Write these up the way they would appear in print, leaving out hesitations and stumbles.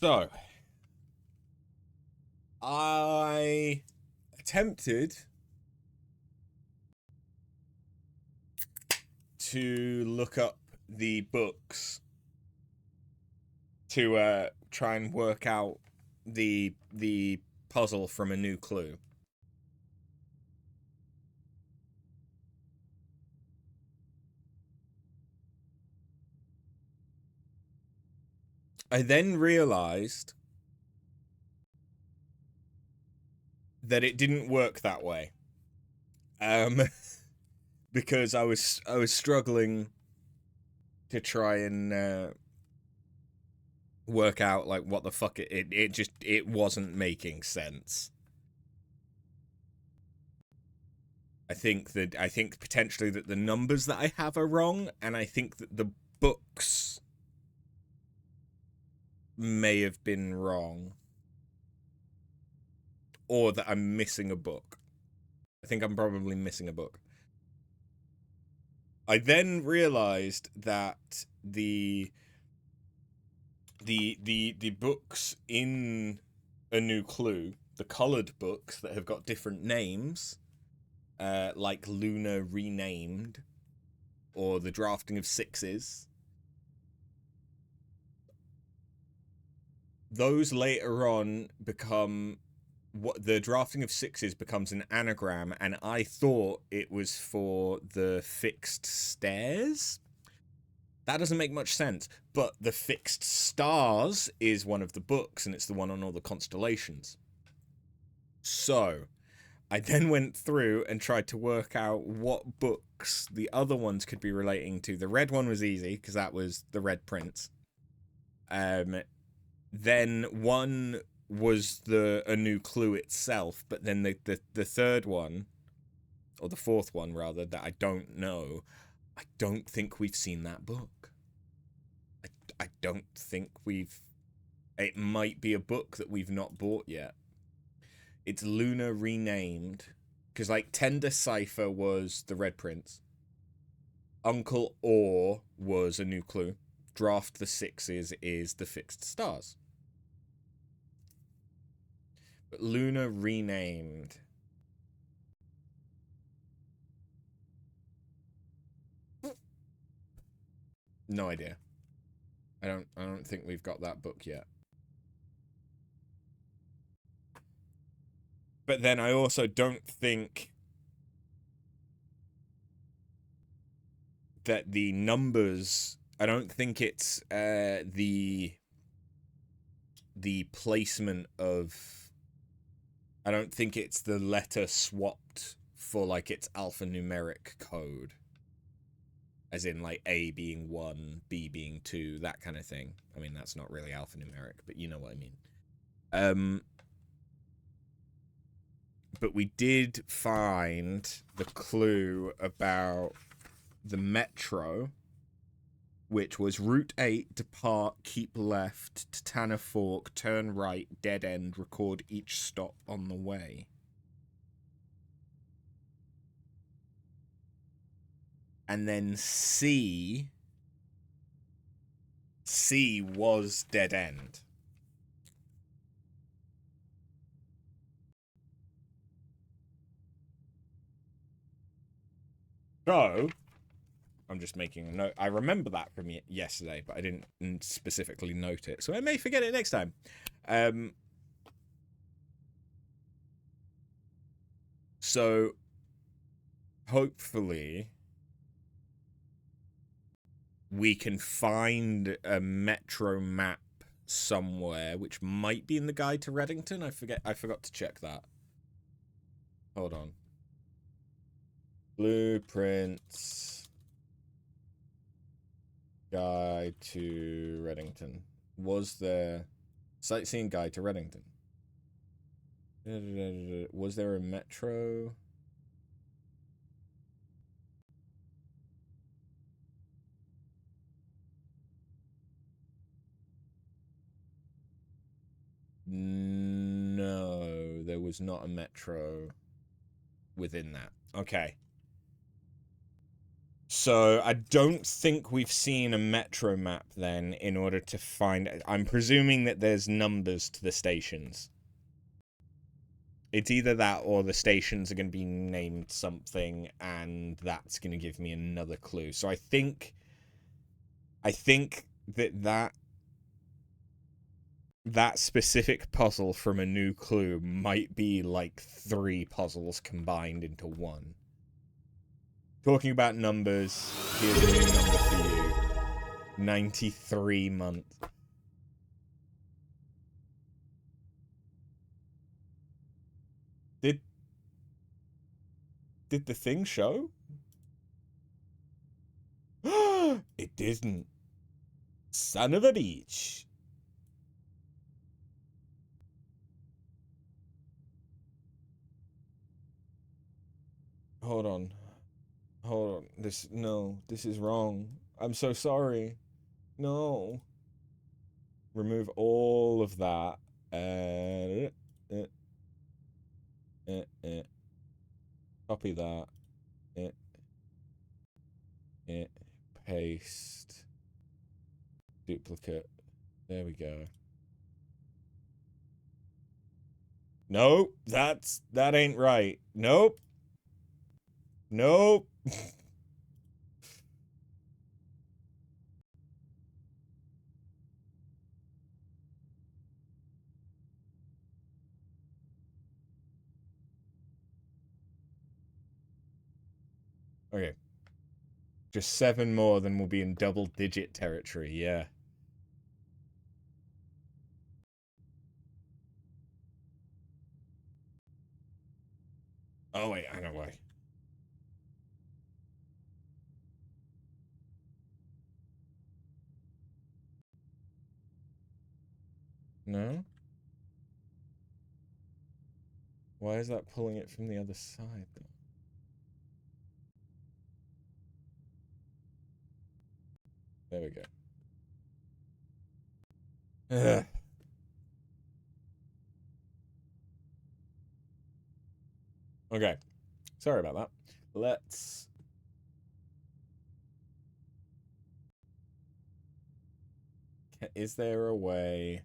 So, I attempted to look up the books to try and work out the puzzle from a new clue. I then realized that it didn't work that way. Um, because I was struggling to try and work out like what the fuck it wasn't making sense. I think potentially that the numbers that I have are wrong, and I think that the books may have been wrong, or that I'm missing a book. I think I'm probably missing a book. I then realized that the books in A New Clue, the colored books that have got different names, like Luna Renamed, or The Drafting of Sixes, those later on become what the Drafting of Sixes becomes an anagram, and I thought it was for the Fixed Stairs. That doesn't make much sense, but the Fixed Stars is one of the books, and it's the one on all the constellations. So I then went through and tried to work out what books the other ones could be relating to. The red one was easy because that was the Red Prince. Then one was A New Clue itself, but then the third one, or the fourth one rather, that I don't know, I don't think we've seen that book. I don't think we've. It might be a book that we've not bought yet. It's Luna Renamed, because like Tender Cipher was the Red Prince, Uncle Orr was A New Clue, Draft the Sixes is the Fixed Stars. But Luna Renamed. No idea. I don't think we've got that book yet. But then I also don't think that the numbers, I don't think it's the placement of, I don't think it's the letter swapped for like its alphanumeric code, as in like A being 1, B being 2, that kind of thing. I mean, that's not really alphanumeric, but you know what I mean. But we did find the clue about the metro, which was Route 8, depart, keep left, to Tanner Fork, turn right, dead end, record each stop on the way. And then C was dead end. So, I'm just making a note. I remember that from yesterday, but I didn't specifically note it, so I may forget it next time. So, hopefully, we can find a metro map somewhere, which might be in the guide to Reddington. I forgot to check that. Hold on. Blueprints. Guide to Reddington. Was there sightseeing guide to Reddington? Was there a metro? No, there was not a metro within that. Okay. So I don't think we've seen a metro map then in order to find... I'm presuming that there's numbers to the stations. It's either that or the stations are going to be named something and that's going to give me another clue. So I think that specific puzzle from a new clue might be like 3 puzzles combined into one. Talking about numbers, here's a new number for you. 93 months. Did the thing show? It didn't. Son of a beach. Hold on. Hold on. This is wrong. I'm so sorry. No. Remove all of that. Copy that. Paste. Duplicate. There we go. Nope. That ain't right. Nope. Nope. Okay. Just 7 more, then we'll be in double-digit territory, yeah. Oh, wait, I know why. No? Why is that pulling it from the other side, though? There we go. Ugh. Okay. Sorry about that. Let's... Is there a way...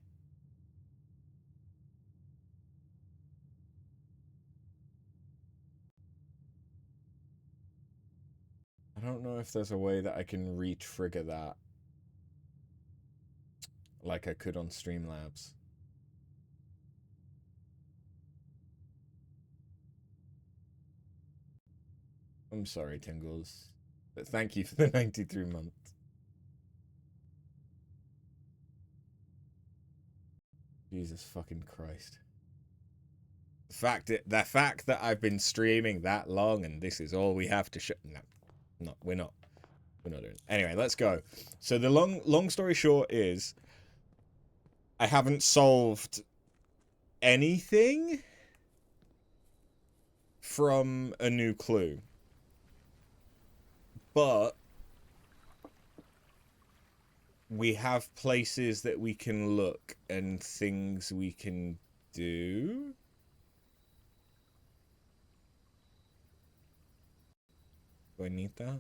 I don't know if there's a way that I can re-trigger that. Like I could on Streamlabs. I'm sorry, Tingles. But thank you for the 93 months. Jesus fucking Christ. The fact that I've been streaming that long and this is all we have to show... No, we're not. We're not doing it. Anyway, let's go. So the long story short is... I haven't solved anything from a new clue. But we have places that we can look and things we can do. Do I need that?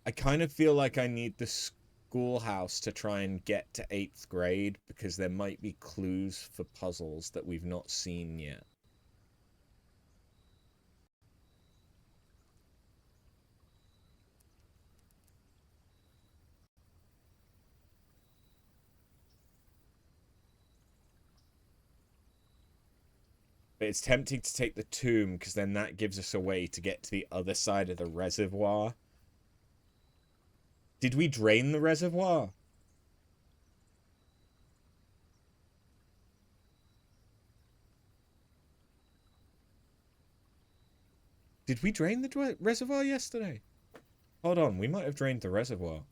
I kind of feel like I need the schoolhouse to try and get to 8th grade because there might be clues for puzzles that we've not seen yet. But it's tempting to take the tomb because then that gives us a way to get to the other side of the reservoir. Did we drain the reservoir? Did we drain the reservoir yesterday? Hold on, we might have drained the reservoir.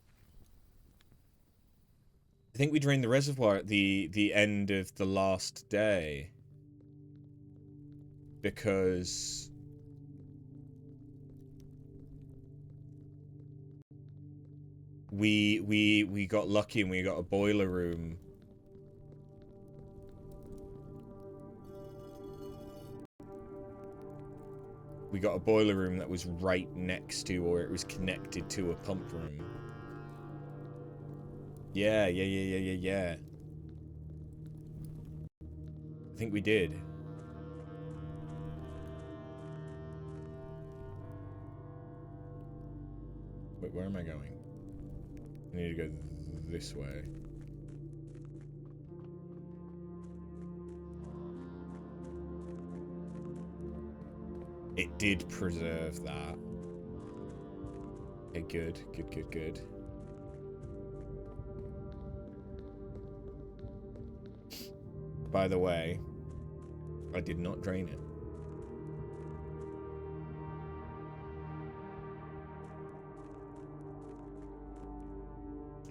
I think we drained the reservoir at the end of the last day. Because we got lucky and we got a boiler room. We got a boiler room that was right next to, or it was connected to, a pump room. Yeah. I think we did. Wait, where am I going? I need to go this way. It did preserve that. Okay, good. By the way, I did not drain it.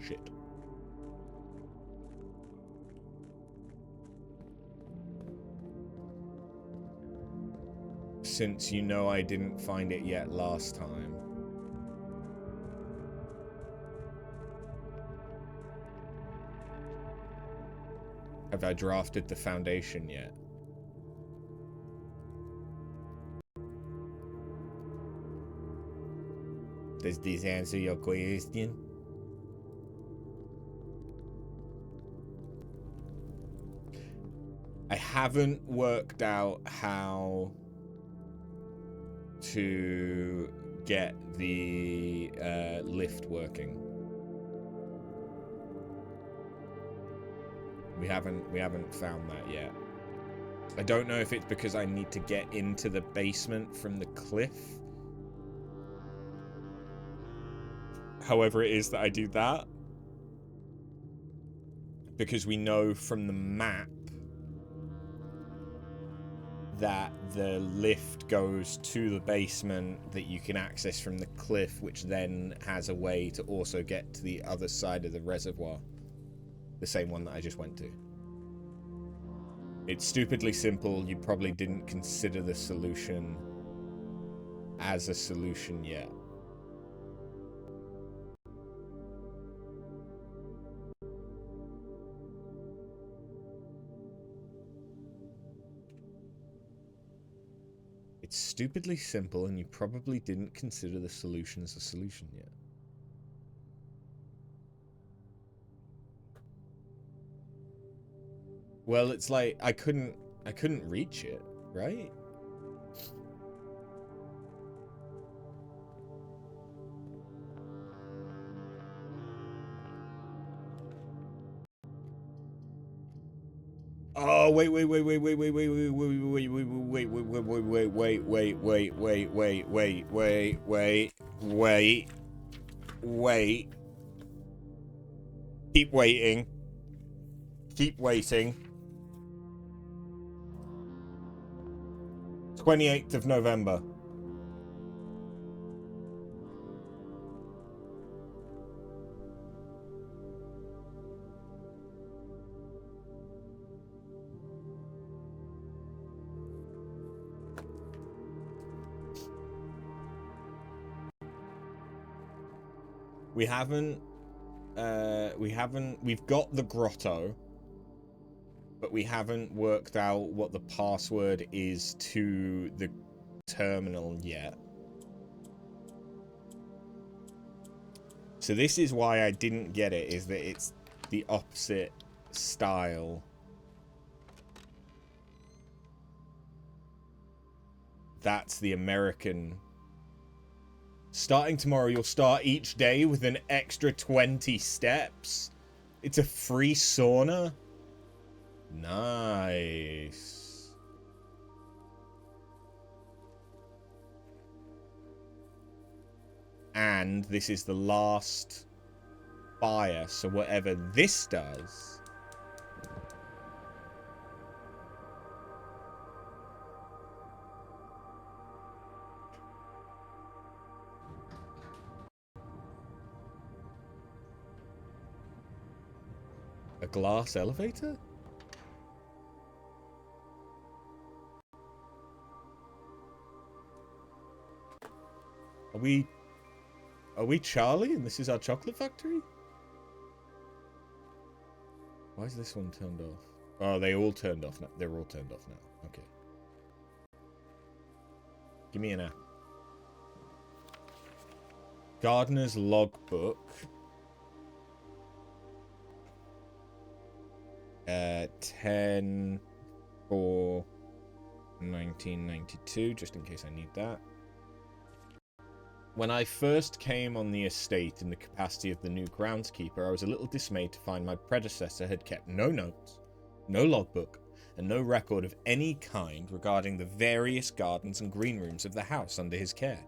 Shit. Since you know I didn't find it yet last time. Have I drafted the foundation yet? Does this answer your question? I haven't worked out how to get the lift working. We haven't found that yet. I don't know if it's because I need to get into the basement from the cliff. However it is that I do that. Because we know from the map that the lift goes to the basement that you can access from the cliff, which then has a way to also get to the other side of the reservoir. The same one that I just went to. It's stupidly simple. You probably didn't consider the solution as a solution yet. It's stupidly simple, and you probably didn't consider the solution as a solution yet. Well, it's like I couldn't reach it, right? Oh, wait. Keep waiting. Keep waiting. 28th of November. We've got the grotto, but we haven't worked out what the password is to the terminal yet. So this is why I didn't get it, is that it's the opposite style. That's the American. Starting tomorrow, you'll start each day with an extra 20 steps. It's a free sauna. Nice. And this is the last fire, so whatever this does... A glass elevator? Are we Are we Charlie and this is our chocolate factory? Why is this one turned off? Oh, they all turned off now. They're all turned off now. Okay. Give me an app. Gardener's logbook. 10/4/1992, just in case I need that. When I first came on the estate in the capacity of the new groundskeeper, I was a little dismayed to find my predecessor had kept no notes, no logbook, and no record of any kind regarding the various gardens and green rooms of the house under his care.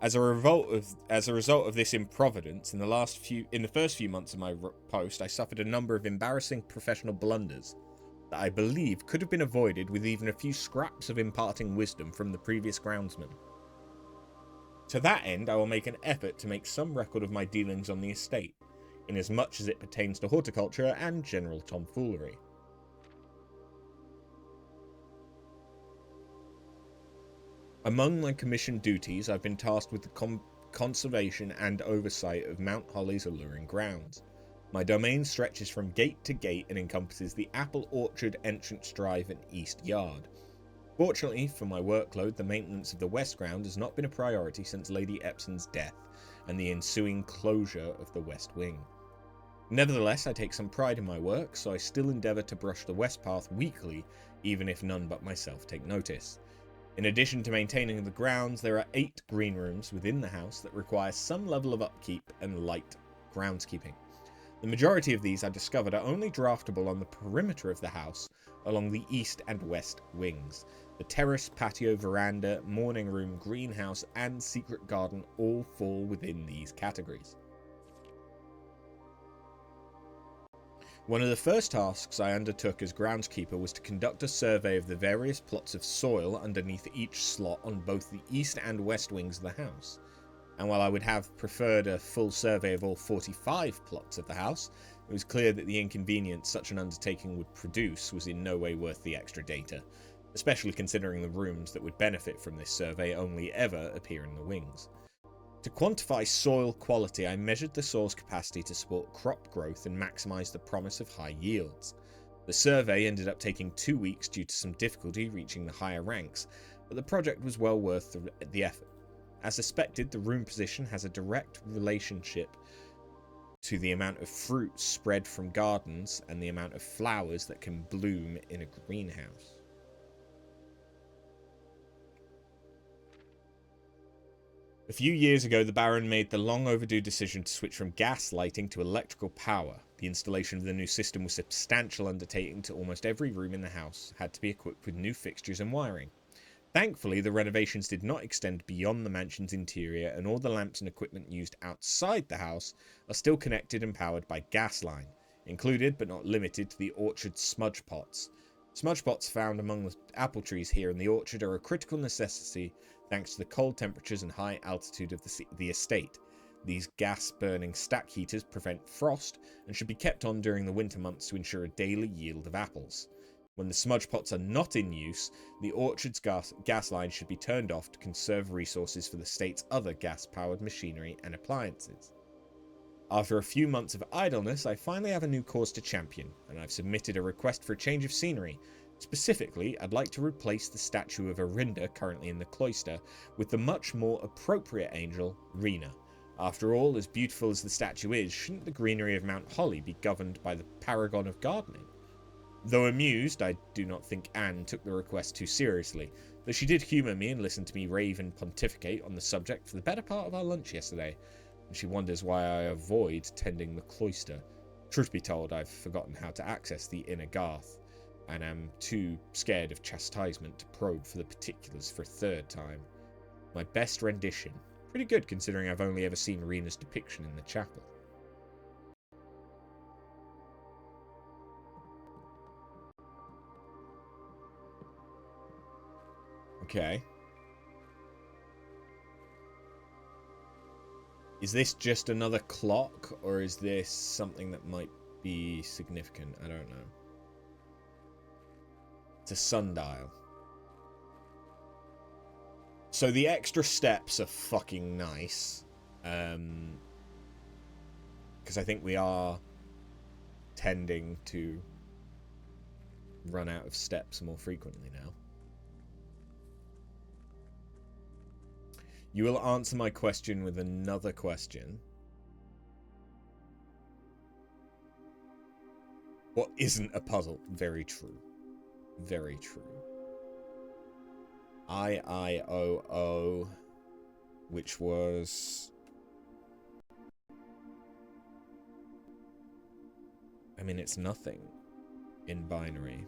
As a result of this improvidence, in the first few months of my post, I suffered a number of embarrassing professional blunders that I believe could have been avoided with even a few scraps of imparting wisdom from the previous groundsman. To that end, I will make an effort to make some record of my dealings on the estate, inasmuch as it pertains to horticulture and general tomfoolery. Among my commissioned duties, I've been tasked with the conservation and oversight of Mount Holly's alluring grounds. My domain stretches from gate to gate and encompasses the apple orchard, entrance drive, and east yard. Fortunately for my workload, the maintenance of the west ground has not been a priority since Lady Epson's death and the ensuing closure of the west wing. Nevertheless, I take some pride in my work, so I still endeavour to brush the west path weekly, even if none but myself take notice. In addition to maintaining the grounds, there are 8 green rooms within the house that require some level of upkeep and light groundskeeping. The majority of these I discovered are only draftable on the perimeter of the house along the east and west wings. The terrace, patio, veranda, morning room, greenhouse, and secret garden all fall within these categories. One of the first tasks I undertook as groundskeeper was to conduct a survey of the various plots of soil underneath each slot on both the east and west wings of the house. And while I would have preferred a full survey of all 45 plots of the house, it was clear that the inconvenience such an undertaking would produce was in no way worth the extra data, especially considering the rooms that would benefit from this survey only ever appear in the wings. To quantify soil quality, I measured the soil's capacity to support crop growth and maximise the promise of high yields. The survey ended up taking 2 weeks due to some difficulty reaching the higher ranks, but the project was well worth the effort. As suspected, the room position has a direct relationship to the amount of fruit spread from gardens and the amount of flowers that can bloom in a greenhouse. A few years ago, the Baron made the long overdue decision to switch from gas lighting to electrical power. The installation of the new system was a substantial undertaking to almost every room in the house had to be equipped with new fixtures and wiring. Thankfully, the renovations did not extend beyond the mansion's interior, and all the lamps and equipment used outside the house are still connected and powered by gas line, included but not limited to the orchard smudge pots. Smudge pots found among the apple trees here in the orchard are a critical necessity thanks to the cold temperatures and high altitude of the estate. These gas-burning stack heaters prevent frost and should be kept on during the winter months to ensure a daily yield of apples. When the smudge pots are not in use, the orchard's gas line should be turned off to conserve resources for the state's other gas-powered machinery and appliances. After a few months of idleness, I finally have a new cause to champion, and I've submitted a request for a change of scenery. Specifically, I'd like to replace the statue of Arinda currently in the cloister with the much more appropriate angel, Rena. After all, as beautiful as the statue is, shouldn't the greenery of Mount Holly be governed by the paragon of gardening? Though amused, I do not think Anne took the request too seriously, though she did humour me and listen to me rave and pontificate on the subject for the better part of our lunch yesterday, and she wonders why I avoid tending the cloister. Truth be told, I've forgotten how to access the inner garth, and am too scared of chastisement to probe for the particulars for a third time. My best rendition. Pretty good considering I've only ever seen Rena's depiction in the chapel. Okay. Is this just another clock, or is this something that might be significant? I don't know. It's a sundial. So the extra steps are fucking nice. Because I think we are tending to run out of steps more frequently now. You will answer my question with another question. What isn't a puzzle? Very true. Very true. I-I-O-O, which was... I mean, it's nothing in binary.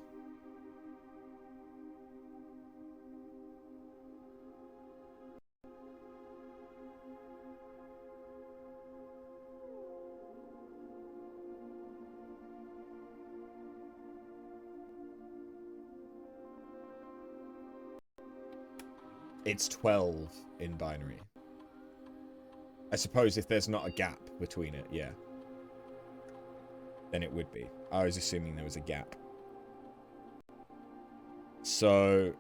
It's 12 in binary. I suppose if there's not a gap between it, yeah. Then it would be. I was assuming there was a gap. So...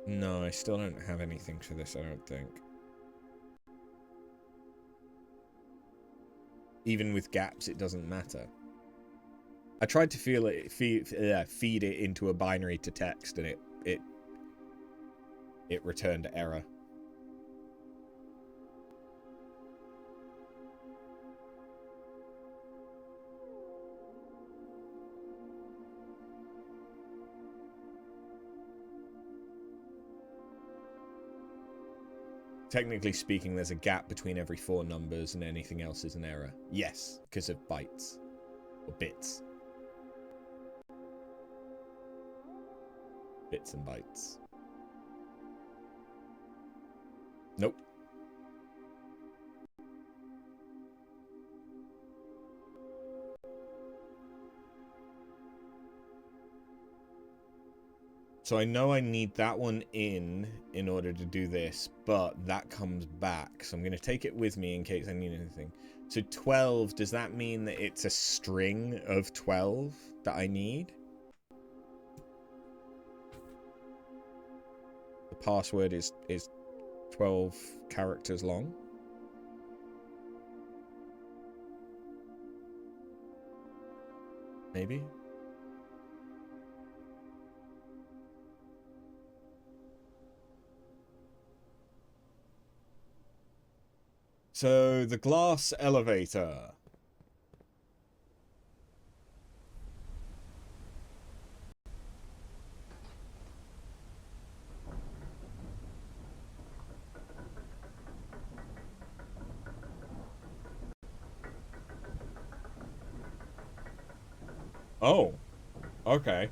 No, I still don't have anything for this, I don't think. Even with gaps, it doesn't matter. I tried to feed it into a binary to text, and it returned error. Technically speaking, there's a gap between every 4 numbers, and anything else is an error. Yes, because of bytes or bits. Bits and bytes. Nope. So I know I need that one in order to do this, but that comes back. So I'm going to take it with me in case I need anything. So 12, does that mean that it's a string of 12 that I need? The password is 12 characters long. Maybe? So, the glass elevator. Oh, okay.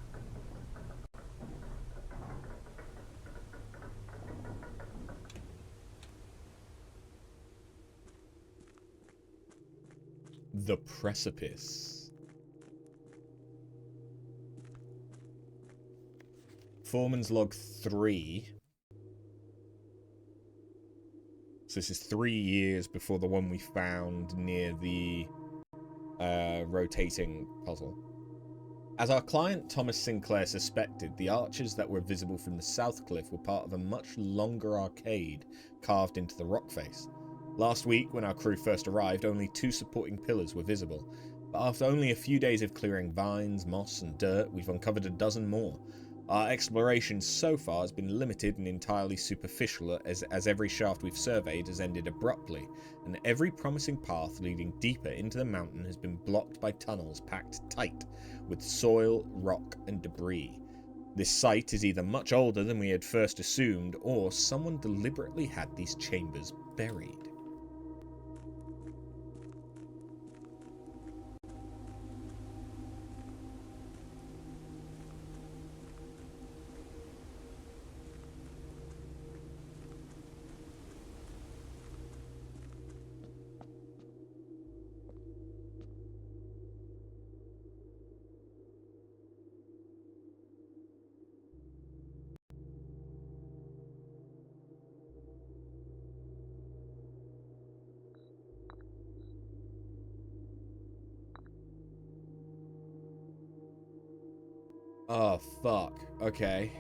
The precipice. Foreman's log 3. So this is 3 years before the one we found near the rotating puzzle. As our client Thomas Sinclair suspected, the arches that were visible from the south cliff were part of a much longer arcade carved into the rock face. Last week, when our crew first arrived, only 2 supporting pillars were visible. But after only a few days of clearing vines, moss and dirt, we've uncovered a dozen more. Our exploration so far has been limited and entirely superficial, as every shaft we've surveyed has ended abruptly, and every promising path leading deeper into the mountain has been blocked by tunnels packed tight with soil, rock and debris. This site is either much older than we had first assumed, or someone deliberately had these chambers buried. Oh, fuck. Okay.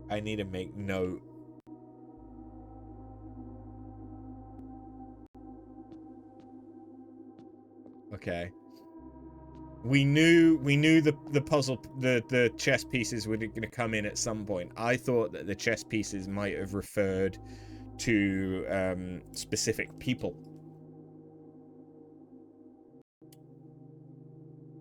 I need to make note. Okay. We knew the puzzle, the chess pieces were going to come in at some point. I thought that the chess pieces might have referred to specific people,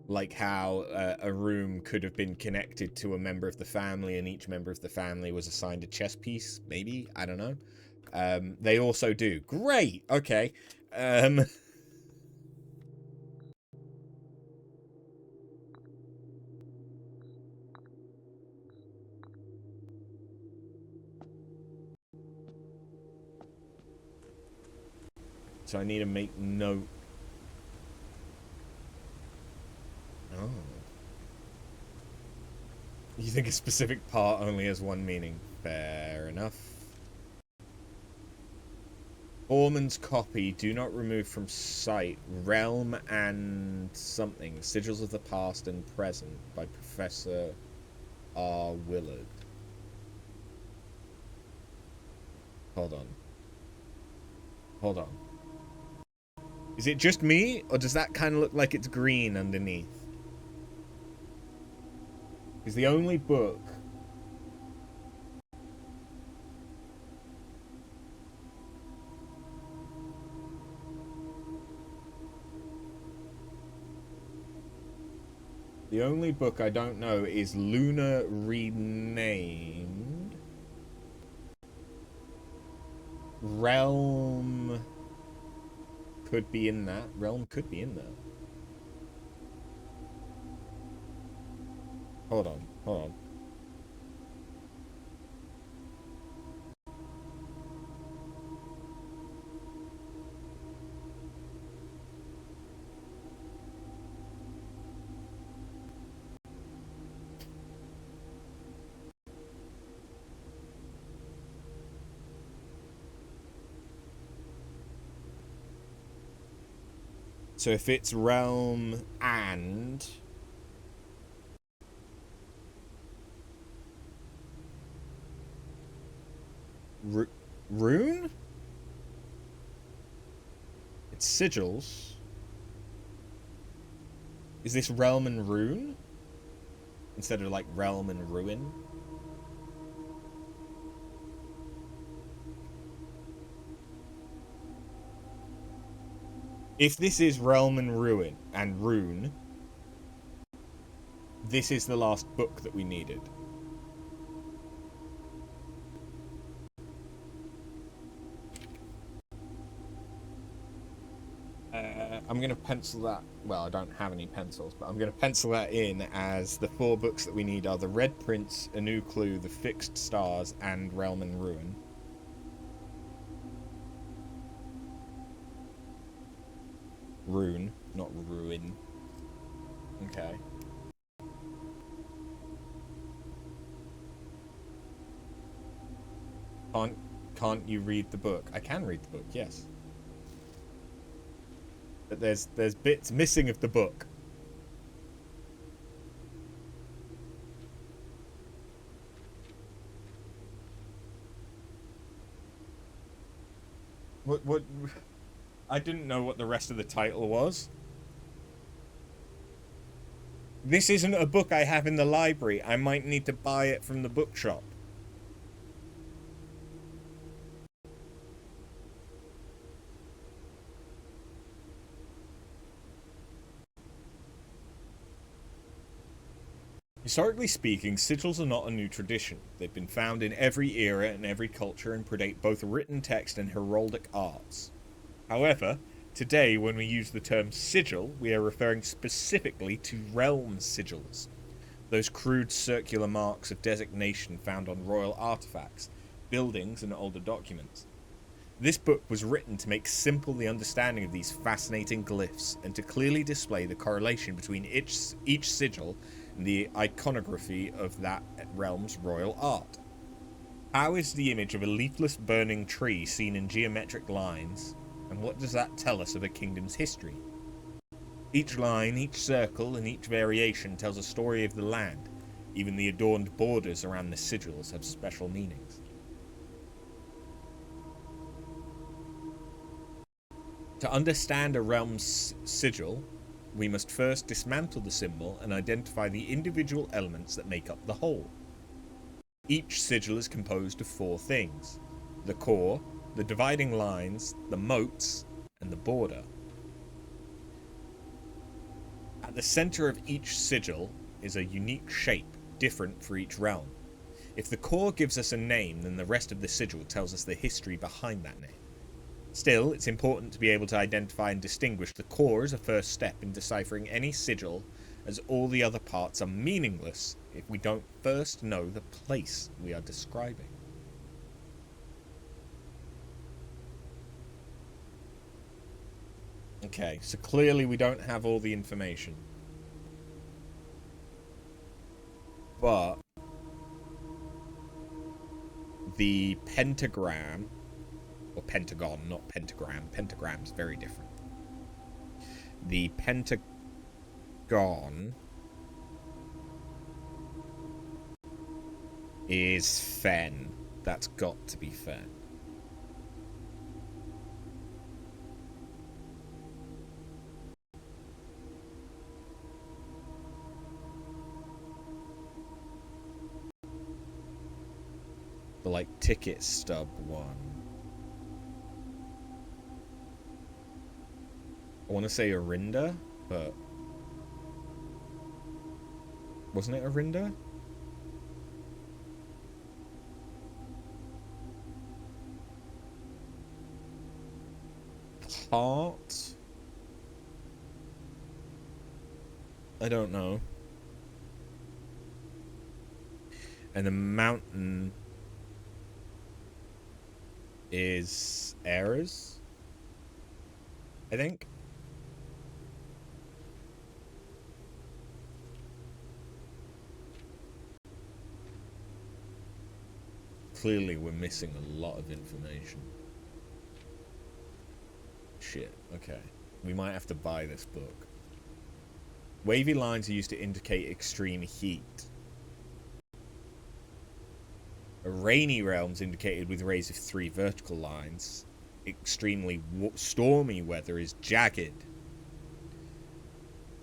like how a room could have been connected to a member of the family, and each member of the family was assigned a chess piece. Maybe, I don't know. They also do. Great. Okay. So I need to make note. Oh. You think a specific part only has one meaning? Fair enough. Ormond's copy. Do not remove from sight. Realm and something. Sigils of the Past and Present by Professor R. Willard. Hold on. Hold on. Is it just me, or does that kind of look like it's green underneath? Because the only book... The only book I don't know is Luna Renamed. Realm could be in that. Realm could be in there. Hold on, hold on. So if it's realm and... Rune? It's sigils. Is this realm and rune? Instead of like realm and ruin? If this is realm and ruin and rune, this is the last book that we needed. I'm going to pencil that... Well, I don't have any pencils, but I'm going to pencil that in as the 4 books that we need are The Red Prince, A New Clue, The Fixed Stars, and Realm and Ruin. Rune, not ruin. Okay. Can't you read the book? I can read the book, yes. But there's bits missing of the book. What I didn't know what the rest of the title was. This isn't a book I have in the library. I might need to buy it from the bookshop. Historically speaking, sigils are not a new tradition. They've been found in every era and every culture and predate both written text and heraldic arts. However, today when we use the term sigil, we are referring specifically to realm sigils, those crude circular marks of designation found on royal artifacts, buildings, and older documents. This book was written to make simple the understanding of these fascinating glyphs and to clearly display the correlation between each sigil and the iconography of that realm's royal art. How is the image of a leafless burning tree seen in geometric lines, and what does that tell us of a kingdom's history? Each line, each circle, and each variation tells a story of the land. Even the adorned borders around the sigils have special meanings. To understand a realm's sigil, we must first dismantle the symbol and identify the individual elements that make up the whole. Each sigil is composed of 4 things: the core, the dividing lines, the moats, and the border. At the center of each sigil is a unique shape, different for each realm. If the core gives us a name, then the rest of the sigil tells us the history behind that name. Still, it's important to be able to identify and distinguish the core as a first step in deciphering any sigil, as all the other parts are meaningless if we don't first know the place we are describing. Okay, so clearly we don't have all the information. But the pentagram, or pentagon, not pentagram. Pentagram's very different. The pentagon is Fen. That's got to be Fen. The, like, ticket stub one. I want to say Arinda, but... wasn't it Arinda? Heart? I don't know. And the mountain is Errors, I think. Clearly we're missing a lot of information. Shit, okay. We might have to buy this book. Wavy lines are used to indicate extreme heat. A rainy realm's indicated with rays of 3 vertical lines. Extremely stormy weather is jagged.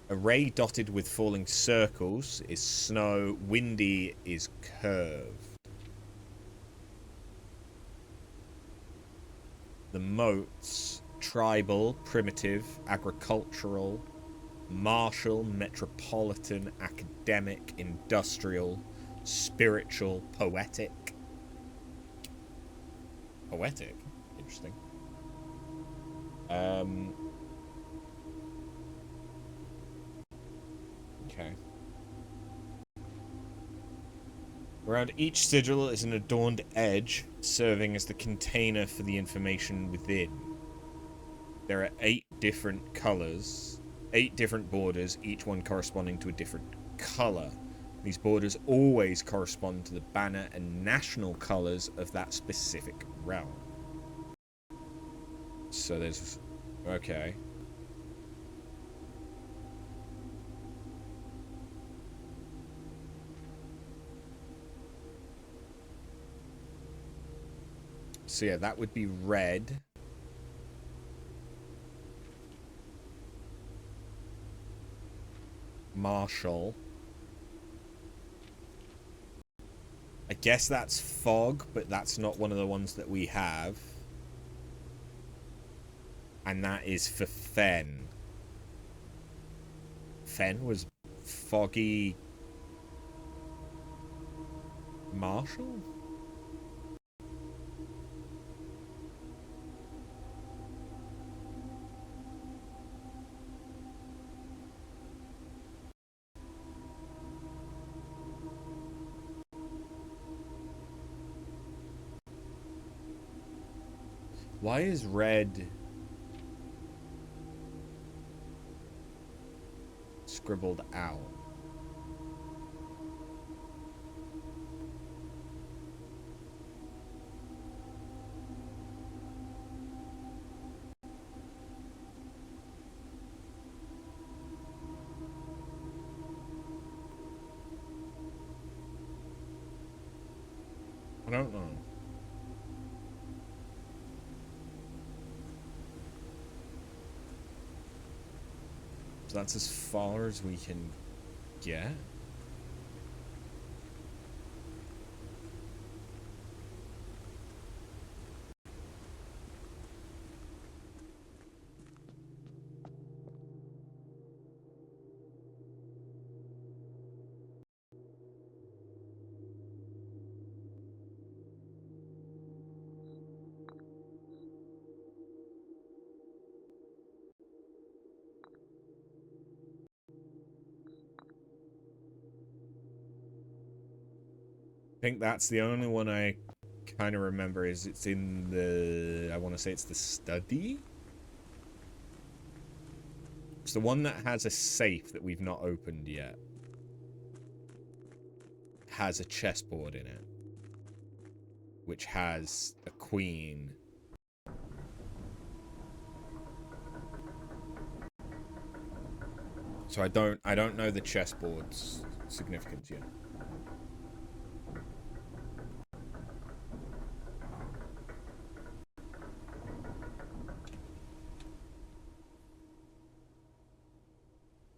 A ray dotted with falling circles is snow. Windy is curved. The moats: tribal, primitive, agricultural, martial, metropolitan, academic, industrial, spiritual, poetic. Poetic? Interesting. Okay. Around each sigil is an adorned edge, serving as the container for the information within. There are 8 different colors, 8 different borders, each one corresponding to a different color. These borders always correspond to the banner and national colors of that specific realm. So there's... okay. So yeah, that would be red. Marshall. I guess that's fog, but that's not one of the ones that we have. And that is for Fen. Fen was foggy... Marshall? Why is red scribbled out? don't know. So that's as far as we can get. I think that's the only one I kind of remember is it's in the, I want to say it's the study? It's the one that has a safe that we've not opened yet. Has a chessboard in it. Which has a queen. So I don't know the chessboard's significance yet.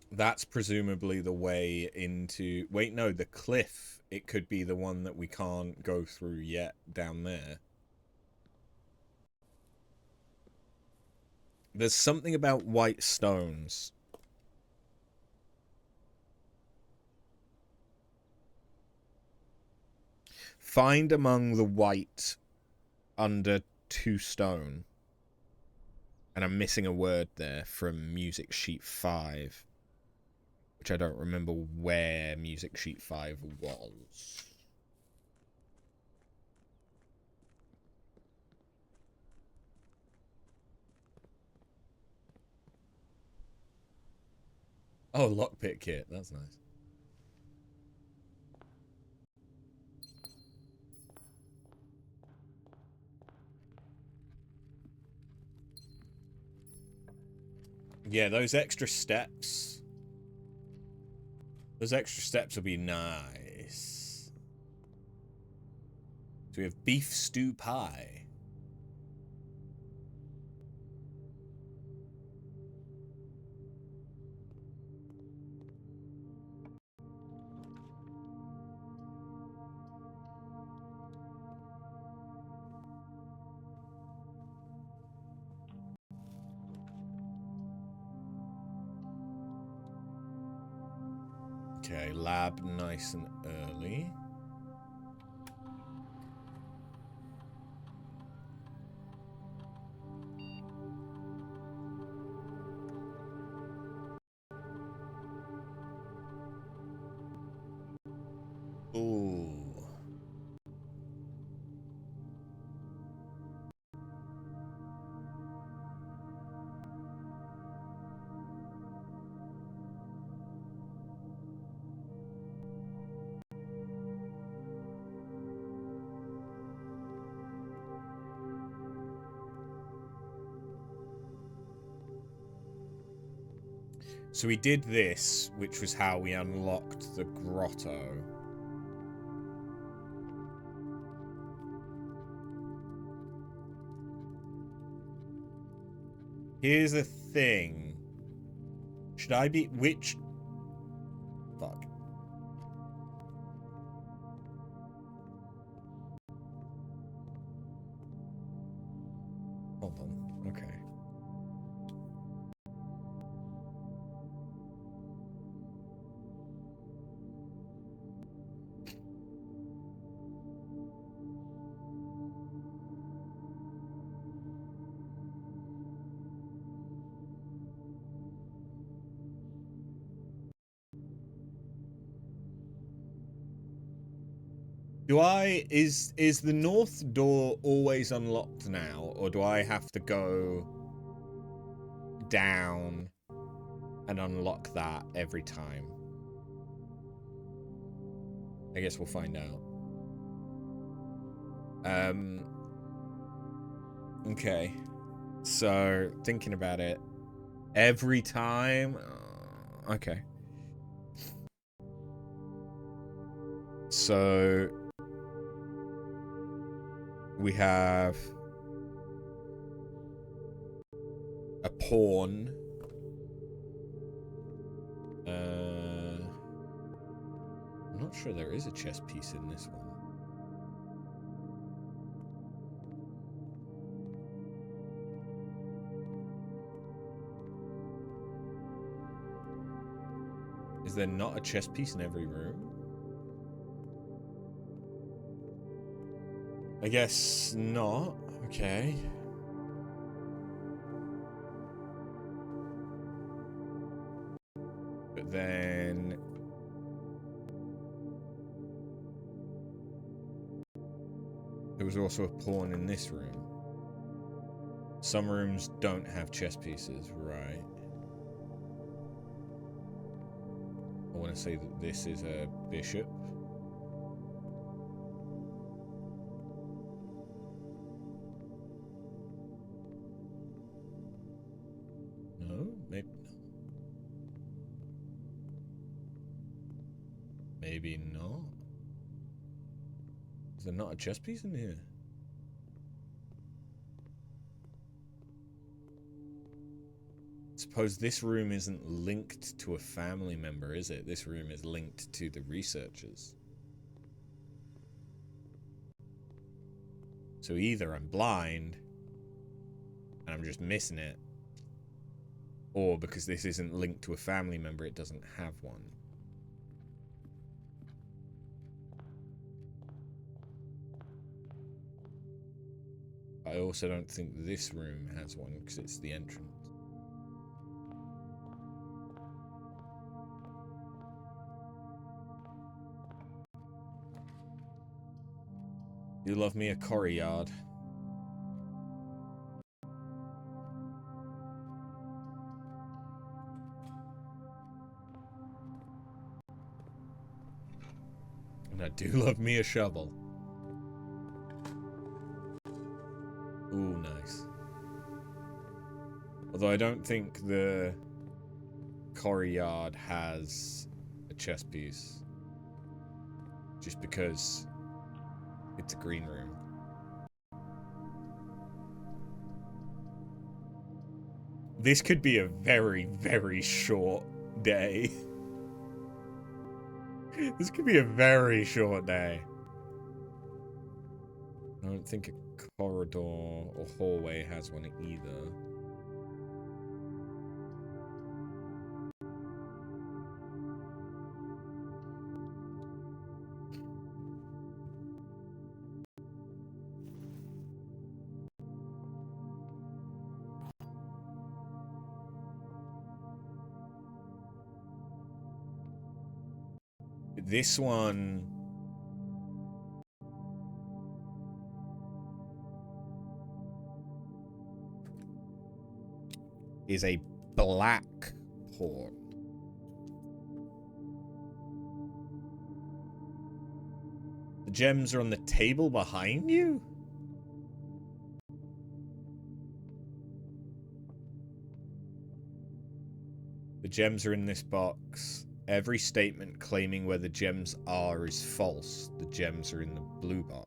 That's presumably the way into... Wait, no, the cliff. It could be the one that we can't go through yet down there. There's something about white stones. Find among the white under 2 stone. And I'm missing a word there from music sheet 5. Which I don't remember where music sheet 5 was. Oh, lockpick kit. That's nice. Yeah, those extra steps. Those extra steps will be nice. So we have beef stew pie. Okay, lab nice and early. Ooh. So we did this, which was how we unlocked the grotto. Here's the thing. Should I be... Which... Fuck. Hold on. Okay. Do I... Is the north door always unlocked now? Or do I have to go down and unlock that every time? I guess we'll find out. Okay. So, thinking about it. Every time... okay. So... We have a pawn. I'm not sure there is a chess piece in this one. Is there not a chess piece in every room? I guess not. Okay. But then... there was also a pawn in this room. Some rooms don't have chess pieces, right? I want to say that this is a bishop. No, maybe. Maybe not. Is there not a chess piece in here? Suppose this room isn't linked to a family member, is it? This room is linked to the researchers. So either I'm blind and I'm just missing it, or because this isn't linked to a family member, it doesn't have one. I also don't think this room has one because it's the entrance. You love me a courtyard. And I do love me a shovel. Ooh, nice. Although I don't think the courtyard has a chess piece. Just because it's a green room. This could be a very, very short day. This could be a very short day. I don't think a corridor or hallway has one either. This one... is a black pawn. The gems are on the table behind you? The gems are in this box. Every statement claiming where the gems are is false. The gems are in the blue box.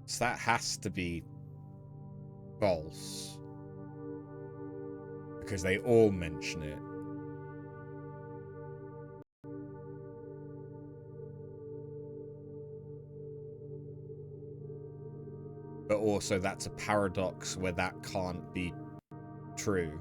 So that has to be false. Because they all mention it. But also that's a paradox where that can't be true.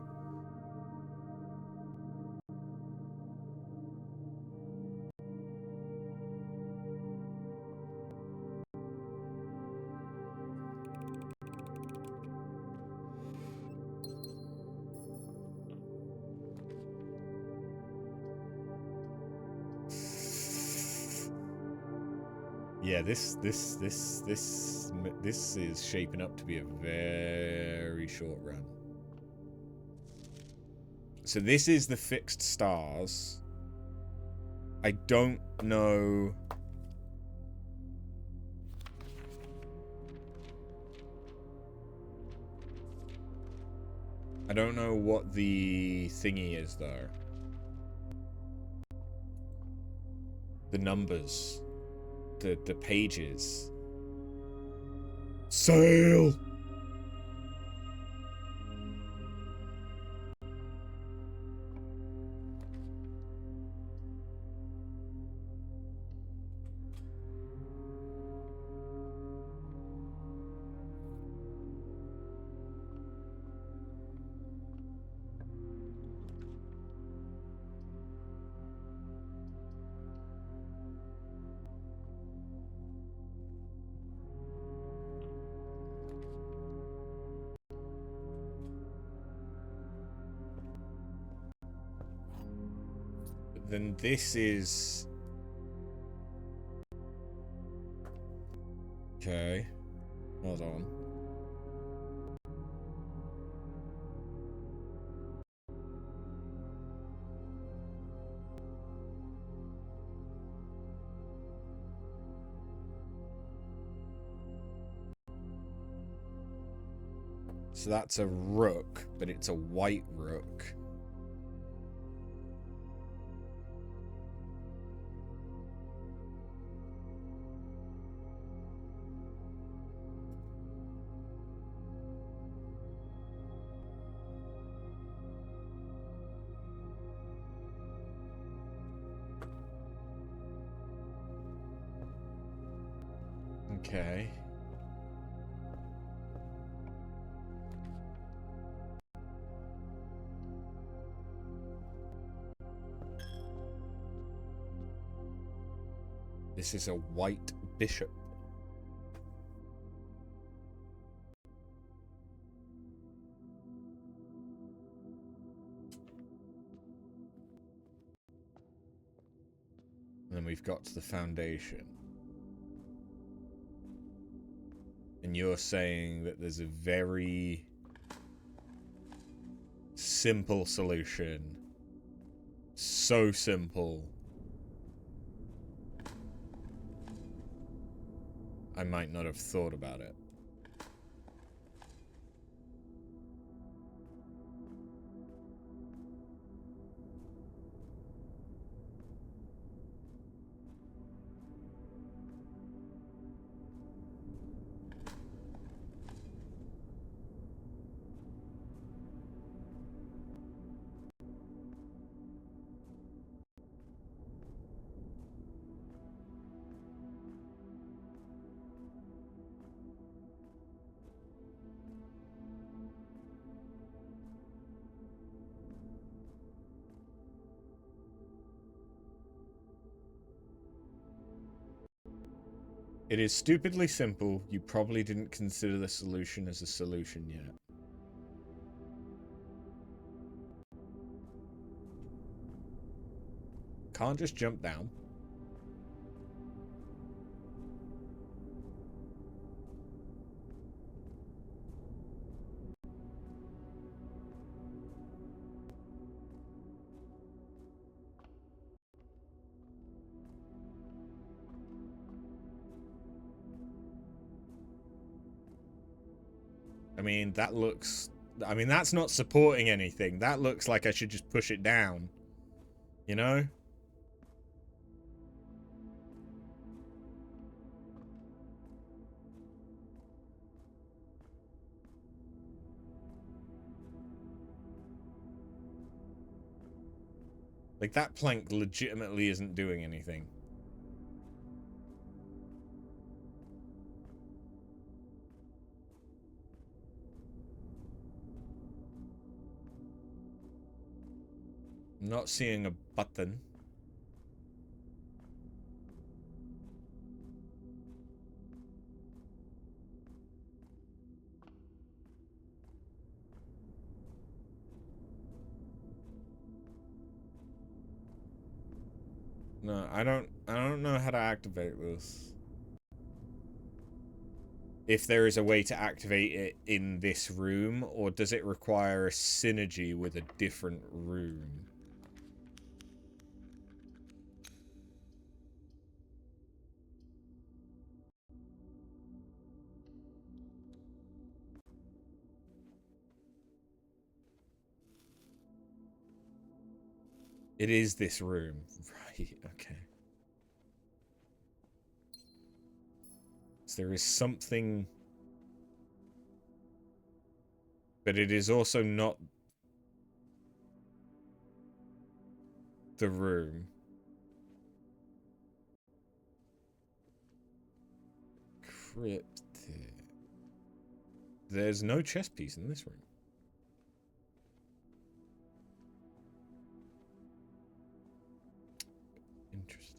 Yeah, this is shaping up to be a very short run. So this is the fixed stars. I don't know I don't know what the thingy is, though. The numbers. The pages. Sail! Then this is... Okay. Hold on. So that's a rook, but it's a white rook. Okay. This is a white bishop. And then we've got to the foundation. And you're saying that there's a very simple solution. So simple. I might not have thought about it. It is stupidly simple. You probably didn't consider the solution as a solution yet. Can't just jump down. I mean, that looks... I mean, that's not supporting anything. That looks like I should just push it down. You know? Like, that plank legitimately isn't doing anything. I'm not seeing a button. No, I don't know how to activate this. If there is a way to activate it in this room, or does it require a synergy with a different room? It is this room. Right, okay. So there is something... But it is also not the room. Cryptic. There's no chess piece in this room. Interesting.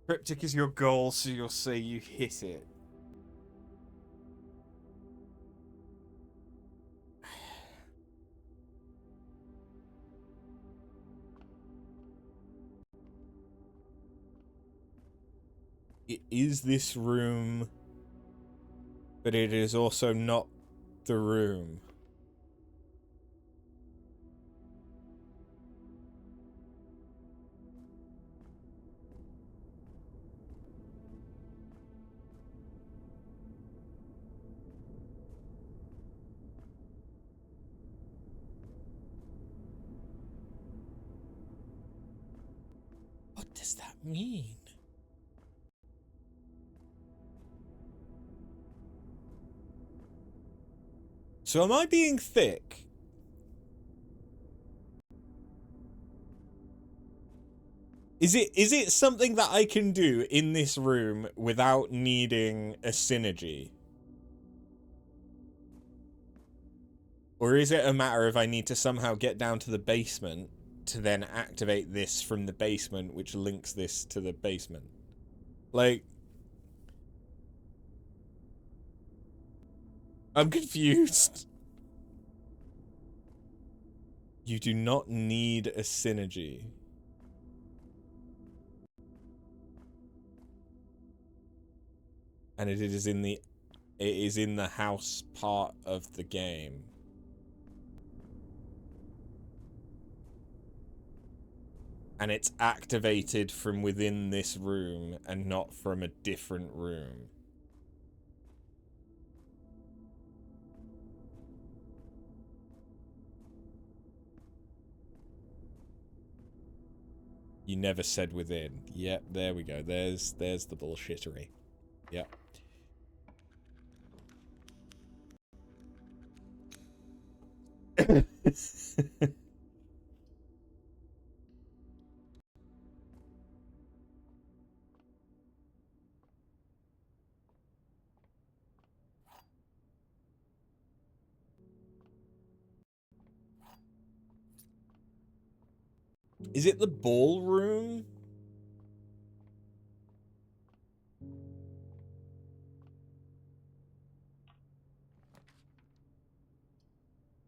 Cryptic is your goal, so you'll say you hit it. It is this room, but it is also not the room. What does that mean? So am I being thick? Is it something that I can do in this room without needing a synergy? Or is it a matter of I need to somehow get down to the basement to then activate this from the basement, which links this to the basement? Like, I'm confused. You do not need a synergy. And it is in the house part of the game. And it's activated from within this room and not from a different room. You never said within. Yep, there we go. There's the bullshittery. Yep. Is it the ballroom?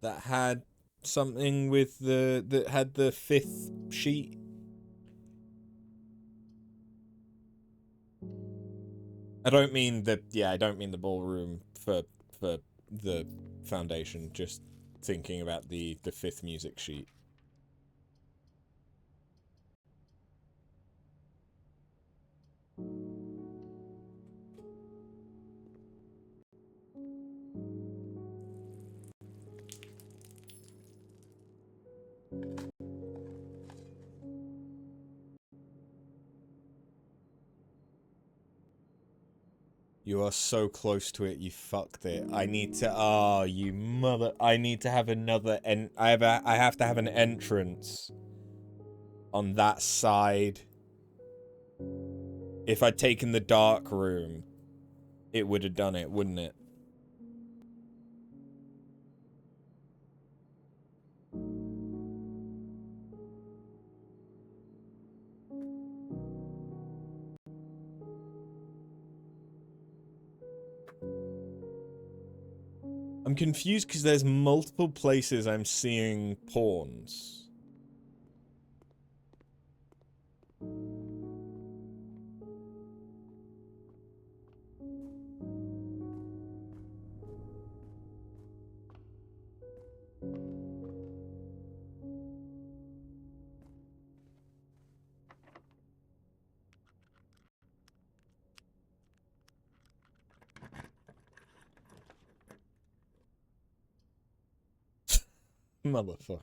That had something with that had the 5th sheet? I don't mean the ballroom for the foundation, just thinking about the 5th music sheet. You are so close to it, you fucked it. I need to, you mother, I need to have another, I have to have an entrance on that side. If I'd taken the dark room, it would have done it, wouldn't it? I'm confused because there's multiple places I'm seeing pawns. Motherfucker.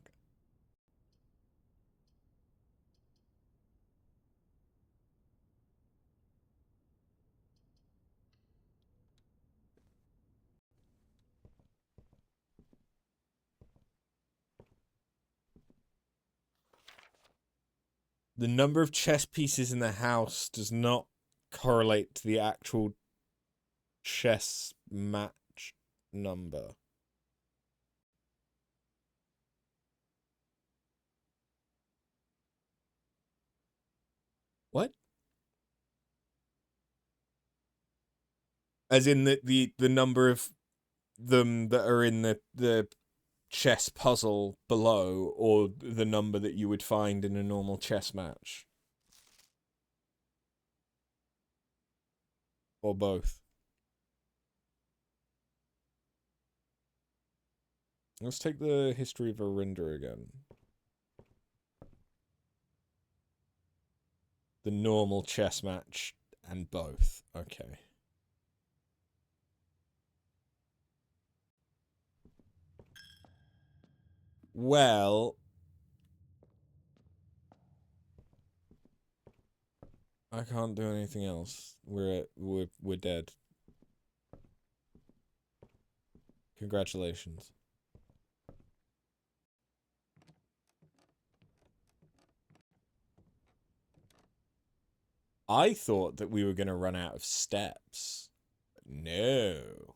The number of chess pieces in the house does not correlate to the actual chess match number. What? As in the number of them that are in the chess puzzle below, or the number that you would find in a normal chess match? Or both? Let's take the history of Arinda again. The normal chess match and both. Okay. Well, I can't do anything else. We're dead. Congratulations. I thought that we were going to run out of steps. No.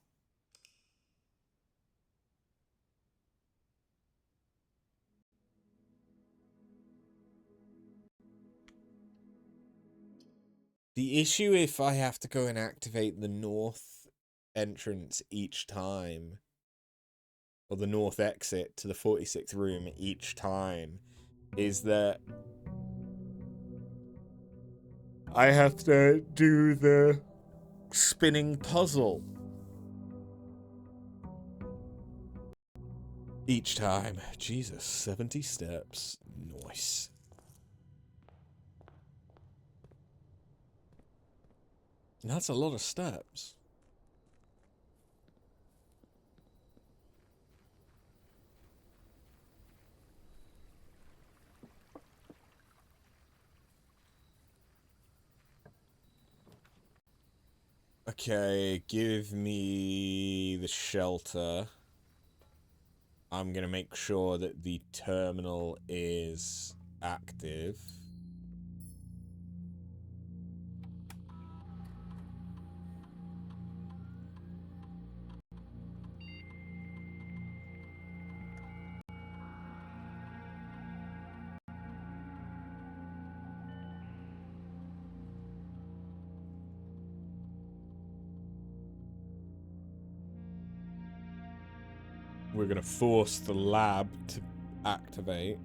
The issue if I have to go and activate the north entrance each time, or the north exit to the 46th room each time, is that I have to do the spinning puzzle each time. Jesus, 70 steps. Nice. That's a lot of steps. Okay, give me the shelter. I'm gonna make sure that the terminal is active. We're gonna force the lab to activate.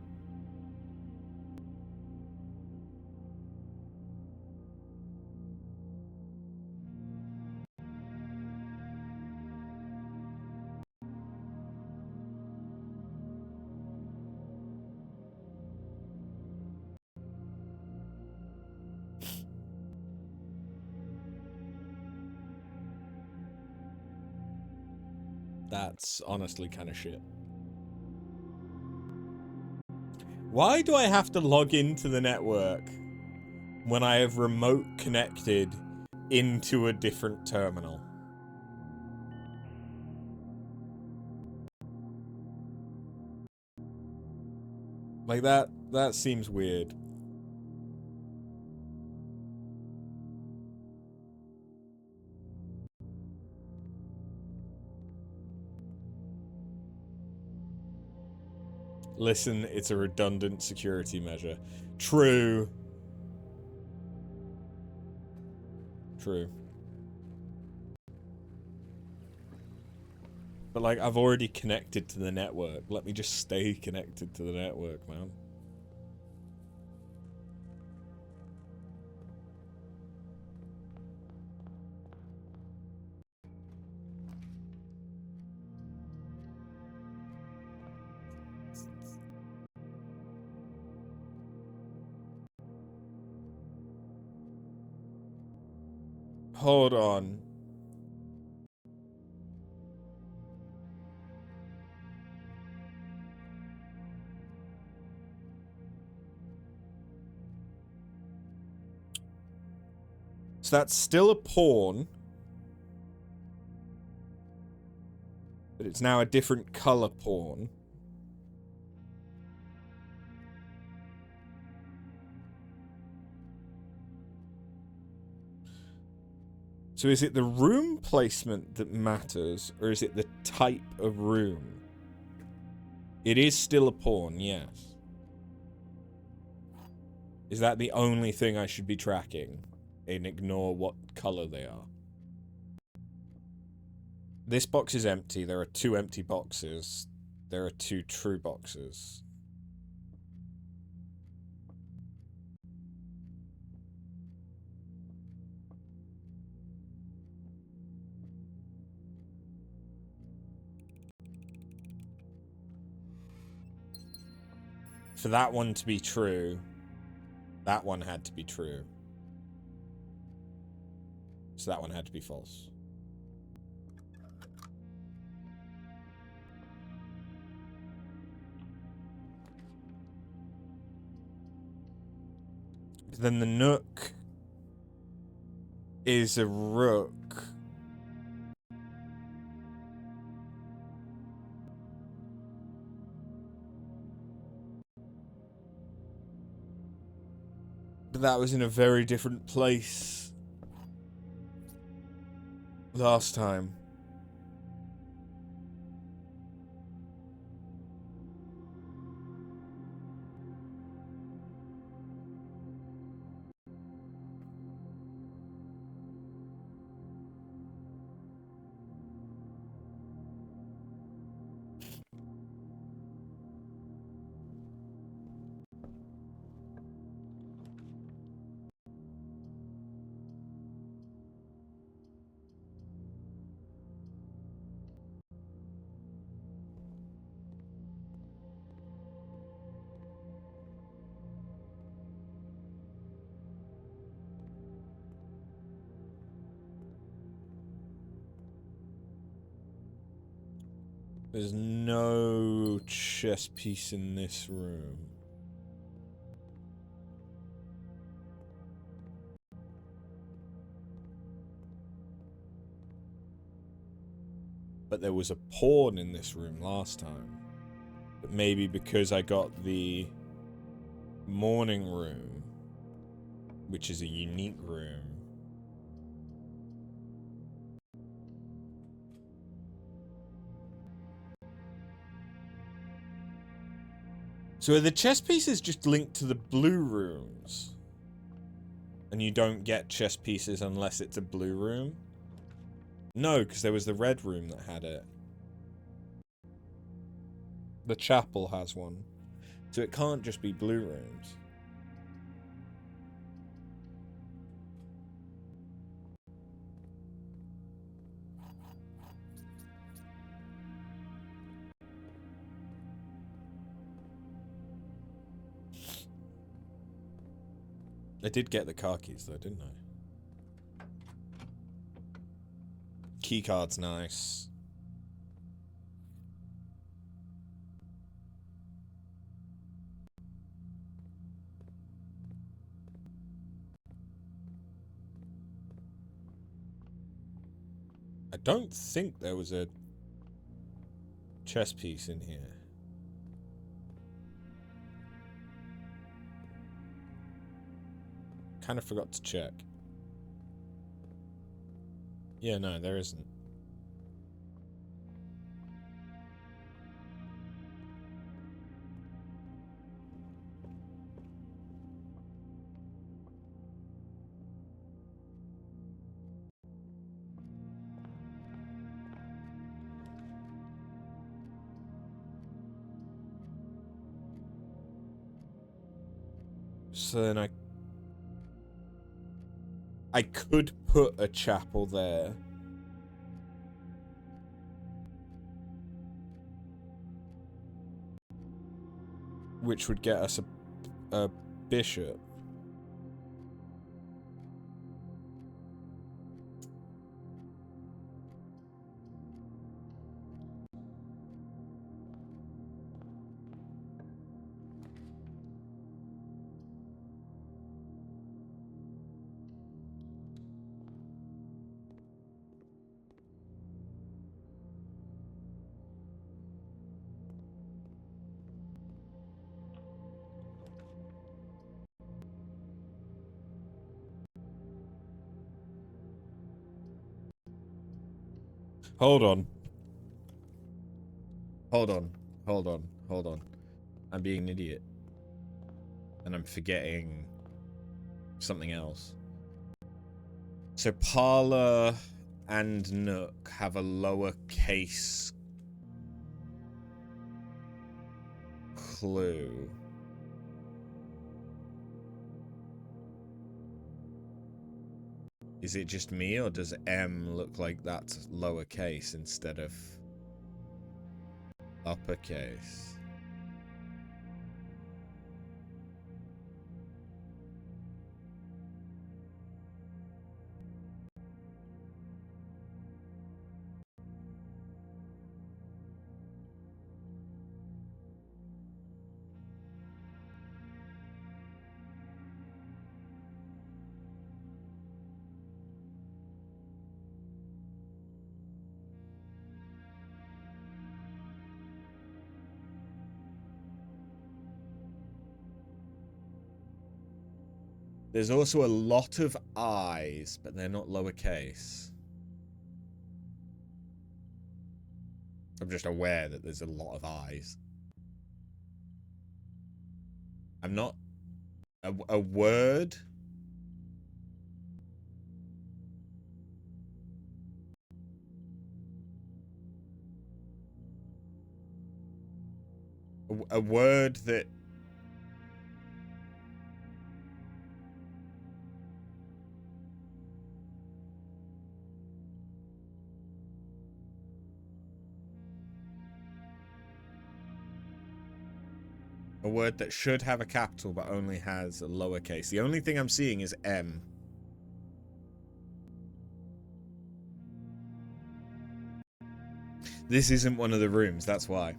That's honestly kind of shit. Why do I have to log into the network when I have remote connected into a different terminal? Like that seems weird. Listen, it's a redundant security measure. True. True. But like, I've already connected to the network. Let me just stay connected to the network, man. Hold on. So that's still a pawn. But it's now a different color pawn. So is it the room placement that matters, or is it the type of room? It is still a pawn, yes. Is that the only thing I should be tracking? And ignore what color they are? This box is empty. There are 2 empty boxes. There are 2 true boxes. For that one to be true, that one had to be true. So that one had to be false. Then the nook is a rook. But that was in a very different place last time. There's no chess piece in this room. But there was a pawn in this room last time. But maybe because I got the morning room, which is a unique room. So are the chess pieces just linked to the blue rooms? And you don't get chess pieces unless it's a blue room? No, because there was the red room that had it. The chapel has one. So it can't just be blue rooms. I did get the car keys though, didn't I? Keycard's nice. I don't think there was a chess piece in here. Kind of forgot to check. Yeah, no, there isn't. So then I could put a chapel there. Which would get us a bishop. Hold on. Hold on. Hold on. Hold on. I'm being an idiot. And I'm forgetting something else. So Parlor and Nook have a lowercase clue. Is it just me, or does M look like that's lowercase instead of uppercase? There's also a lot of I's, but they're not lowercase. I'm just aware that there's a lot of I's. I'm not... A word? A word that... A word that should have a capital but only has a lowercase. The only thing I'm seeing is M. This isn't one of the rooms, that's why.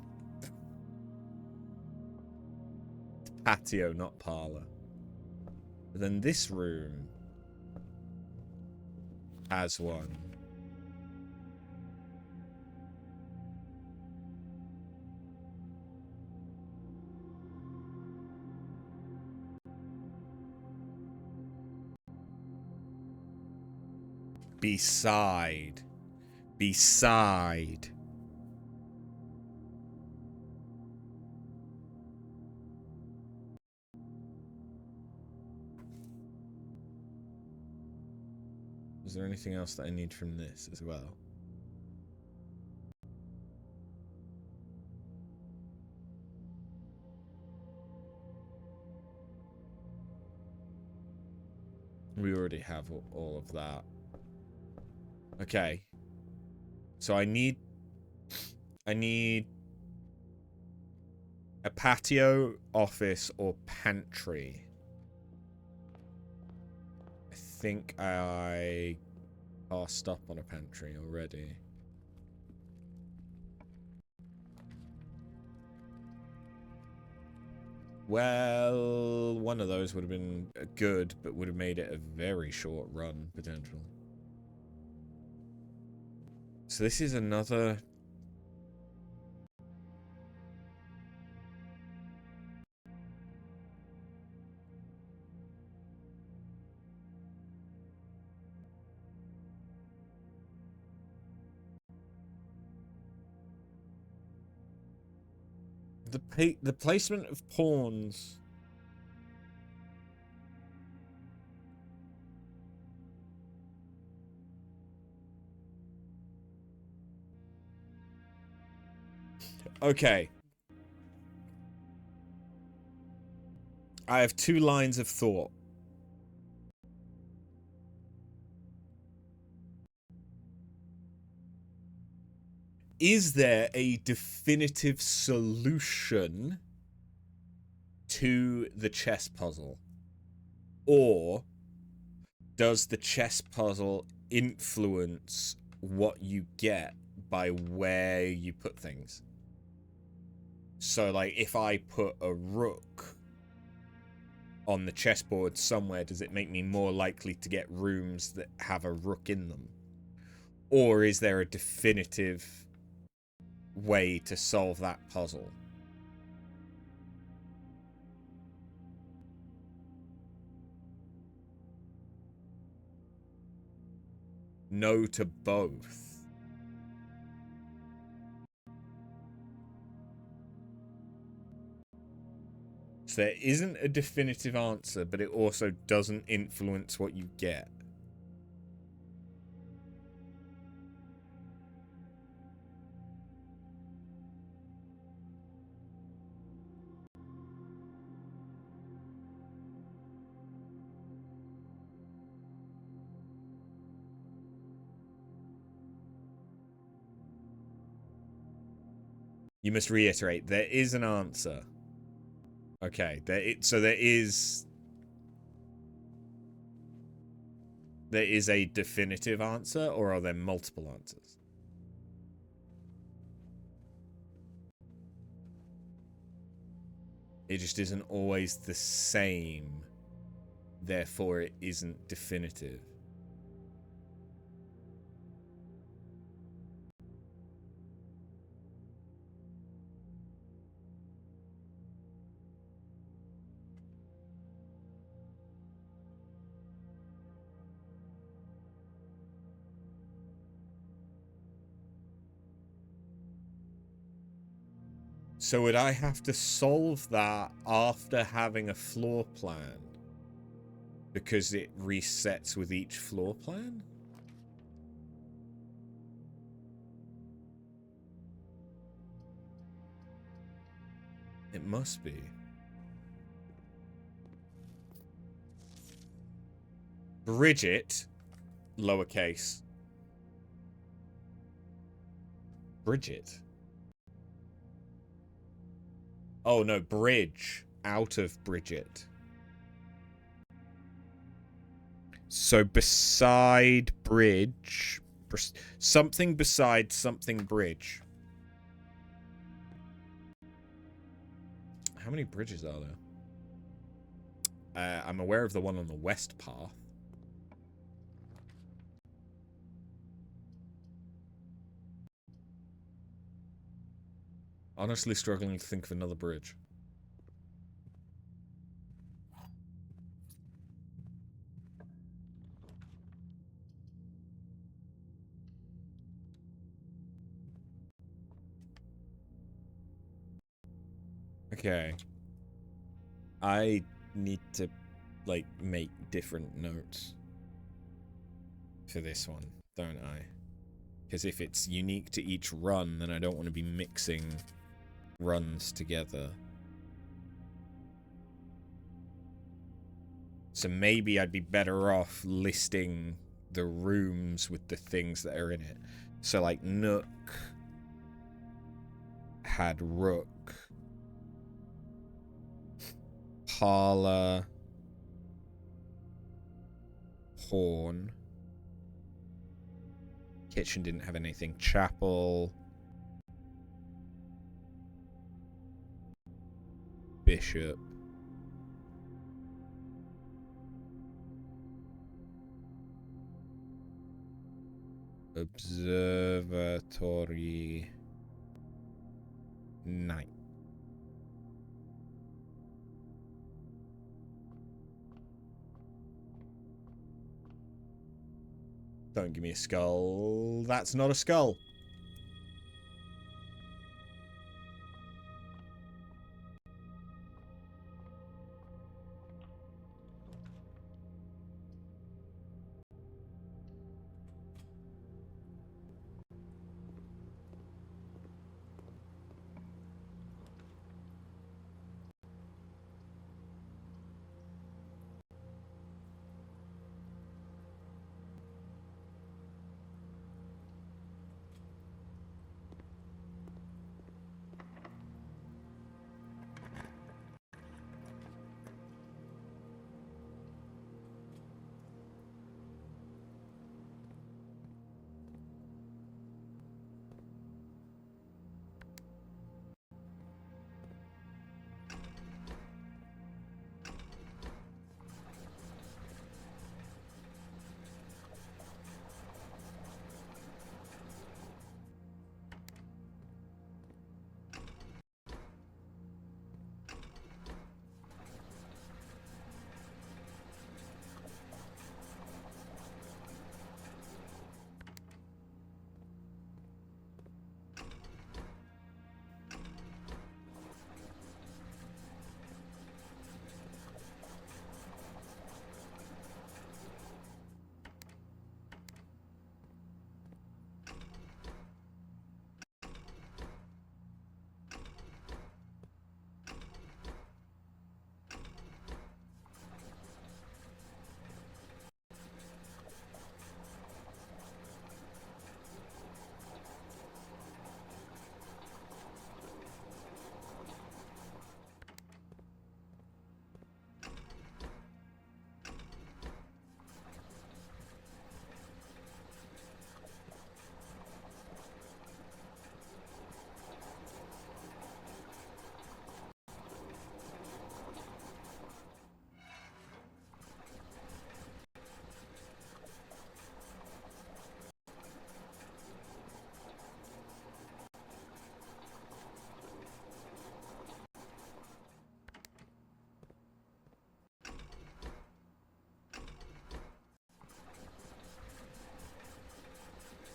Patio, not parlor. But then this room has one. Beside. Beside. Is there anything else that I need from this as well? We already have all of that. Okay. So I need a patio, office, or pantry. I think I passed up on a pantry already. Well, one of those would have been good, but would have made it a very short run, potential. So this is another... The placement of pawns... Okay. I have 2 lines of thought. Is there a definitive solution to the chess puzzle? Or does the chess puzzle influence what you get by where you put things? So, like, if I put a rook on the chessboard somewhere, does it make me more likely to get rooms that have a rook in them? Or is there a definitive way to solve that puzzle? No to both. So there isn't a definitive answer, but it also doesn't influence what you get. You must reiterate, there is an answer. Okay, so there is a definitive answer, or are there multiple answers? It just isn't always the same, therefore it isn't definitive. So would I have to solve that after having a floor plan? Because it resets with each floor plan? It must be. Bridget, lowercase. Bridget. Oh no, bridge. Out of Bridget. So beside bridge. Something beside something bridge. How many bridges are there? I'm aware of the one on the west path. Honestly struggling to think of another bridge. Okay. I need to, like, make different notes for this one, don't I? Because if it's unique to each run, then I don't want to be mixing runs together. So maybe I'd be better off listing the rooms with the things that are in it. So like Nook had Rook, Parlor, Horn. Kitchen didn't have anything. Chapel, Bishop. Observatory. Night. Don't give me a skull. That's not a skull.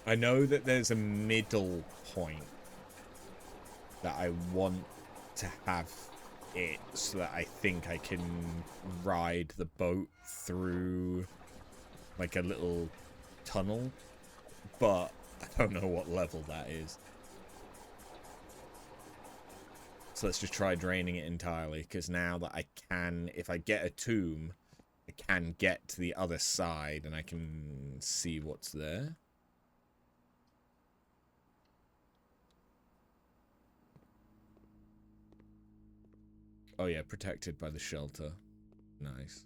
I know that there's a middle point that I want to have it so that I think I can ride the boat through like a little tunnel, but I don't know what level that is. So let's just try draining it entirely, because now that I can, if I get a tomb, I can get to the other side and I can see what's there. Oh yeah, protected by the shelter. Nice.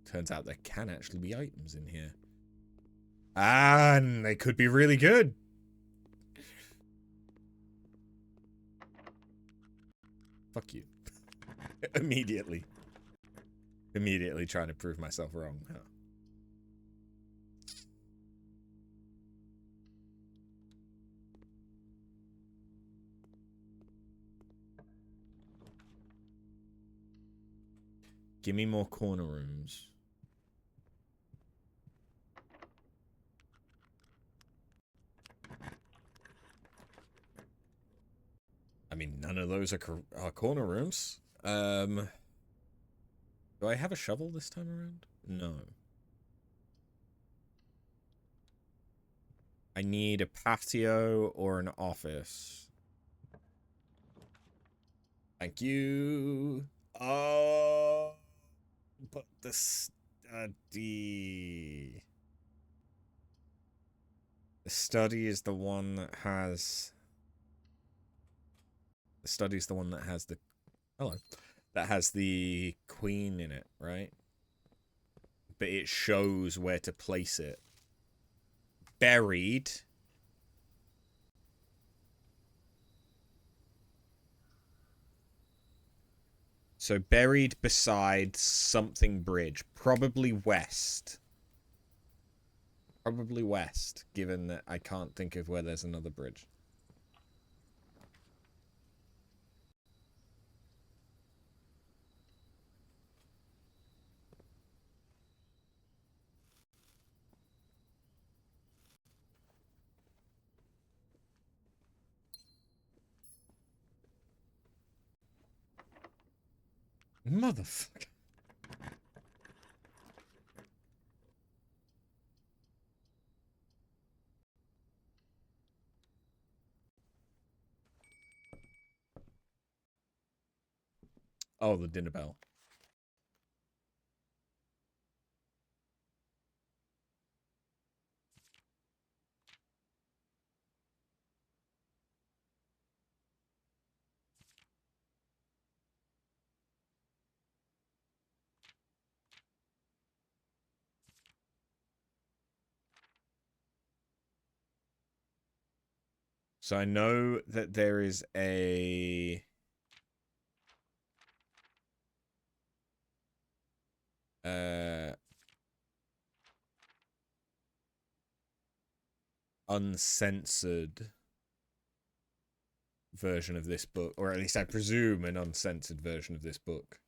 Turns out there can actually be items in here. And they could be really good. Fuck you. Immediately trying to prove myself wrong. Huh. Give me more corner rooms. I mean, none of those are corner rooms. Do I have a shovel this time around? No. I need a patio or an office. Thank you. Oh, but the study. The study is the one that has. The study is the one that has the. Hello. That has the queen in it, right? But it shows where to place it. Buried. So buried beside something bridge. Probably west. Probably west, given that I can't think of where there's another bridge. Motherfucker. Oh, the dinner bell. So I know that there is a... uncensored version of this book, or at least I presume an uncensored version of this book.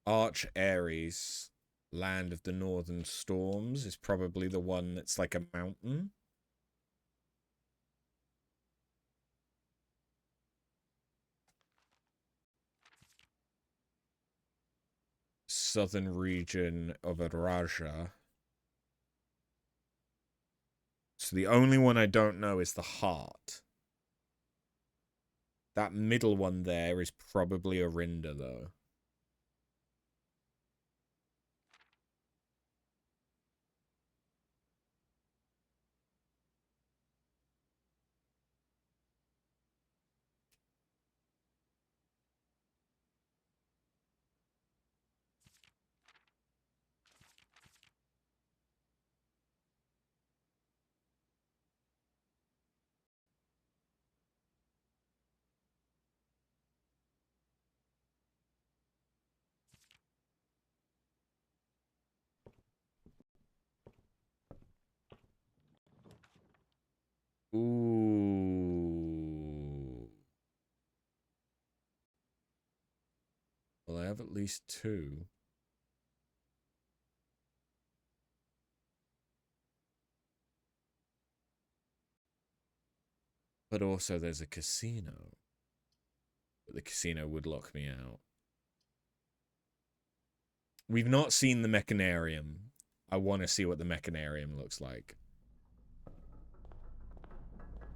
Arch Ares, Land of the Northern Storms, is probably the one that's like a mountain. Southern region of Araja. So the only one I don't know is the heart. That middle one there is probably Orinda, though. Ooh. Well, I have at least 2. But also there's a casino. But the casino would lock me out. We've not seen the mechanarium. I want to see what the mechanarium looks like.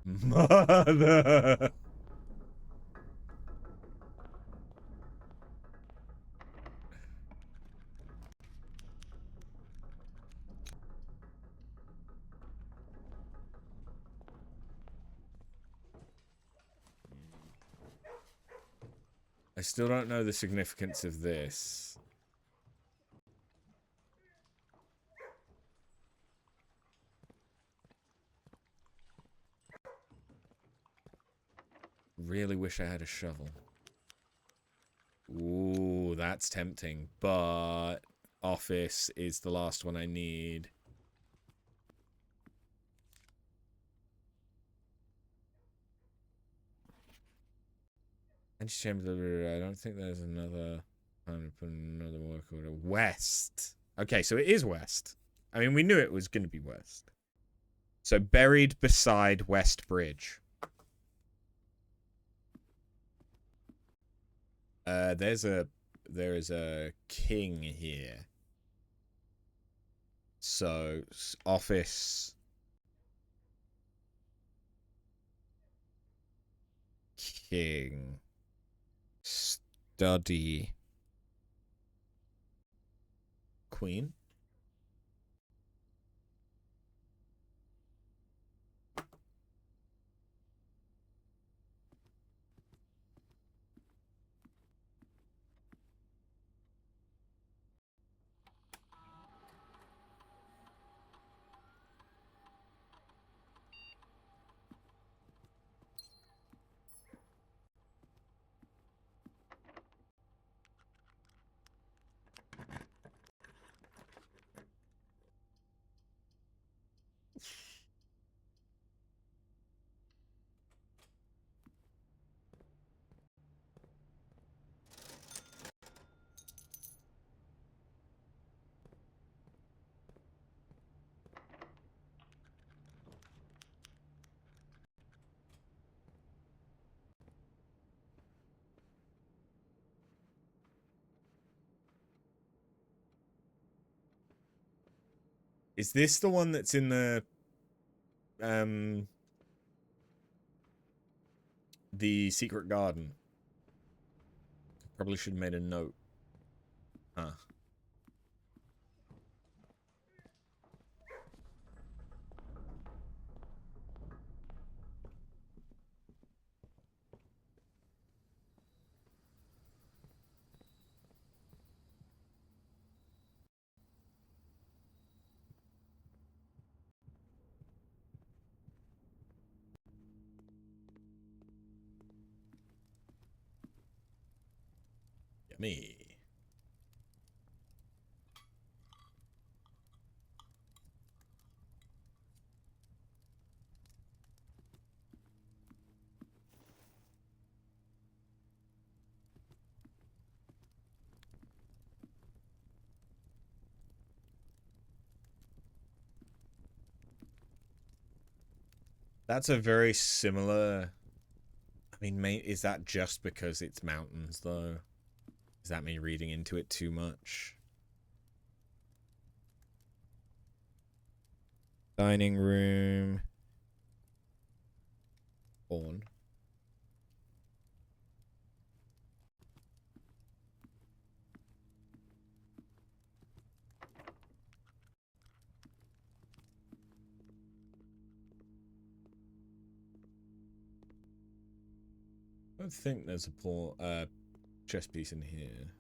Mother! I still don't know the significance of this. Really wish I had a shovel. Ooh, that's tempting. But office is the last one I need. Antichamber, I don't think there's another time to put another work order. West. Okay, so it is west. I mean, we knew it was going to be west. So buried beside West Bridge. There is a king here. So office king study queen. Is this the one that's in the secret garden? Probably should have made a note. Huh. Yummy. That's a very similar... I mean, is that just because it's mountains, though? Is that me reading into it too much? Dining room. On. I don't think there's a chess piece in here.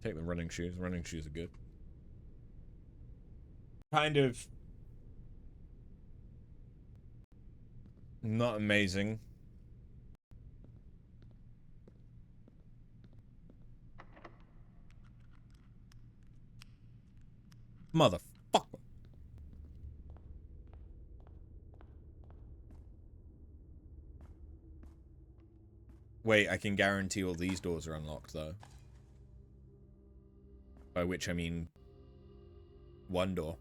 Take the running shoes. Running shoes are good. Kind of not amazing. Motherfucker. Wait, I can guarantee all these doors are unlocked, though. By which I mean one door.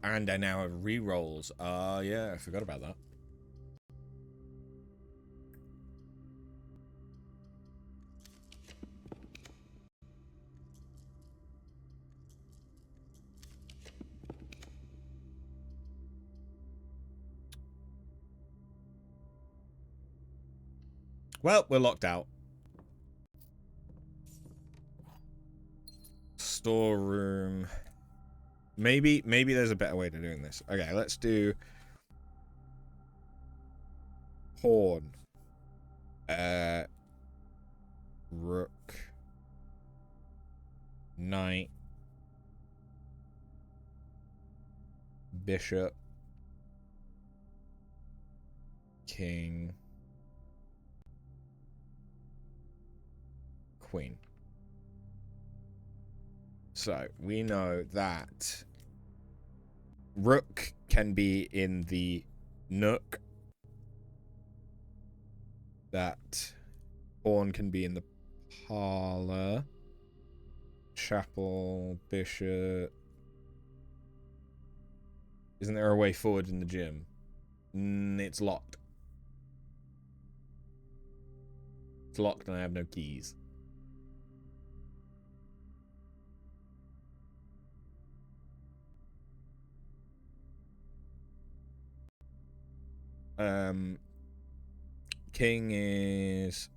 And I now have re-rolls. Yeah, I forgot about that. Well, we're locked out. Storeroom. Maybe there's a better way to doing this. Okay, let's do pawn. Rook. Knight. Bishop. King. Queen. So, we know that Rook can be in the Nook. That Pawn can be in the Parlor. Chapel, Bishop. Isn't there a way forward in the gym? It's locked. It's locked and I have no keys. King is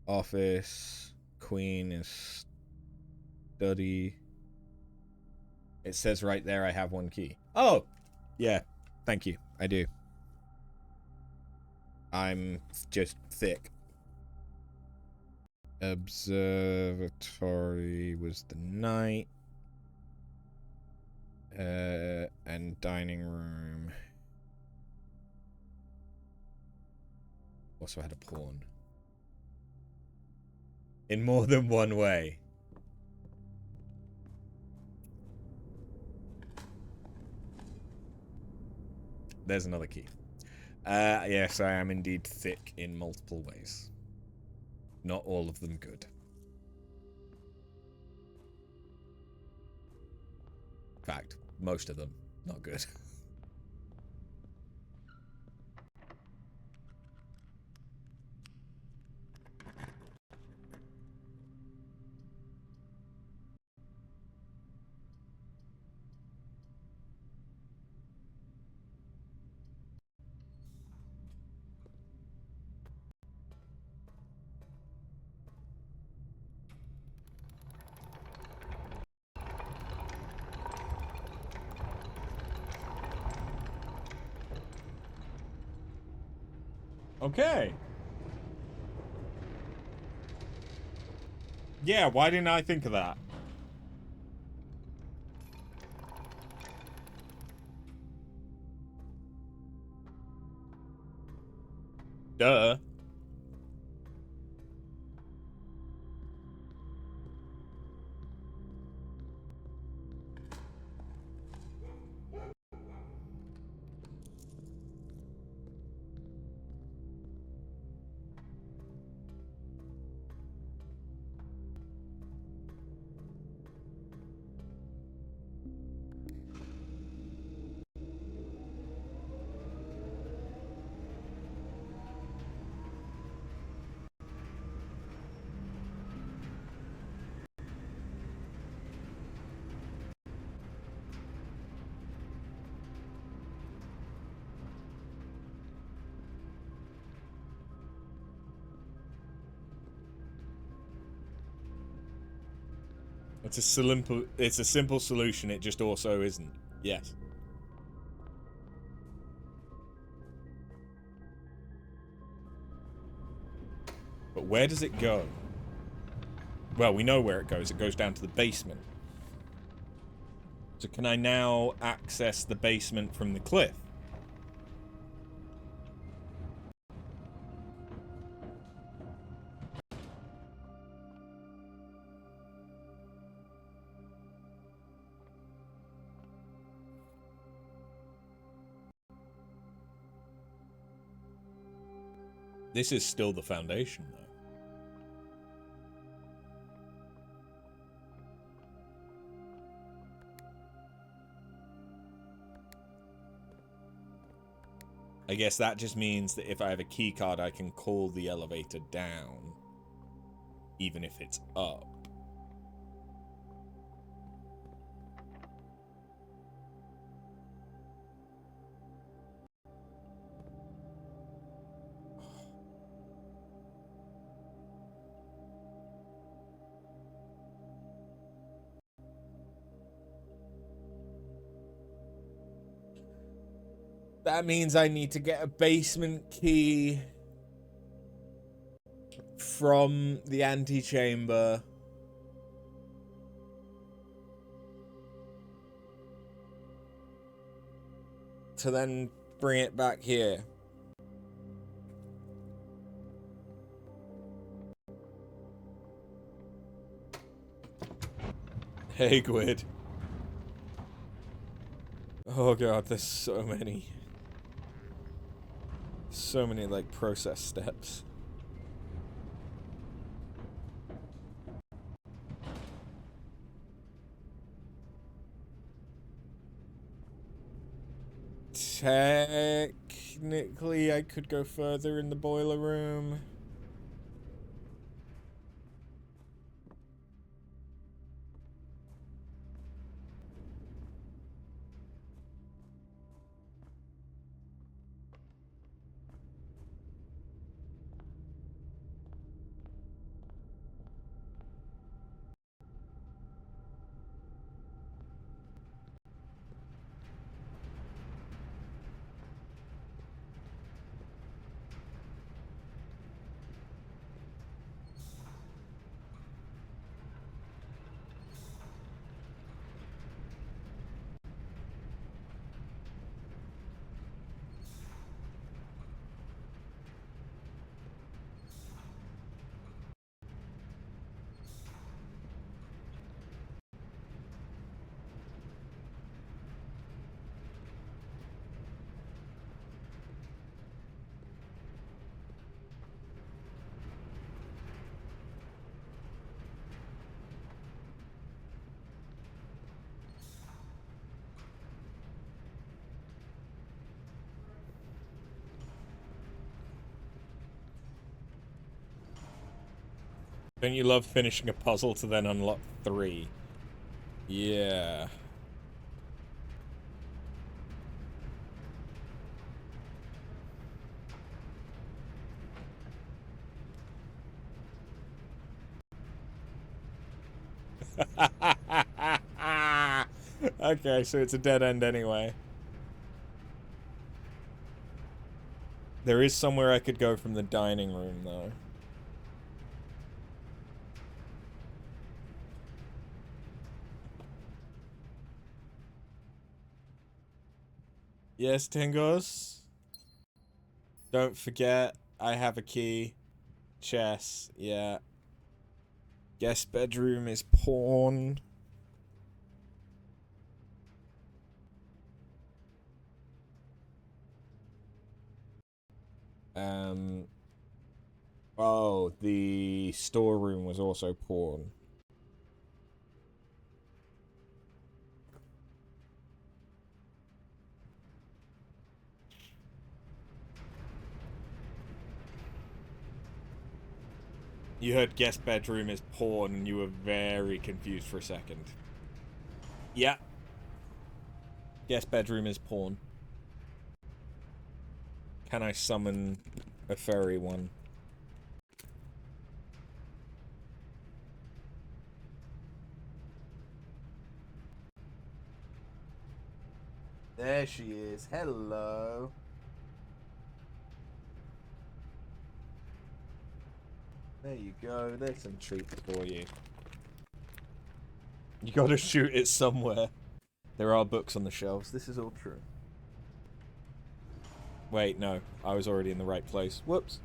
office. Queen is study. It says right there I have one key. Oh! Yeah. Thank you. I do. I'm just thick. Observatory was the night. And dining room. Also had a pawn. In more than one way. There's another key. Yes, I am indeed thick in multiple ways. Not all of them good. In fact, most of them not good. Okay. Yeah, why didn't I think of that? Duh. It's a simple solution, it just also isn't. Yes. But where does it go? Well, we know where it goes. It goes down to the basement. So can I now access the basement from the cliff? This is still the foundation, though. I guess that just means that if I have a key card, I can call the elevator down, even if it's up. That means I need to get a basement key from the antechamber. To then bring it back here. Hey, Gwyd. Oh god, there's so many. So many, like, process steps. Technically, I could go further in the boiler room. Don't you love finishing a puzzle to then unlock 3? Yeah. Okay, so it's a dead end anyway. There is somewhere I could go from the dining room, though. Yes, Tingos? Don't forget, I have a key. Chess, yeah. Guest bedroom is pawn. Oh, the storeroom was also pawn. You heard guest bedroom is pawn and you were very confused for a second. Yeah. Guest bedroom is pawn. Can I summon a furry one? There she is. Hello. There you go. There's some treats for you. You gotta shoot it somewhere. There are books on the shelves. This is all true. Wait, no. I was already in the right place. Whoops.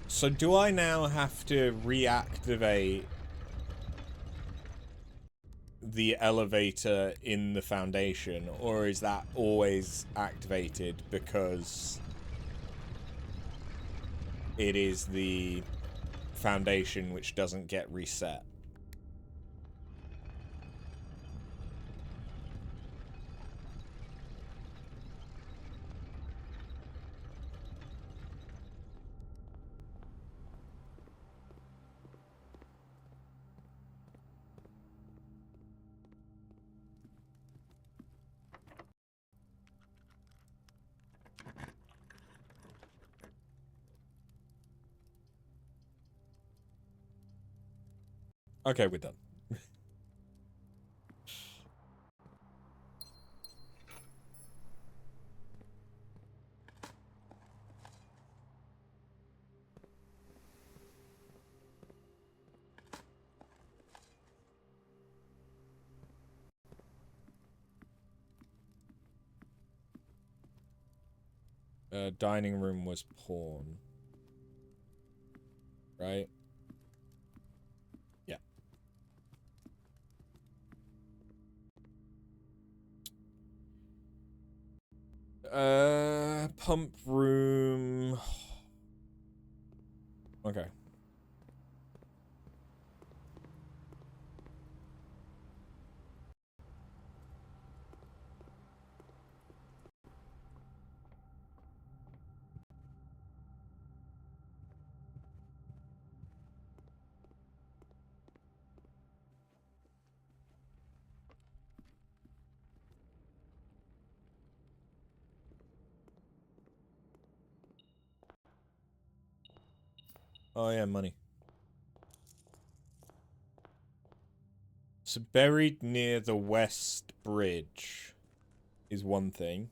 So do I now have to reactivate the elevator in the foundation, or is that always activated because it is the foundation which doesn't get reset? Okay, we're done. Dining room was porn. Right? Yeah. Pump room. Okay. Oh yeah, money. So buried near the West Bridge is one thing.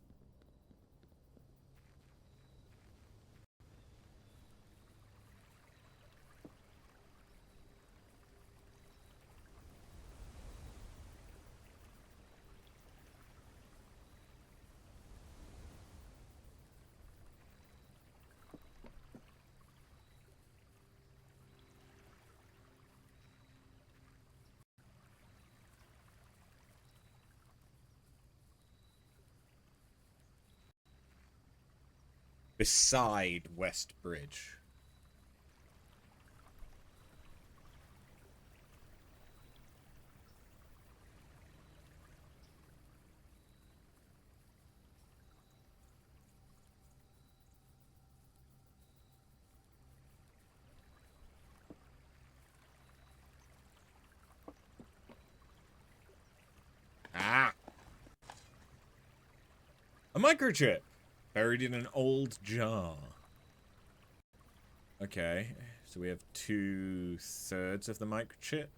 Beside West Bridge. Ah! A microchip! Buried in an old jar. Okay, so we have 2/3 of the microchip.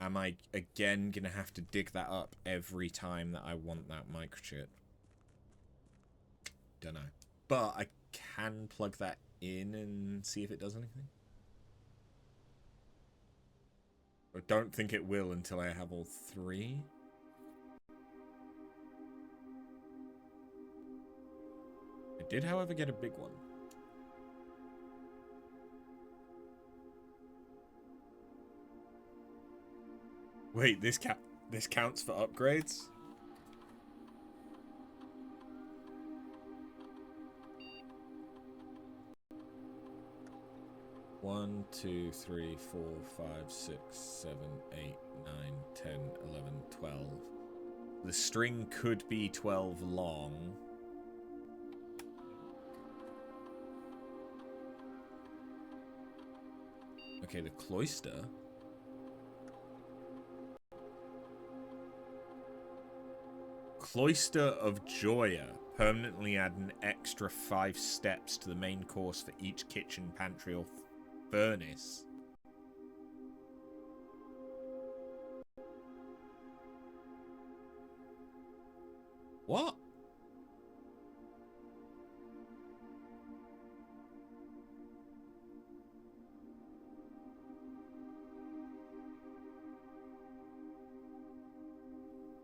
Am I again gonna have to dig that up every time that I want that microchip? Dunno. But I can plug that in and see if it does anything. I don't think it will until I have all 3. I did, however, get a big one. Wait, this counts for upgrades? One, 2, 3, 4, 5, 6, 7, 8, 9, 10, 11, 12. The string could be 12 long. Okay, the cloister. Cloister of Joya. Permanently add an extra 5 steps to the main course for each kitchen, pantry, or furnace. What?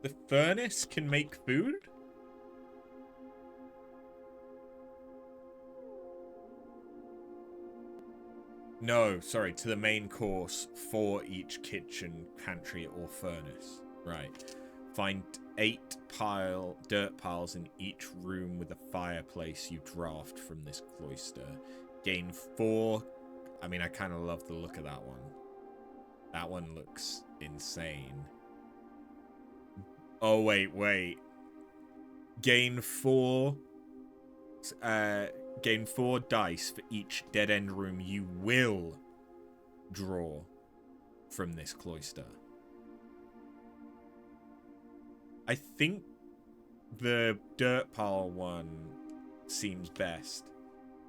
The furnace can make food? No, sorry, to the main course for each kitchen, pantry, or furnace. Right. Find 8 dirt piles in each room with a fireplace you draft from this cloister. Gain 4. I mean, I kind of love the look of that one. That one looks insane. Oh, wait. Gain 4 dice for each dead end room you will draw from this cloister. I think the dirt pile one seems best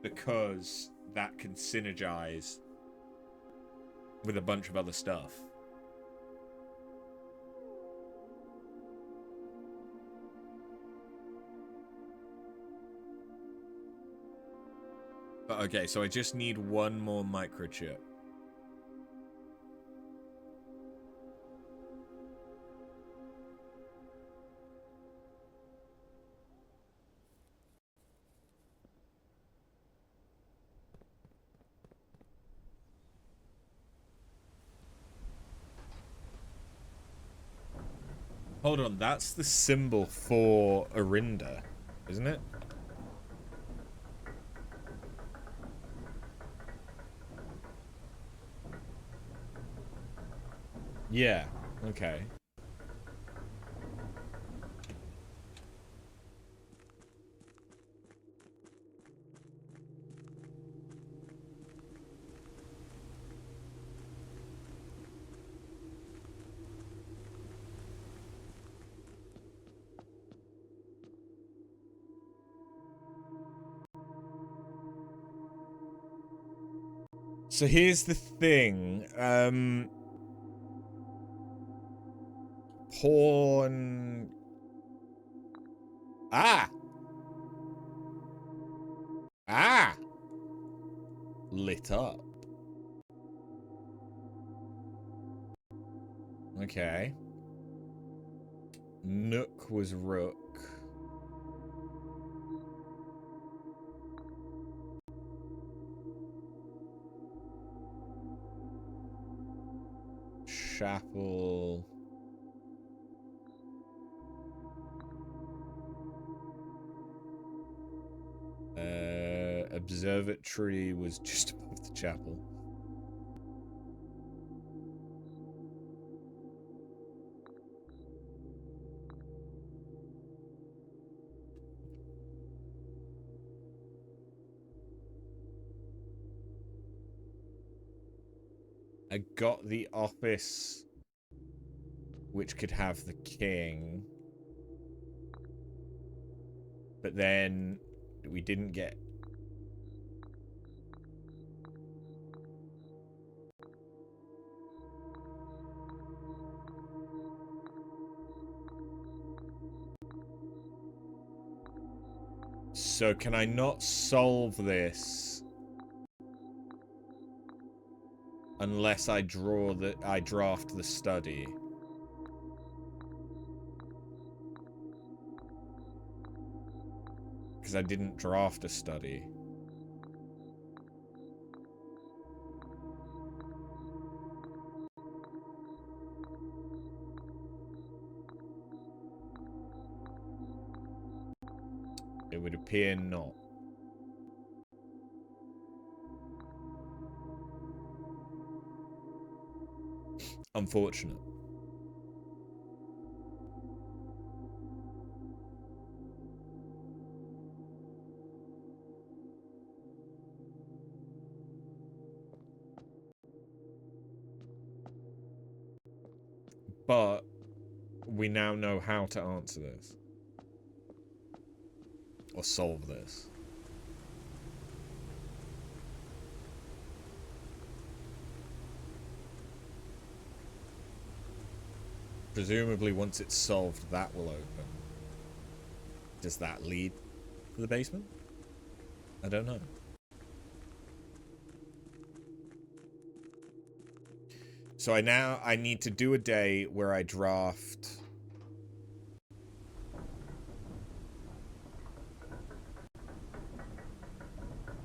because that can synergize with a bunch of other stuff. But okay, so I just need one more microchip. Hold on, that's the symbol for Arinda, isn't it? Yeah, okay. So here's the thing, porn... Ah! Lit up. Okay. Nook was rook. Chapel. Observatory was just above the chapel. I got the office, which could have the king. But then we didn't get... So can I not solve this unless I draft the study? Because I didn't draft a study. It would appear not. Unfortunate. But we now know how to answer this. Or solve this. Presumably once it's solved, that will open. Does that lead to the basement? I don't know. So I need to do a day where I draft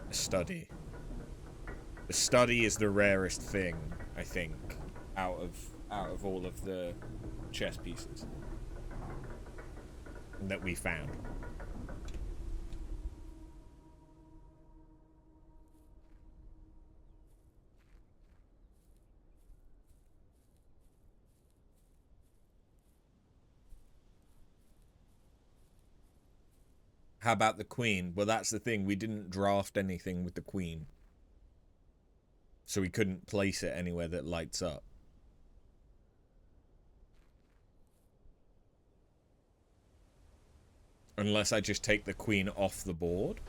a study. The study is the rarest thing, I think, out of all of the chess pieces that we found. How about the queen? Well, that's the thing. We didn't draft anything with the queen. So we couldn't place it anywhere that lights up. Unless I just take the queen off the board.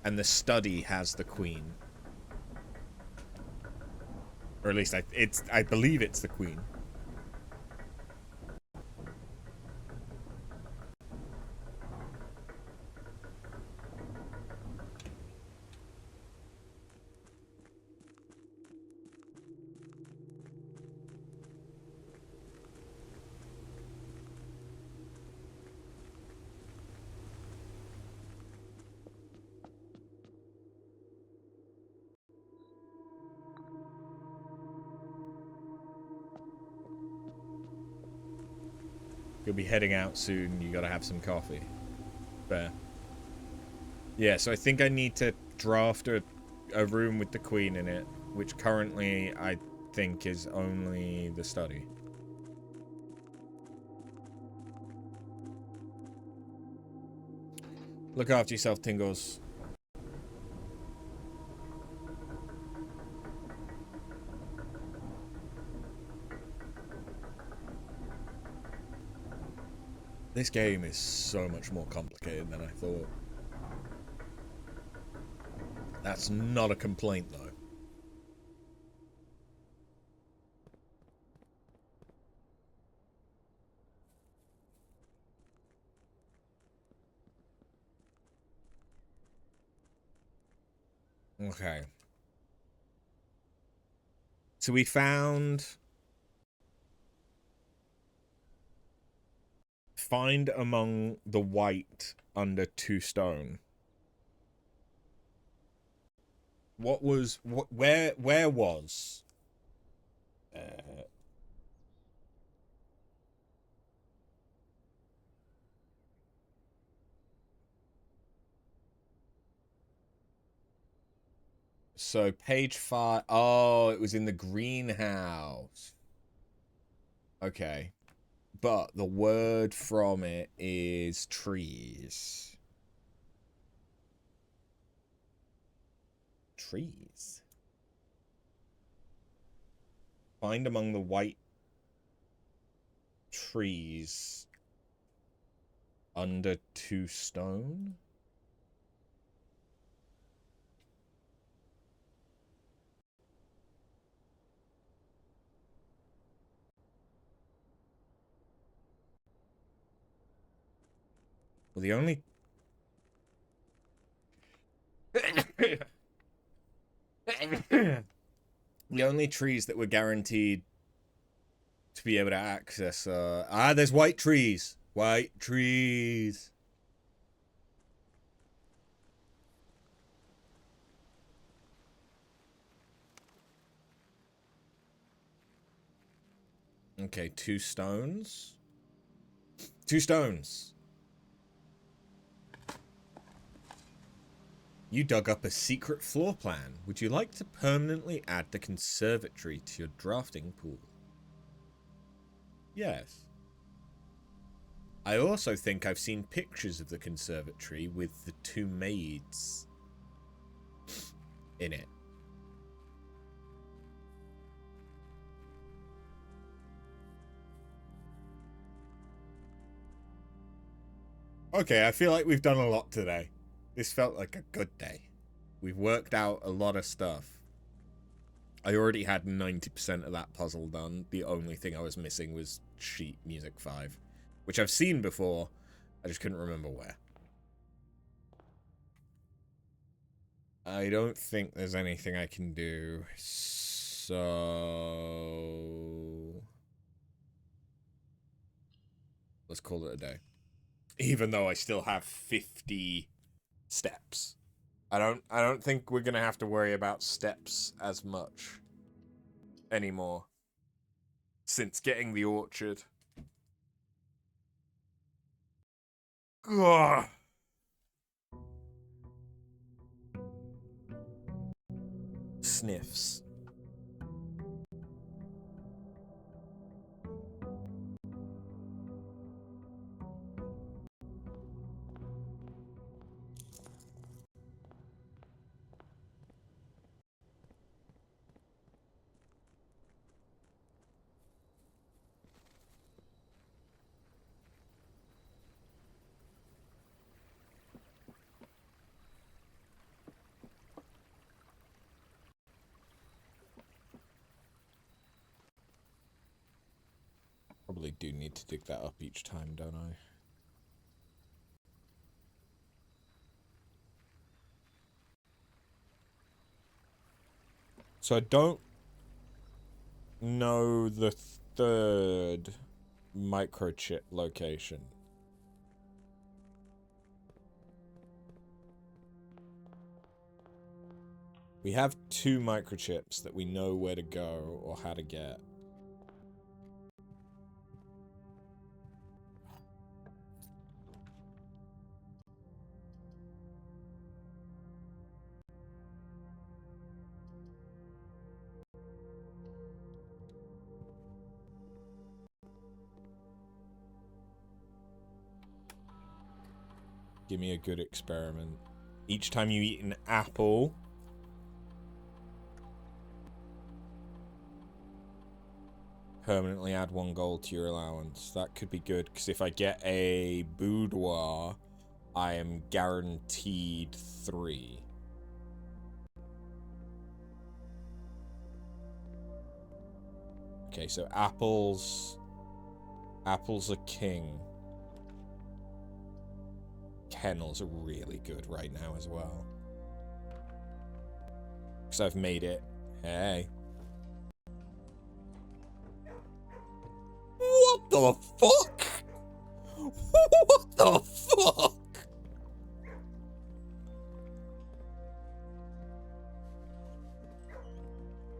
And the study has the queen. Or at least I believe it's the queen. You'll be heading out soon. You gotta have some coffee. Fair. Yeah, so I think I need to draft a room with the queen in it, which currently I think is only the study. Look after yourself, Tingles. This game is so much more complicated than I thought. That's not a complaint, though. Okay. So we found... Find among the white under 2 stone. What was... Where was... So, page 5... Oh, it was in the greenhouse. Okay. But the word from it is trees. Trees. Find among the white trees under 2 stone? Well, the only... the only trees that were guaranteed to be able to access are... Ah, there's white trees! White trees! Okay, 2 stones. 2 stones. You dug up a secret floor plan. Would you like to permanently add the conservatory to your drafting pool? Yes. I also think I've seen pictures of the conservatory with the 2 maids in it. Okay, I feel like we've done a lot today. This felt like a good day. We've worked out a lot of stuff. I already had 90% of that puzzle done. The only thing I was missing was sheet music 5, which I've seen before. I just couldn't remember where. I don't think there's anything I can do, so let's call it a day. Even though I still have 50 steps. I don't think we're gonna have to worry about steps as much anymore. Since getting the orchard. Ugh. Sniffs. Probably do need to dig that up each time, don't I? So I don't know the third microchip location. We have 2 microchips that we know where to go or how to get. Give me a good experiment. Each time you eat an apple, permanently add 1 gold to your allowance. That could be good, because if I get a boudoir, I am guaranteed 3. Okay, so apples are king. Kennels are really good right now as well. Because I've made it. Hey. What the fuck? What the fuck?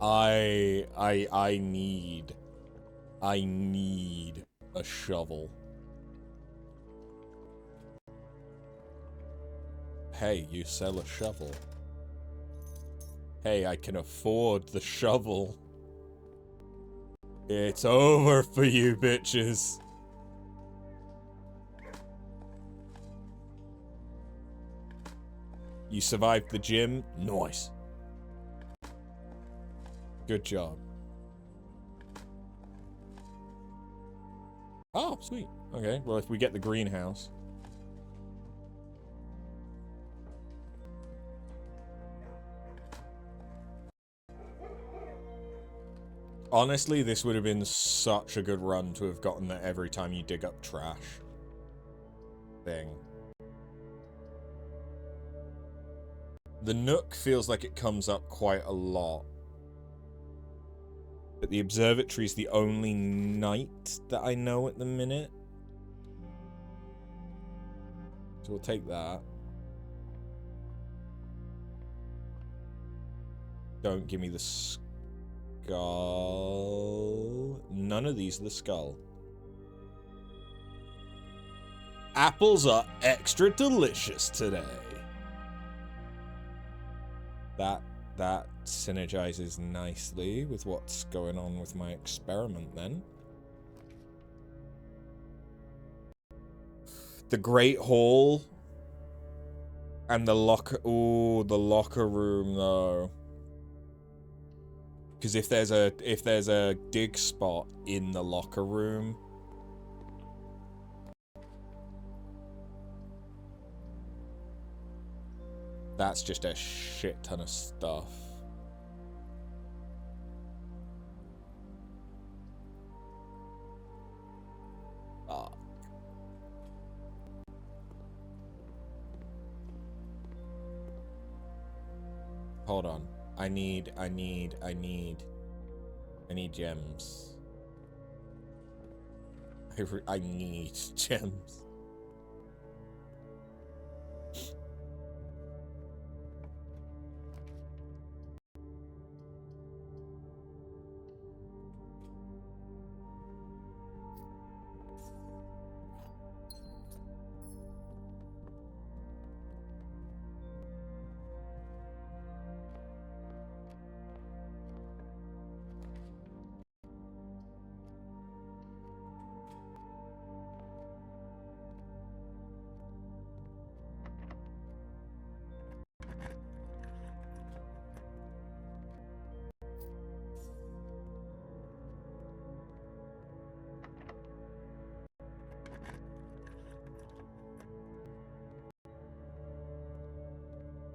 I need a shovel. Hey, you sell a shovel. Hey, I can afford the shovel. It's over for you, bitches. You survived the gym? Nice. Good job. Oh, sweet. Okay, well, if we get the greenhouse. Honestly, this would have been such a good run to have gotten that every time you dig up trash. Thing. The Nook feels like it comes up quite a lot. But the observatory is the only night that I know at the minute. So we'll take that. Don't give me the skull. None of these are the skull. Apples are extra delicious today. That synergizes nicely with what's going on with my experiment then. The Great Hall and the locker. Ooh, the locker room though. Because if there's a dig spot in the locker room, That's just a shit ton of stuff. Oh. Hold on. I need gems. I need gems.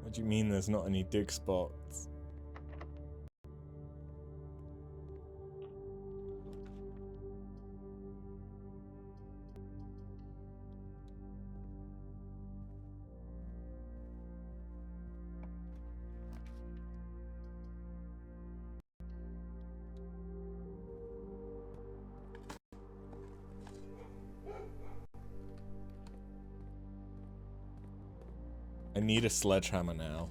What do you mean there's not any dig spots? I need a sledgehammer now.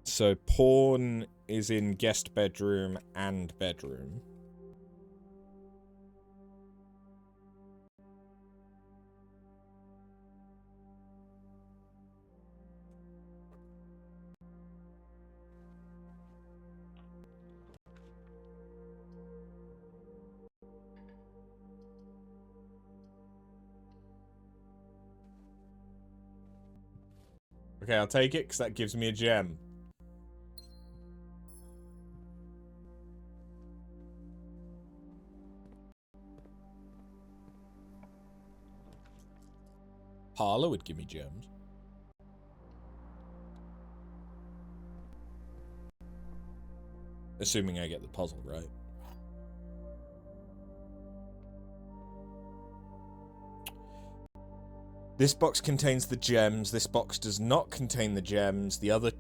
So porn is in guest bedroom and bedroom. Okay, I'll take it because that gives me a gem. Parlor would give me gems. Assuming I get the puzzle right. This box contains the gems. This box does not contain the gems. The other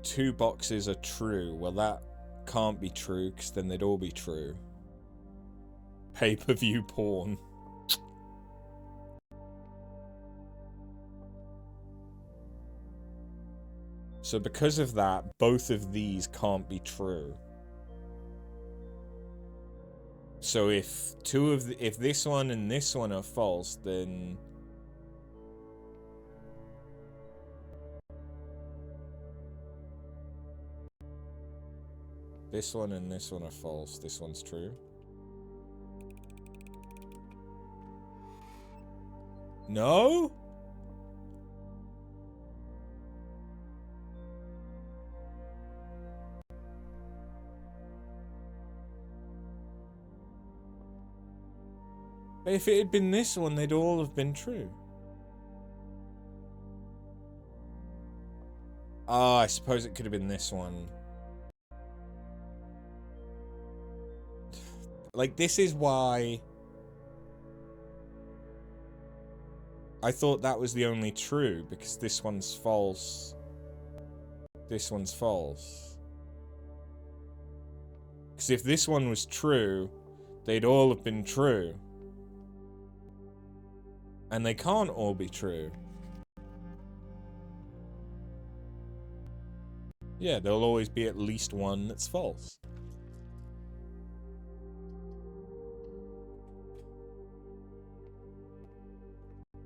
two boxes are true. Well, that can't be true because then they'd all be true. Pay-per-view porn. So because of that, both of these can't be true. So if if this one and this one are false, then this one and this one are false. This one's true. No? If it had been this one, they'd all have been true. Ah, I suppose it could have been this one. Like, this is why I thought that was the only true, because this one's false. This one's false. Because if this one was true, they'd all have been true. And they can't all be true. Yeah, there'll always be at least one that's false.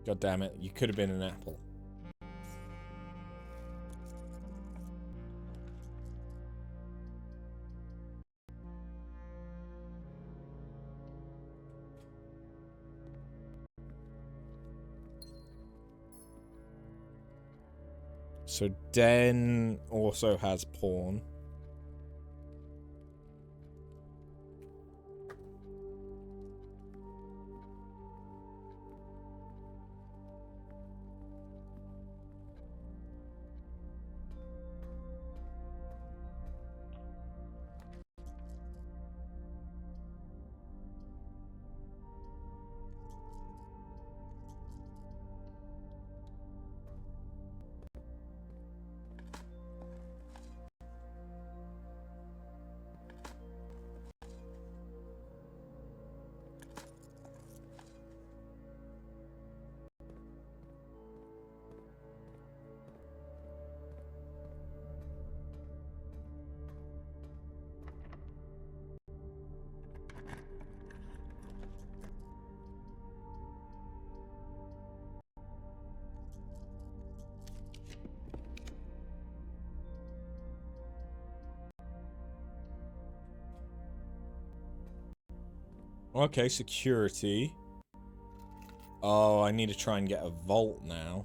God damn it, you could have been an apple. So Den also has porn. Okay, security. Oh, I need to try and get a vault now.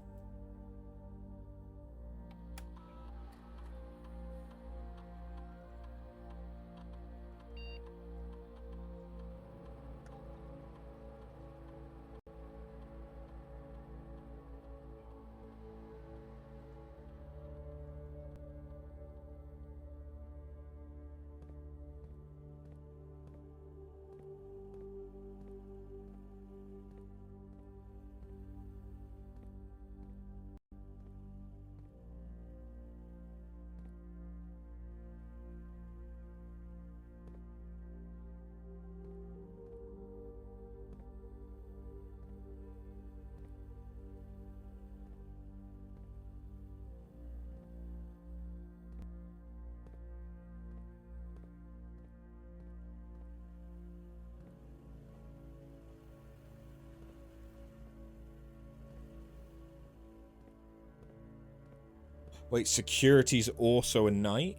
Wait, security's also a knight?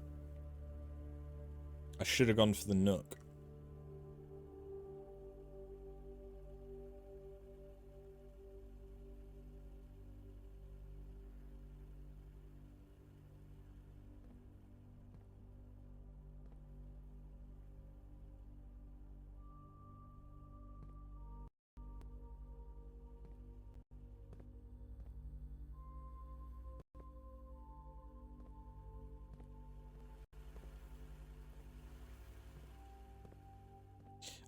I should have gone for the Nook.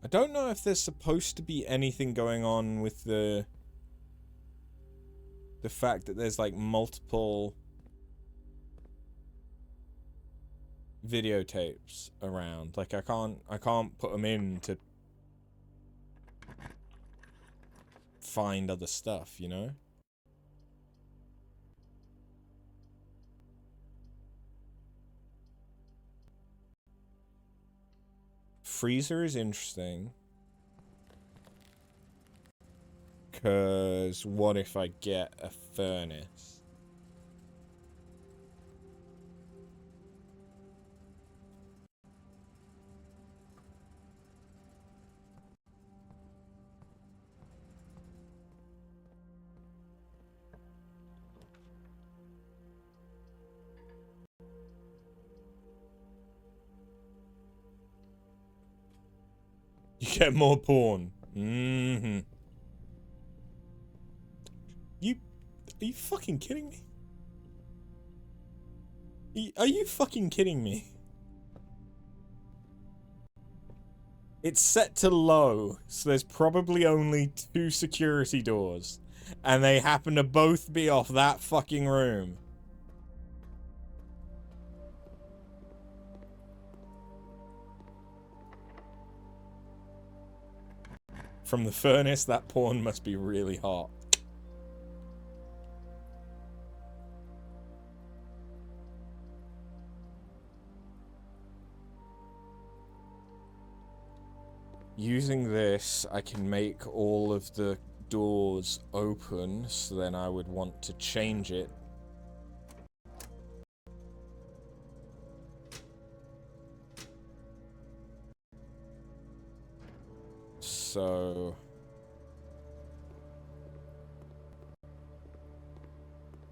I don't know if there's supposed to be anything going on with the fact that there's like multiple videotapes around. Like I can't put them in to find other stuff, you know? Freezer is interesting. Because what if I get a furnace? You get more porn. Mm-hmm. Are you fucking kidding me? Are you fucking kidding me? It's set to low, so there's probably only 2 security doors. And they happen to both be off that fucking room. From the furnace, that porn must be really hot. Using this, I can make all of the doors open, so then I would want to change it. So...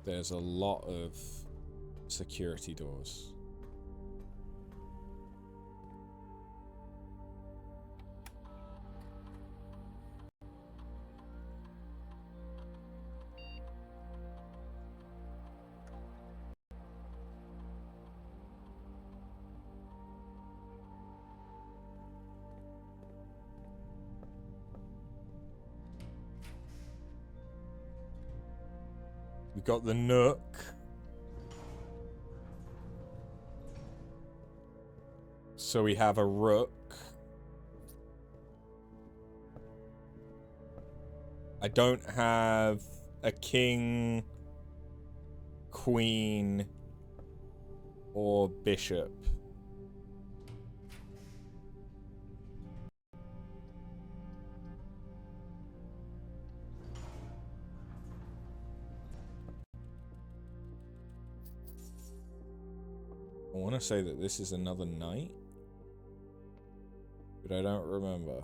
there's a lot of Security doors. We got the nook. So we have a rook. I don't have a king, queen, or bishop. I want to say that this is another knight, but I don't remember.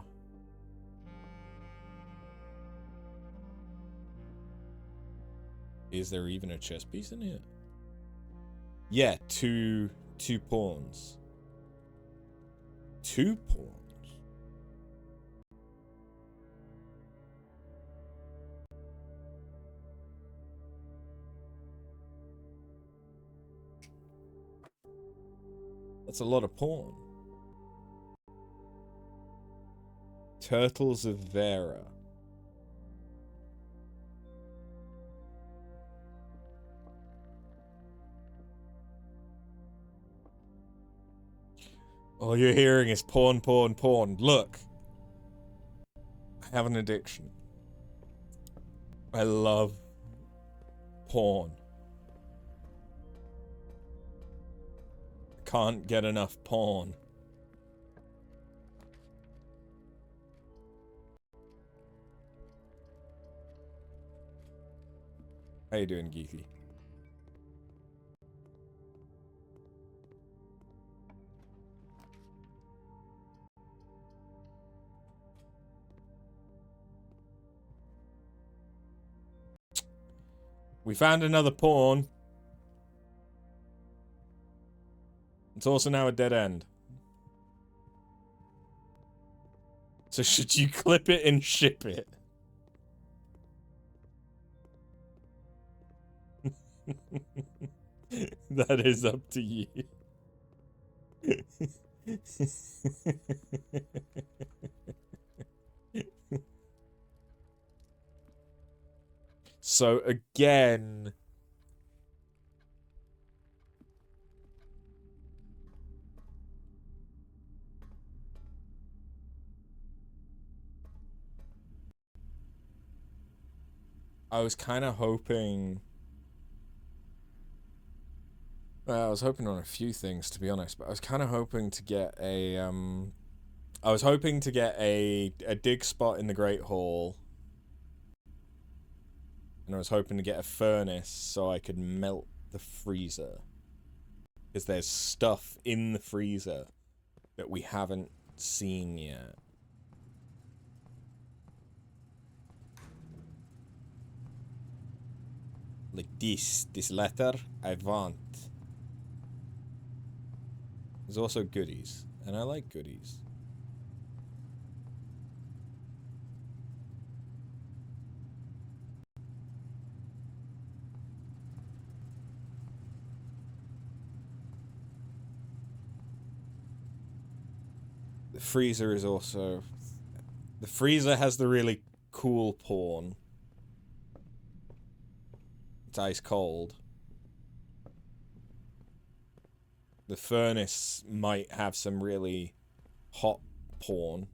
Is there even a chess piece in here? Yeah, two pawns. 2 pawns? That's a lot of pawn. Turtles of Vera. All you're hearing is pawn, pawn, pawn. Look. I have an addiction. I love pawn. Can't get enough pawn. How you doing, Geeky? We found another pawn. It's also now a dead end. So should you clip it and ship it? That is up to you. So again, I was kind of hoping. I was hoping on a few things, to be honest, but I was kind of hoping to get a I was hoping to get a dig spot in the Great Hall, and I was hoping to get a furnace so I could melt the freezer, because there's stuff in the freezer that we haven't seen yet. Like this letter I want. There's also goodies, and I like goodies. The freezer is also... The freezer has the really cool pawn. It's ice cold. The furnace might have some really hot pawn.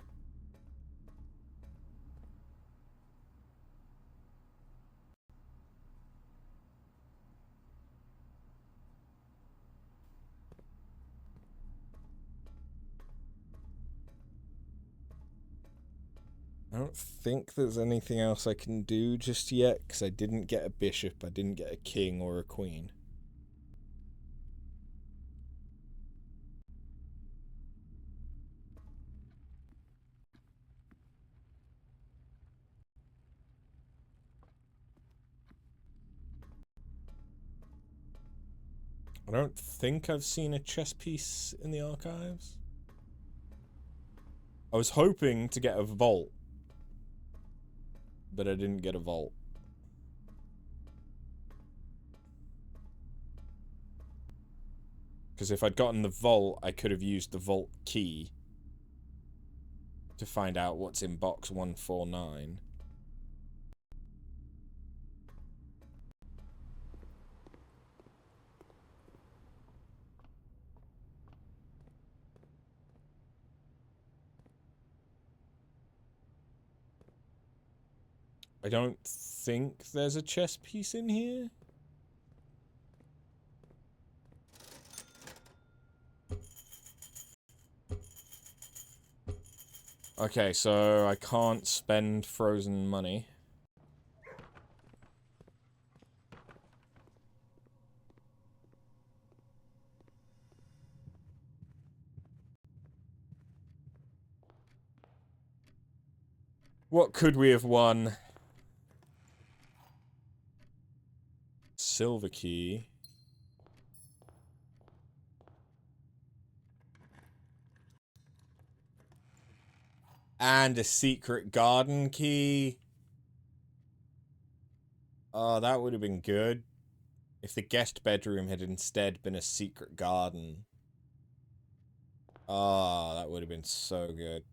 I don't think there's anything else I can do just yet, because I didn't get a bishop, I didn't get a king or a queen. I don't think I've seen a chess piece in the archives. I was hoping to get a vault, but I didn't get a vault. Because if I'd gotten the vault, I could have used the vault key to find out what's in box 149. I don't think there's a chess piece in here. Okay, so I can't spend frozen money. What could we have won? Silver key. And a secret garden key. Oh, that would have been good. If the guest bedroom had instead been a secret garden. Oh, that would have been so good.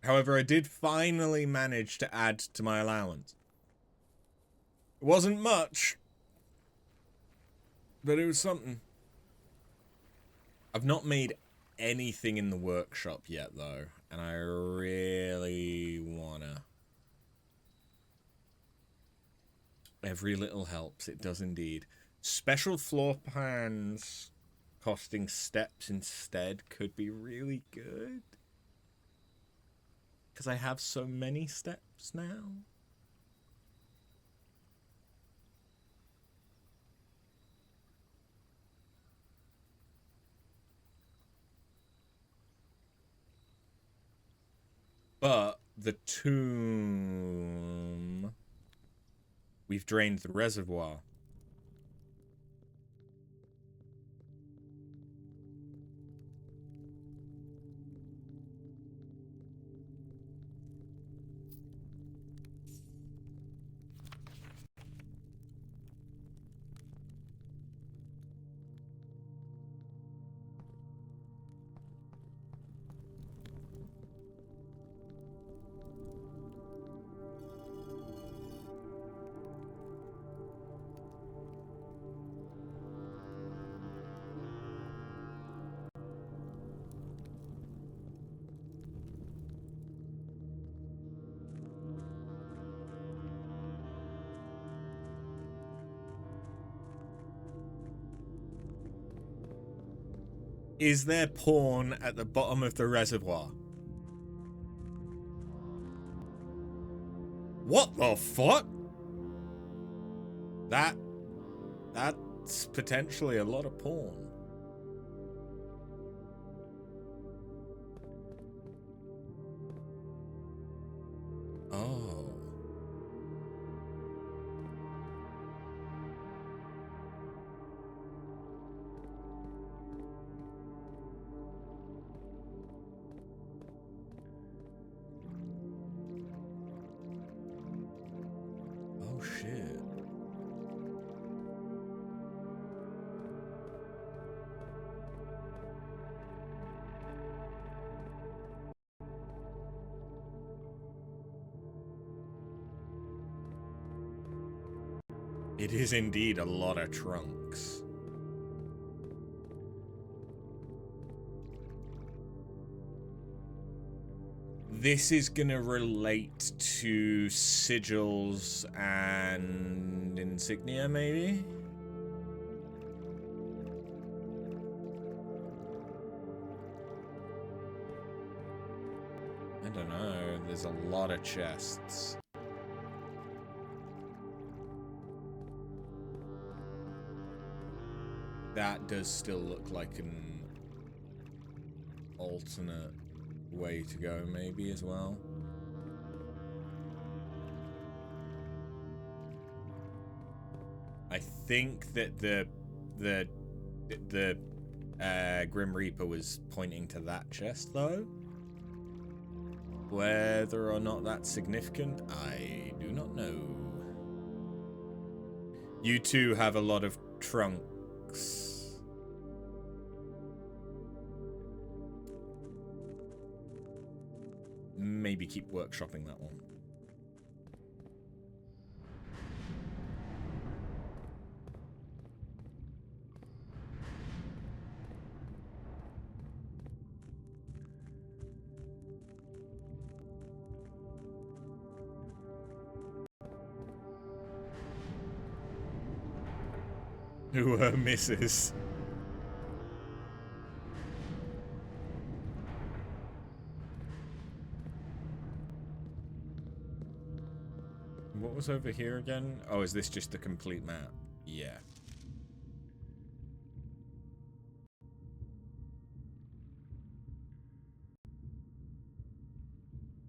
However, I did finally manage to add to my allowance. It wasn't much, but it was something. I've not made anything in the workshop yet, though, and I really wanna. Every little helps, it does indeed. Special floor plans costing steps instead could be really good. Because I have so many steps now. But the tomb... We've drained the reservoir. Is there porn at the bottom of the reservoir? What the fuck? That's potentially a lot of porn. Oh. Oh shit. It is indeed a lot of trunks. this is gonna relate to sigils and insignia, maybe? I don't know. There's a lot of chests. That does still look like an alternate way to go, maybe, as well. I think that the Grim Reaper was pointing to that chest, though. Whether or not that's significant, I do not know. You two have a lot of trunks. Maybe keep workshopping that one. Who misses? What was over here again? Oh, is this just the complete map? Yeah.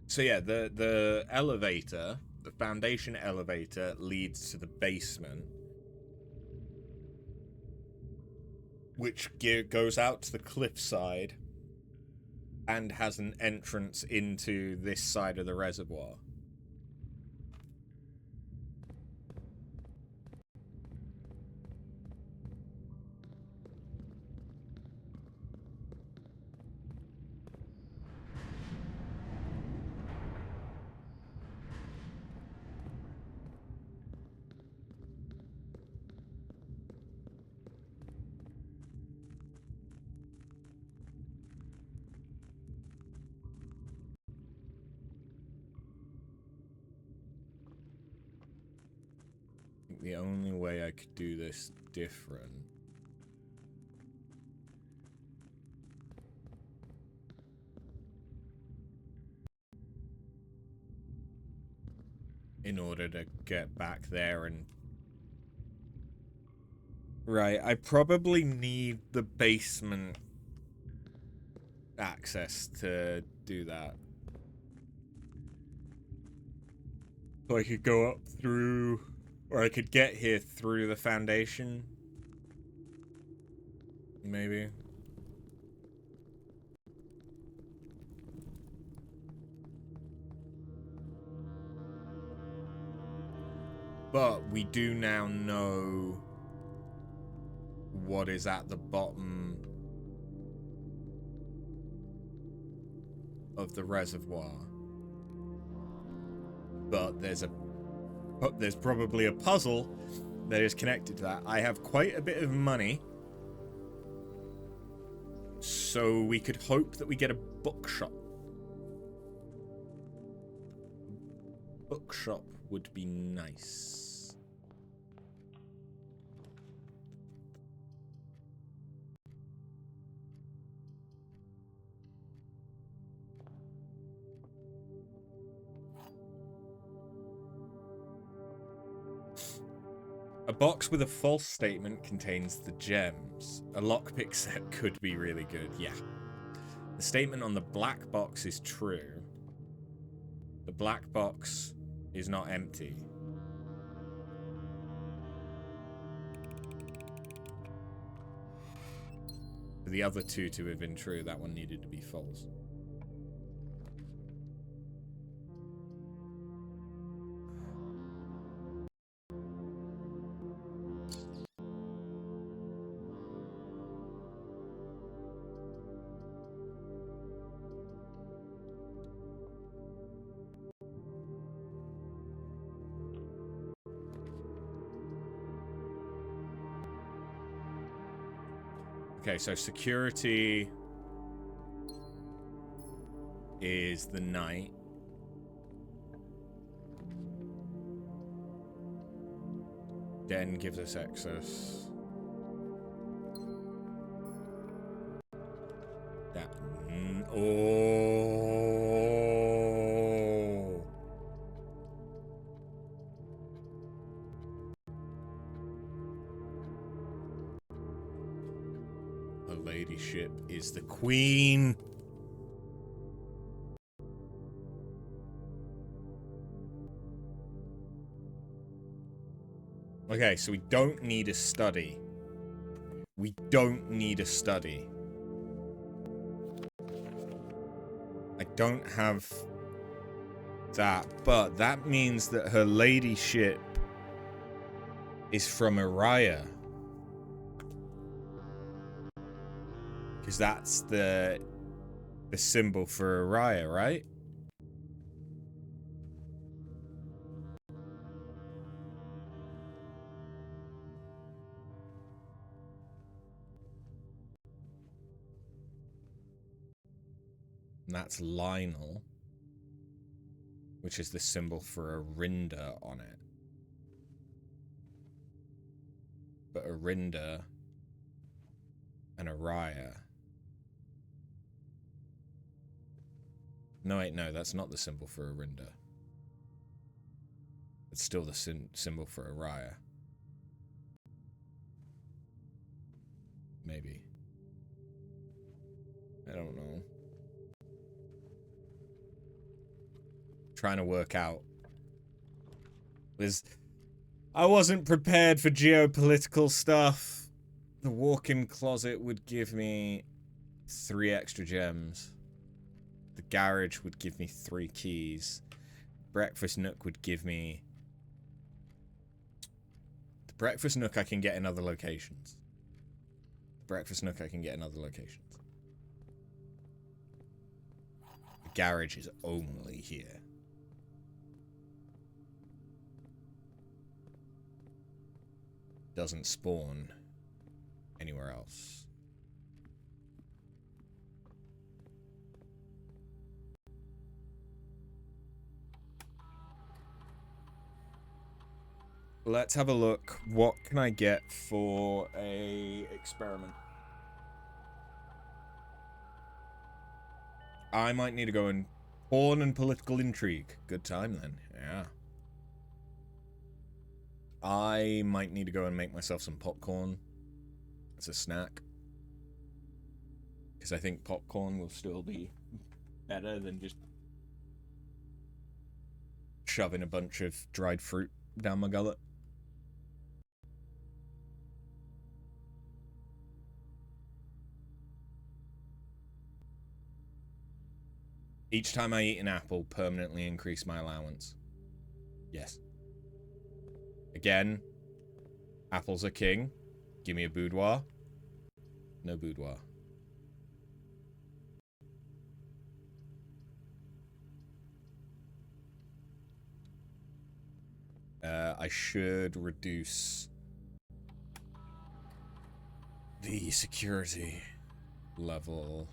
So yeah, the elevator, the foundation elevator leads to the basement, which goes out to the cliffside and has an entrance into this side of the reservoir. The only way I could do this different in order to get back there and... Right, I probably need the basement access to do that. So I could go up through... Or I could get here through the foundation. Maybe. But we do now know what is at the bottom of the reservoir. But there's probably a puzzle that is connected to that. I have quite a bit of money, so we could hope that we get a bookshop. Bookshop would be nice. A box with a false statement contains the gems. A lockpick set could be really good, yeah. The statement on the black box is true. The black box is not empty. For the other two to have been true, that one needed to be false. Okay, so security is the knight. Den gives us access. That. Oh. Her ladyship is the queen. Okay, so we don't need a study. We don't need a study. I don't have that, but that means that her ladyship is from Araya. Because that's the symbol for Araya, right? And that's Lionel, which is the symbol for Arinda on it. But Arinda and Araya. No, wait, no, that's not the symbol for Arinda. It's still the symbol for Araya. Maybe. I don't know. Trying to work out. I wasn't prepared for geopolitical stuff. The walk-in closet would give me 3 extra gems. The garage would give me 3 keys. Breakfast nook would give me... The breakfast nook I can get in other locations. Breakfast nook I can get in other locations. The garage is only here. Doesn't spawn anywhere else. Let's have a look. What can I get for a experiment? I might need to go in porn and political intrigue. Good time then. Yeah. I might need to go and make myself some popcorn as a snack. Because I think popcorn will still be better than just shoving a bunch of dried fruit down my gullet. Each time I eat an apple, permanently increase my allowance. Yes. Again, apples are king. Give me a boudoir. No boudoir. I should reduce the security level.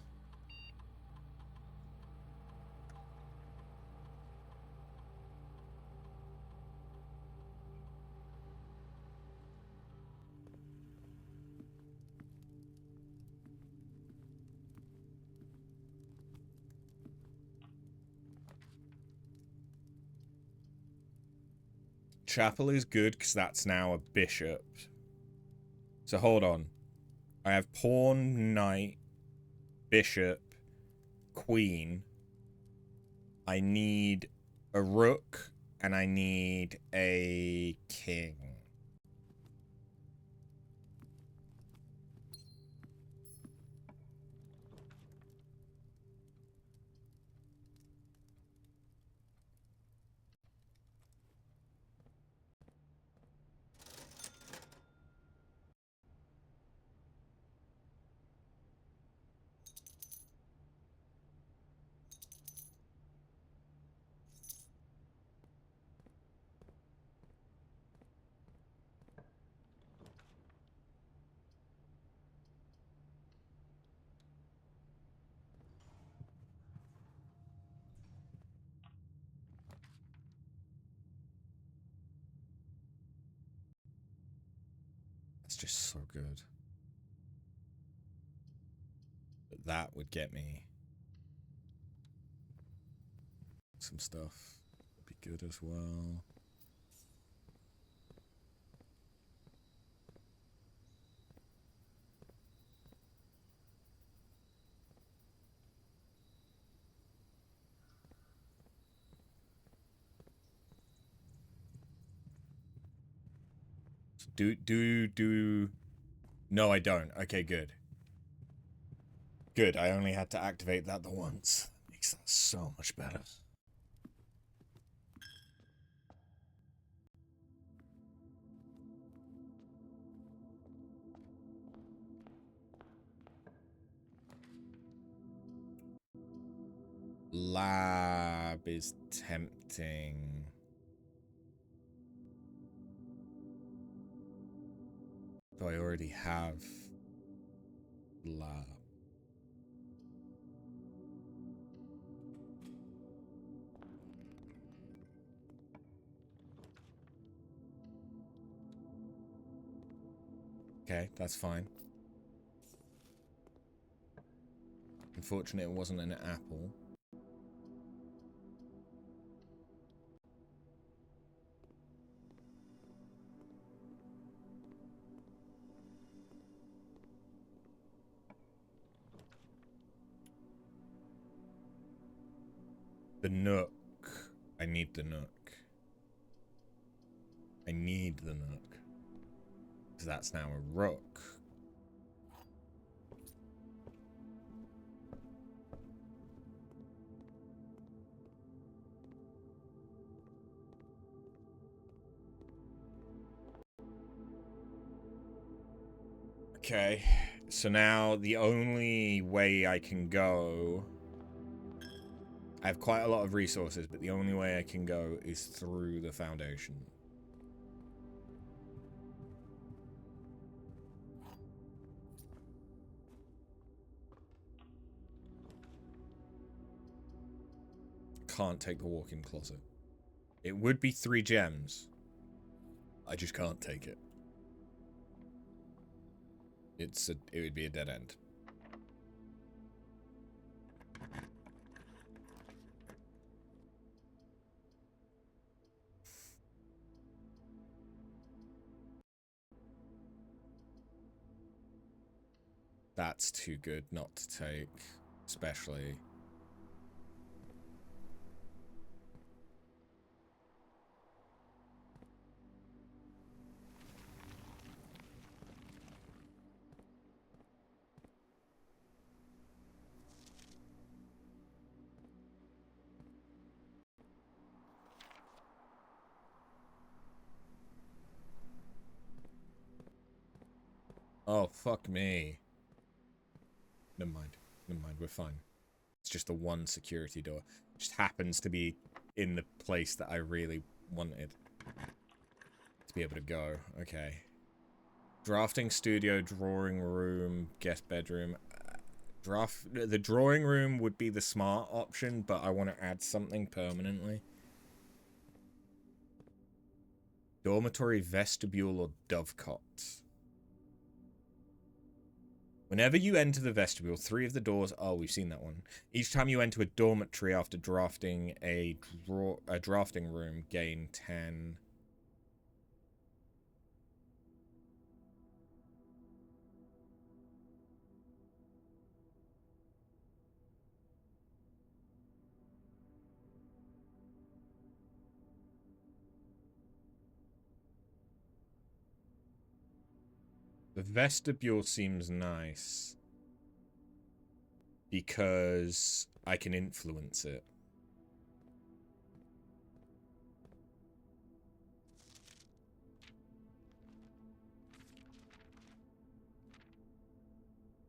Chapel is good because that's now a bishop. So hold on. I have pawn, knight, bishop, queen. I need a rook and I need a king. just so good. But that would get me some stuff. Would be good as well. Do. No, I don't. Okay, good. Good, I only had to activate that the once. Makes that so much better. Lab is tempting. Though I already have lab. Okay, that's fine. Unfortunately, it wasn't an apple. The Nook. I need the Nook. I need the Nook. Because that's now a rook. Okay, so now the only way I can go... I have quite a lot of resources, but the only way I can go is through the Foundation. Can't take the walk-in closet. It would be 3 gems. I just can't take it. It would be a dead end. That's too good not to take, especially. Oh, fuck me. Never mind. Never mind, we're fine. It's just the one security door. It just happens to be in the place that I really wanted to be able to go. Okay. Drafting studio, drawing room, guest bedroom. The drawing room would be the smart option, but I want to add something permanently. Dormitory, vestibule, or dovecot. Whenever you enter the vestibule, 3 of the doors... Oh, we've seen that one. Each time you enter a dormitory after drafting a drafting room, gain 10... The vestibule seems nice. Because I can influence it.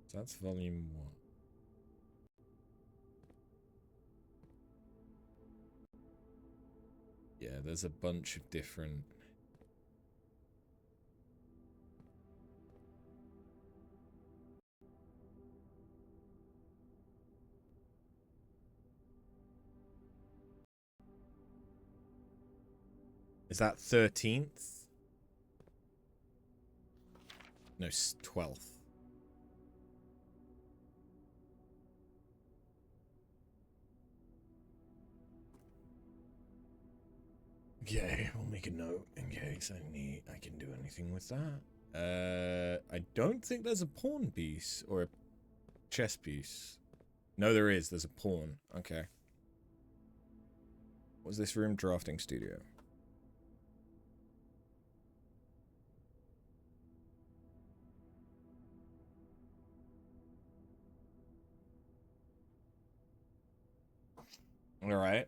So that's volume 1. Yeah, there's a bunch of different... Is that 13th? No, 12th. Okay, I'll make a note in case I can do anything with that. I don't think there's a pawn piece or a chess piece. No, there is. There's a pawn. Okay. What's this room? Drafting studio. All right.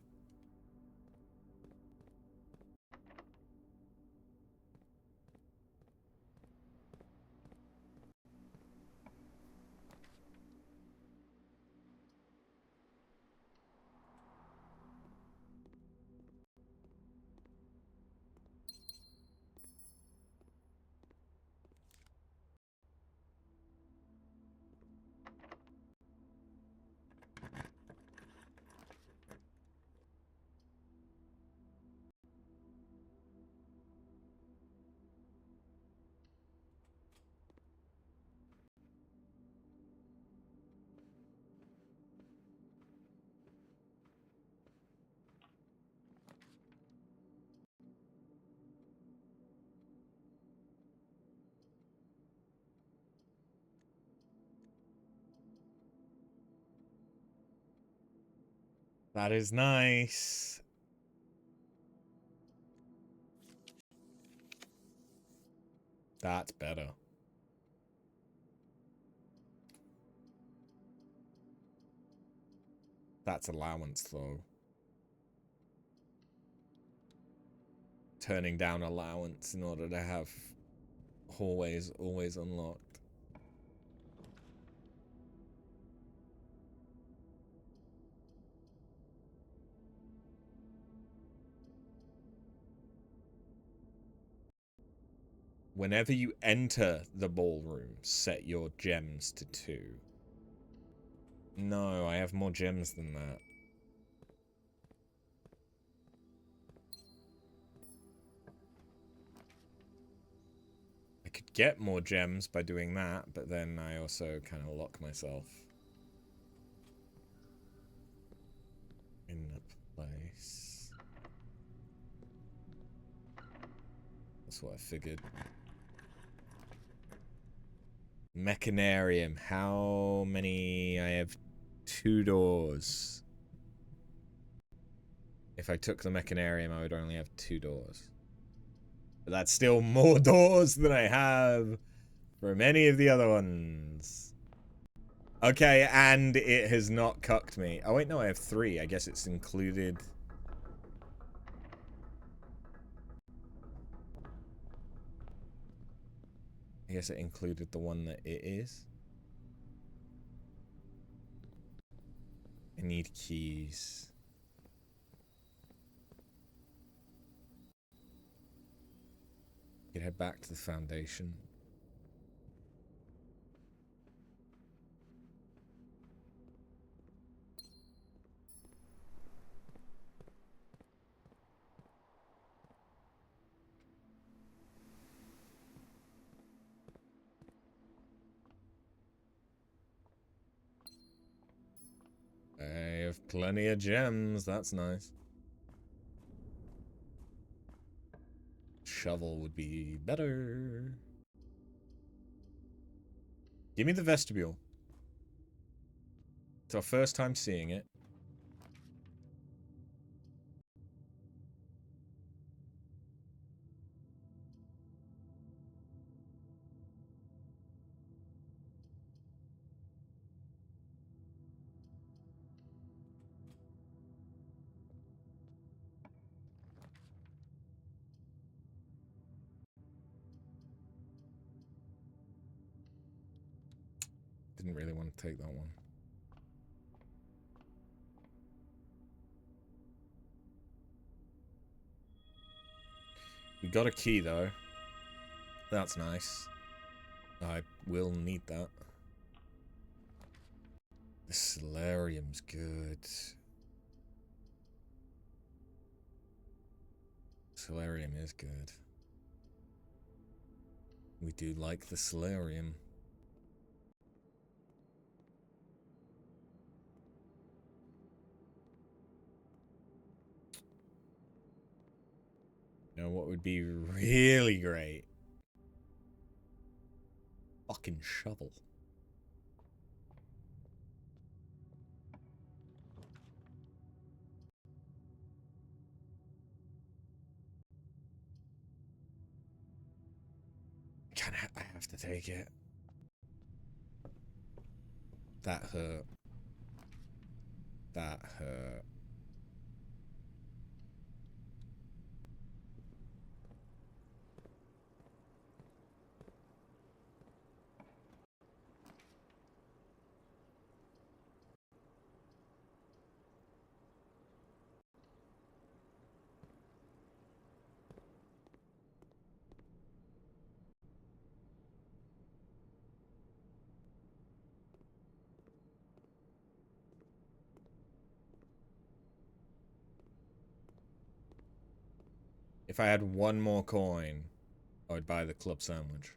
That is nice. That's better. That's allowance, though. Turning down allowance in order to have hallways always unlocked. Whenever you enter the ballroom, set your gems to 2. No, I have more gems than that. I could get more gems by doing that, but then I also kind of lock myself in a place. That's what I figured. Mechanarium. How many? I have 2 doors. If I took the Mechanarium, I would only have 2 doors. But that's still more doors than I have from any of the other ones. Okay, and it has not cucked me. Oh, wait, no, I have 3. I guess it's included. I guess it included the one that it is. I need keys. You can head back to the foundation. I have plenty of gems. That's nice. Shovel would be better. Give me the vestibule. It's our first time seeing it. Didn't really want to take that one. We got a key, though. That's nice. I will need that. The solarium's good. Solarium is good. We do like the solarium. You know what would be really great? Fucking shovel. I have to take it. That hurt. That hurt. If I had one more coin, I would buy the club sandwich.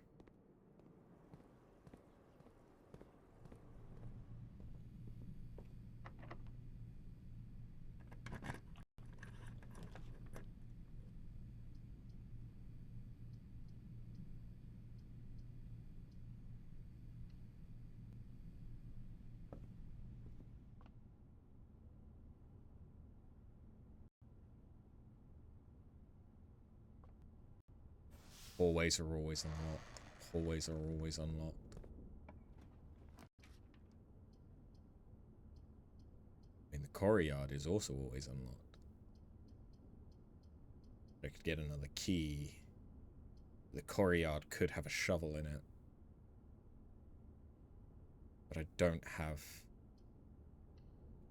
Hallways are always unlocked. Hallways are always unlocked. I mean, the courtyard is also always unlocked. I could get another key. The courtyard could have a shovel in it. But I don't have...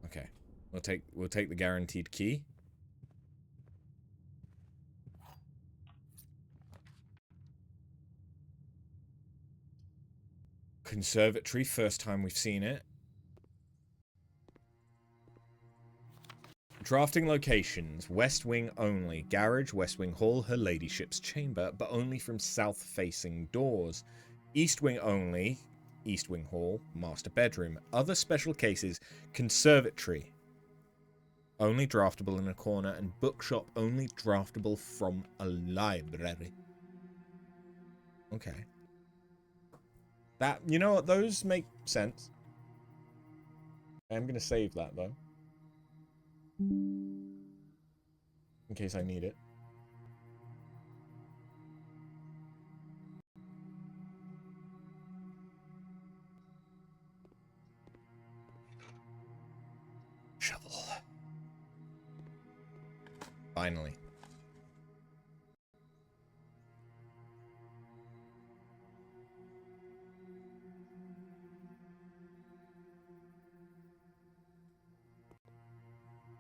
Okay. We'll take the guaranteed key. Conservatory, first time we've seen it. Drafting locations, West Wing only. Garage, West Wing Hall, Her Ladyship's Chamber, but only from south-facing doors. East Wing only, East Wing Hall, Master Bedroom. Other special cases, Conservatory, only draftable in a corner, and Bookshop only draftable from a library. Okay. That, you know what, those make sense. I'm gonna save that, though. In case I need it. Shovel. Finally.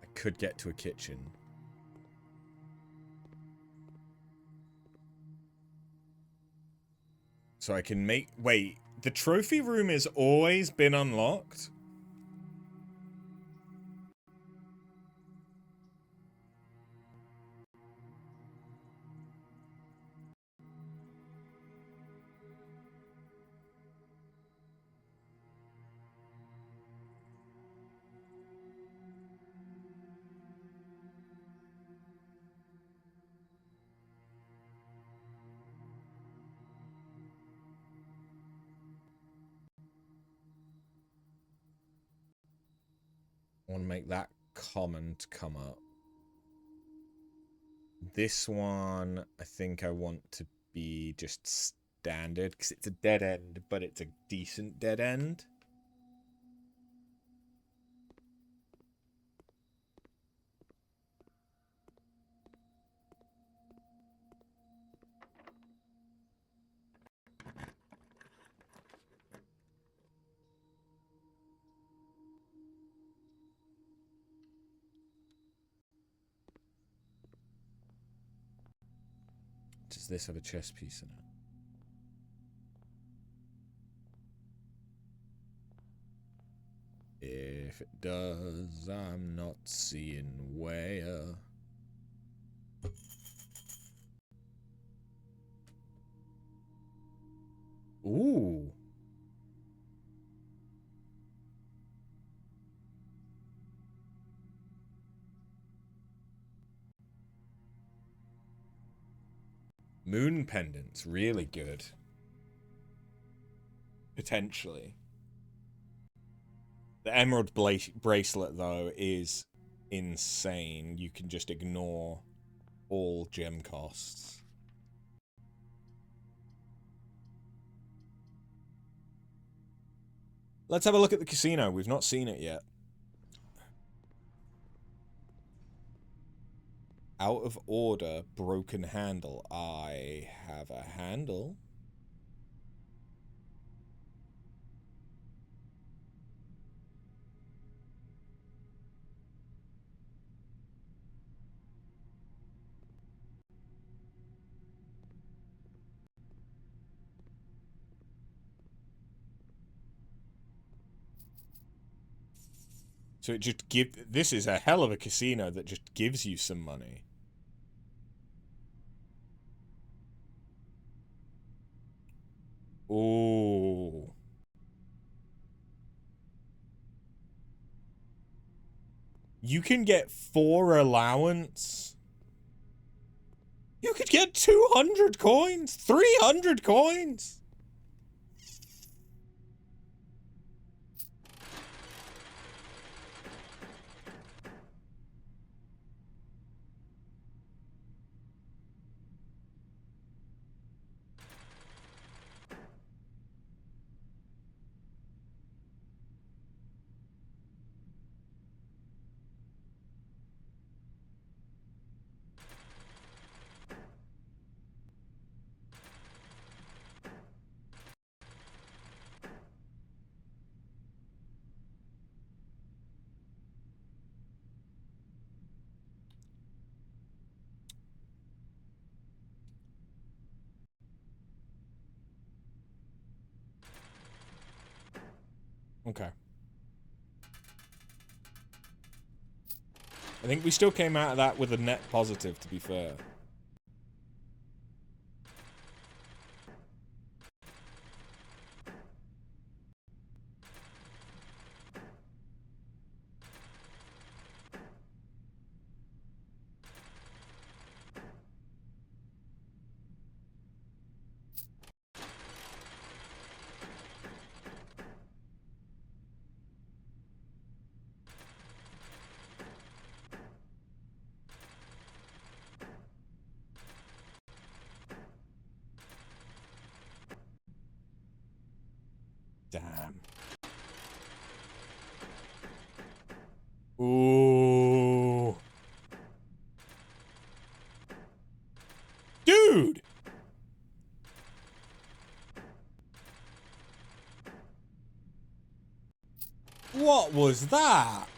I could get to a kitchen. So I can make... Wait, the trophy room has always been unlocked? I want to make that common to come up. This one, I think I want to be just standard, because it's a dead end, but it's a decent dead end. Does this have a chess piece in it? If it does, I'm not seeing where. Ooh. Moon pendants, really good. Potentially. The emerald bracelet, though, is insane. You can just ignore all gem costs. Let's have a look at the casino. We've not seen it yet. Out of order, broken handle. I have a handle. So it just this is a hell of a casino that just gives you some money. Oh. You can get 4 allowance. You could get 200 coins, 300 coins. Okay. I think we still came out of that with a net positive, to be fair. Damn. Ooh. Dude! What was that?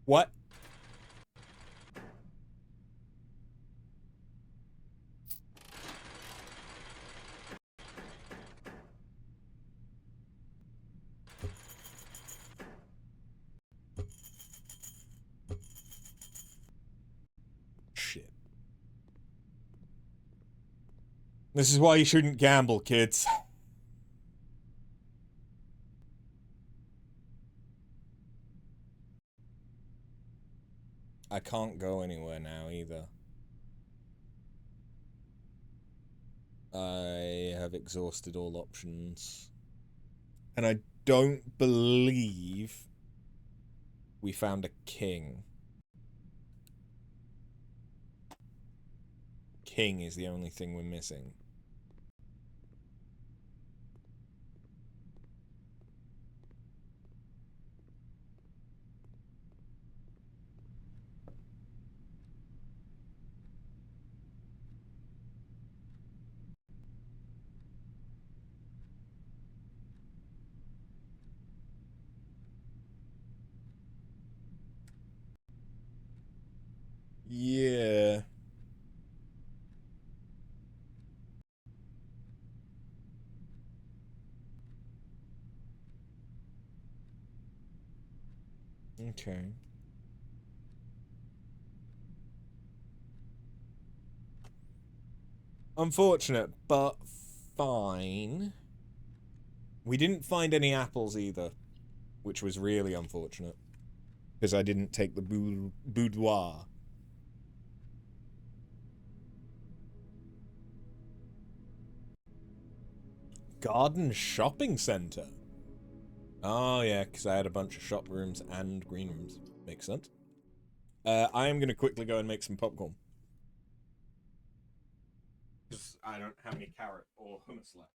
What? Shit. This is why you shouldn't gamble, kids. I can't go anywhere now, either. I have exhausted all options. And I don't believe we found a king. King is the only thing we're missing. Yeah. Okay. Unfortunate, but fine. We didn't find any apples either, which was really unfortunate. Because I didn't take the boudoir. Garden shopping centre? Oh, yeah, because I had a bunch of shop rooms and green rooms. Makes sense. I am going to quickly go and make some popcorn. Because I don't have any carrot or hummus left.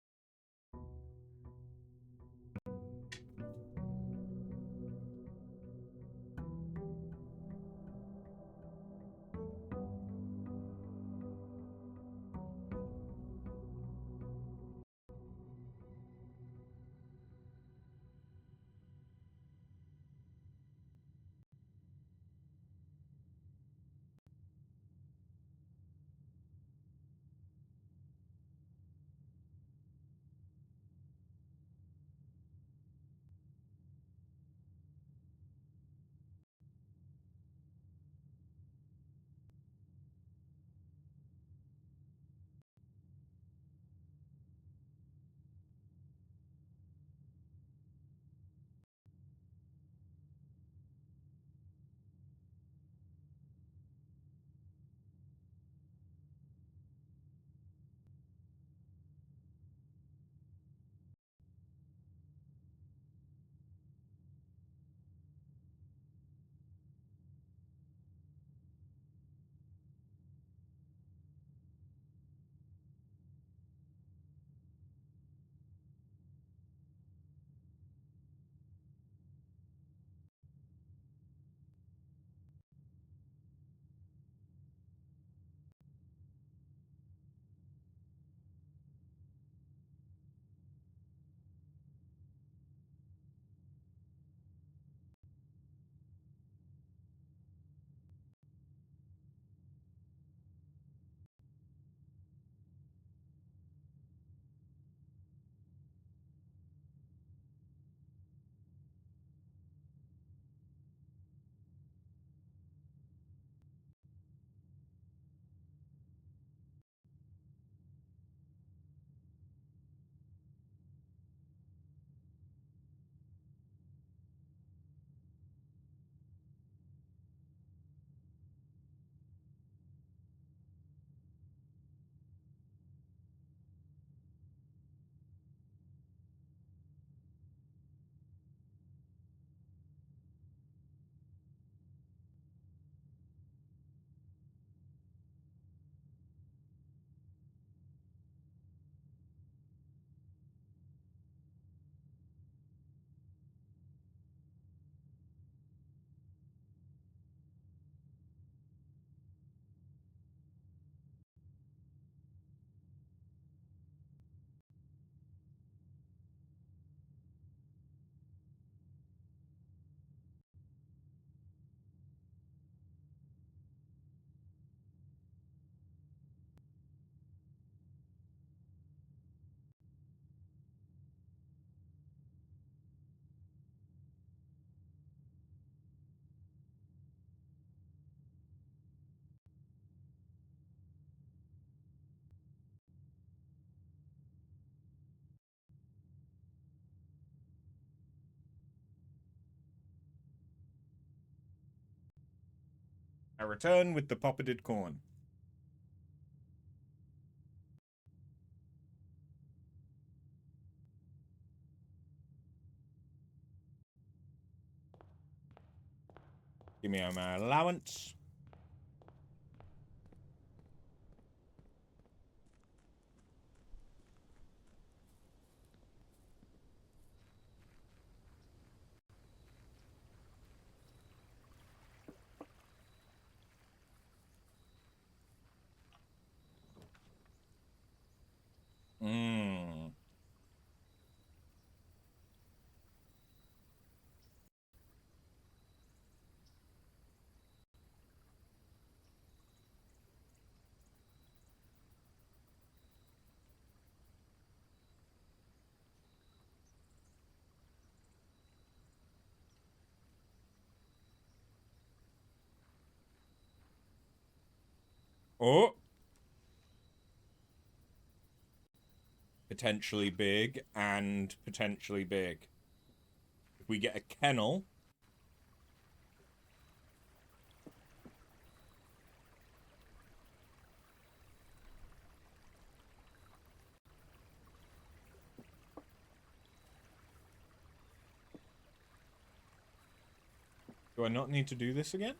I return with the puppeted corn. Give me my allowance. Mmm. Oh. Potentially big and potentially big. If we get a kennel... Do I not need to do this again?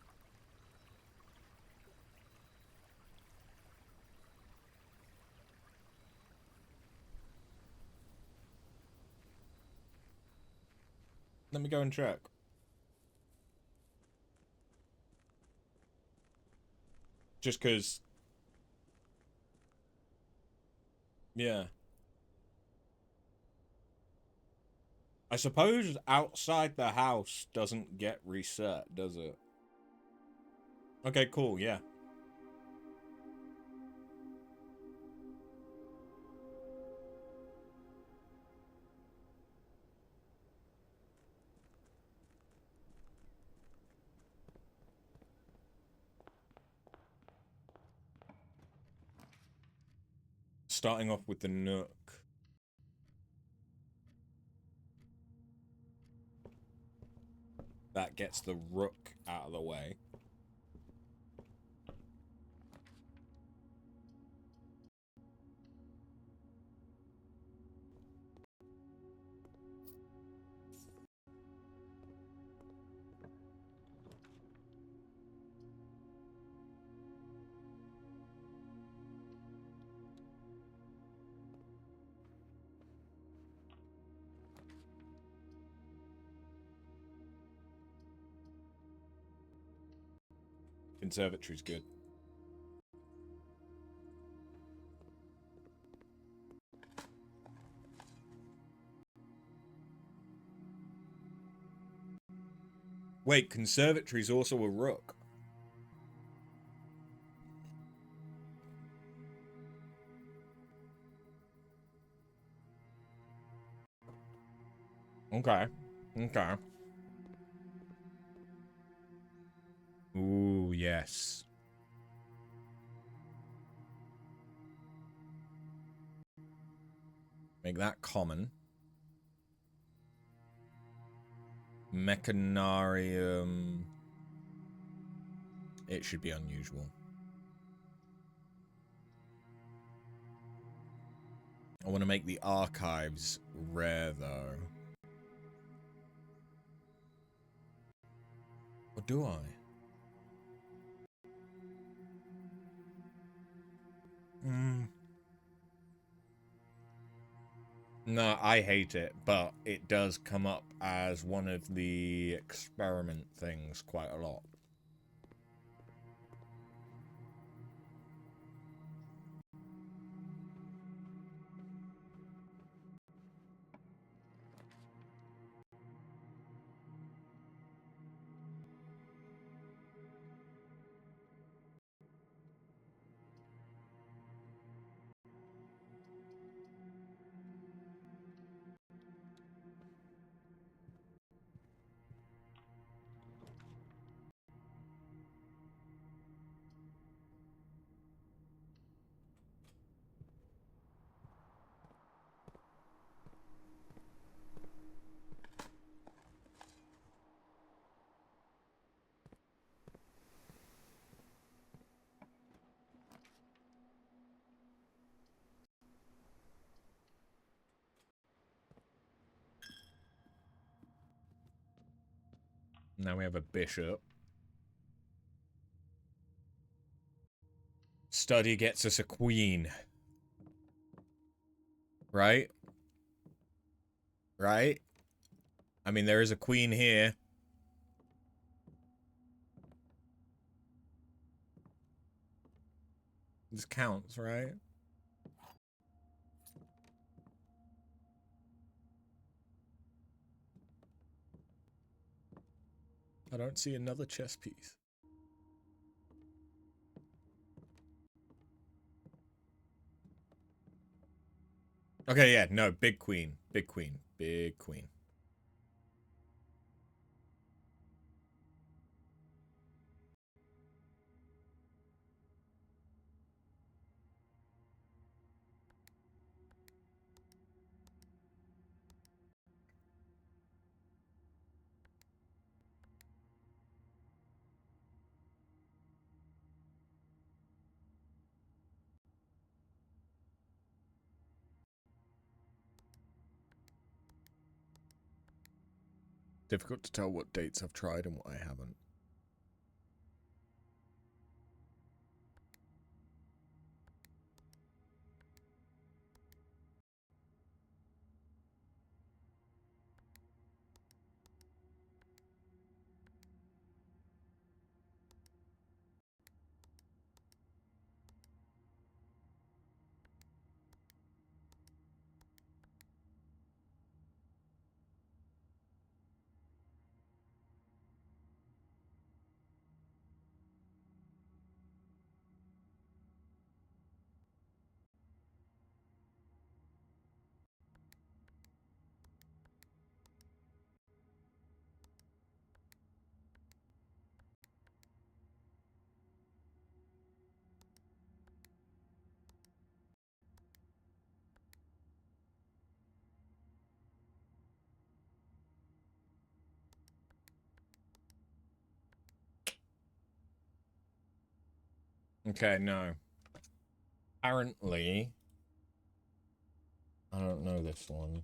Let me go and check. Just because... Yeah. I suppose outside the house doesn't get reset, does it? Okay, cool, yeah. Starting off with the Nook. That gets the Rook out of the way. Conservatory's good. Wait, Conservatory's also a Rook. Okay. Okay. Ooh, yes. Make that common. Mechanarium. It should be unusual. I want to make the archives rare, though. Or do I? No, I hate it, but it does come up as one of the experiment things quite a lot. Now we have a bishop. Study gets us a queen. Right? Right? I mean, there is a queen here. This counts, right? I don't see another chess piece. Okay, yeah, no, big queen. Big queen. Big queen. Difficult to tell what dates I've tried and what I haven't. Okay, no. Apparently, I don't know this one.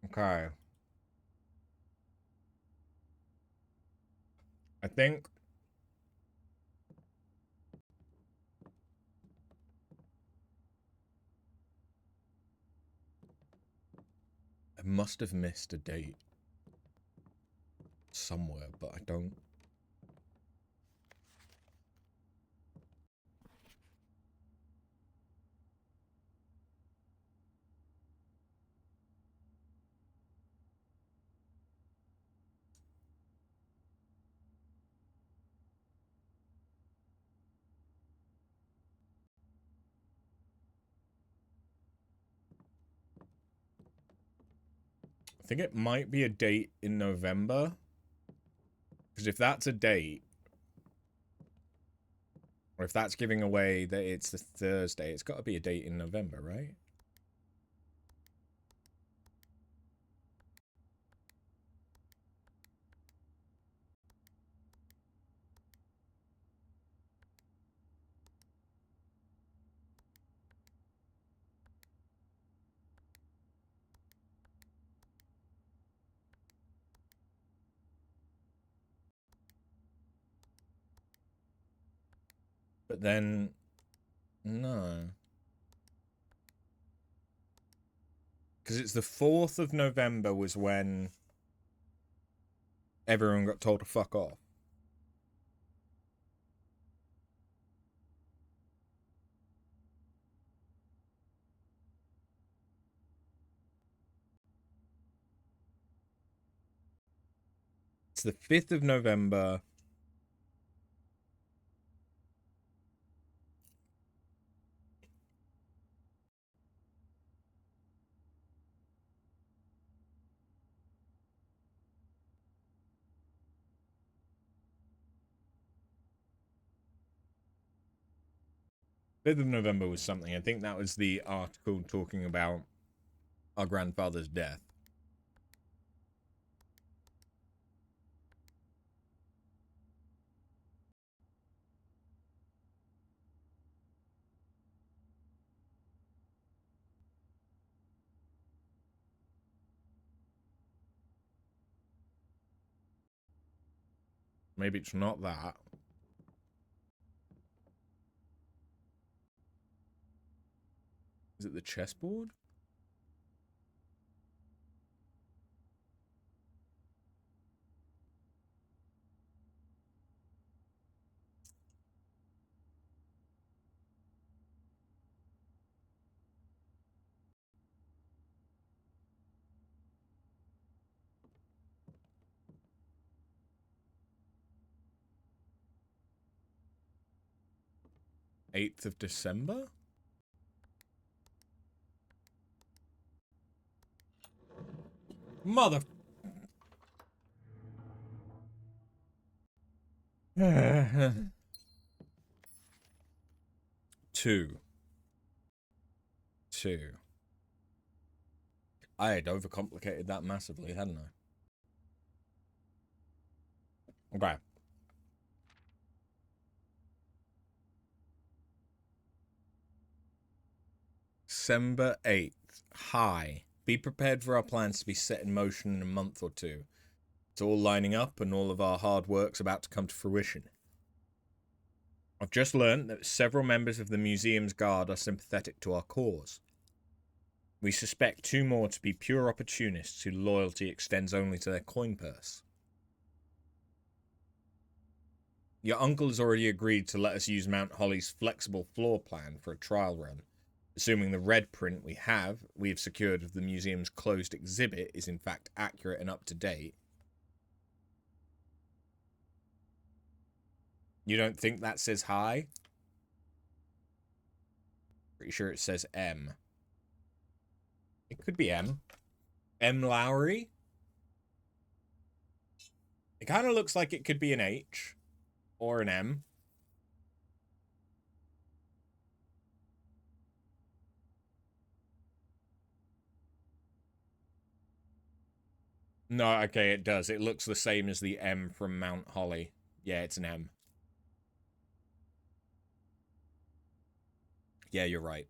Okay. I think I must have missed a date somewhere, but I don't. 'I think it might be a date in November. Because if that's a date, or if that's giving away that it's the Thursday, it's got to be a date in November, right? But then, no. Because it's the 4th of November was when everyone got told to fuck off. It's the 5th of November. Fifth of November was something. I think that was the article talking about our grandfather's death. Maybe it's not that. Is it the chessboard? 8th of December? Mother... 2. I had overcomplicated that massively, hadn't I? Okay. December 8th. Hi. Be prepared for our plans to be set in motion in a month or two. It's all lining up and all of our hard work's about to come to fruition. I've just learned that several members of the museum's guard are sympathetic to our cause. We suspect 2 more to be pure opportunists whose loyalty extends only to their coin purse. Your uncle has already agreed to let us use Mount Holly's flexible floor plan for a trial run. Assuming the red print we have secured of the museum's closed exhibit is in fact accurate and up to date. You don't think that says hi? Pretty sure it says M. It could be M. M. Lowry? It kind of looks like it could be an H. Or an M. No, okay, it does. It looks the same as the M from Mount Holly. Yeah, it's an M. Yeah, you're right.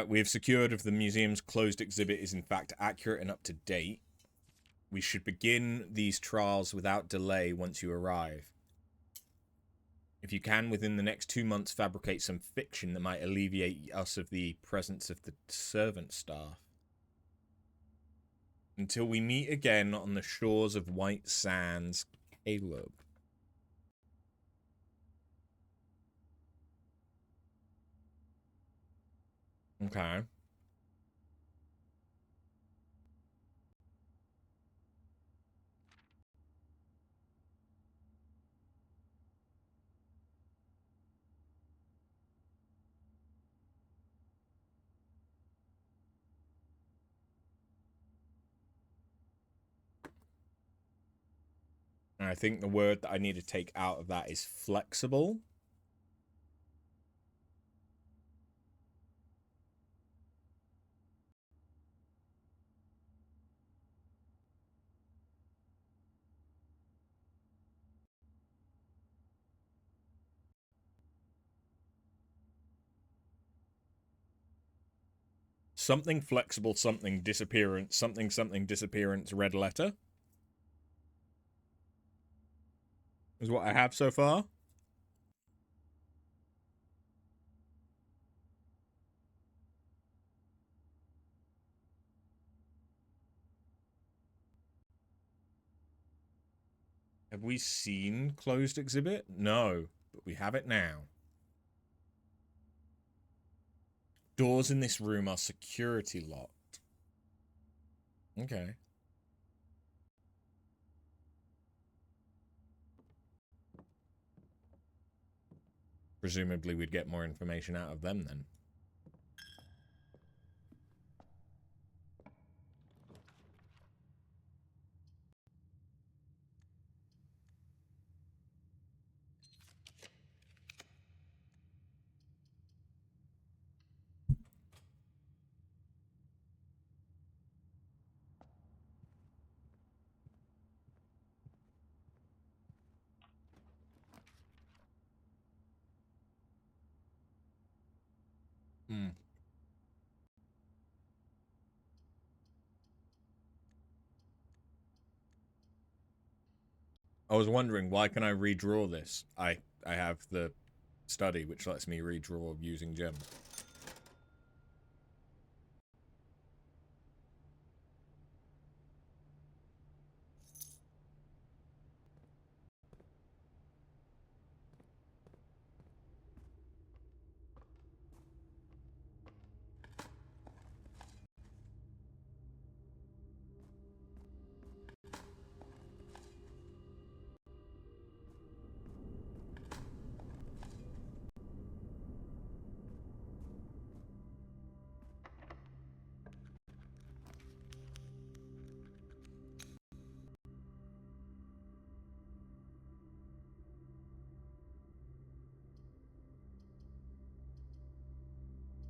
We have secured if the museum's closed exhibit is in fact accurate and up to date. We should begin these trials without delay once you arrive. If you can, within the next 2 months, fabricate some fiction that might alleviate us of the presence of the servant staff. Until we meet again on the shores of White Sands, Caleb. Okay. And I think the word that I need to take out of that is flexible. Something flexible, something disappearance, something disappearance, red letter. Is what I have so far. Have we seen closed exhibit? No, but we have it now. Doors in this room are security locked. Okay. Presumably we'd get more information out of them then. Hmm. I was wondering, why can I redraw this? I have the study, which lets me redraw using gems.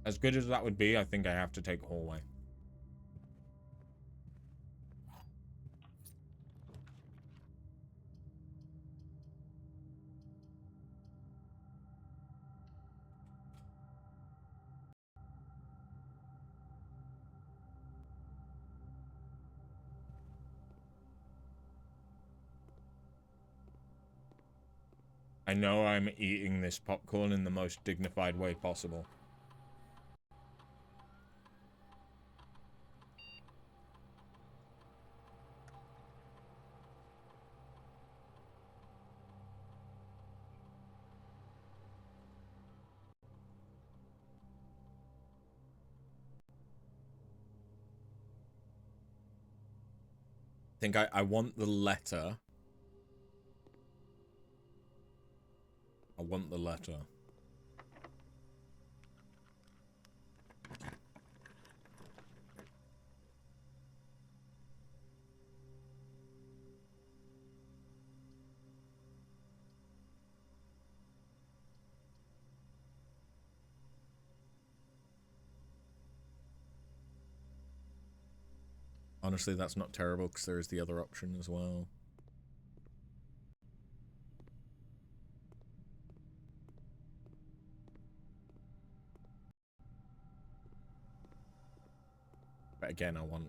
As good as that would be, I think I have to take a hallway. I know I'm eating this popcorn in the most dignified way possible. I think I want the letter. I want the letter. Honestly, that's not terrible because there is the other option as well. But again, I want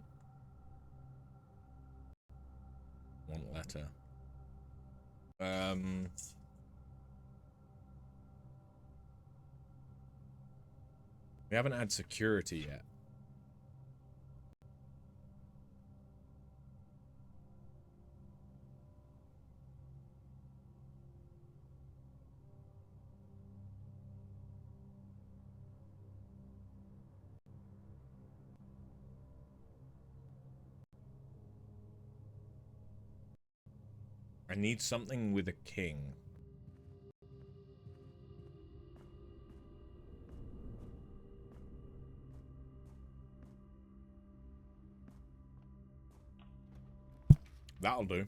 letter. We haven't had security yet. I need something with a king. That'll do.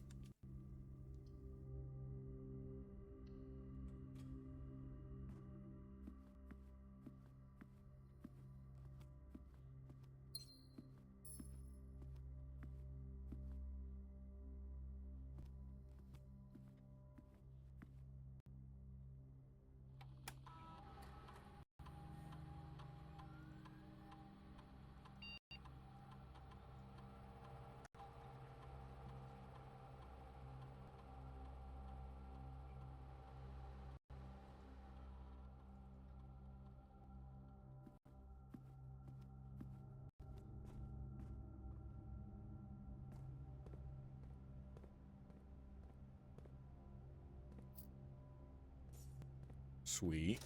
Sweet.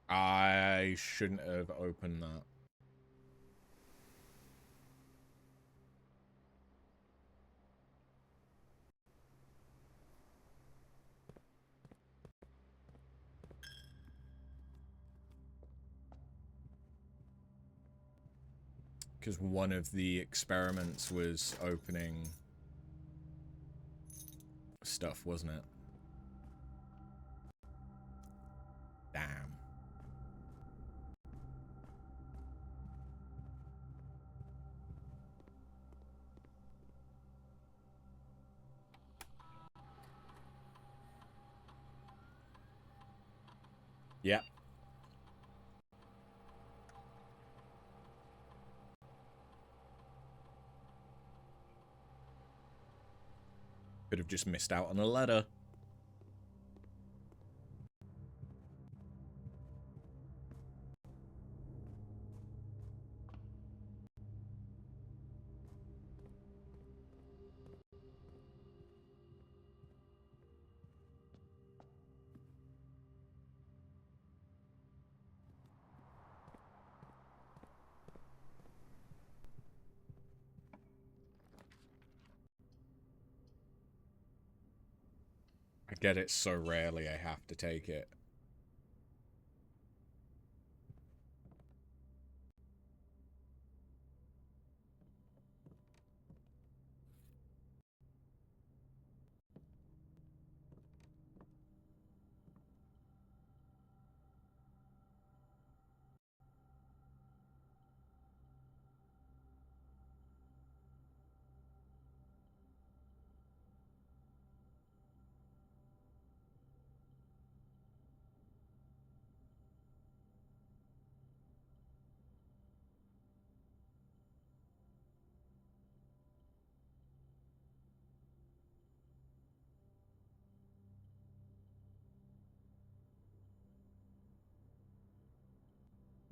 I shouldn't have opened that. Because one of the experiments was opening stuff, wasn't it? Damn. Yep. Could have just missed out on a letter. get it so rarely I have to take it.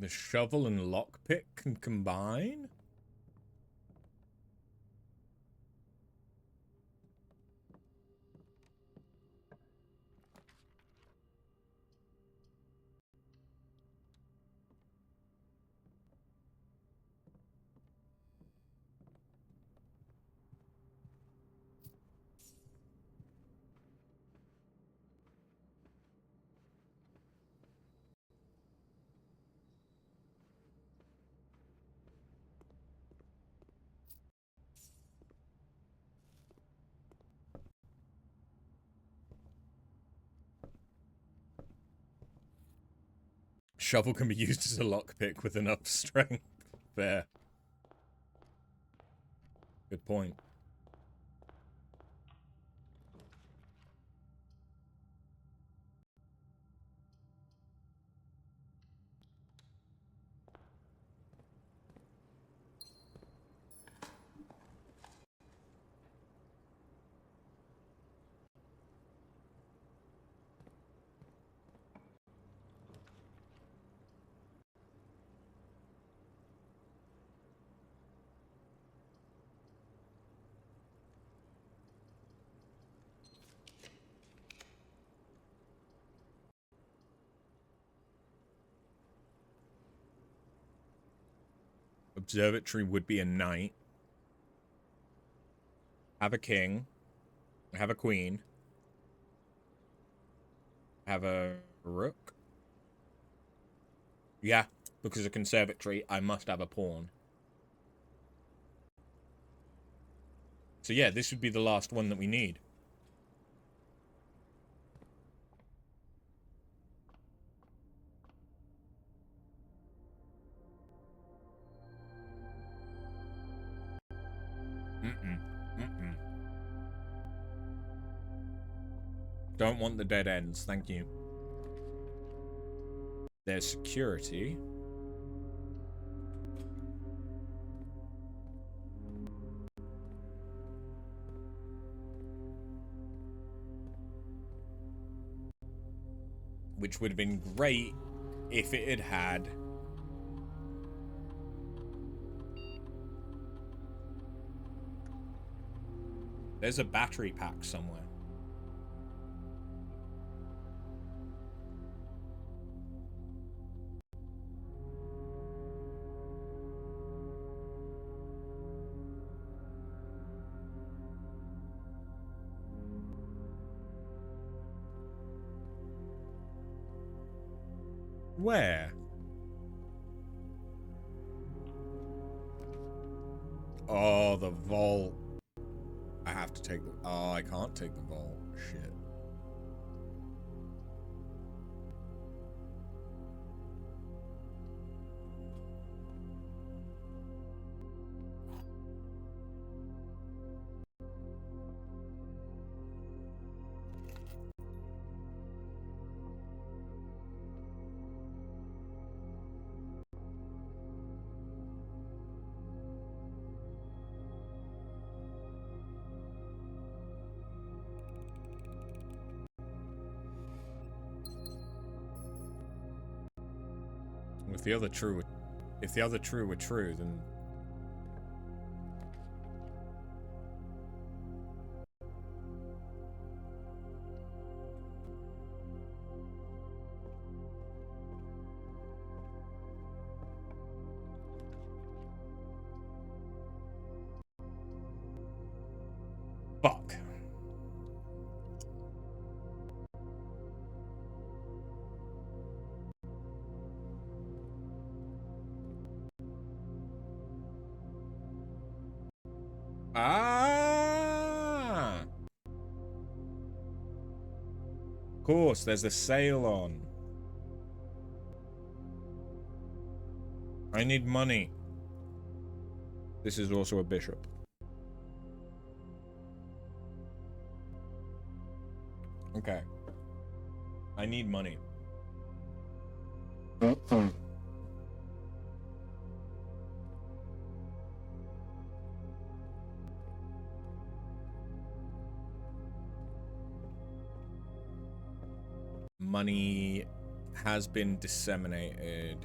The shovel and lockpick can combine? Shovel can be used as a lockpick with enough strength. Fair. Good point. Observatory would be a knight. Have a king. Have a queen. Have a rook. Yeah, because a conservatory, I must have a pawn. So yeah, this would be the last one that we need. Don't want the dead ends, thank you. There's security. Which would have been great if it had had... There's a battery pack somewhere. Where? Oh, the vault. I have to take the... Oh, I can't take the vault. Shit. If the other two were true, then... Fuck. Ah! Of course, there's a sale on. I need money. This is also a bishop. Okay. I need money. Money has been disseminated.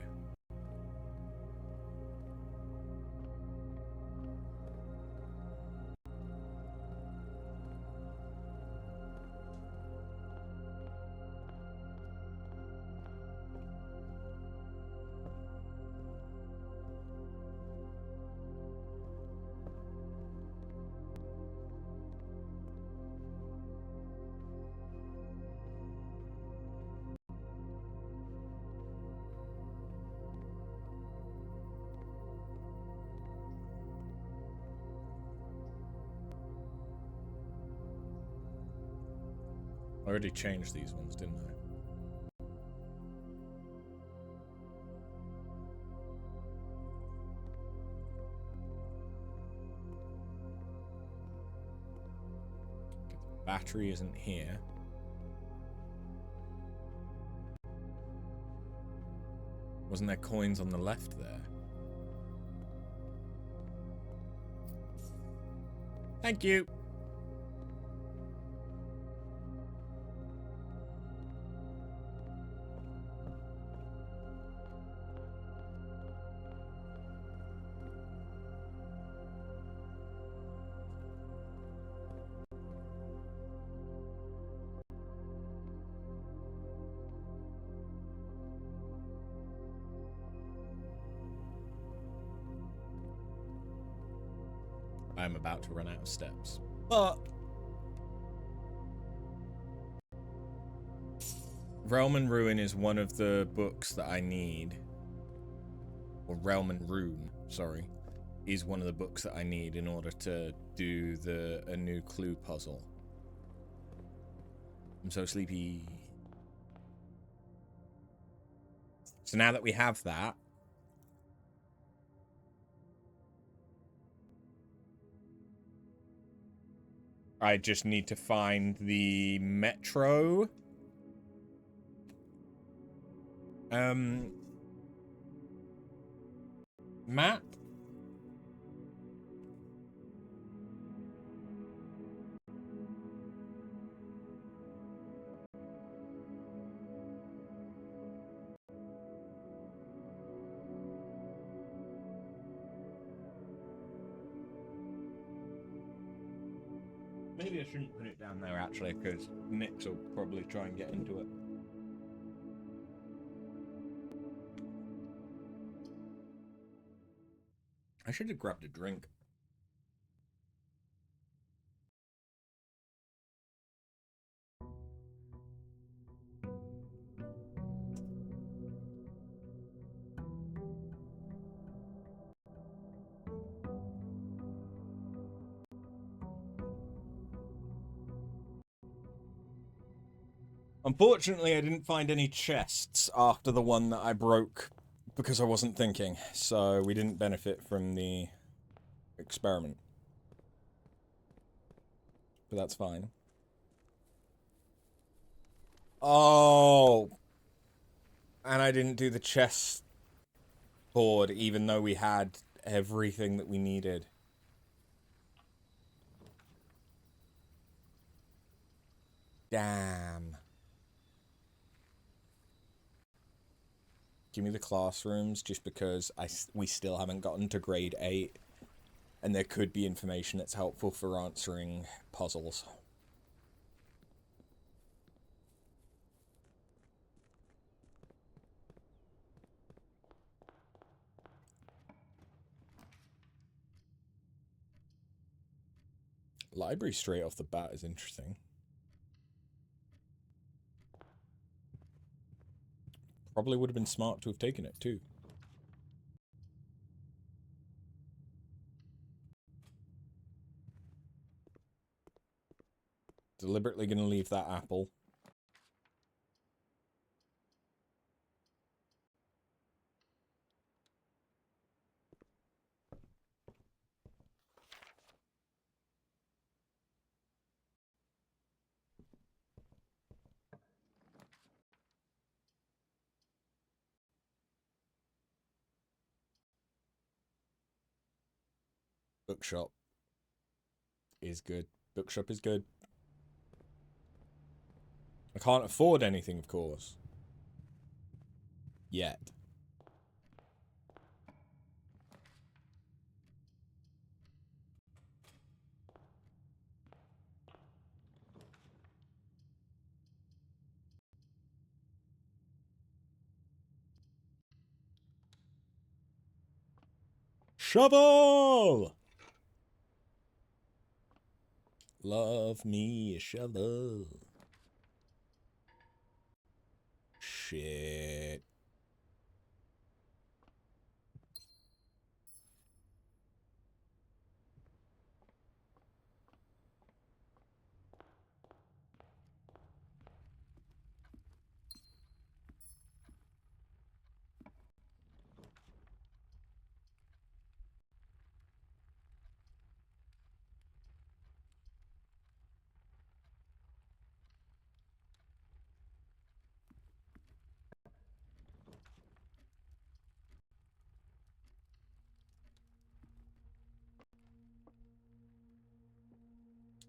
I already changed these ones, didn't I? The battery isn't here. Wasn't there coins on the left there? Thank you. I'm about to run out of steps. But Realm and Ruin is one of the books that I need. Or Realm and Rune, sorry, is one of the books that I need in order to do a new clue puzzle. I'm so sleepy. So now that we have that, I just need to find the metro. Map. Maybe I shouldn't put it down there actually, because Nix will probably try and get into it. I should have grabbed a drink. Unfortunately, I didn't find any chests after the one that I broke because I wasn't thinking, so we didn't benefit from the experiment. But that's fine. Oh! And I didn't do the chest board, even though we had everything that we needed. Damn. Give me the classrooms, just because we still haven't gotten to grade 8. And there could be information that's helpful for answering puzzles. Library straight off the bat is interesting. Probably would have been smart to have taken it, too. Deliberately gonna leave that apple. Bookshop is good. Bookshop is good. I can't afford anything, of course. Yet. Shovel! Love me a shovel. Shit.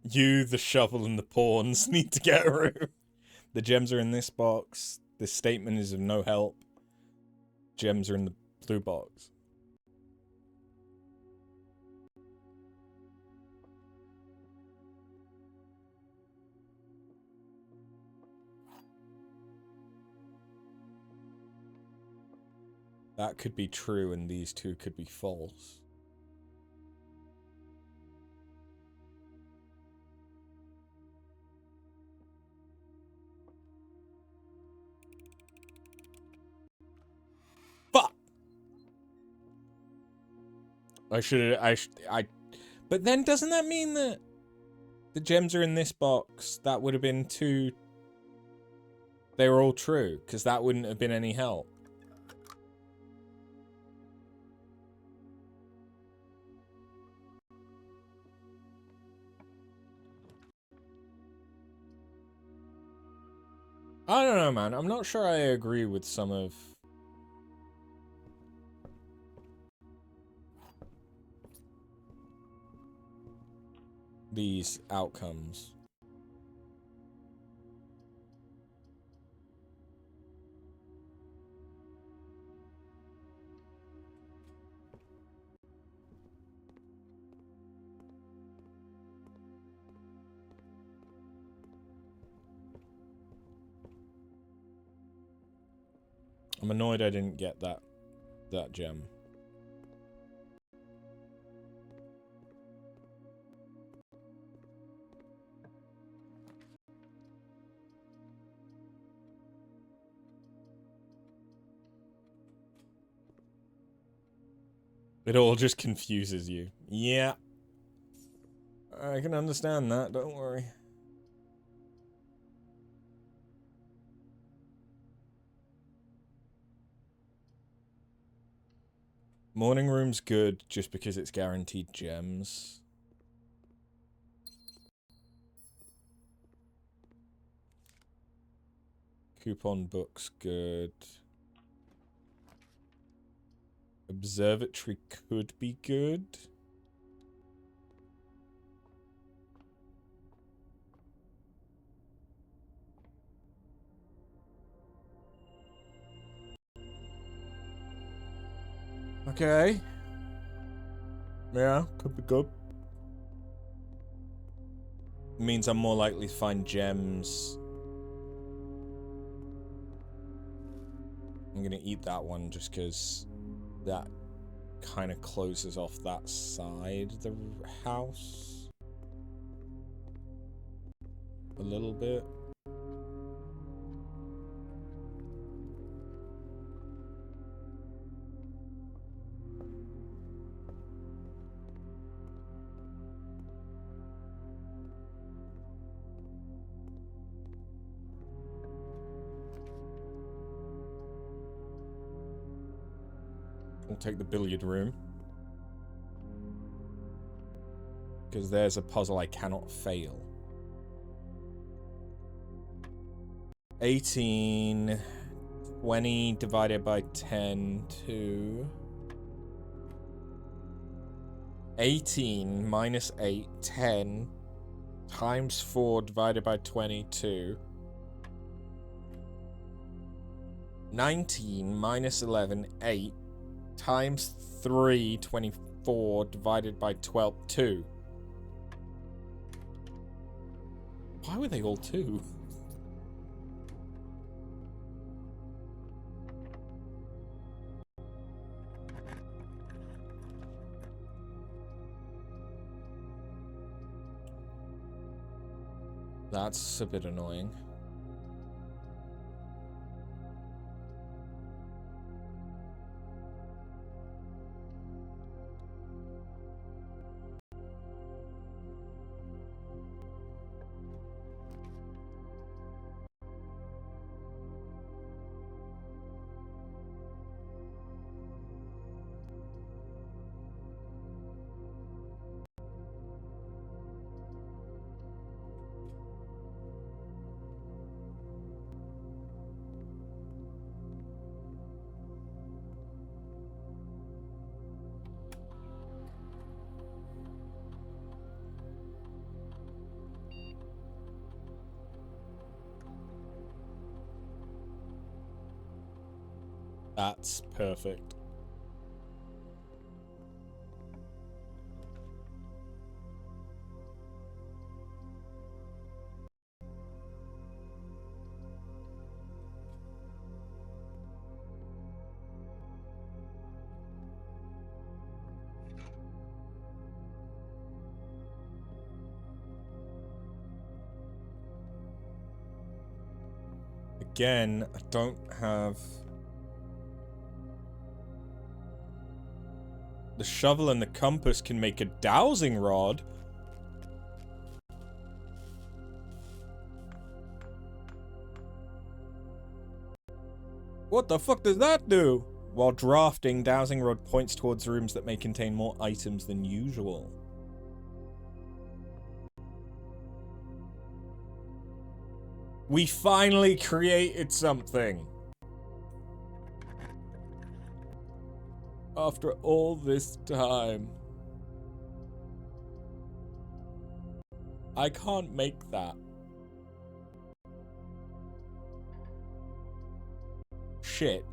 You, the shovel, and the pawns need to get a room. The gems are in this box. This statement is of no help. Gems are in the blue box. That could be true, and these two could be false. Fuck! But then doesn't that mean that the gems are in this box? That would have been two... They were all true, because that wouldn't have been any help. I don't know, man. I'm not sure I agree with some of these outcomes. I'm annoyed I didn't get that gem. It all just confuses you. Yeah. I can understand that, don't worry. Morning room's good just because it's guaranteed gems. Coupon book's good. Observatory could be good. Okay. Yeah, could be good. Means I'm more likely to find gems. I'm gonna eat that one just because that kind of closes off that side of the house a little bit. We'll take the billiard room. Because there's a puzzle I cannot fail. 18... 20 divided by 10 to... 18 minus 8, 10 times 4 divided by 22. 19 minus 11, 8 times 3, 24 divided by 12, 2. Why were they all 2? That's a bit annoying. That's perfect. Again, I don't have... The shovel and the compass can make a dowsing rod. What the fuck does that do? While drafting, dowsing rod points towards rooms that may contain more items than usual. We finally created something. After all this time. I can't make that. Shit.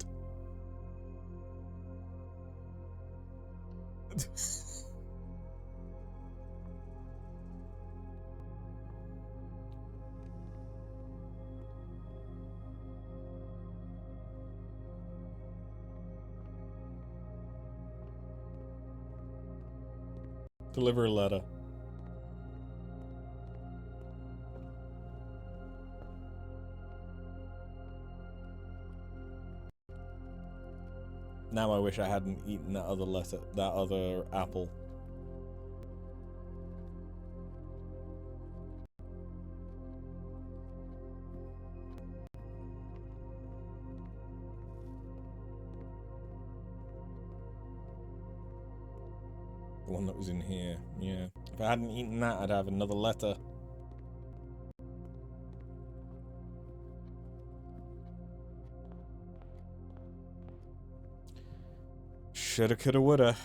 Deliver a letter. Now I wish I hadn't eaten that other apple. The one that was in here, yeah. If I hadn't eaten that, I'd have another letter. Shoulda, coulda, woulda.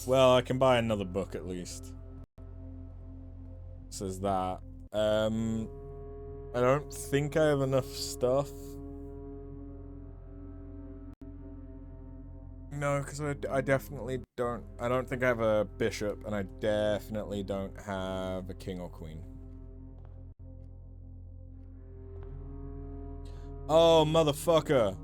Well, I can buy another book at least. Says that. I don't think I have enough stuff. No, because I definitely don't. I don't think I have a bishop, and I definitely don't have a king or queen. Oh, motherfucker.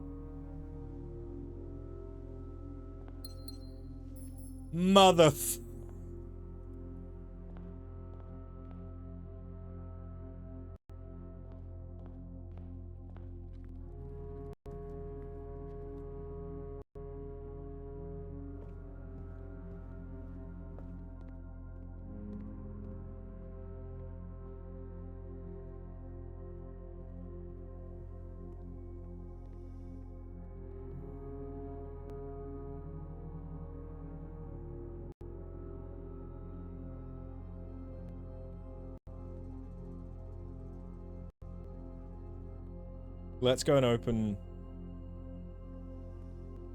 Let's go and open...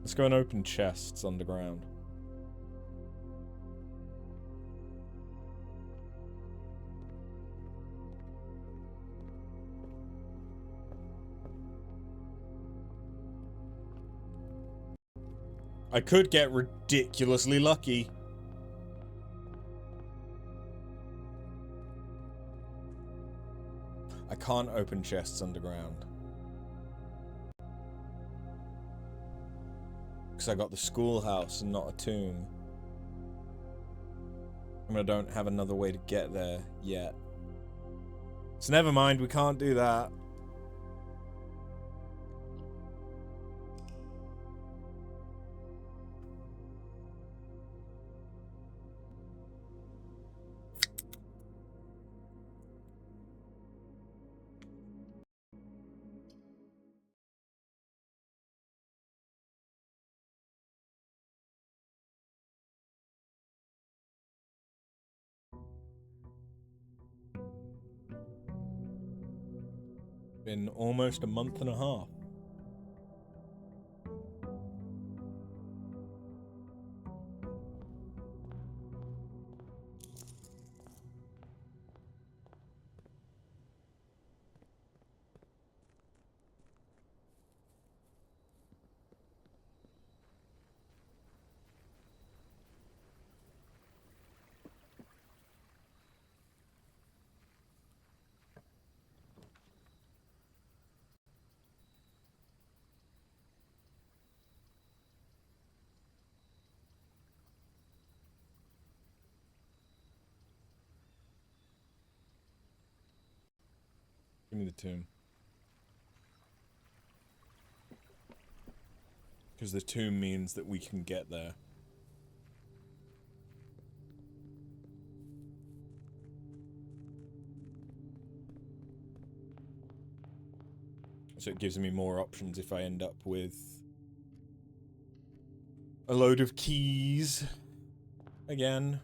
Let's go and open chests underground. I could get ridiculously lucky. I can't open chests underground. Because I got the schoolhouse and not a tomb. And I don't have another way to get there yet. So never mind, we can't do that. Been almost a month and a half. Give me the tomb. Because the tomb means that we can get there. So it gives me more options if I end up with a load of keys again.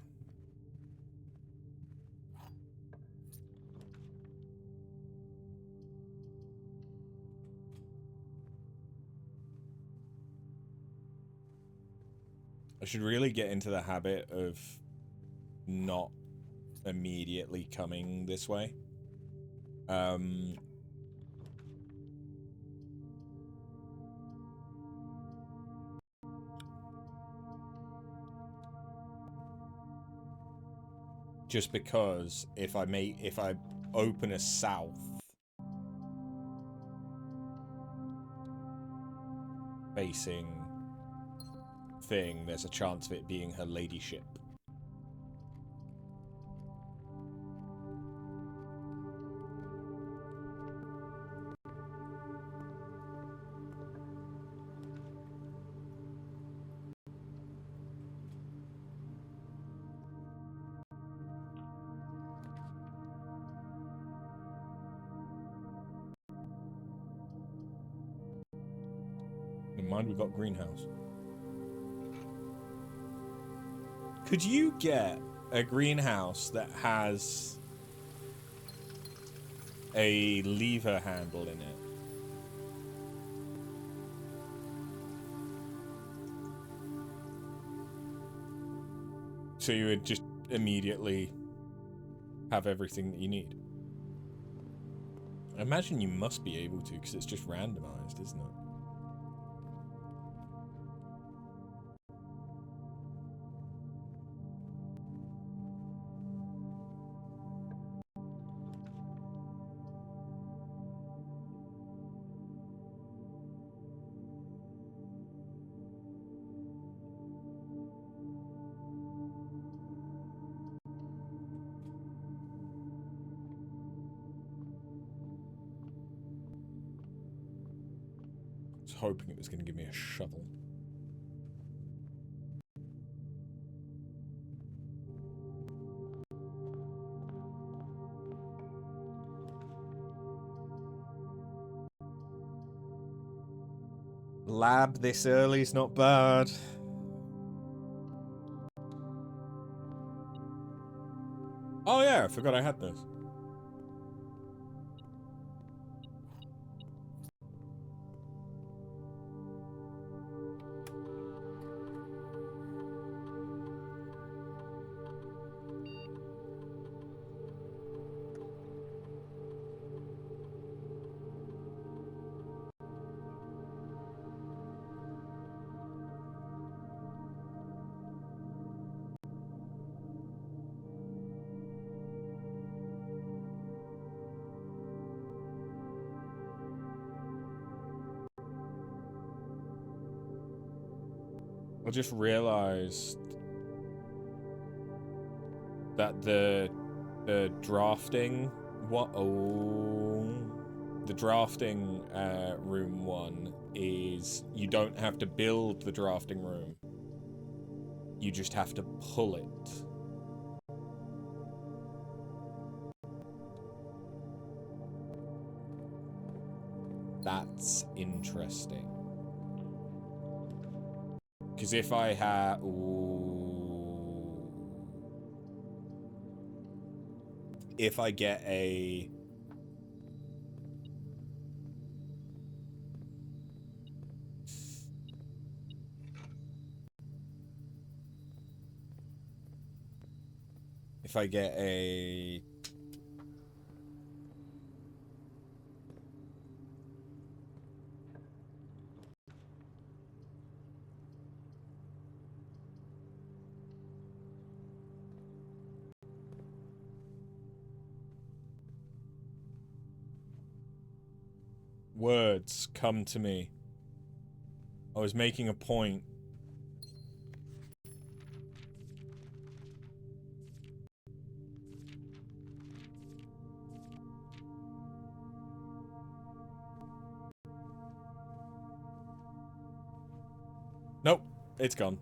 I should really get into the habit of not immediately coming this way. Just because if I open a south facing thing, there's a chance of it being her ladyship. Never mind, we got greenhouse. Could you get a greenhouse that has a lever handle in it? So you would just immediately have everything that you need. I imagine you must be able to, because it's just randomized, isn't it? I was hoping it was going to give me a shovel. Lab this early is not bad. Oh yeah, I forgot I had this. I just realized that the drafting the drafting room one is you don't have to build the drafting room. You just have to pull it. That's interesting. Because if I had... If I get a... If I get a... Words come to me. I was making a point. Nope, it's gone.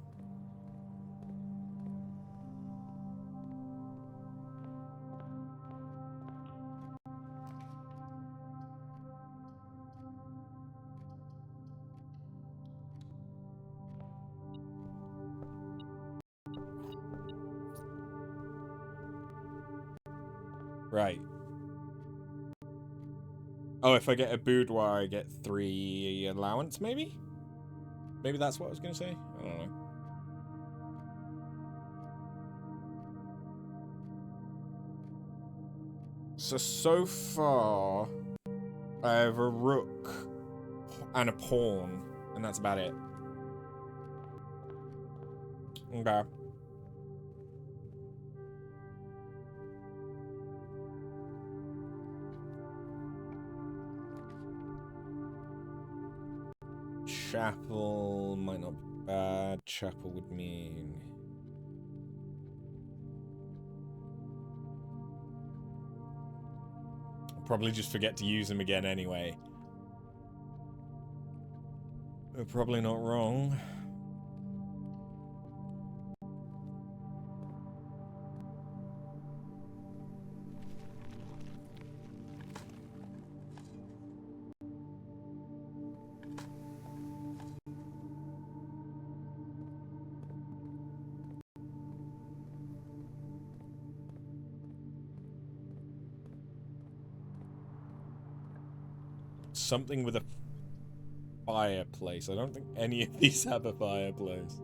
Right. Oh, if I get a boudoir, I get 3 allowance, maybe? Maybe that's what I was going to say? I don't know. So far, I have a rook and a pawn, and that's about it. Okay. Chapel might not be bad. Chapel would mean... I'll probably just forget to use them again anyway. They're probably not wrong. Something with a fireplace. I don't think any of these have a fireplace.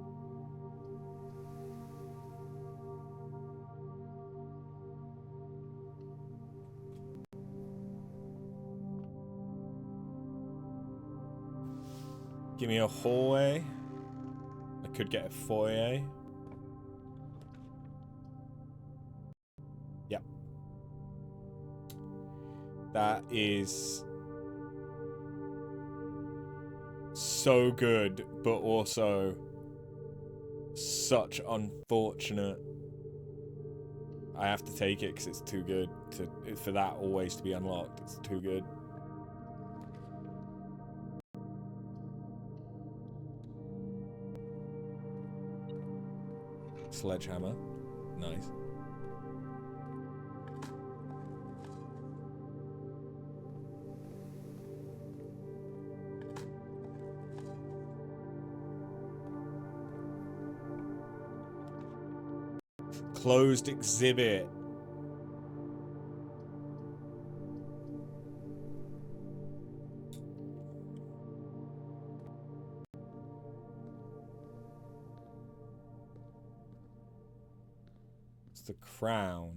Give me a hallway. I could get a foyer. Yep. That is so good, but also such unfortunate. I have to take it because it's too good for that always to be unlocked. It's too good. Sledgehammer. Nice. Closed exhibit. It's the crown.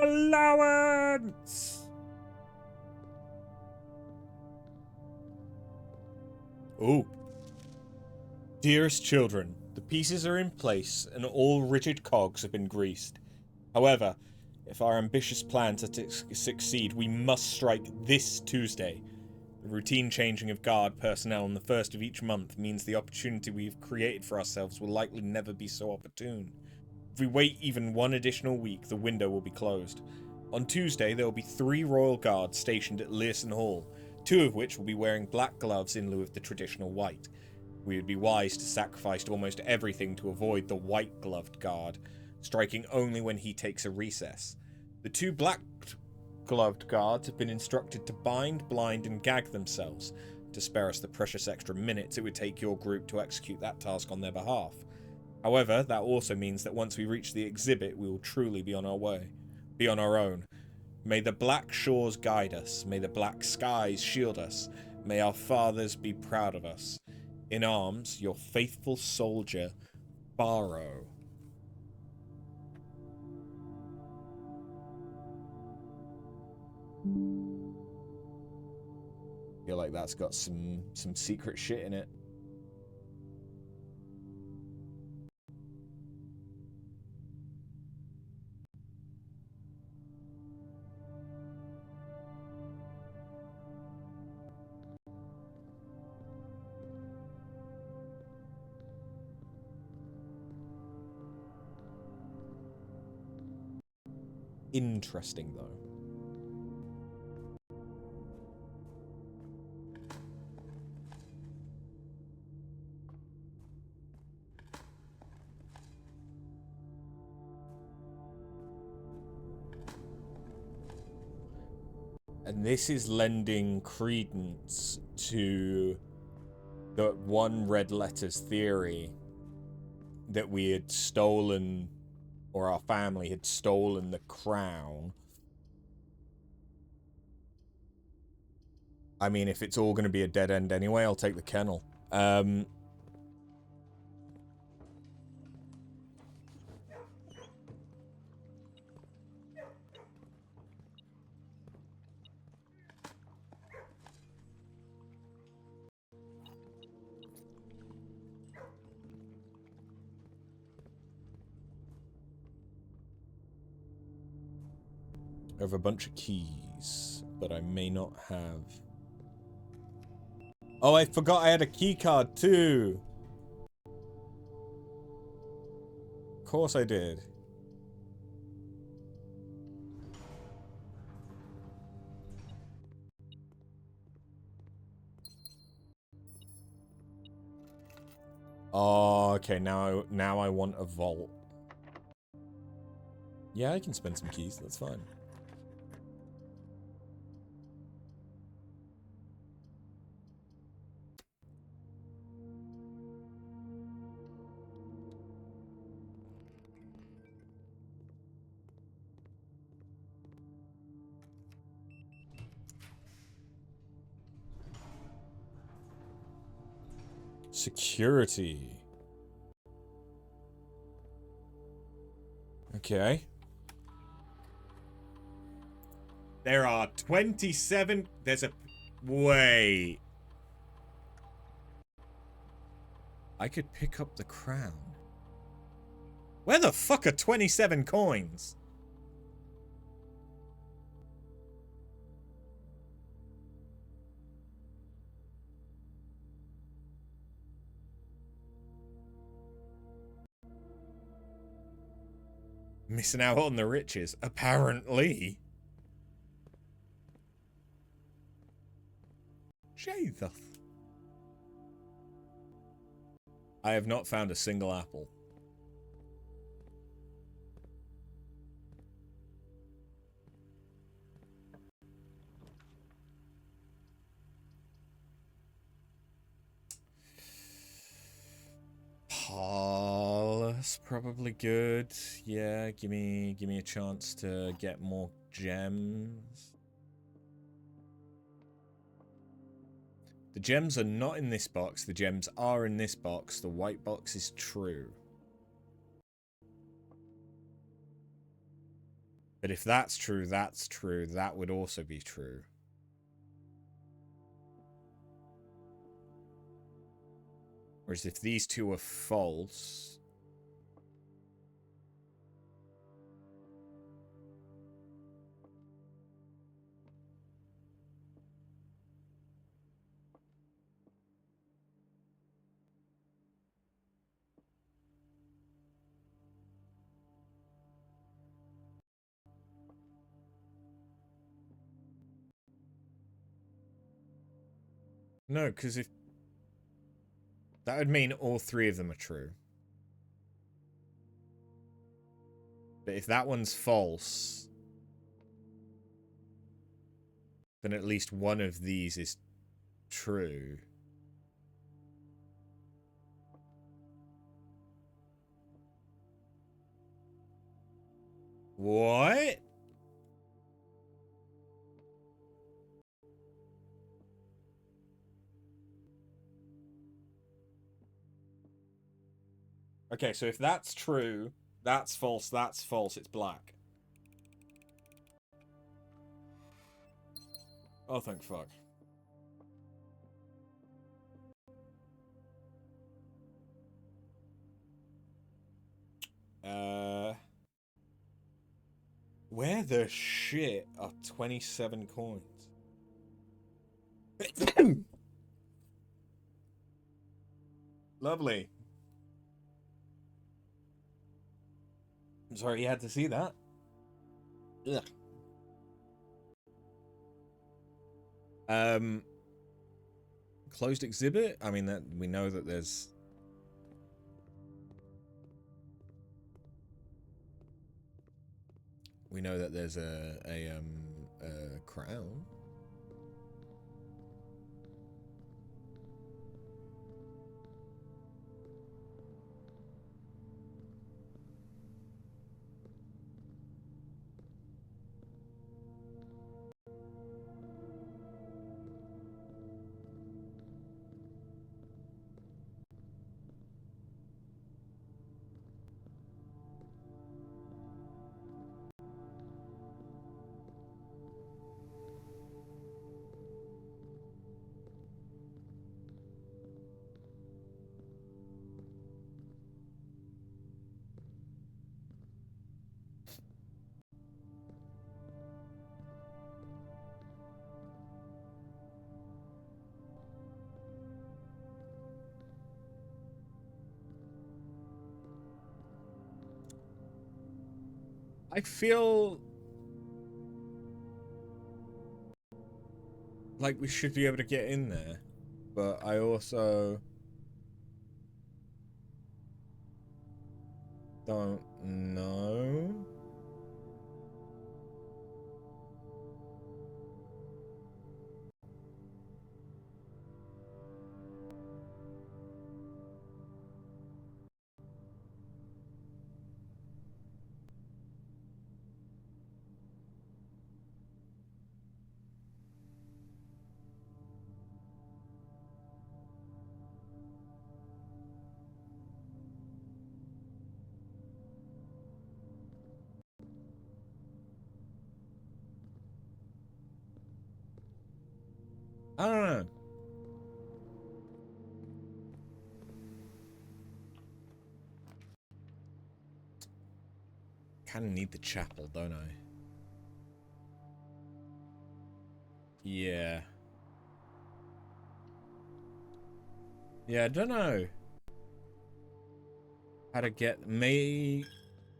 Allowance! Oh. Dearest children, the pieces are in place and all rigid cogs have been greased. However, if our ambitious plans are to succeed, we must strike this Tuesday. The routine changing of guard personnel on the first of each month means the opportunity we have created for ourselves will likely never be so opportune. If we wait even one additional week, the window will be closed. On Tuesday, there will be 3 royal guards stationed at Learson Hall, 2 of which will be wearing black gloves in lieu of the traditional white. We would be wise to sacrifice almost everything to avoid the white-gloved guard, striking only when he takes a recess. The 2 black-gloved guards have been instructed to bind, blind, and gag themselves, to spare us the precious extra minutes it would take your group to execute that task on their behalf. However, that also means that once we reach the exhibit, we will truly be on our own. May the black shores guide us, may the black skies shield us, may our fathers be proud of us. In arms, your faithful soldier, Barrow. I feel like that's got some secret shit in it. Interesting, though. And this is lending credence to the one red letters theory that we had stolen, or our family had stolen, the crown. I mean, if it's all going to be a dead end anyway, I'll take the kennel. I have a bunch of keys, but I may not have... Oh, I forgot I had a key card too! Of course I did. Oh, okay, now I want a vault. Yeah, I can spend some keys, that's fine. Security. Okay. There are 27... There's a... Wait. I could pick up the crown. Where the fuck are 27 coins? Missing out on the riches, apparently. Jesus. I have not found a single apple. That's probably good. Yeah, give me a chance to get more gems. The gems are not in this box. The gems are in this box. The white box is true. But if that's true, that would also be true. Whereas if these two are false... No, because if... that would mean all three of them are true. But if that one's false, then at least one of these is true. What? Okay, so if that's true, that's false, it's black. Oh, thank fuck. Where the shit are 27 coins? Lovely. I'm sorry you had to see that. Ugh. Closed exhibit? I mean, that we know that there's... we know that there's a crown. I feel like we should be able to get in there, but I also don't know. I don't know. Kind of need the chapel, don't I? Yeah. Yeah, I don't know how to get me.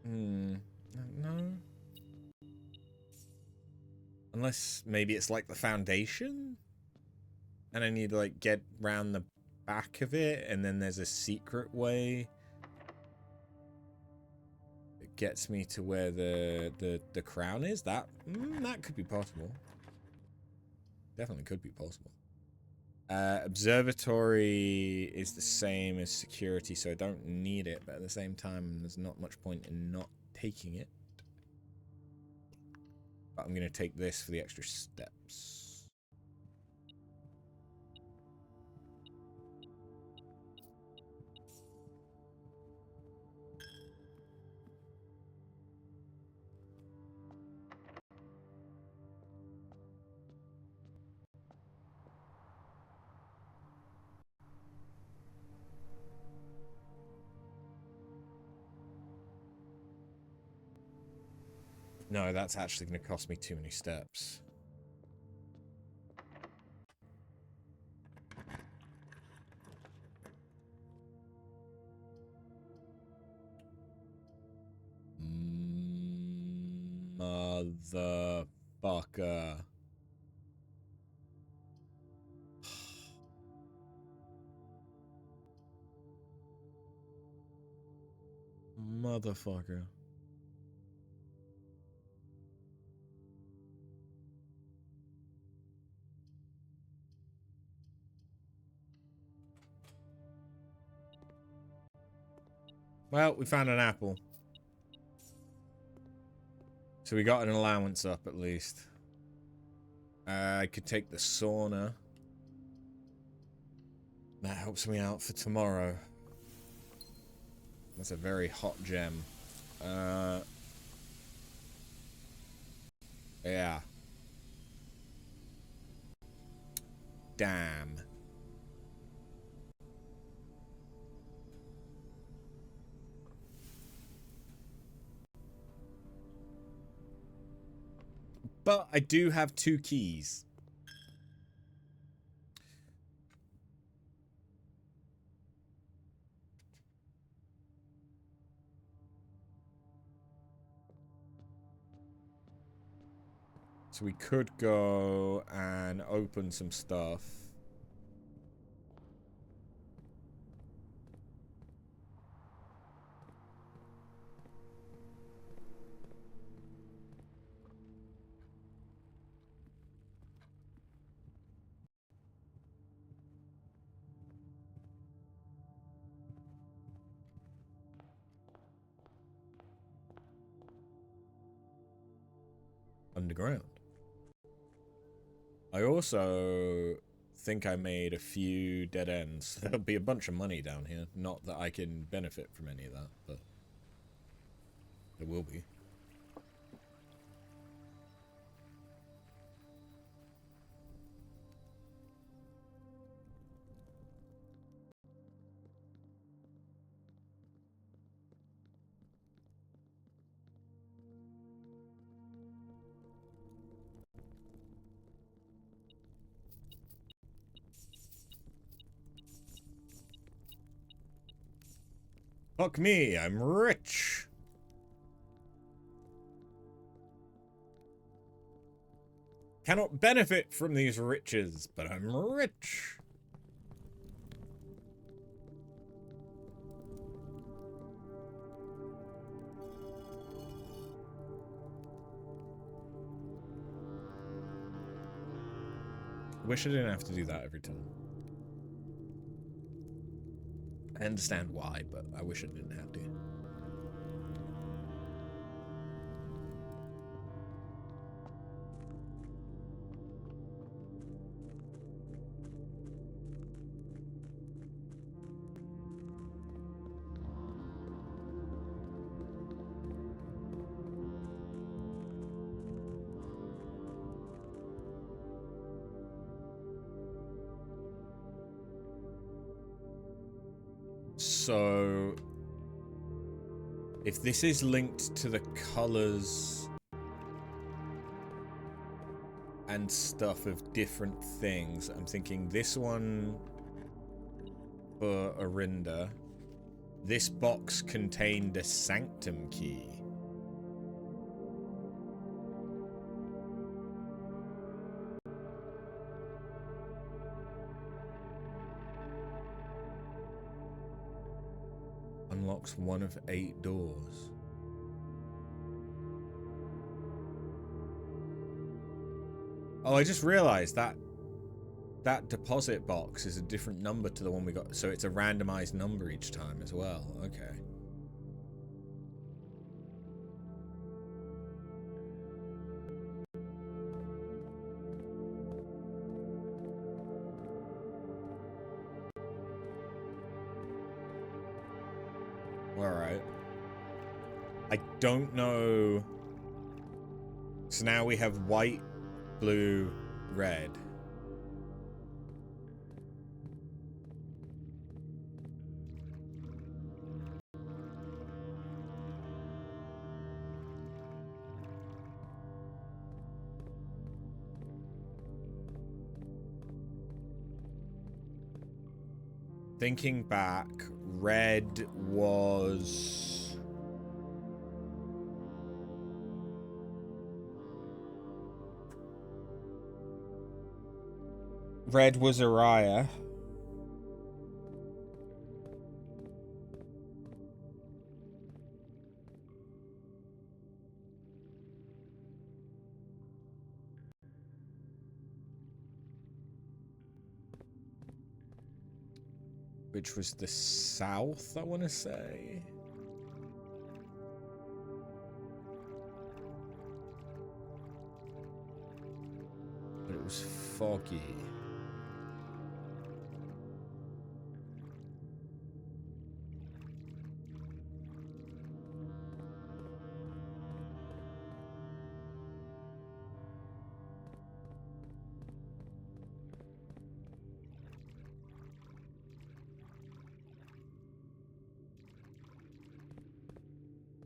No. Unless maybe it's like the foundation, and I need to like get round the back of it, and then there's a secret way that gets me to where the crown is. That could be possible. Definitely could be possible. Observatory is the same as security, so I don't need it, but at the same time, there's not much point in not taking it. But I'm going to take this for the extra steps. No, that's actually going to cost me too many steps. Motherfucker. Motherfucker. Well, we found an apple. So we got an allowance up at least. I could take the sauna. That helps me out for tomorrow. That's a very hot gem. Yeah. Damn. But I do have 2 keys. So we could go and open some stuff. Underground. I also think I made a few dead ends. There'll be a bunch of money down here. Not that I can benefit from any of that, but there will be. Fuck me, I'm rich. Cannot benefit from these riches, but I'm rich. Wish I didn't have to do that every time. I understand why, but I wish I didn't have to. So, if this is linked to the colors and stuff of different things, I'm thinking this one for Arinda. This box contained a sanctum key. Unlocks one of 8 doors. Oh, I just realized that that deposit box is a different number to the one we got, so it's a randomized number each time as well. Okay. Alright. I don't know. So now we have white, blue, red. Thinking back, red was... Red was Araya. Which was the south, I want to say. But it was foggy.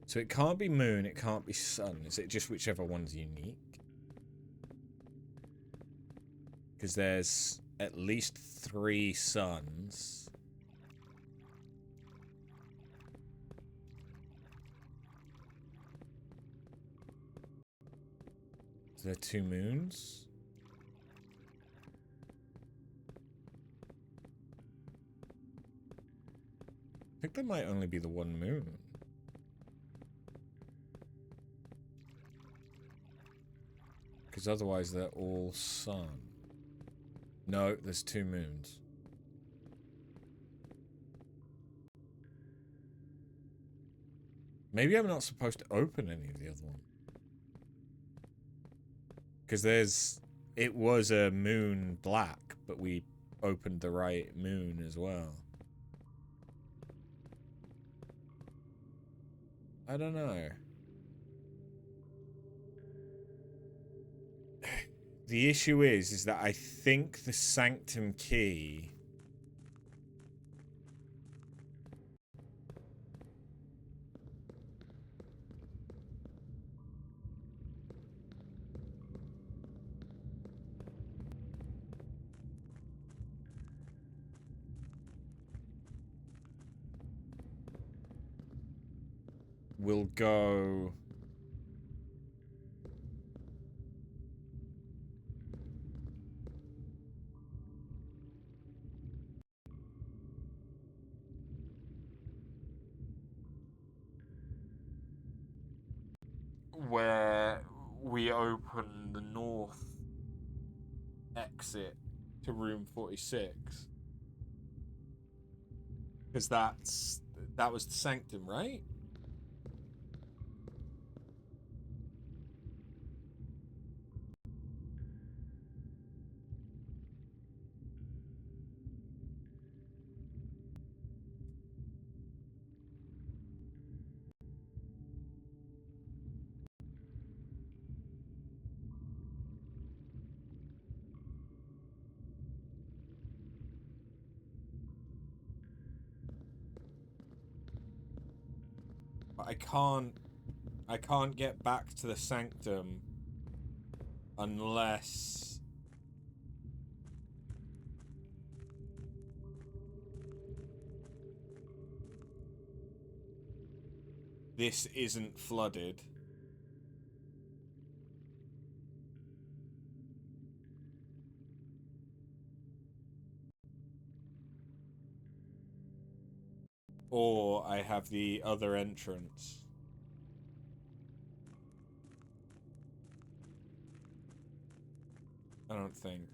So it can't be moon, it can't be sun. Is it just whichever one's unique? Because there's at least 3 suns. Is there 2 moons? I think there might only be the 1 moon. Because otherwise they're all sun. No, there's 2 moons. Maybe I'm not supposed to open any of the other ones. Because it was a moon black, but we opened the right moon as well. I don't know. The issue is that I think the Sanctum key will go... where we open the north exit to room 46. Because that was the Sanctum, right? But I can't get back to the Sanctum unless this isn't flooded. Or I have the other entrance. I don't think.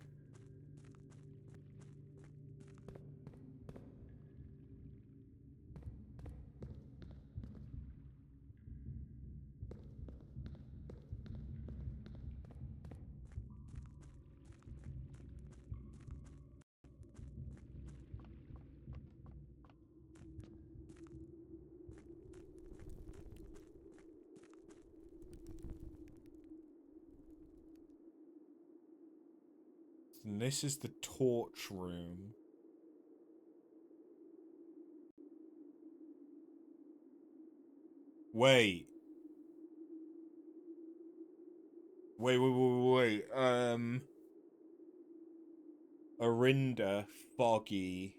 And this is the torch room. Wait. Wait. Arinda, foggy.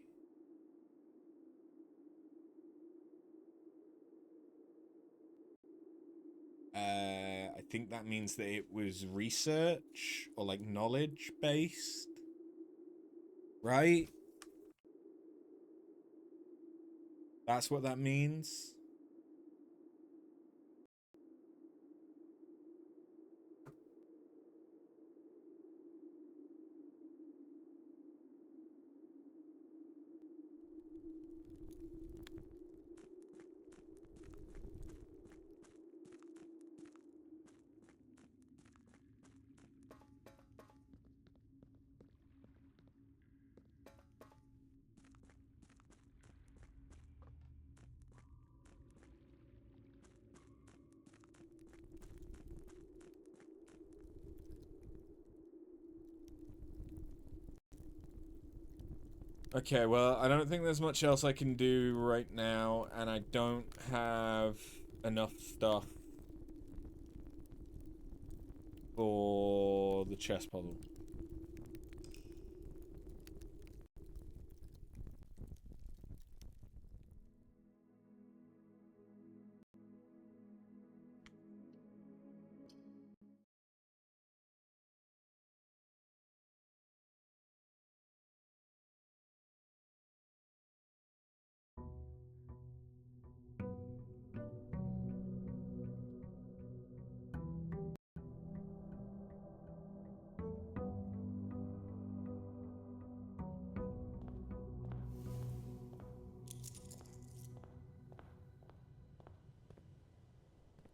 I think that means that it was research or like knowledge based, right? That's what that means. Okay, well, I don't think there's much else I can do right now, and I don't have enough stuff for the chess puzzle.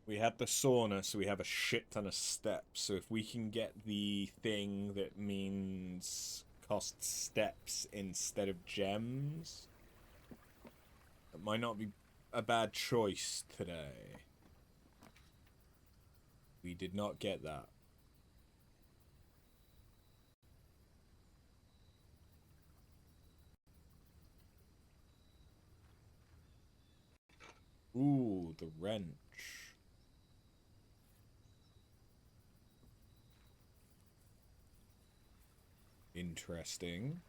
We had the sauna, so we have a shit ton of steps. So if we can get the thing that means cost steps instead of gems, it might not be a bad choice today. We did not get that. Ooh, the wrench. Interesting.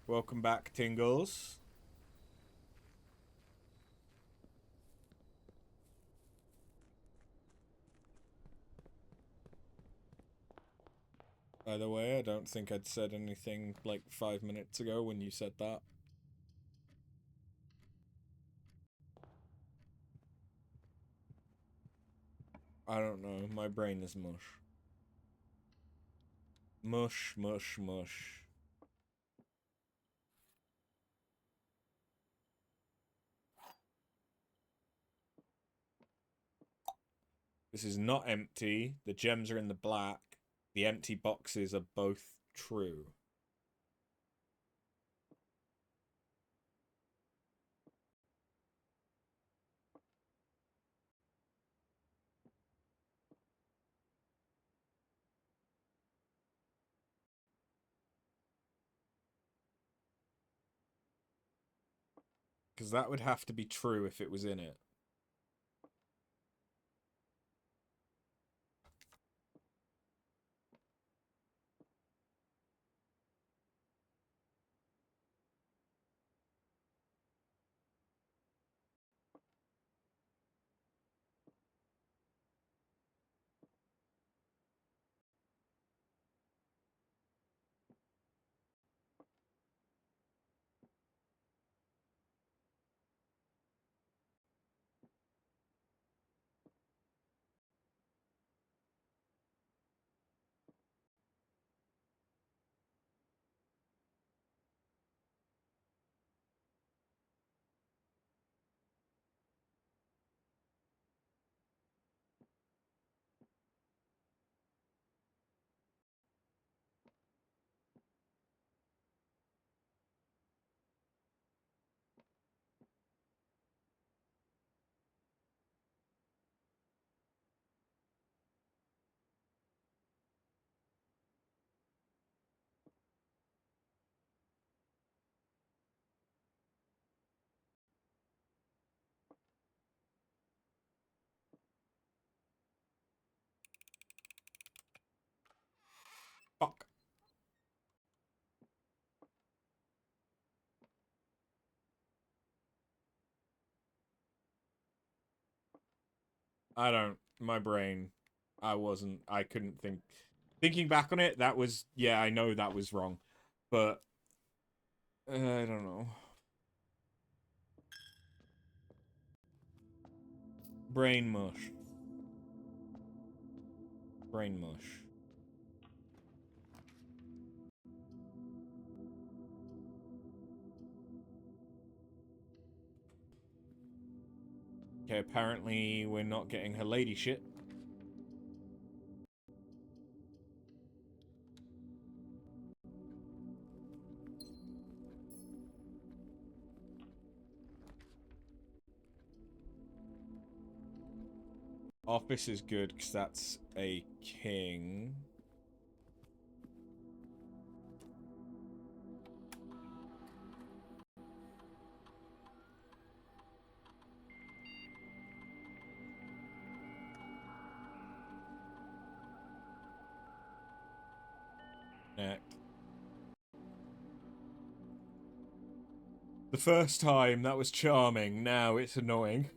Welcome back, Tingles. By the way, I don't think I'd said anything like 5 minutes ago when you said that. I don't know. My brain is mush. Mush, mush, mush. This is not empty. The gems are in the black. The empty boxes are both true. Because that would have to be true if it was in it. I don't. My brain. I couldn't think. Thinking back on it, that was. Yeah, I know that was wrong. But. I don't know. Brain mush. Brain mush. Okay, apparently we're not getting her lady shit. Office is good, because that's a king. Next. The first time, that was charming. Now it's annoying.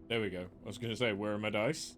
There we go. I was gonna say, where are my dice?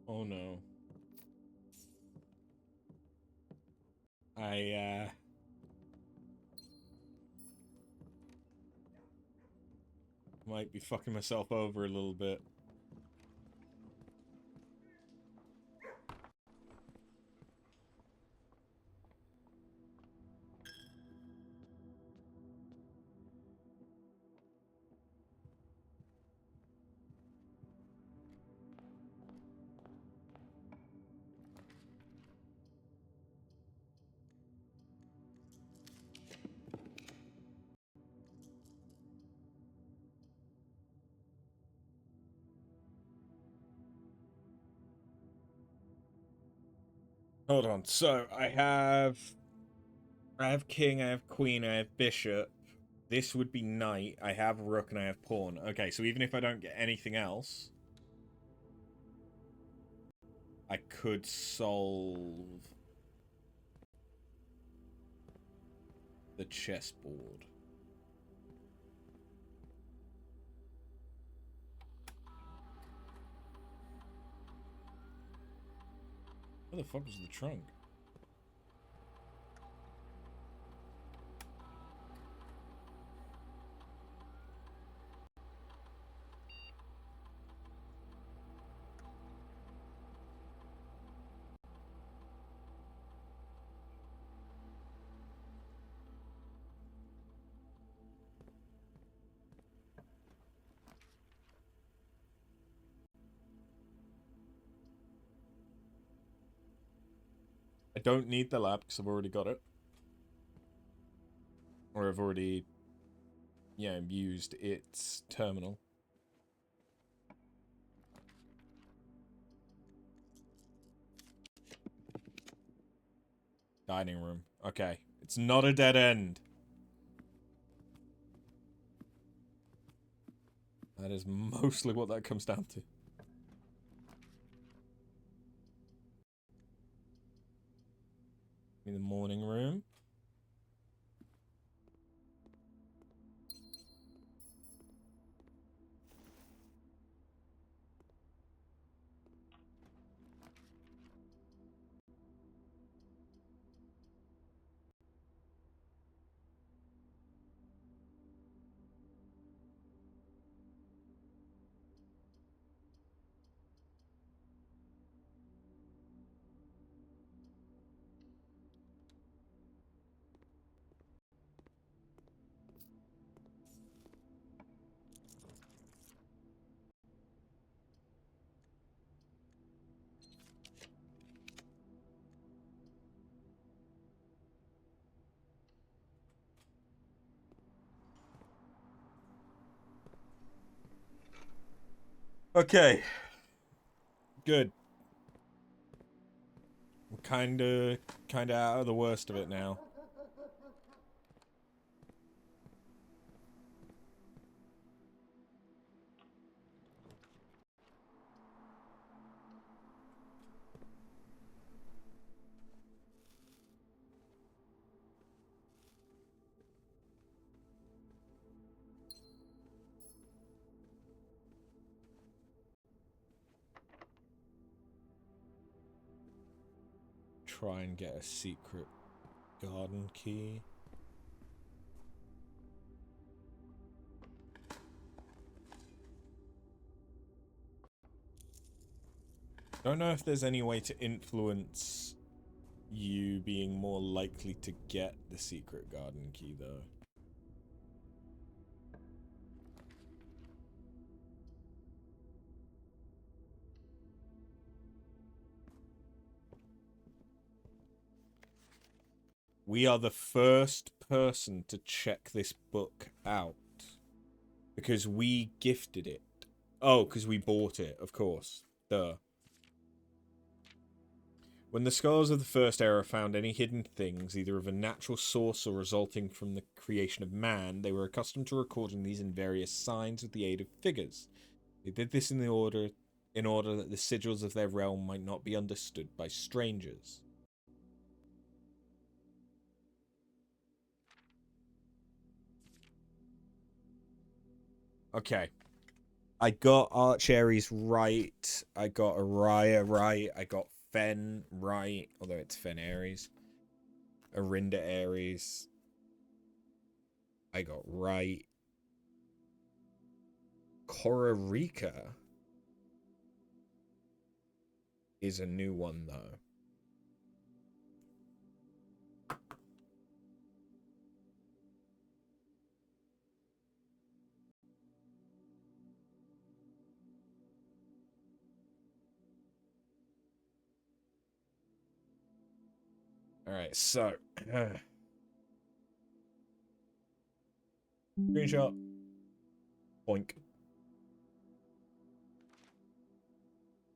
Oh no. I might be fucking myself over a little bit. Hold on. So I have king, I have queen, I have bishop. This would be knight. I have rook and I have pawn. Okay, so even if I don't get anything else, I could solve the chessboard. Where the fuck is the trunk? don't need the lab because I've already got it. Or I've already, yeah, used its terminal. Dining room. Okay. It's not a dead end. That is mostly what that comes down to. In the morning room. Okay. Good. We're kinda out of the worst of it now. Try and get a secret garden key. Don't know if there's any way to influence you being more likely to get the secret garden key, though. We are the first person to check this book out. Because we gifted it. Oh, because we bought it, of course. Duh. When the scholars of the First Era found any hidden things, either of a natural source or resulting from the creation of man, they were accustomed to recording these in various signs with the aid of figures. They did this in order that the sigils of their realm might not be understood by strangers. Okay. I got Archeries right. I got Araya right. I got Fen right. Although it's Fen Ares. Arinda Ares. I got right. Korarika is a new one, though. Alright, so. Screenshot. Boink.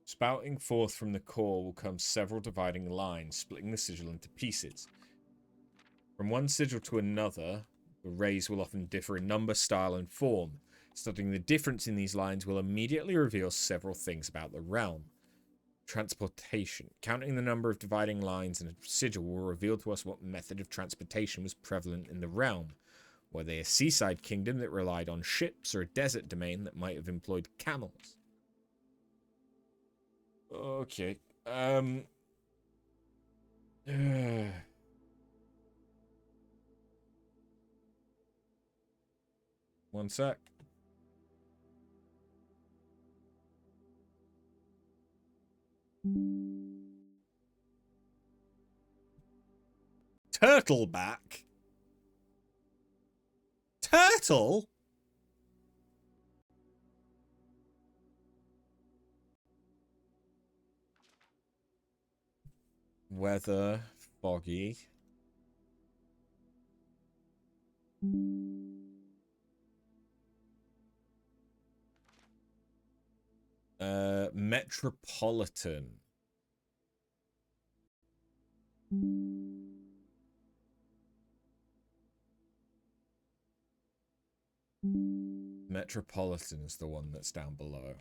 Spouting forth from the core will come several dividing lines, splitting the sigil into pieces. From one sigil to another, the rays will often differ in number, style, and form. Studying the difference in these lines will immediately reveal several things about the realm. Transportation. Counting the number of dividing lines in a sigil will reveal to us what method of transportation was prevalent in the realm. Were they a seaside kingdom that relied on ships, or a desert domain that might have employed camels? Okay. One sec. Turtleback? Turtle? Weather, foggy. Metropolitan. Metropolitan is the one that's down below.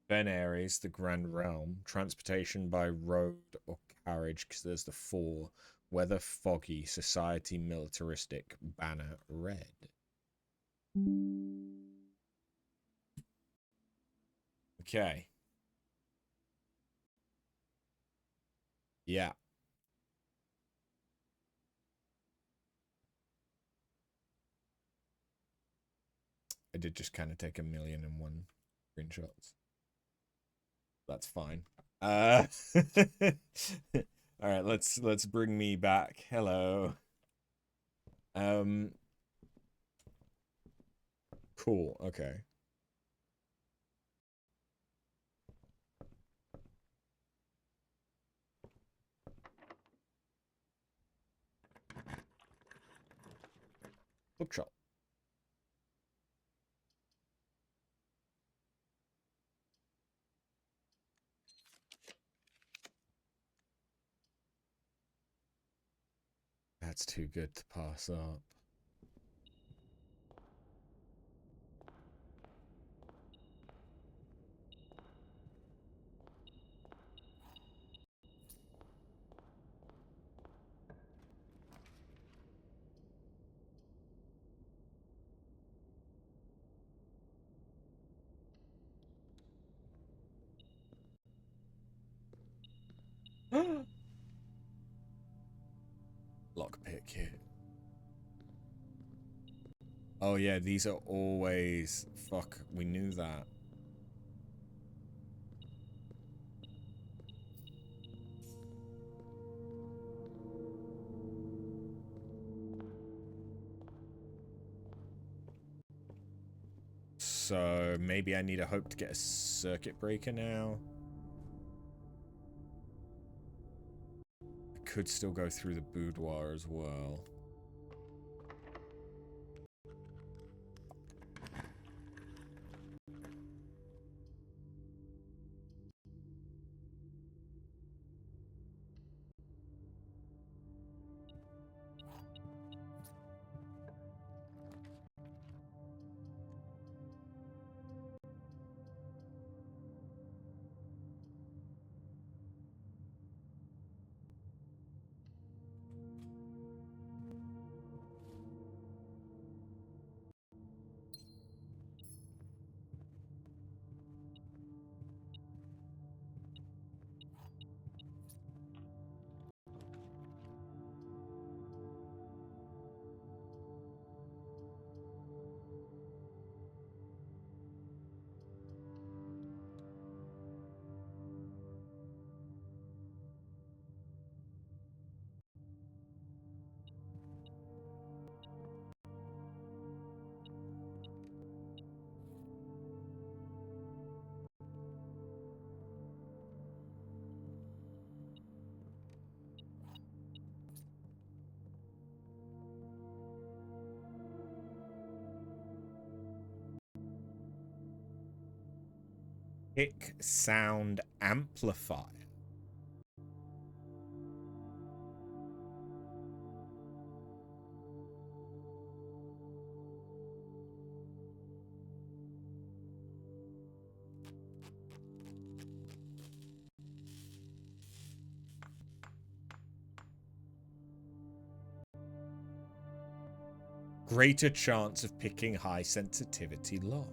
Ben Aries, the Grand Realm. Transportation by road or carriage, because there's the 4. Weather foggy. Society militaristic. Banner red. Okay. Yeah. I did just kind of take 1,000,001 screenshots. That's fine. All right, let's bring me back. Hello. Cool. Okay. Bookshop. That's too good to pass up. Lockpick here. Oh yeah, these are always... Fuck, we knew that. So maybe I need a hope to get a circuit breaker now. I could still go through the boudoir as well. Kick sound amplifier. Greater chance of picking high sensitivity lock.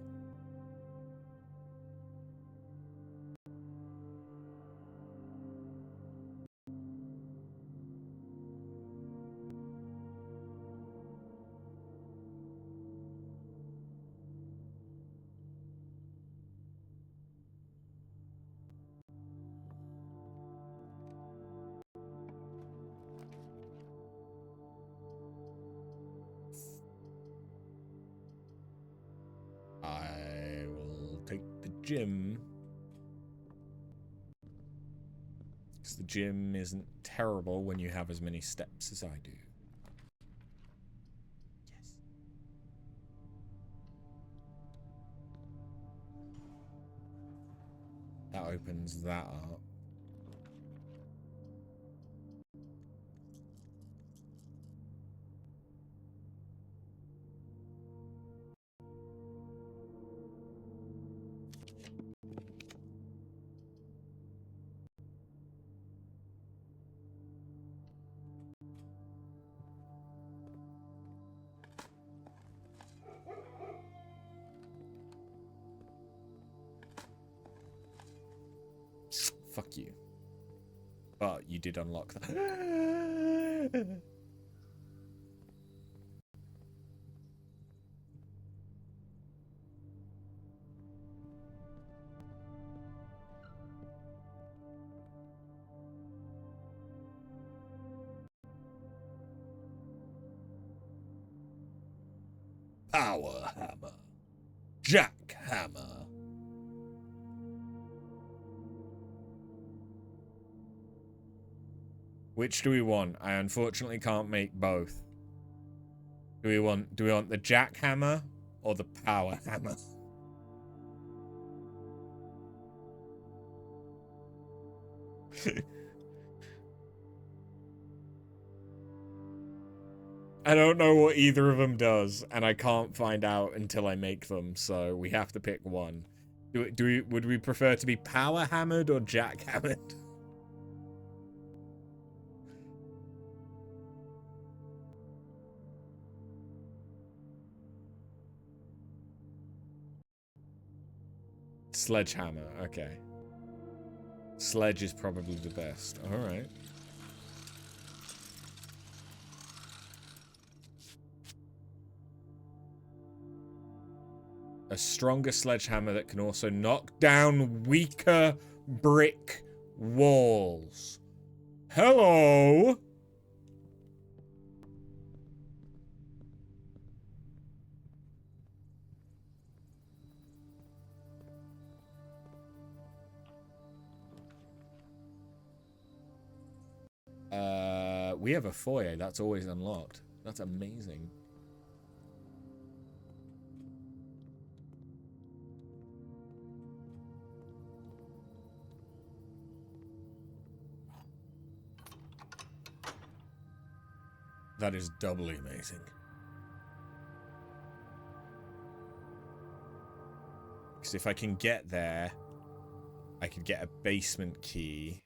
gym. Because the gym isn't terrible when you have as many steps as I do. Yes. That opens that up. Fuck you. But you did unlock that. Power hammer. Jackhammer. Which do we want? I unfortunately can't make both. Do we want the jackhammer or the power hammer? I don't know what either of them does, and I can't find out until I make them, so we have to pick one. Would we prefer to be power hammered or jackhammered? Sledgehammer, okay. Sledge is probably the best. Alright. A stronger sledgehammer that can also knock down weaker brick walls. Hello! We have a foyer that's always unlocked. That's amazing. That is doubly amazing. Because if I can get there, I could get a basement key.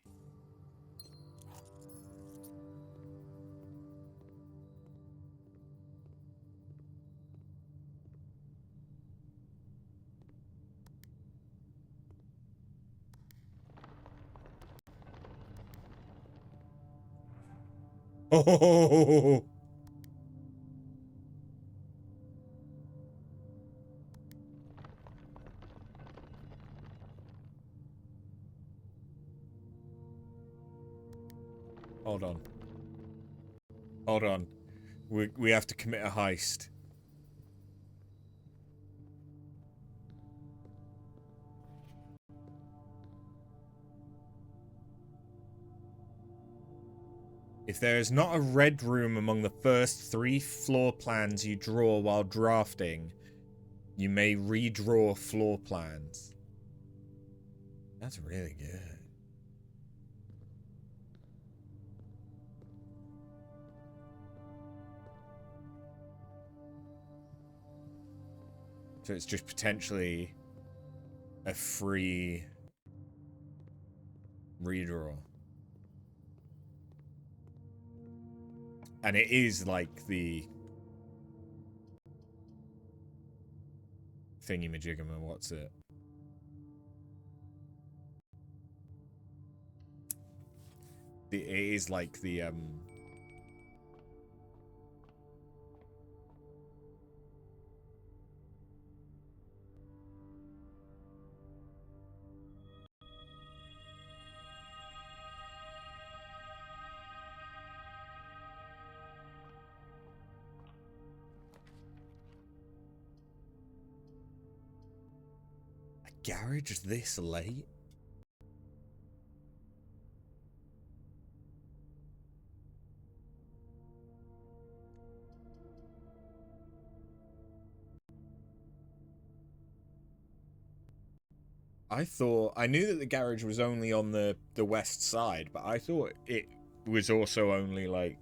Oh! Hold on. Hold on. We have to commit a heist. If there is not a red room among the first 3 floor plans you draw while drafting, you may redraw floor plans. That's really good. So it's just potentially a free redraw. And it is like the thingy-majigama, what's it? It is like the, Garage this late? I knew that the garage was only on the west side, but I thought it was also only like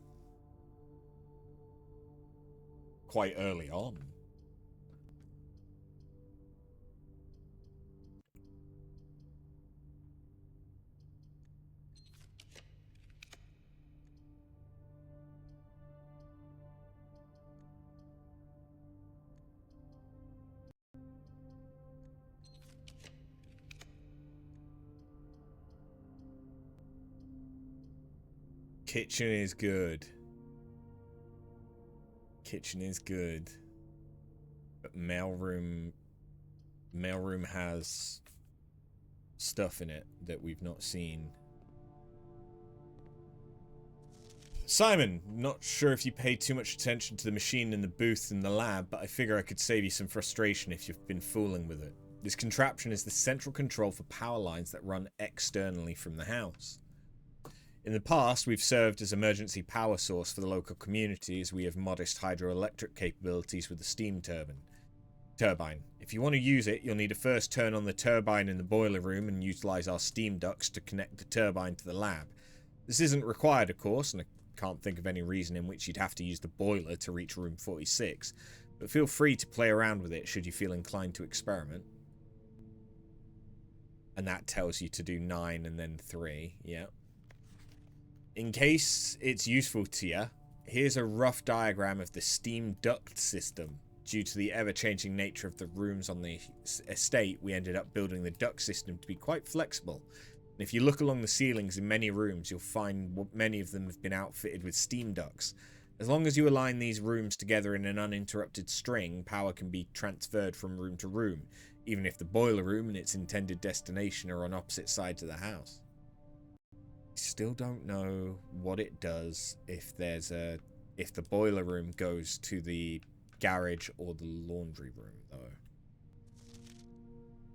quite early on. Kitchen is good. Kitchen is good. But mailroom has stuff in it that we've not seen. Simon, not sure if you pay too much attention to the machine in the booth in the lab, but I figure I could save you some frustration if you've been fooling with it. This contraption is the central control for power lines that run externally from the house. In the past, we've served as emergency power source for the local community as we have modest hydroelectric capabilities with the steam turbine. If you want to use it, you'll need to first turn on the turbine in the boiler room and utilize our steam ducts to connect the turbine to the lab. This isn't required, of course, and I can't think of any reason in which you'd have to use the boiler to reach room 46, but feel free to play around with it should you feel inclined to experiment. And that tells you to do 9 and then 3, yeah. In case it's useful to you, here's a rough diagram of the steam duct system. Due to the ever-changing nature of the rooms on the estate, we ended up building the duct system to be quite flexible. And if you look along the ceilings in many rooms, you'll find many of them have been outfitted with steam ducts. As long as you align these rooms together in an uninterrupted string, power can be transferred from room to room, even if the boiler room and its intended destination are on opposite sides of the house. Still don't know what it does if the boiler room goes to the garage or the laundry room, though.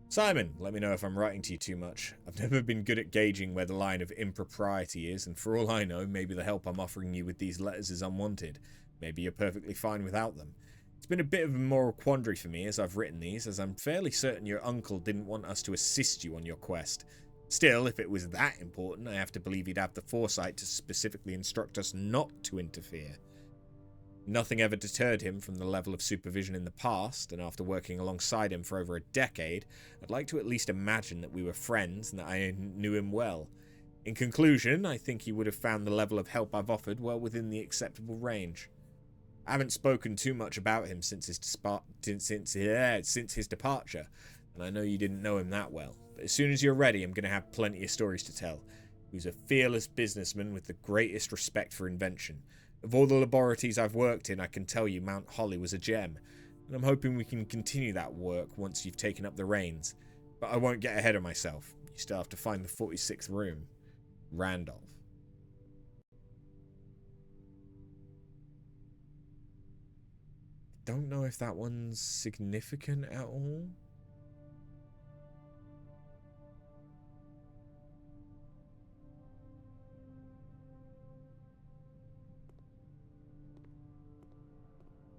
Simon, let me know if I'm writing to you too much. I've never been good at gauging where the line of impropriety is, and for all I know, maybe the help I'm offering you with these letters is unwanted. Maybe you're perfectly fine without them. It's been a bit of a moral quandary for me as I've written these, as I'm fairly certain your uncle didn't want us to assist you on your quest. Still, if it was that important, I have to believe he'd have the foresight to specifically instruct us not to interfere. Nothing ever deterred him from the level of supervision in the past, and after working alongside him for over a decade, I'd like to at least imagine that we were friends and that I knew him well. In conclusion, I think he would have found the level of help I've offered well within the acceptable range. I haven't spoken too much about him since his departure, and I know you didn't know him that well. But as soon as you're ready, I'm going to have plenty of stories to tell. He was a fearless businessman with the greatest respect for invention. Of all the laboratories I've worked in, I can tell you Mount Holly was a gem, and I'm hoping we can continue that work once you've taken up the reins. But I won't get ahead of myself. You still have to find the 46th room. Randolph. Don't know if that one's significant at all.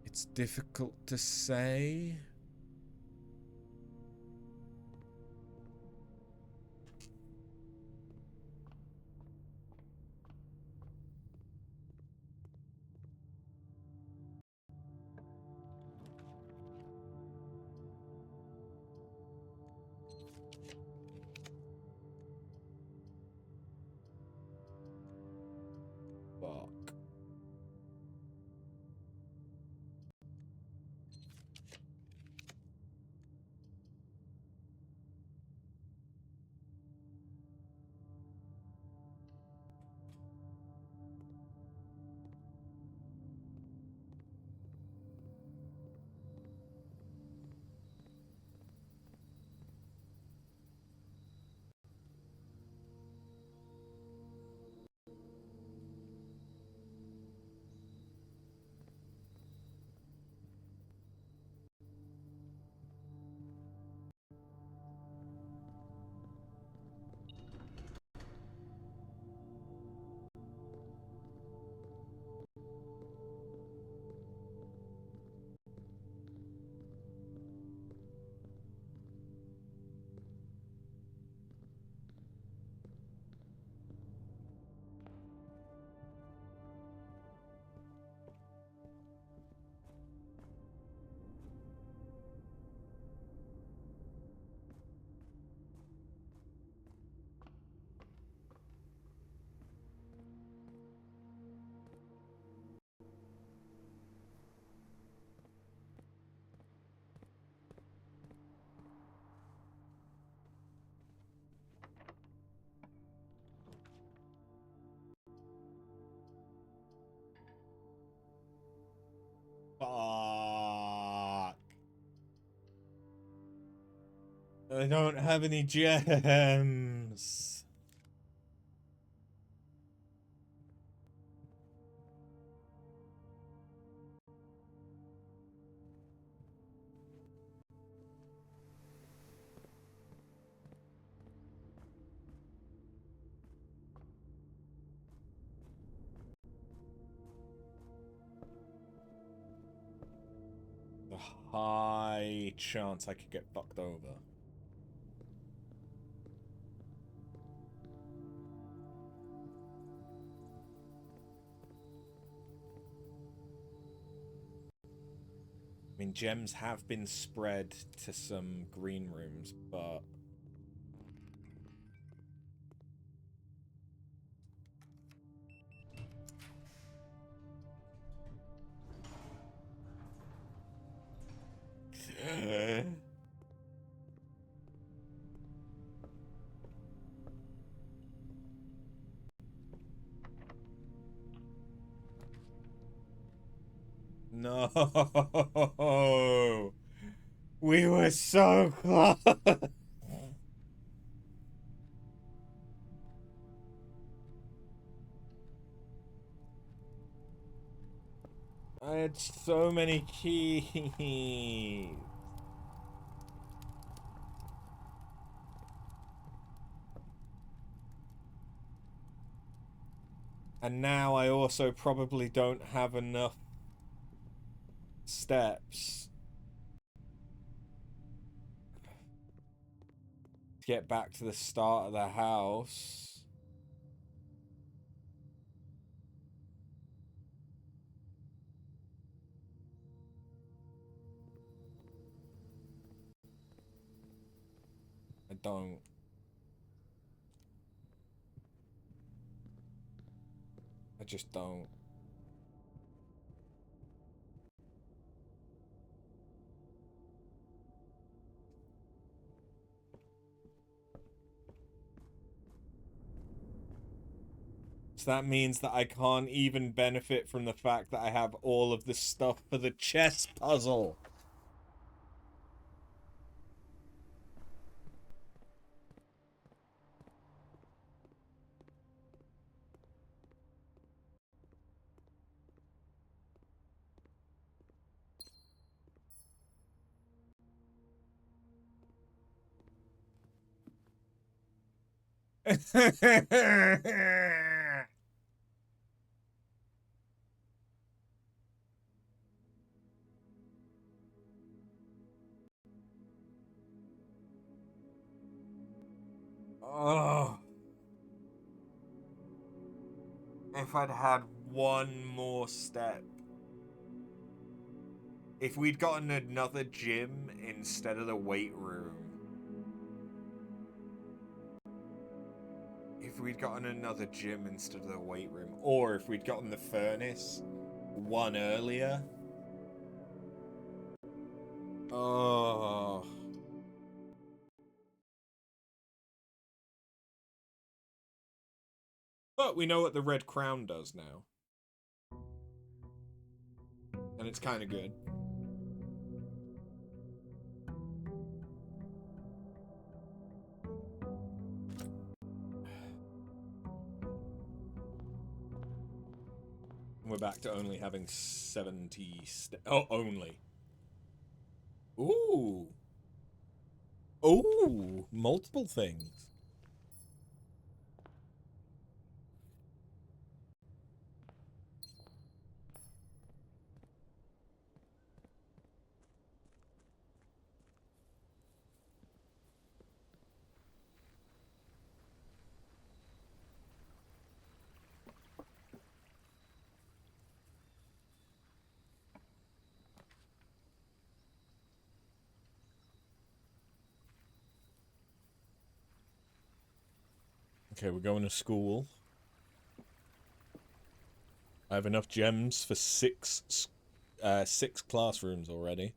It's difficult to say. Fuck. I don't have any gems. The high chance I could get fucked over. I mean, gems have been spread to some green rooms, but... No! We were so close! I had so many keys. And now I also probably don't have enough steps to get back to the start of the house. I don't. I just don't. So that means that I can't even benefit from the fact that I have all of the stuff for the chess puzzle. Oh. If I'd had one more step. If we'd gotten another gym instead of the weight room. If we'd gotten another gym instead of the weight room. Or if we'd gotten the furnace one earlier. Oh. But we know what the red crown does now. And it's kind of good. We're back to only having 70 oh, only. Ooh. Ooh, multiple things. Okay, we're going to school. I have enough gems for six classrooms already.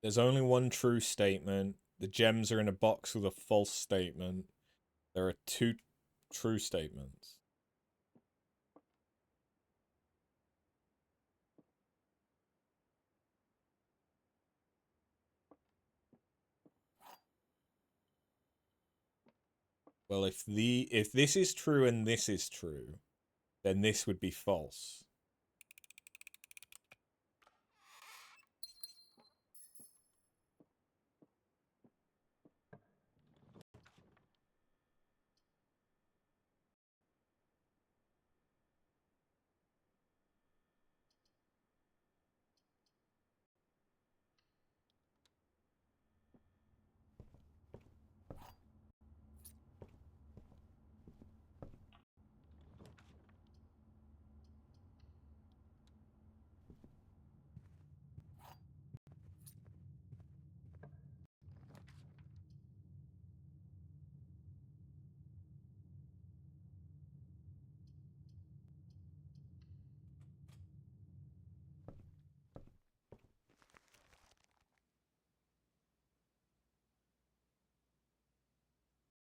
There's only one true statement. The gems are in a box with a false statement. There are two true statements. Well, if this is true and this is true, then this would be false.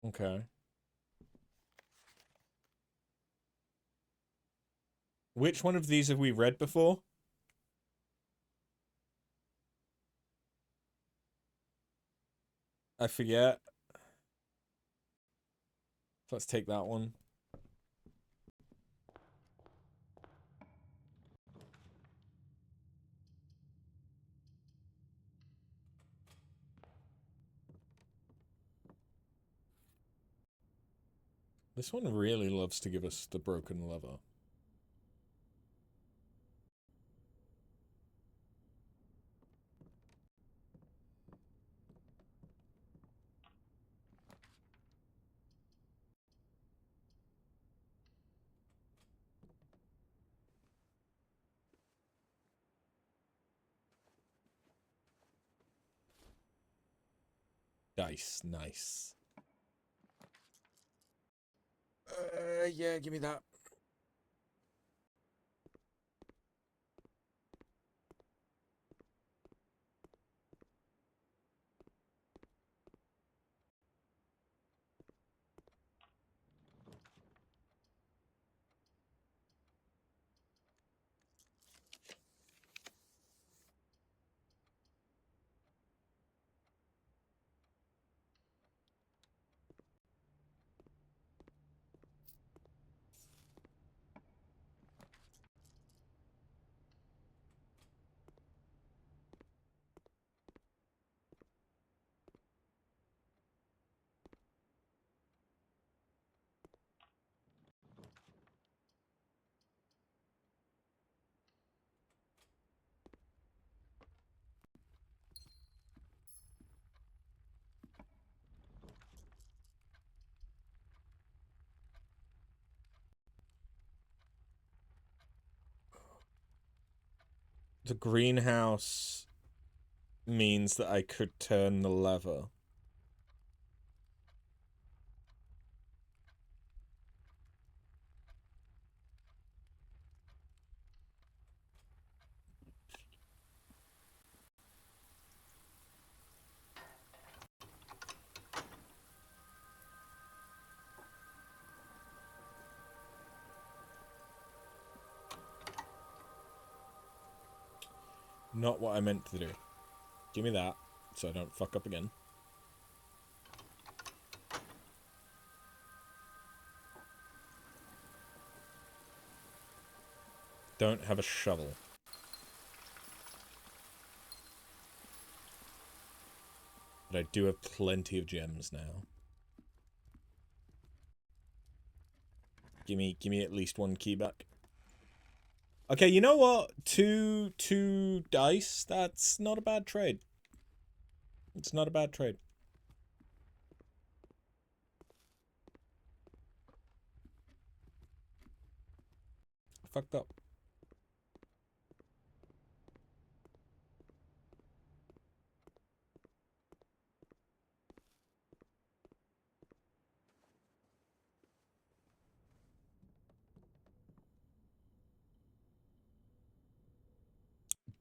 Okay. Which one of these have we read before? I forget. Let's take that one. This one really loves to give us the broken lever. Dice, nice. Yeah, give me that. The greenhouse means that I could turn the lever. Not what I meant to do. Give me that, so I don't fuck up again. Don't have a shovel. But I do have plenty of gems now. Give me at least one key back. Okay, you know what? Two dice. That's not a bad trade. It's not a bad trade. Fucked up.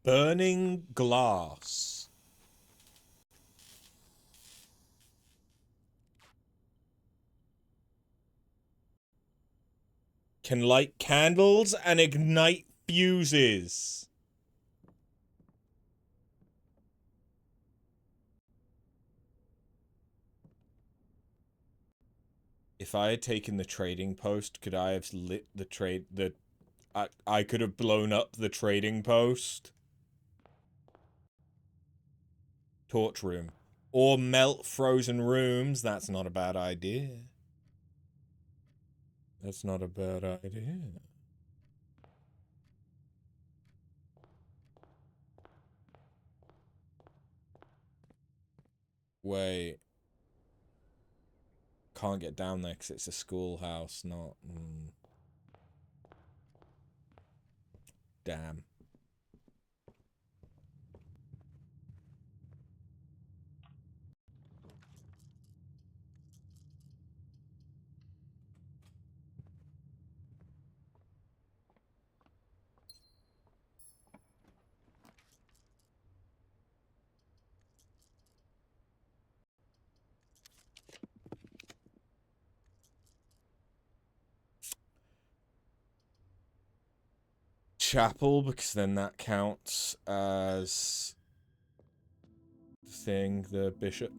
Burning glass. can light candles and ignite fuses. If I had taken the trading post, could I have lit the I could have blown up the trading post. Torch room. Or melt frozen rooms. That's not a bad idea. That's not a bad idea. Wait. Can't get down there because it's a schoolhouse, not... Damn. Chapel, because then that counts as the thing, the bishop.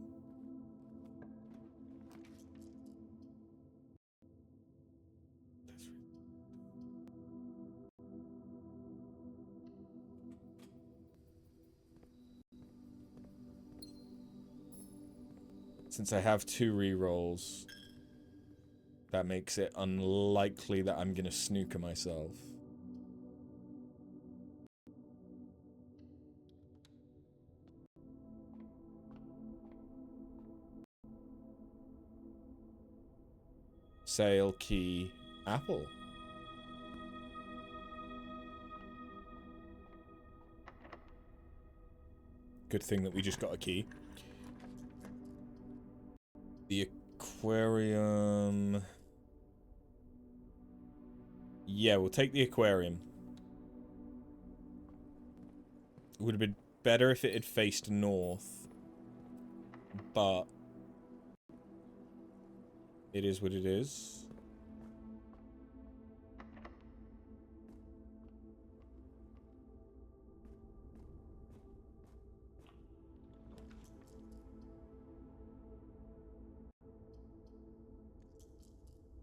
Since I have 2 rerolls, that makes it unlikely that I'm gonna snooker myself. Sale, key, apple. Good thing that we just got a key. The aquarium... Yeah, we'll take the aquarium. It would have been better if it had faced north. But... it is what it is.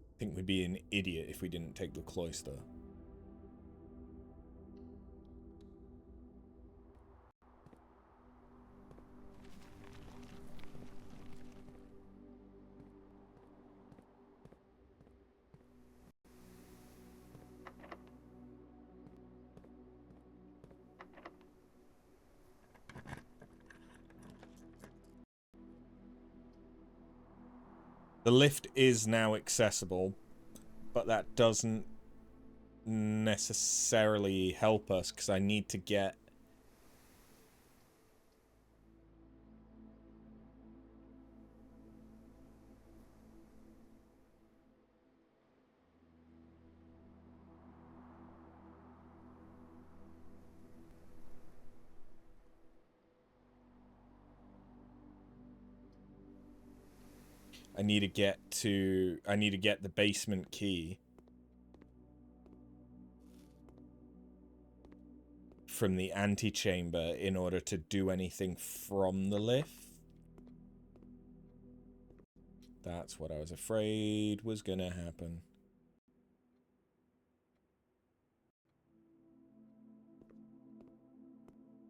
I think we'd be an idiot if we didn't take the cloister. The lift is now accessible, but that doesn't necessarily help us, because I need to get... I need to get the basement key from the antechamber in order to do anything from the lift. That's what I was afraid was gonna happen.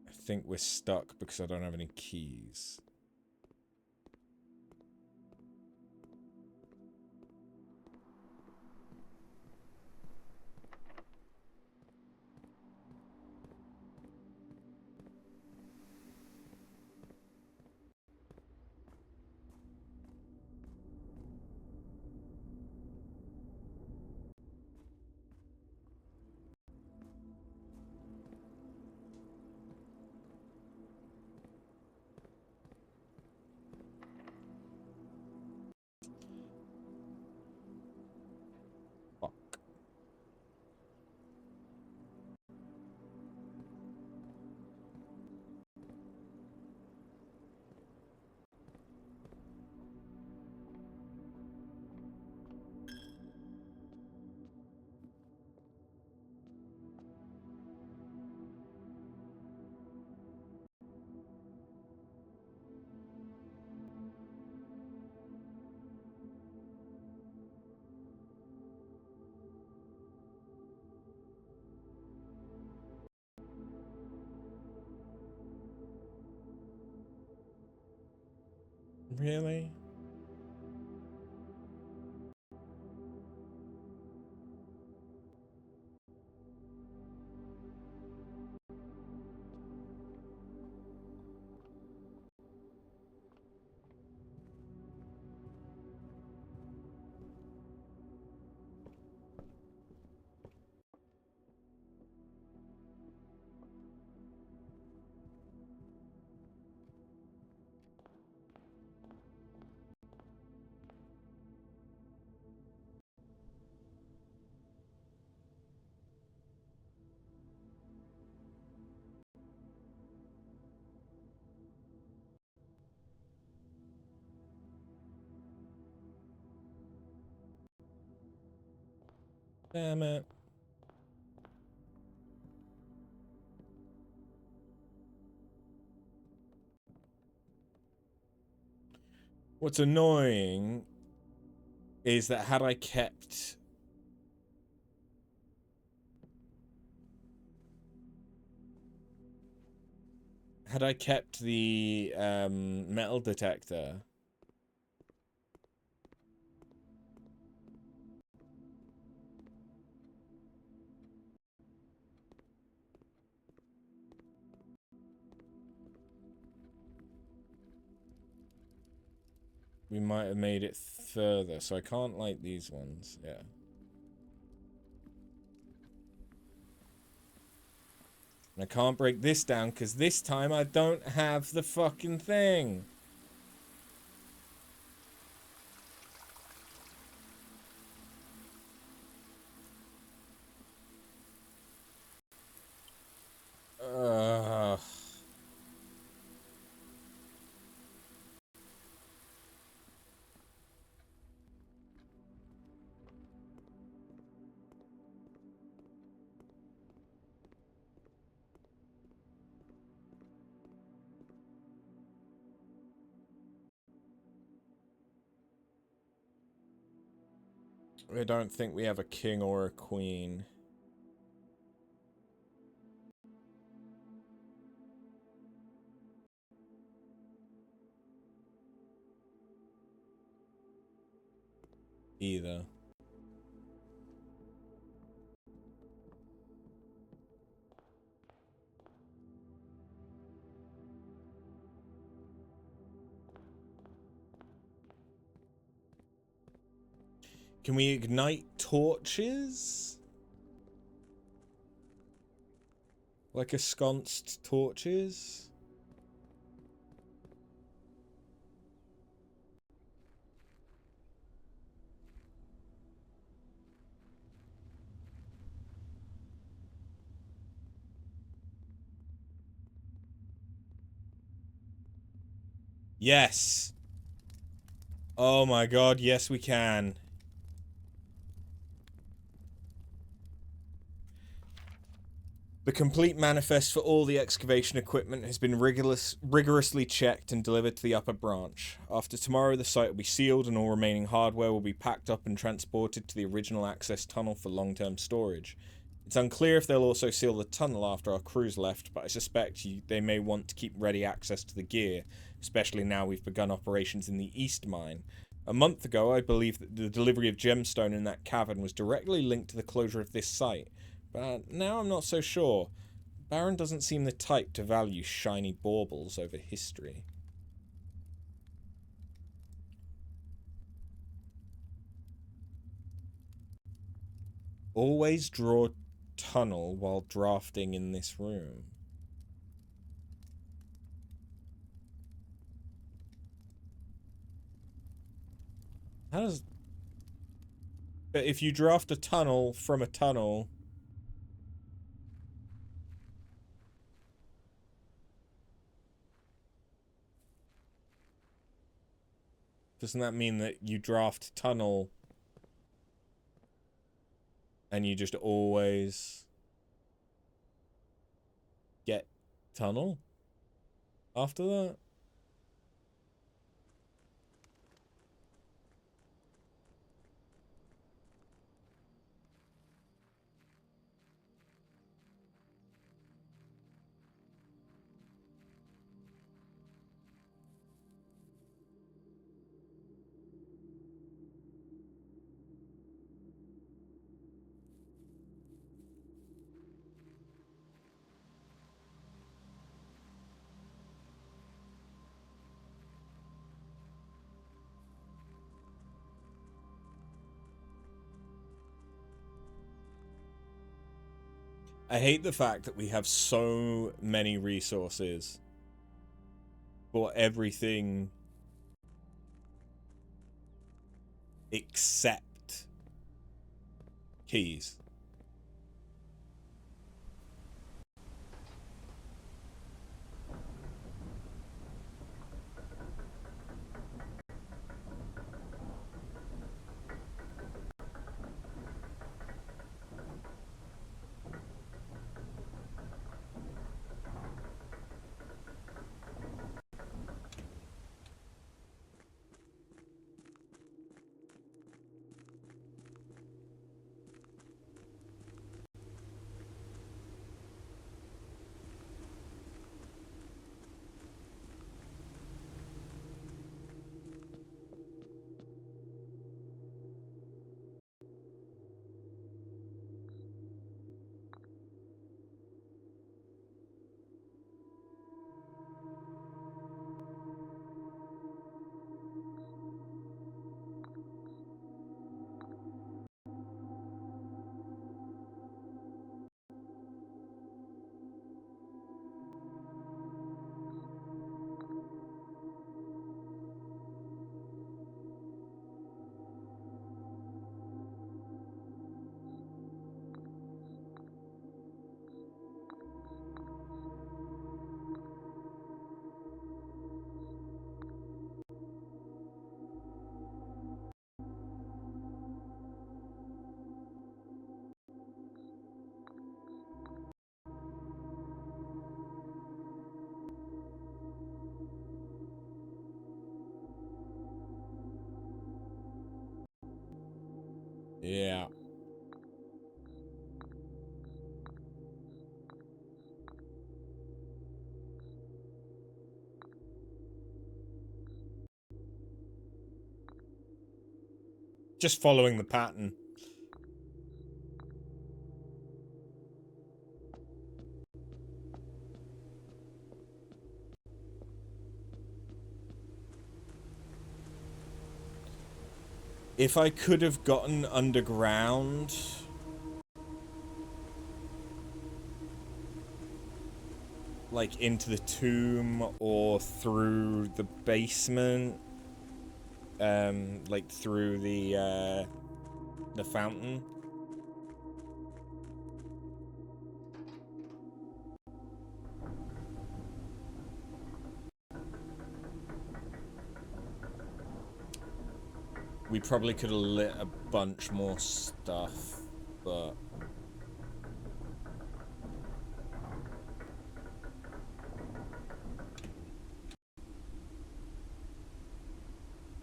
I think we're stuck because I don't have any keys. Really? Damn it. What's annoying is that had I kept the metal detector, we might have made it further. So I can't light these ones. Yeah. And I can't break this down because this time I don't have the fucking thing. I don't think we have a king or a queen. Either. Can we ignite torches? Like ensconced torches? Yes! Oh my god, yes we can. The complete manifest for all the excavation equipment has been rigorously checked and delivered to the upper branch. After tomorrow, the site will be sealed and all remaining hardware will be packed up and transported to the original access tunnel for long-term storage. It's unclear if they'll also seal the tunnel after our crew's left, but I suspect they may want to keep ready access to the gear, especially now we've begun operations in the East Mine. A month ago, I believe that the delivery of gemstone in that cavern was directly linked to the closure of this site. But now I'm not so sure. Baron doesn't seem the type to value shiny baubles over history. Always draw tunnel while drafting in this room. How does... But if you draft a tunnel from a tunnel... Doesn't that mean that you draft tunnel and you just always get tunnel after that? I hate the fact that we have so many resources for everything except keys. Yeah. Just following the pattern. If I could have gotten underground, like into the tomb or through the basement, like through the fountain. We probably could have lit a bunch more stuff, but...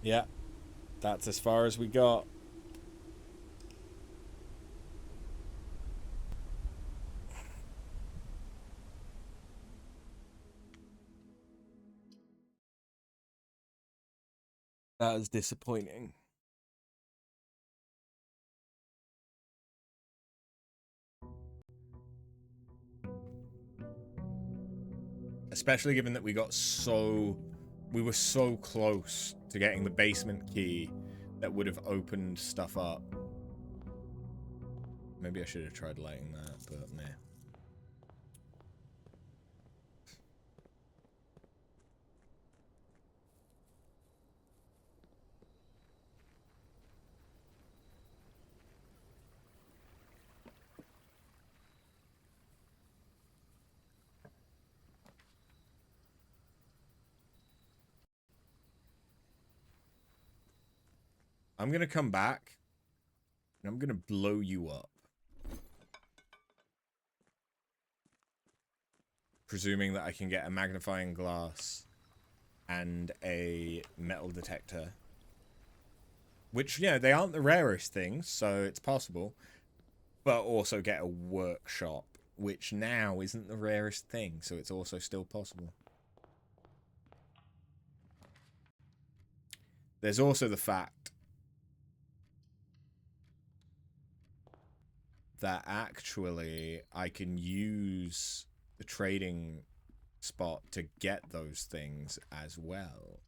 yeah, that's as far as we got. That is disappointing. Especially given that we were so close to getting the basement key that would have opened stuff up. Maybe I should have tried lighting that, but meh. I'm gonna come back, and I'm gonna blow you up. Presuming that I can get a magnifying glass and a metal detector. Which, yeah, they aren't the rarest things, so it's possible. But also get a workshop, which now isn't the rarest thing, so it's also still possible. There's also the fact that actually I can use the trading spot to get those things as well.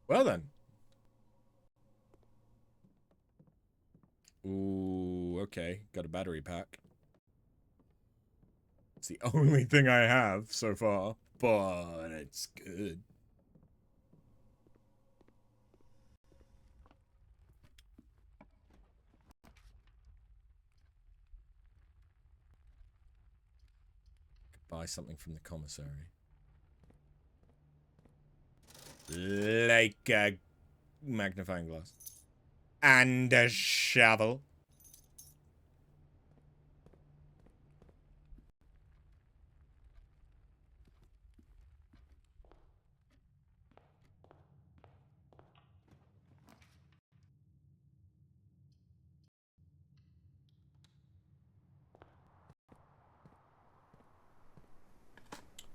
Well then. Ooh, okay. Got a battery pack. It's the only thing I have so far, but it's good. Could buy something from the commissary. Like a magnifying glass. And a shovel.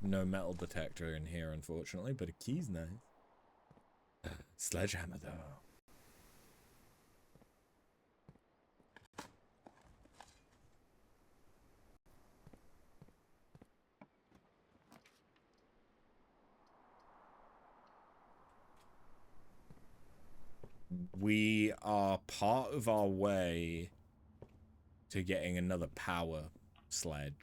No metal detector in here, unfortunately, but a key's nice. Sledgehammer, though. We are part of our way to getting another power sledge.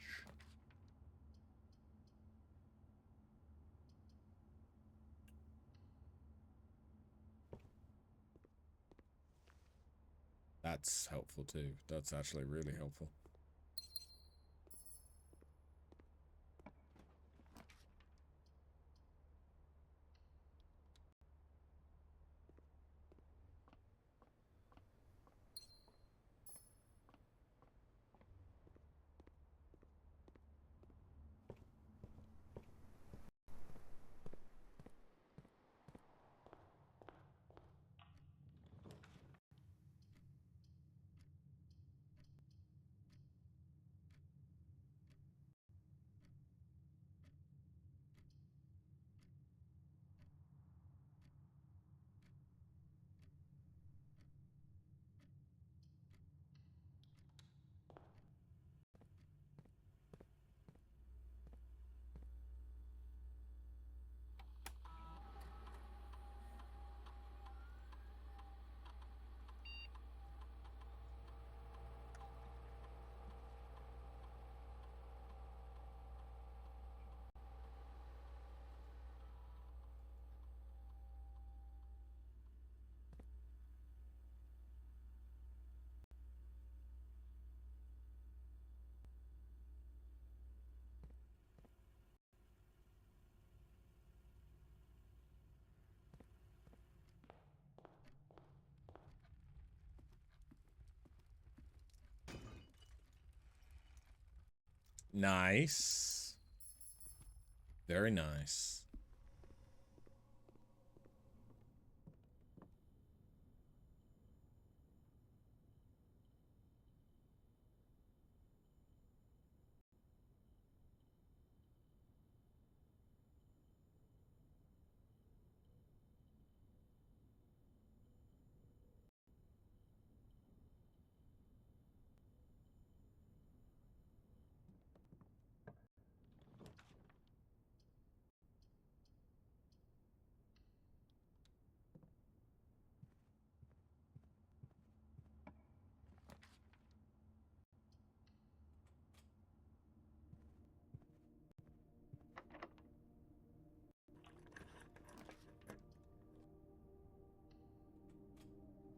That's helpful too. That's actually really helpful. Nice. Very nice.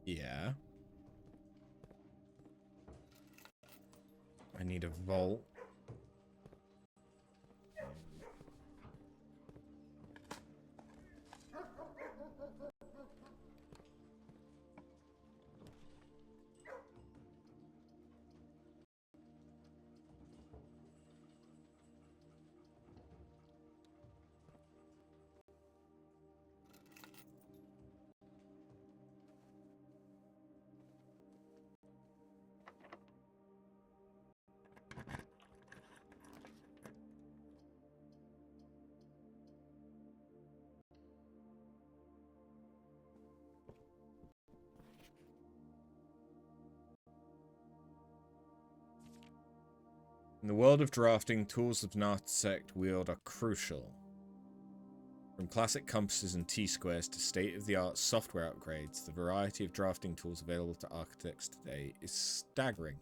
Yeah. I need a vault. In the world of drafting, tools of an architect wield are crucial. From classic compasses and T-squares to state-of-the-art software upgrades, the variety of drafting tools available to architects today is staggering.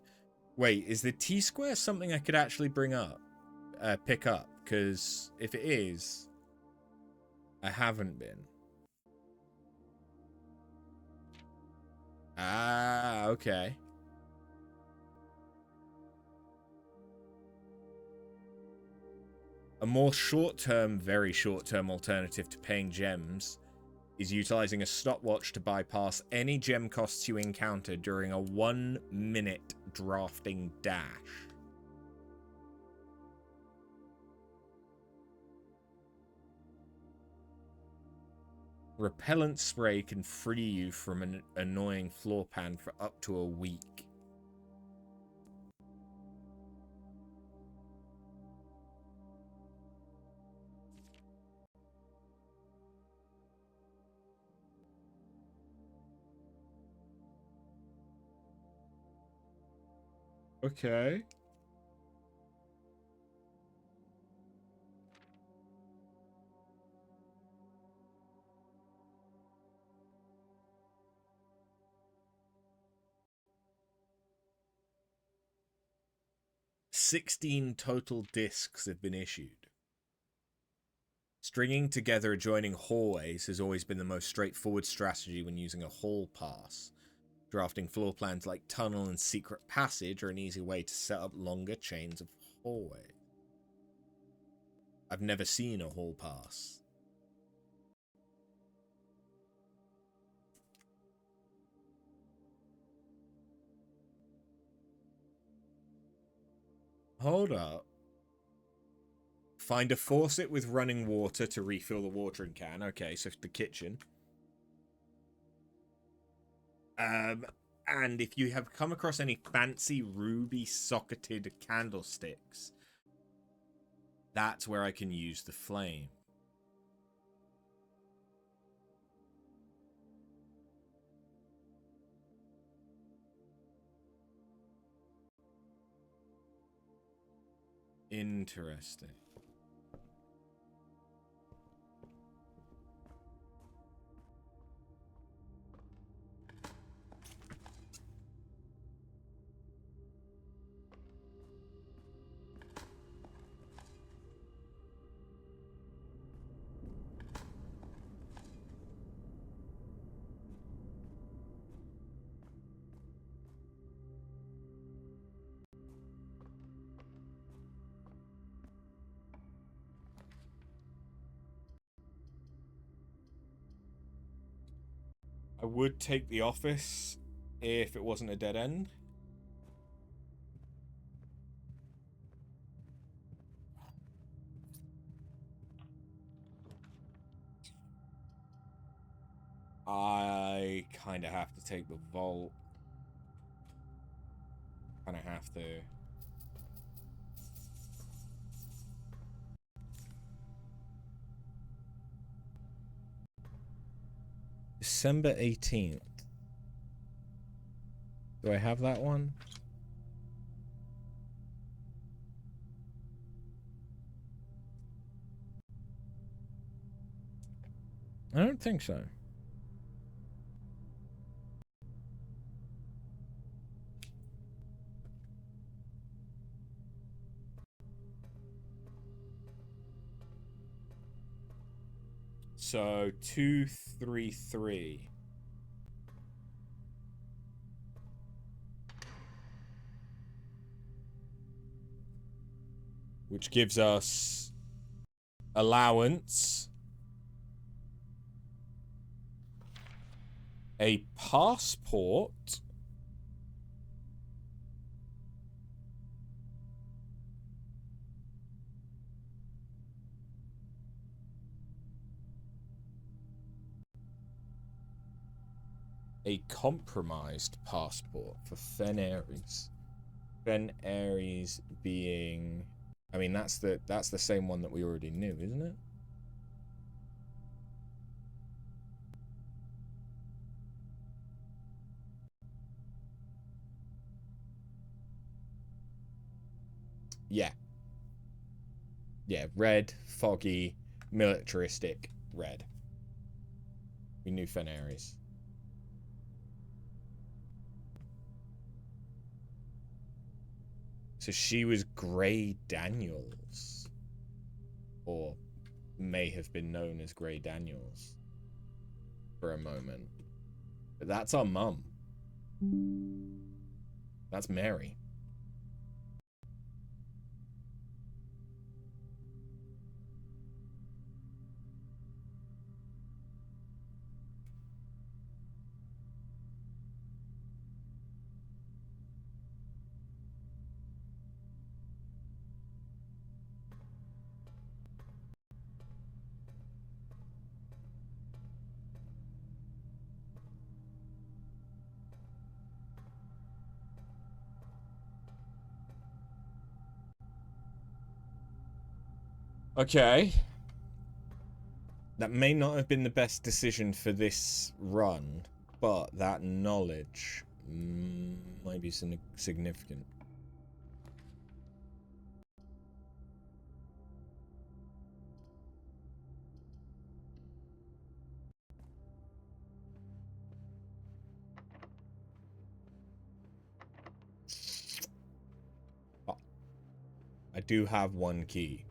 Wait, is the T-square something I could actually pick up? Because if it is, I haven't been. Ah, okay. A more short-term, very short-term alternative to paying gems is utilizing a stopwatch to bypass any gem costs you encounter during a 1-minute drafting dash. Repellent spray can free you from an annoying floor pan for up to a week. Okay. "16 total discs have been issued. Stringing together adjoining hallways has always been the most straightforward strategy when using a hall pass. Drafting floor plans like tunnel and secret passage are an easy way to set up longer chains of hallways. I've never seen a hall pass. Hold up. Find a faucet with running water to refill the watering can. Okay, so the kitchen. And if you have come across any fancy ruby socketed candlesticks, that's where I can use the flame. Interesting. I would take the office if it wasn't a dead end. I kind of have to take the vault. Kind of have to. December 18th. Do I have that one? I don't think so. So 233. Which gives us allowance, a passport, a compromised passport for Fen Ares. Fen Ares being, I mean, that's the same one that we already knew, isn't it? Yeah. Yeah, red, foggy, militaristic, red. We knew Fenari's. So she was Grey Daniels. Or may have been known as Grey Daniels. For a moment. But that's our mum. That's Mary. Okay. That may not have been the best decision for this run, but that knowledge might be significant. Oh, I do have one key.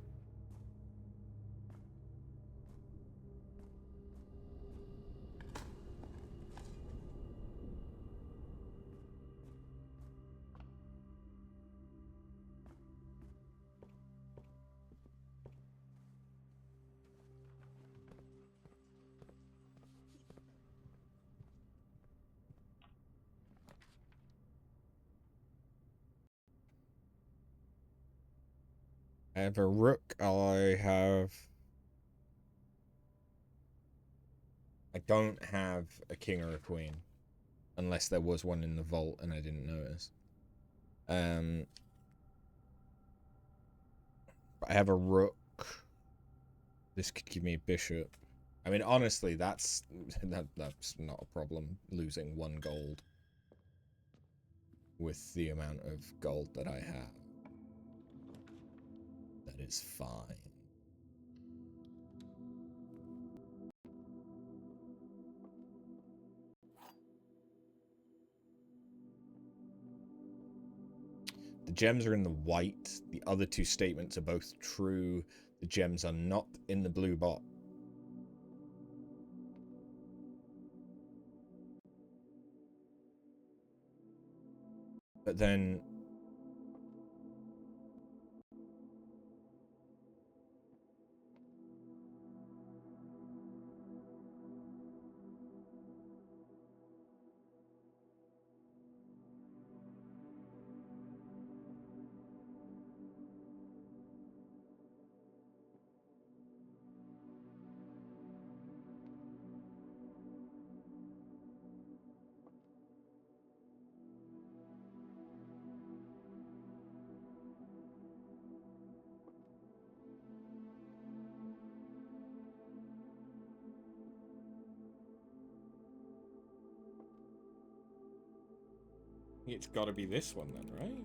I have a rook. I don't have a king or a queen. Unless there was one in the vault and I didn't notice. But I have a rook. This could give me a bishop. I mean, honestly, that's not a problem, losing 1 gold. With the amount of gold that I have. That is fine. The gems are in the white. The other 2 statements are both true. The gems are not in the blue bot. But then... It's gotta be this one then, right?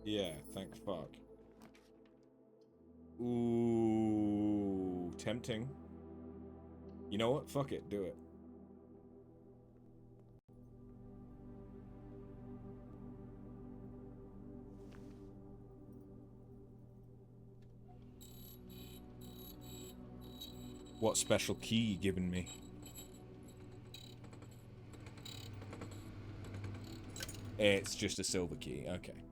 Yeah, thank fuck. Ooh, tempting. You know what? Fuck it, do it. What special key you giving me? It's just a silver key, okay.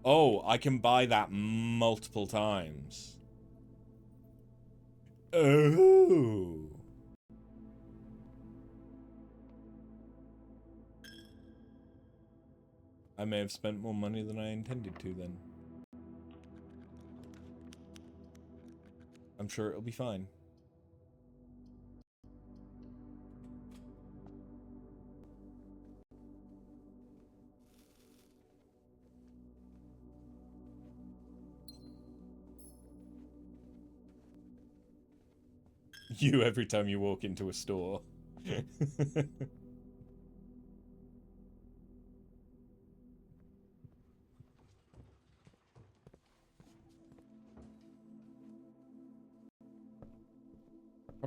Oh, I can buy that multiple times. Oh. I may have spent more money than I intended to then. I'm sure it'll be fine. You every time you walk into a store.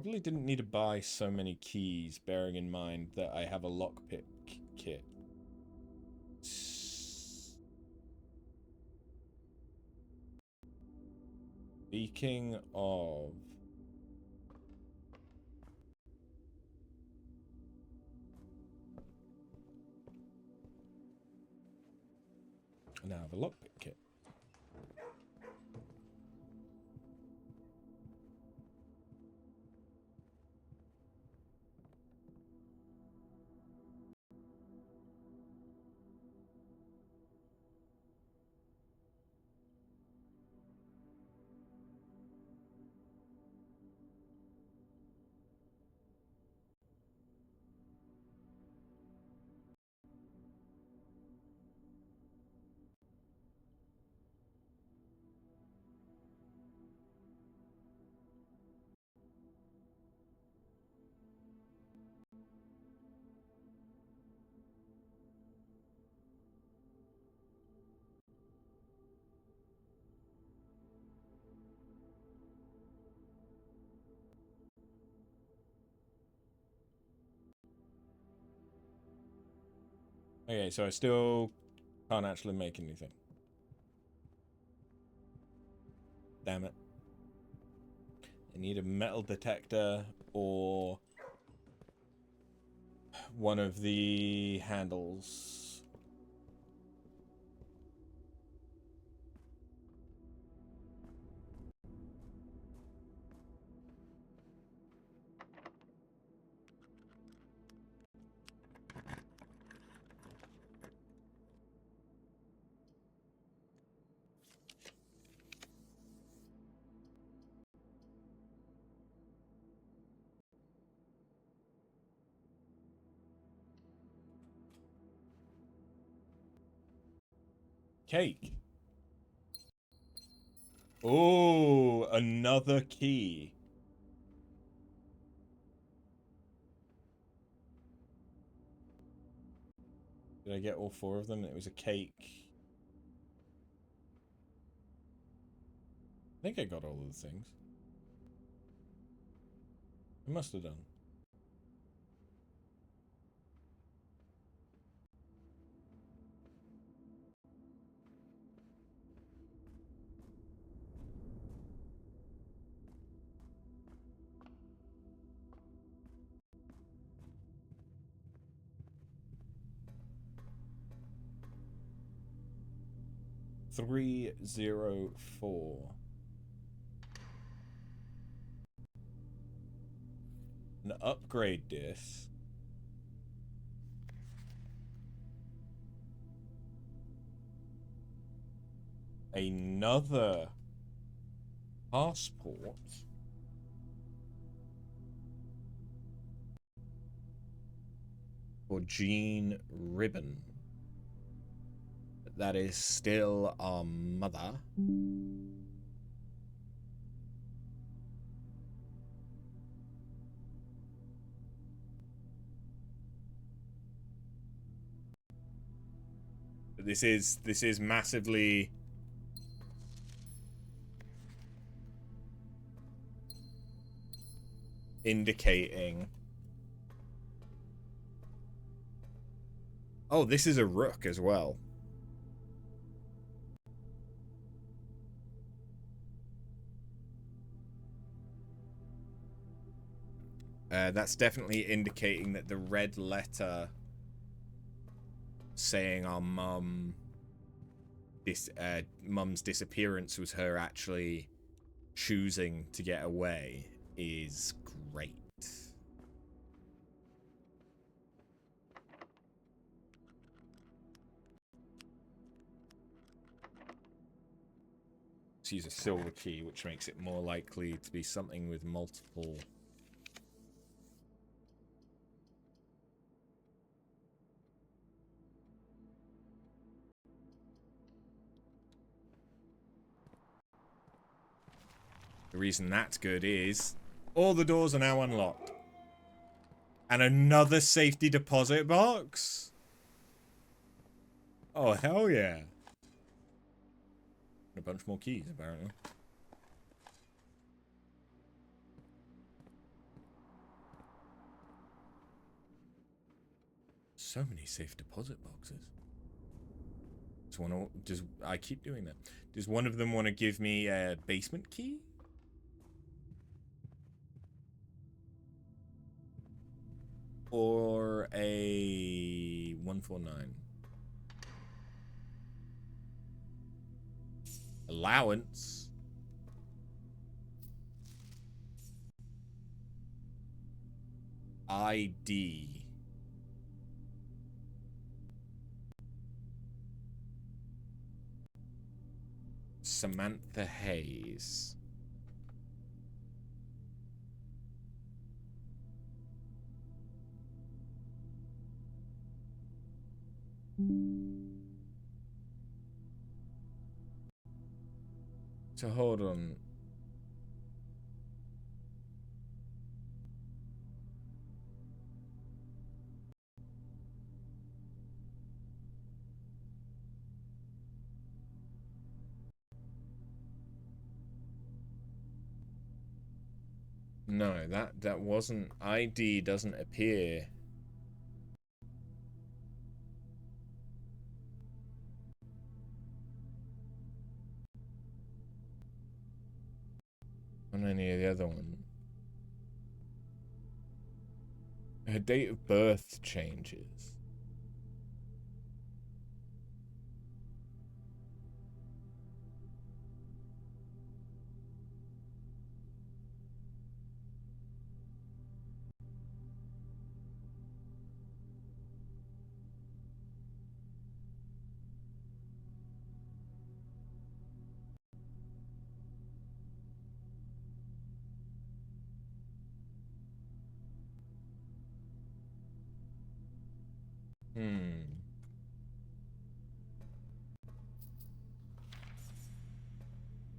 Probably didn't need to buy so many keys, bearing in mind that I have a lockpick kit. Speaking of... I now have a lockpick kit. Okay, so I still can't actually make anything. Damn it. I need a metal detector or one of the handles. Cake. Oh, another key. Did I get all 4 of them? It was a cake. I think I got all of the things. I must have done. $304. An upgrade disc. Another passport. For Jean Ribbon. That is still our mother. This is massively indicating. Oh, this is a rook as well. That's definitely indicating that the red letter saying our mum's disappearance was her actually choosing to get away is great. Let's use a silver key, which makes it more likely to be something with multiple. The reason that's good is all the doors are now unlocked. And another safety deposit box? Oh, hell yeah. And a bunch more keys, apparently. So many safe deposit boxes. I keep doing that. Does one of them want to give me a basement key? Or a 149? Allowance? ID. Samantha Hayes. So hold on. No, that wasn't. ID doesn't appear. On any of the other one. Her date of birth changes.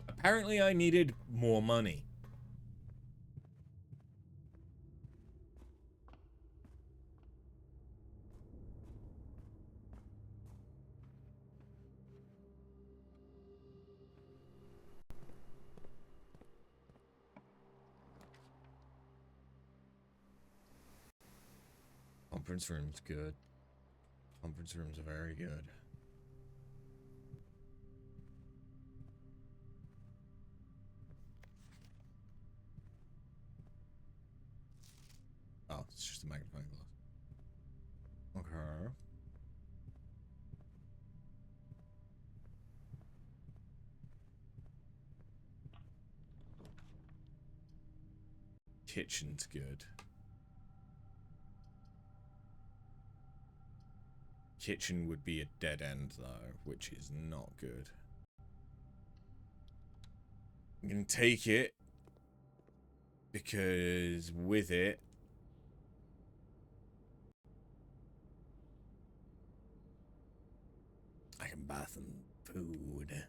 Apparently I needed more money. Conference room's good. Conference rooms are very good. Oh, it's just a magnifying glass. Okay. Kitchen's good. Kitchen would be a dead end though, which is not good. I'm gonna take it because with it I can buy some food.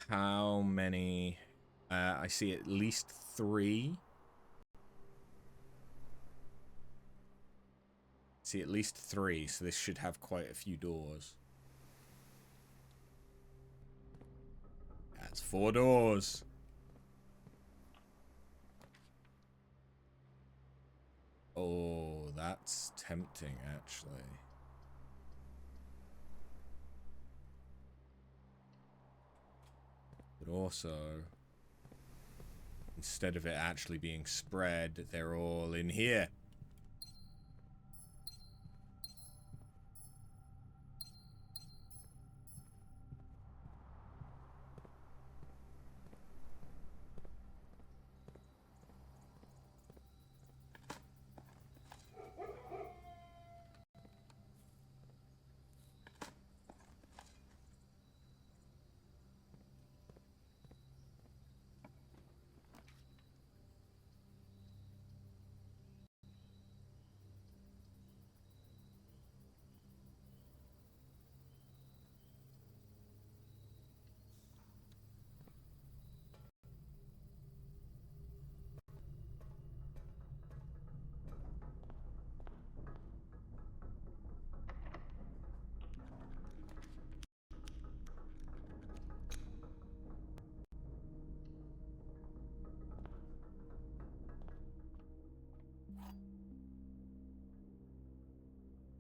How many? I see at least 3. See at least 3, so this should have quite a few doors. That's 4 doors. Oh, that's tempting, actually. But also, instead of it actually being spread, they're all in here.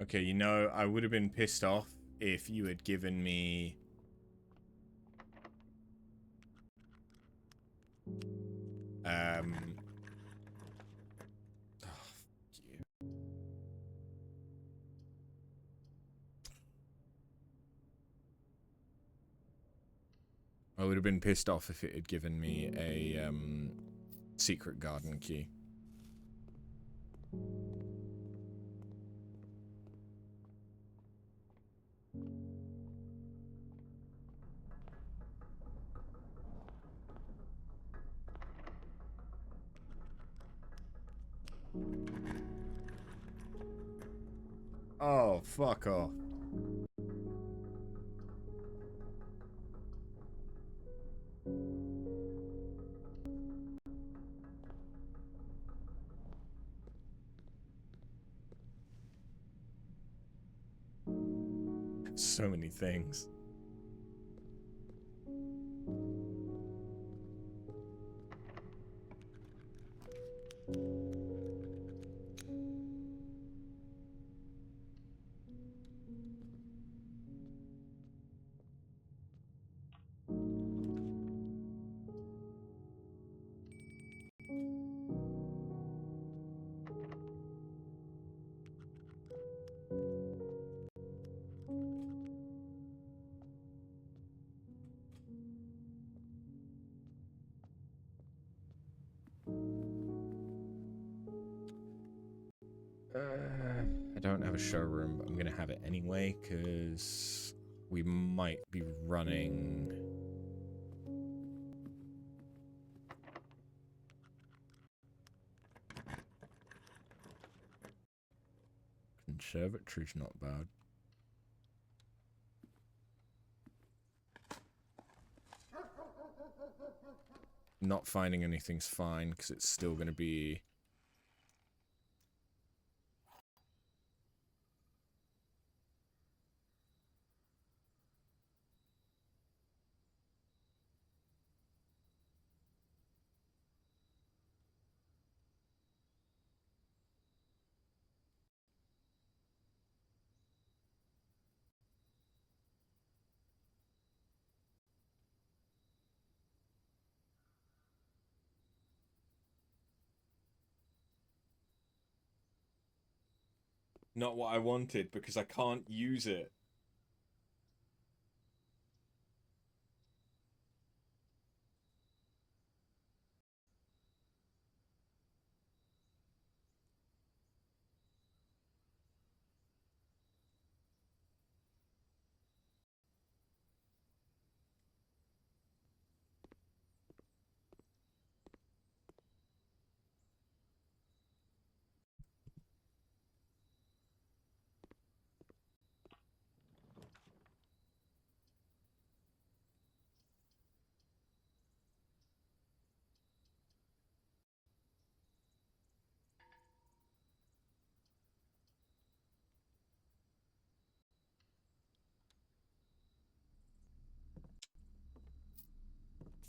Okay, you know, I would have been pissed off if you had given me... Oh, fuck you. I would have been pissed off if it had given me a, secret garden key. Oh, fuck off. So many things. I don't have a showroom, but I'm gonna have it anyway, because we might be running... Conservatory's not bad. Not finding anything's fine, because it's still gonna be... Not what I wanted, because I can't use it.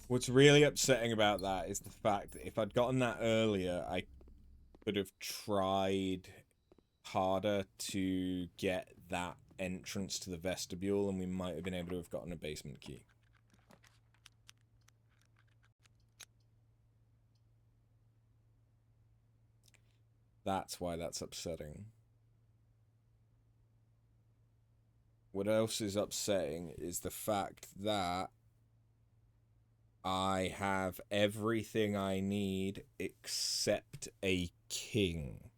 What's really upsetting about that is the fact that if I'd gotten that earlier, I could have tried harder to get that entrance to the vestibule, and we might have been able to have gotten a basement key. That's why that's upsetting. What else is upsetting is the fact that I have everything I need except a king.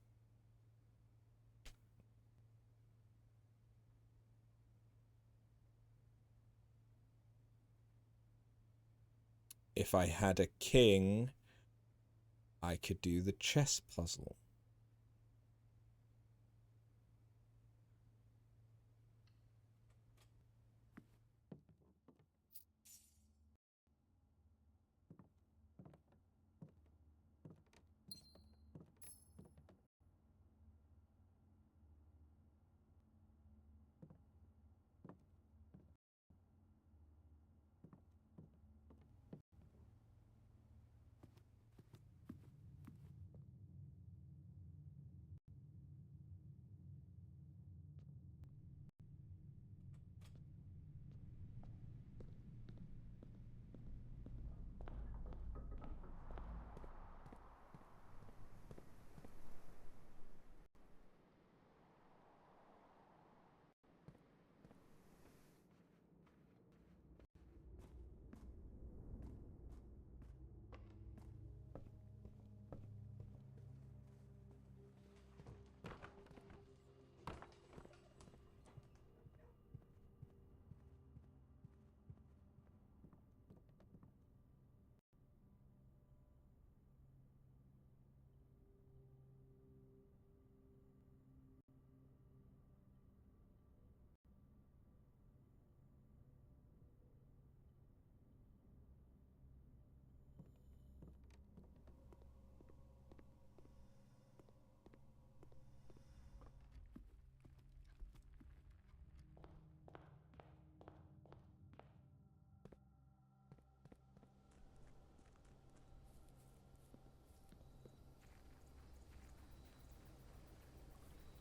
If I had a king, I could do the chess puzzle.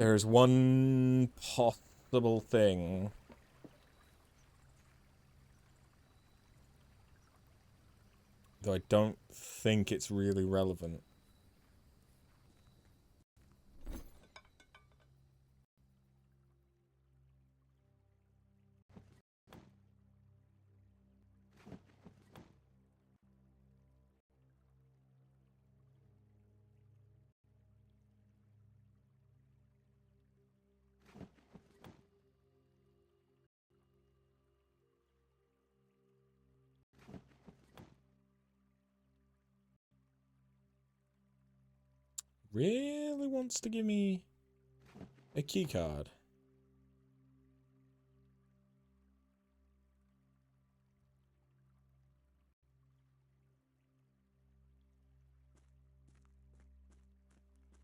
There's one possible thing. Though I don't think it's really relevant. Really wants to give me a key card.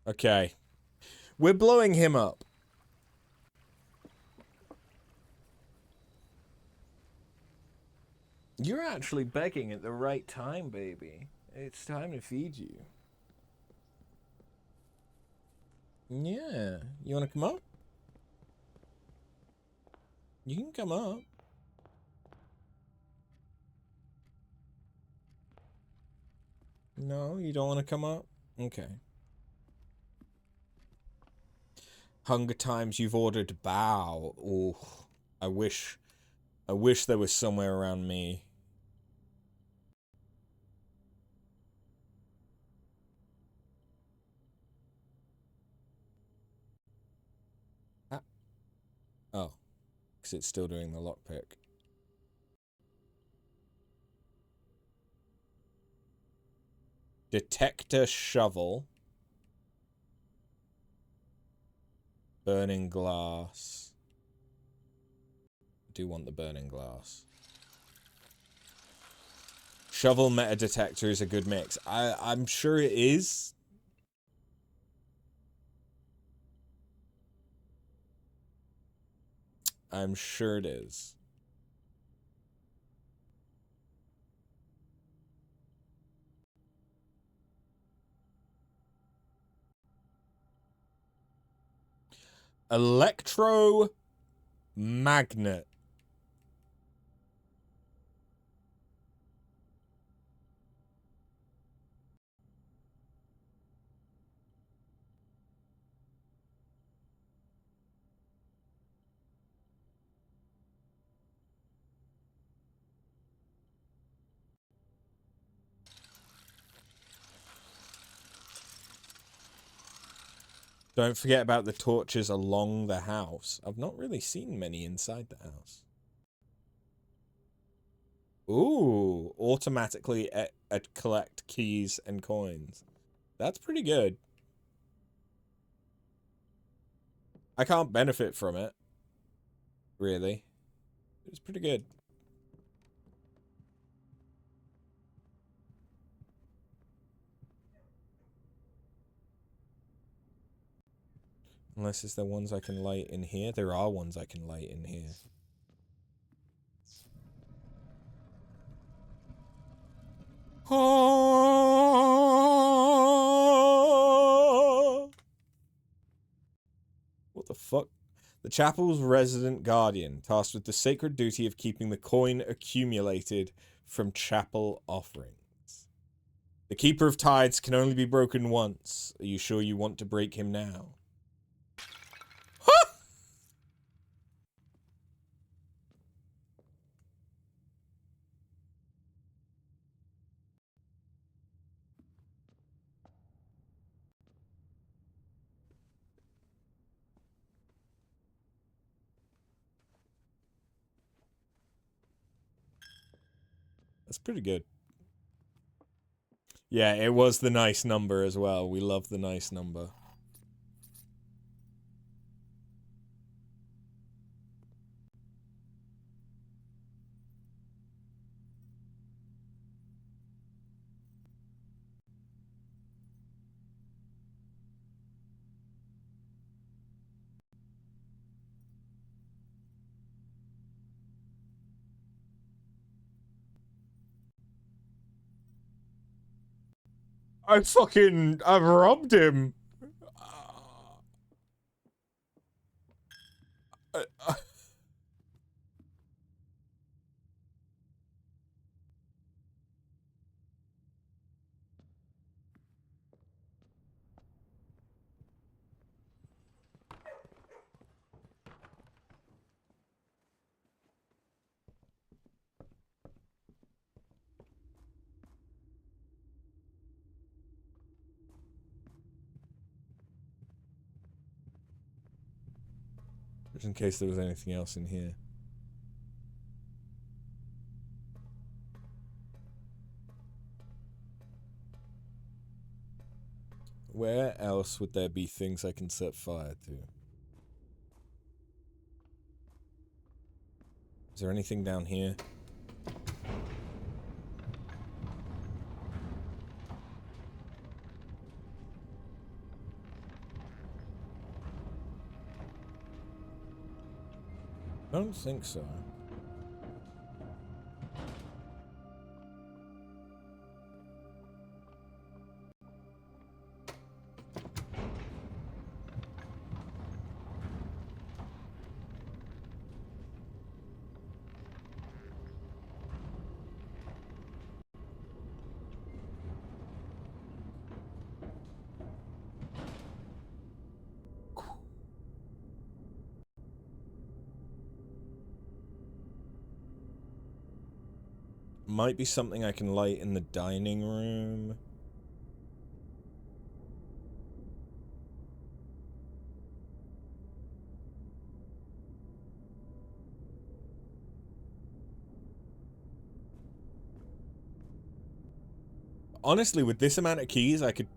Okay. We're blowing him up. You're actually begging at the right time, baby. It's time to feed you. Yeah. You want to come up? You can come up. No, you don't want to come up? Okay. Hunger Times, you've ordered bow. Oh, I wish there was somewhere around me. Ah. Oh, because it's still doing the lockpick. Detector shovel. Burning glass. I do want the burning glass. Shovel meta detector is a good mix. I'm sure it is. I'm sure it is. Electromagnet. Don't forget about the torches along the house. I've not really seen many inside the house. Ooh, automatically collect keys and coins. That's pretty good. I can't benefit from it. Really. It's pretty good. Unless it's the ones I can light in here. There are ones I can light in here. What the fuck? The chapel's resident guardian, tasked with the sacred duty of keeping the coin accumulated from chapel offerings. The keeper of tides can only be broken once. Are you sure you want to break him now? That's pretty good. Yeah, it was the nice number as well. We love the nice number. I've robbed him. Just in case there was anything else in here. Where else would there be things I can set fire to? Is there anything down here? I don't think so. Might be something I can light in the dining room. Honestly, with this amount of keys, I could...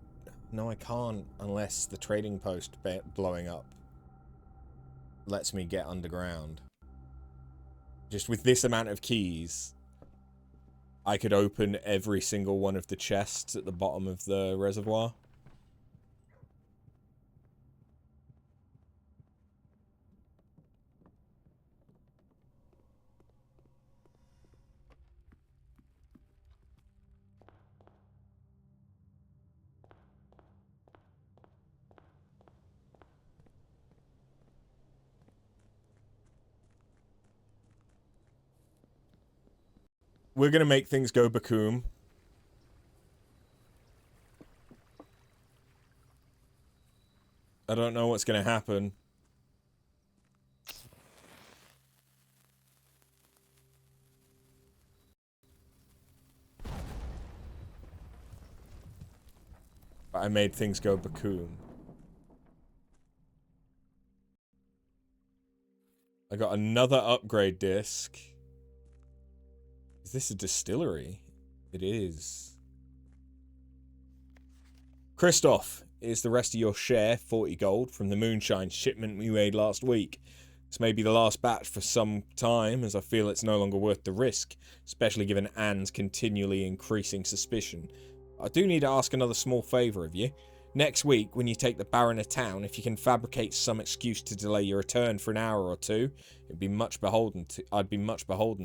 No, I can't, unless the trading post blowing up lets me get underground. Just with this amount of keys, I could open every single one of the chests at the bottom of the reservoir. We're gonna make things go bakoom. I don't know what's gonna happen. But I made things go bakoom. I got another upgrade disc. Is this a distillery? It is. Christoph, is the rest of your share 40 gold from the moonshine shipment we made last week? This may be the last batch for some time, as I feel it's no longer worth the risk, especially given Anne's continually increasing suspicion. I do need to ask another small favour of you. Next week, when you take the Baron to town, if you can fabricate some excuse to delay your return for an hour or two, I'd be much beholden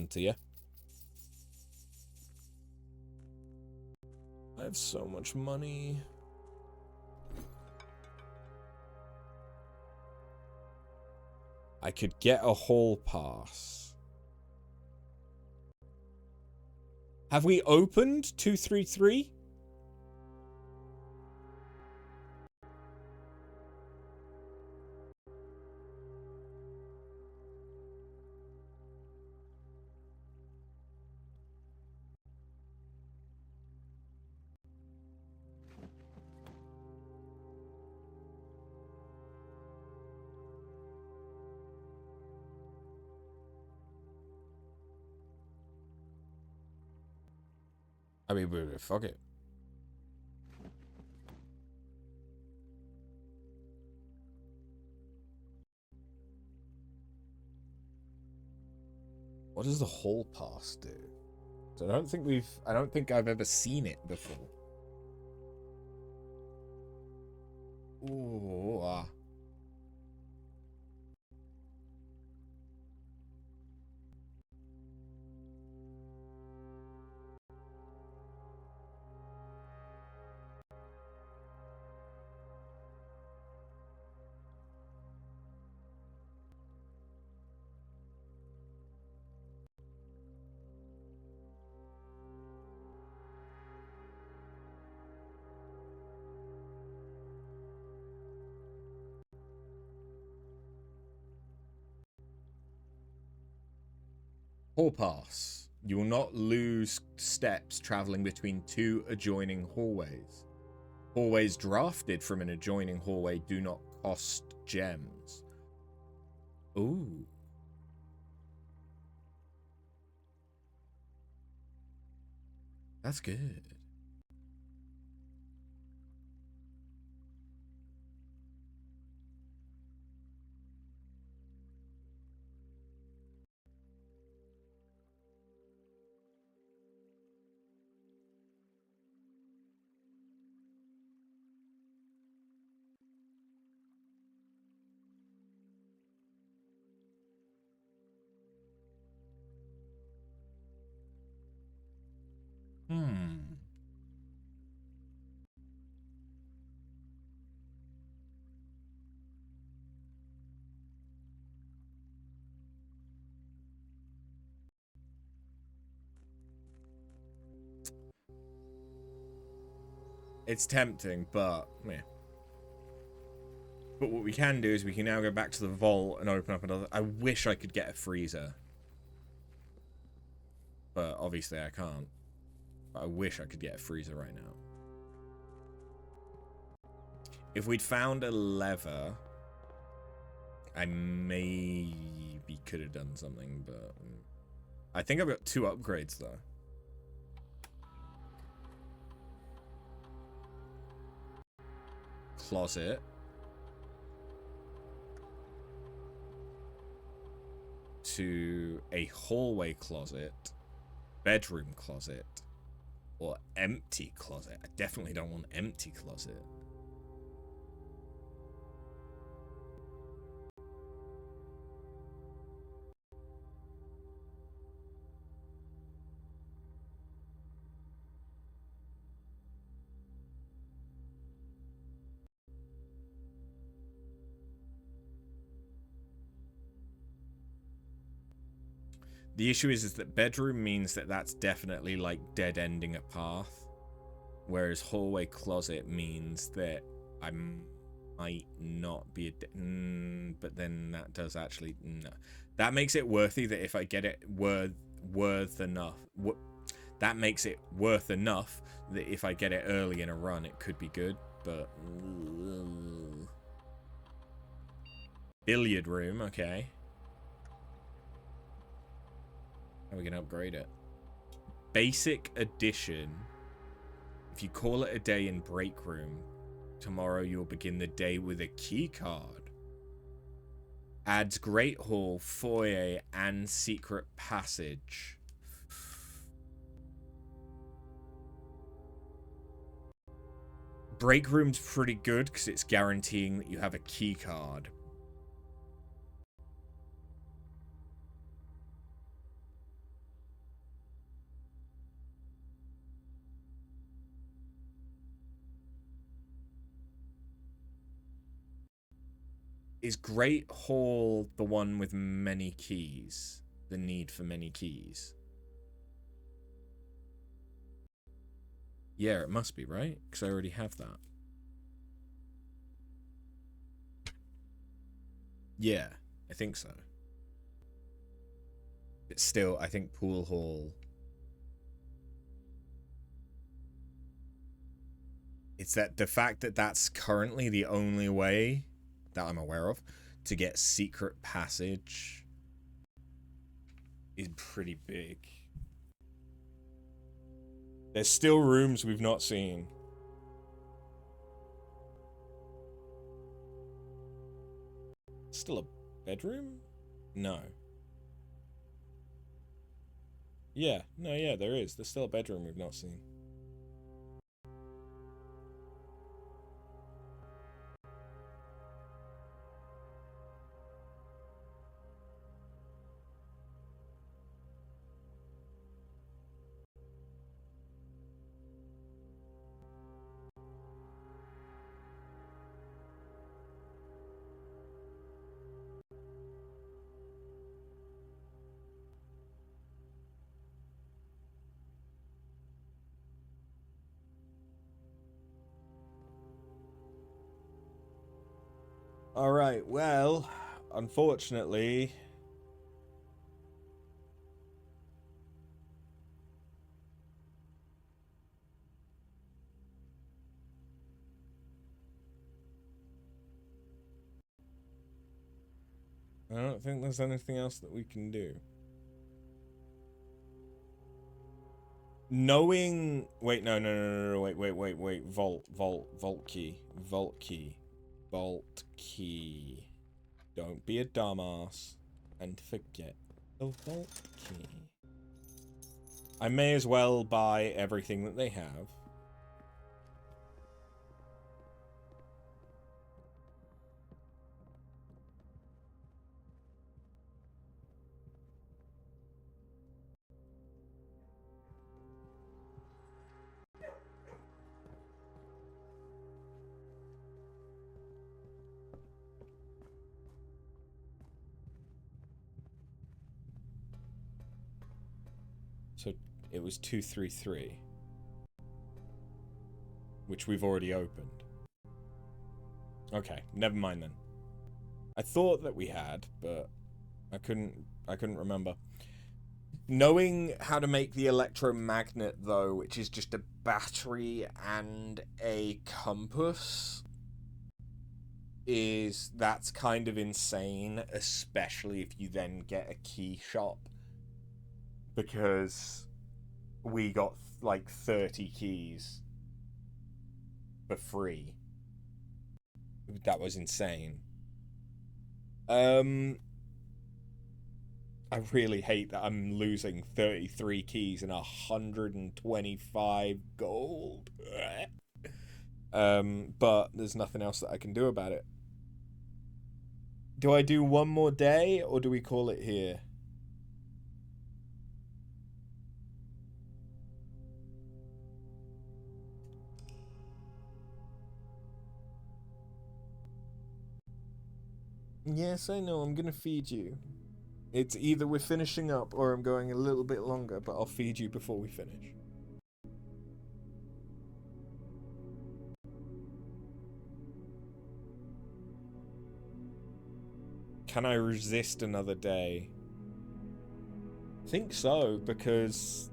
to you. I have so much money. I could get a hall pass. Have we opened 233? I mean, fuck it. What does the hall pass do? So I don't think I've ever seen it before. Ooh, Hall pass. You will not lose steps traveling between two adjoining hallways. Hallways drafted from an adjoining hallway do not cost gems. Ooh. That's good. Hmm. It's tempting, but yeah. But what we can do is we can now go back to the vault and open up another. I wish I could get a freezer, but obviously I can't. But I wish I could get a freezer right now. If we'd found a lever, I maybe could have done something, but I think I've got 2 upgrades though. Closet. To a hallway closet, bedroom closet, or empty closet. I definitely don't want empty closet. The issue is that bedroom means that that's definitely like dead ending a path, whereas hallway closet means that I might not be but then that does actually no. That makes it worthy that if I get it worth enough. That makes it worth enough that if I get it early in a run, it could be good. But billiard room, okay. How are we gonna upgrade it? Basic edition. If you call it a day in break room, tomorrow you'll begin the day with a key card. Adds Great Hall, foyer, and secret passage. Break room's pretty good because it's guaranteeing that you have a key card. Is Great Hall the one with many keys? The need for many keys? Yeah, it must be, right? Because I already have that. Yeah, I think so. But still, I think Pool Hall... It's that the fact that that's currently the only way that I'm aware of to get secret passage is pretty big. There's still rooms we've not seen. Still a bedroom? No. Yeah, no, yeah, there is. There's still a bedroom we've not seen. Alright, well, unfortunately... I don't think there's anything else that we can do. Knowing... Wait, no, wait. Vault key. Vault key. Don't be a dumbass and forget the vault key. I may as well buy everything that they have. So it was 233, which we've already opened. Okay, never mind then. I thought that we had, but I couldn't remember. Knowing how to make the electromagnet, though, which is just a battery and a compass, that's kind of insane, especially if you then get a key shop. Because we got like 30 keys for free. That was insane. I really hate that I'm losing 33 keys and 125 gold. But there's nothing else that I can do about it. Do I do one more day, or do we call it here? Yes, I know, I'm gonna feed you. It's either we're finishing up or I'm going a little bit longer, but I'll feed you before we finish. Can I resist another day? I think so, because...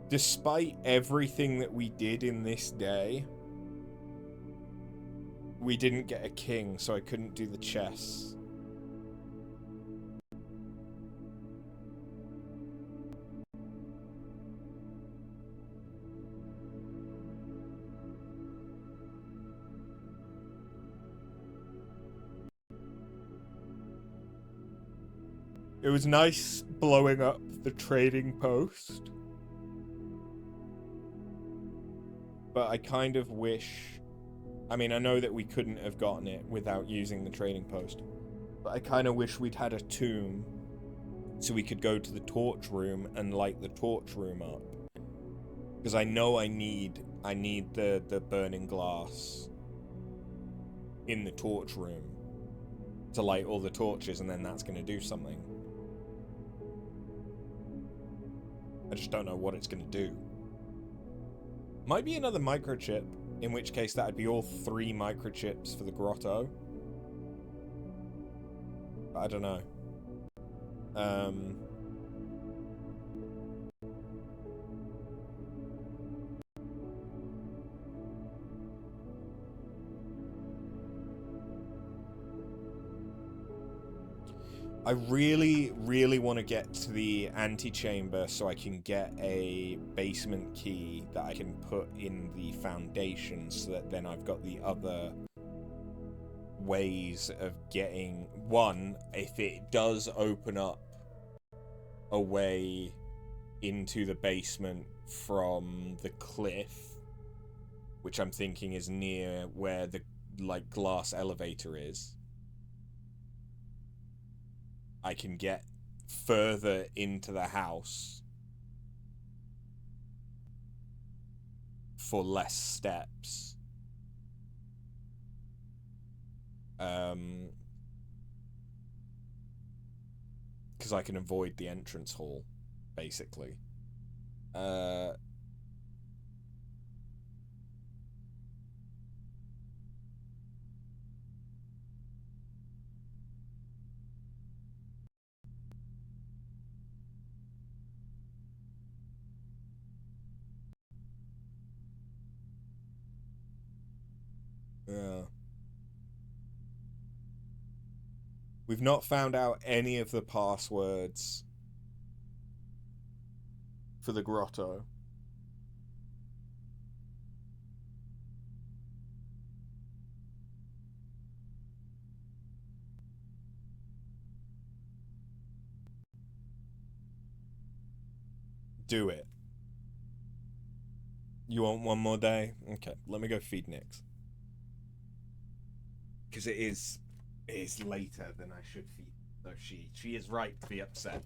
despite everything that we did in this day, we didn't get a king, so I couldn't do the chess. It was nice blowing up the trading post, but I kind of wish... I mean, I know that we couldn't have gotten it without using the trading post, but I kind of wish we'd had a tomb so we could go to the torch room and light the torch room up. Because I know I need the burning glass in the torch room to light all the torches, and then that's going to do something. I just don't know what it's going to do. Might be another microchip, in which case that would be all 3 microchips for the grotto. But I don't know. I really, really want to get to the antechamber so I can get a basement key that I can put in the foundation, so that then I've got the other ways of getting... One, if it does open up a way into the basement from the cliff, which I'm thinking is near where the, like, glass elevator is, I can get further into the house for less steps. Because I can avoid the entrance hall, basically. Yeah. We've not found out any of the passwords for the grotto. Do it. You want one more day? Okay, let me go feed Nix. Because it is later than I should feed. So she is right to be upset.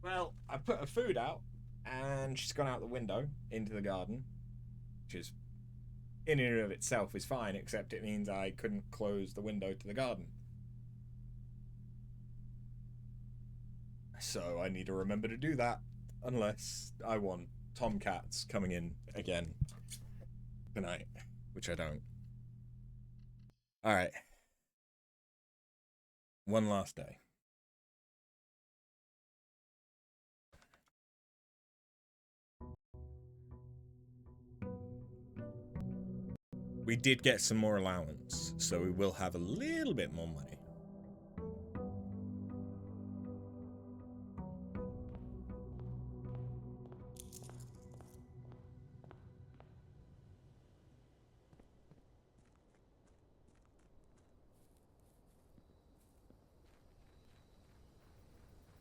Well, I put her food out, and she's gone out the window into the garden, which is in and of itself is fine, except it means I couldn't close the window to the garden. So I need to remember to do that, unless I want tomcats coming in again tonight, which I don't. All right, one last day. We did get some more allowance, so we will have a little bit more money.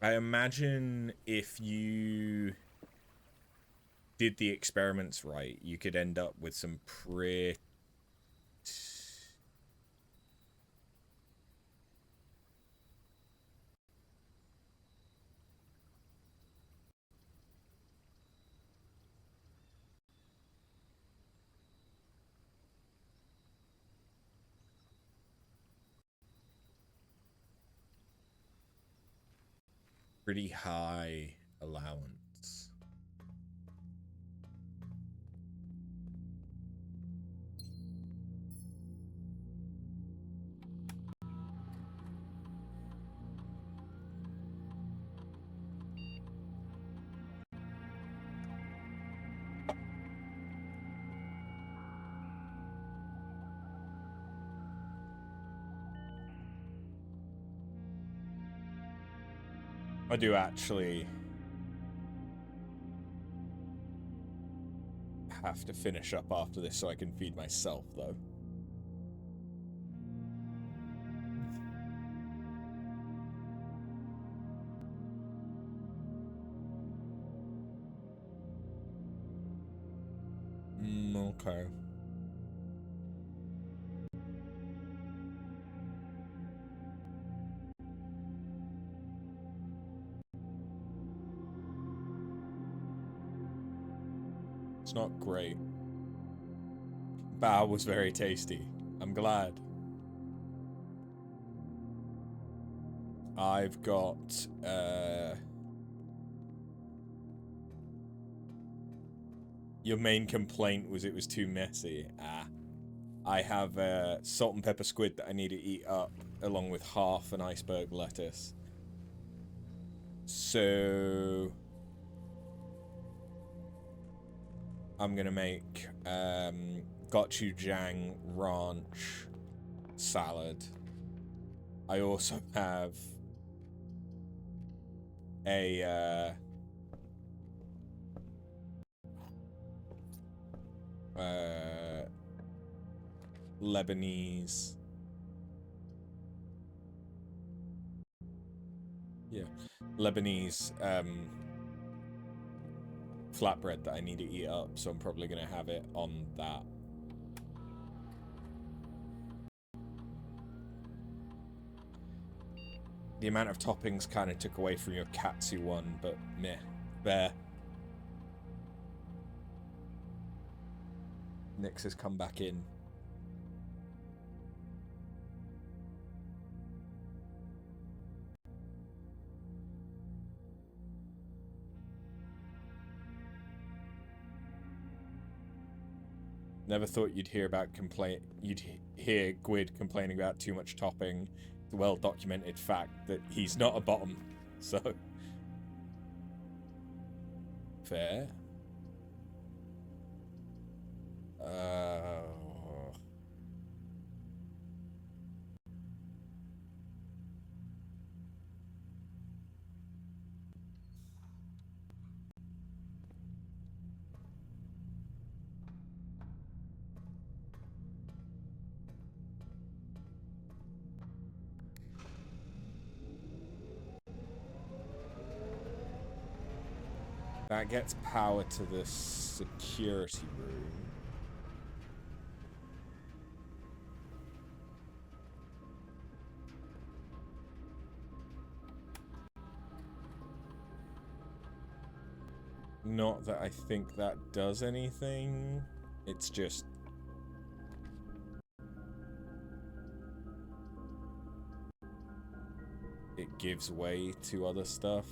I imagine if you did the experiments right, you could end up with some pretty high allowance. I do actually have to finish up after this so I can feed myself, though. Okay. It's not great. Bao was very tasty. I'm glad. I've got, your main complaint was it was too messy. I have salt and pepper squid that I need to eat up, along with half an iceberg lettuce. So I'm gonna make gochujang ranch salad. I also have a Lebanese, Lebanese flatbread that I need to eat up, so I'm probably gonna have it on that. The amount of toppings kind of took away from your katsu one, but meh. There. Nyx has come back in. Never thought you'd hear Gwyd complaining about too much topping. The well-documented fact that he's not a bottom, so fair. That gets power to the security room. Not that I think that does anything. It's just... it gives way to other stuff.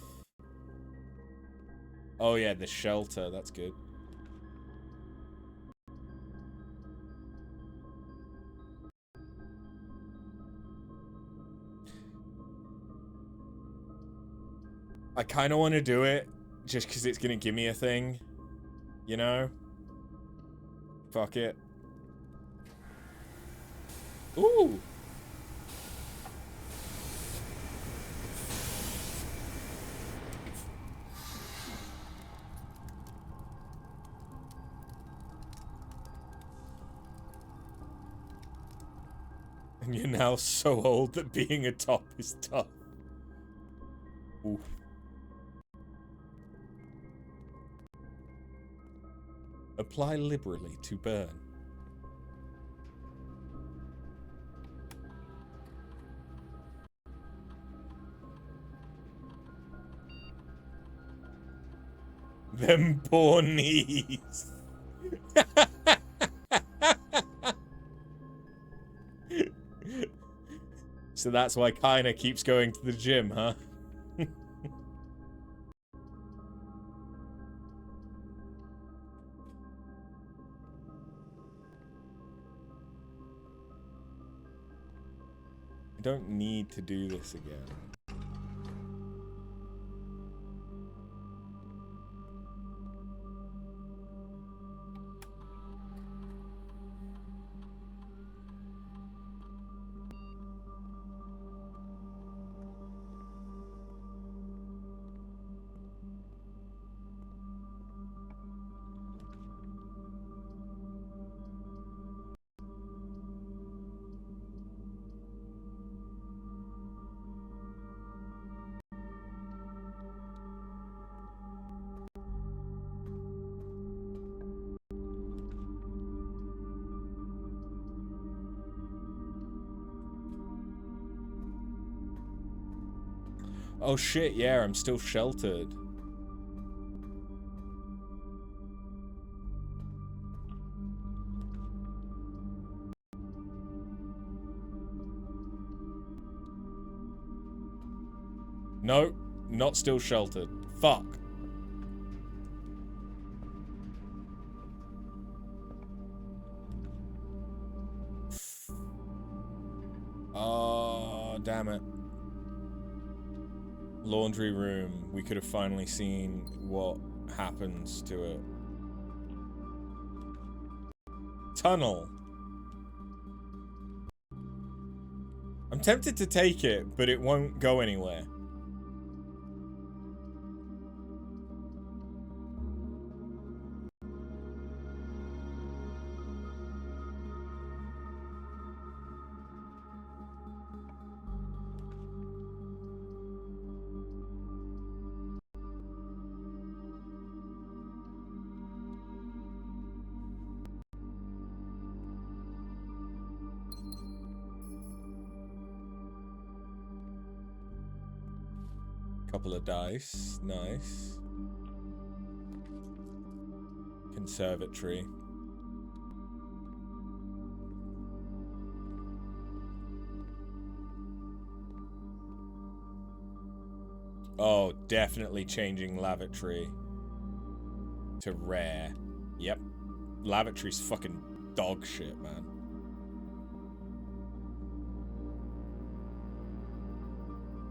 Oh yeah, the shelter, that's good. I kind of want to do it, just because it's going to give me a thing. You know? Fuck it. Ooh! And you're now so old that being a top is tough. Ooh. Apply liberally to burn. Them poor knees. So that's why Kaina keeps going to the gym, huh? I don't need to do this again. Oh shit, yeah, I'm still sheltered. No, not still sheltered. Fuck. Oh, damn it. Laundry room. We could have finally seen what happens to it. Tunnel. I'm tempted to take it, but it won't go anywhere. Couple of dice. Nice. Conservatory. Oh, definitely changing lavatory to rare. Yep. Lavatory's fucking dog shit, man.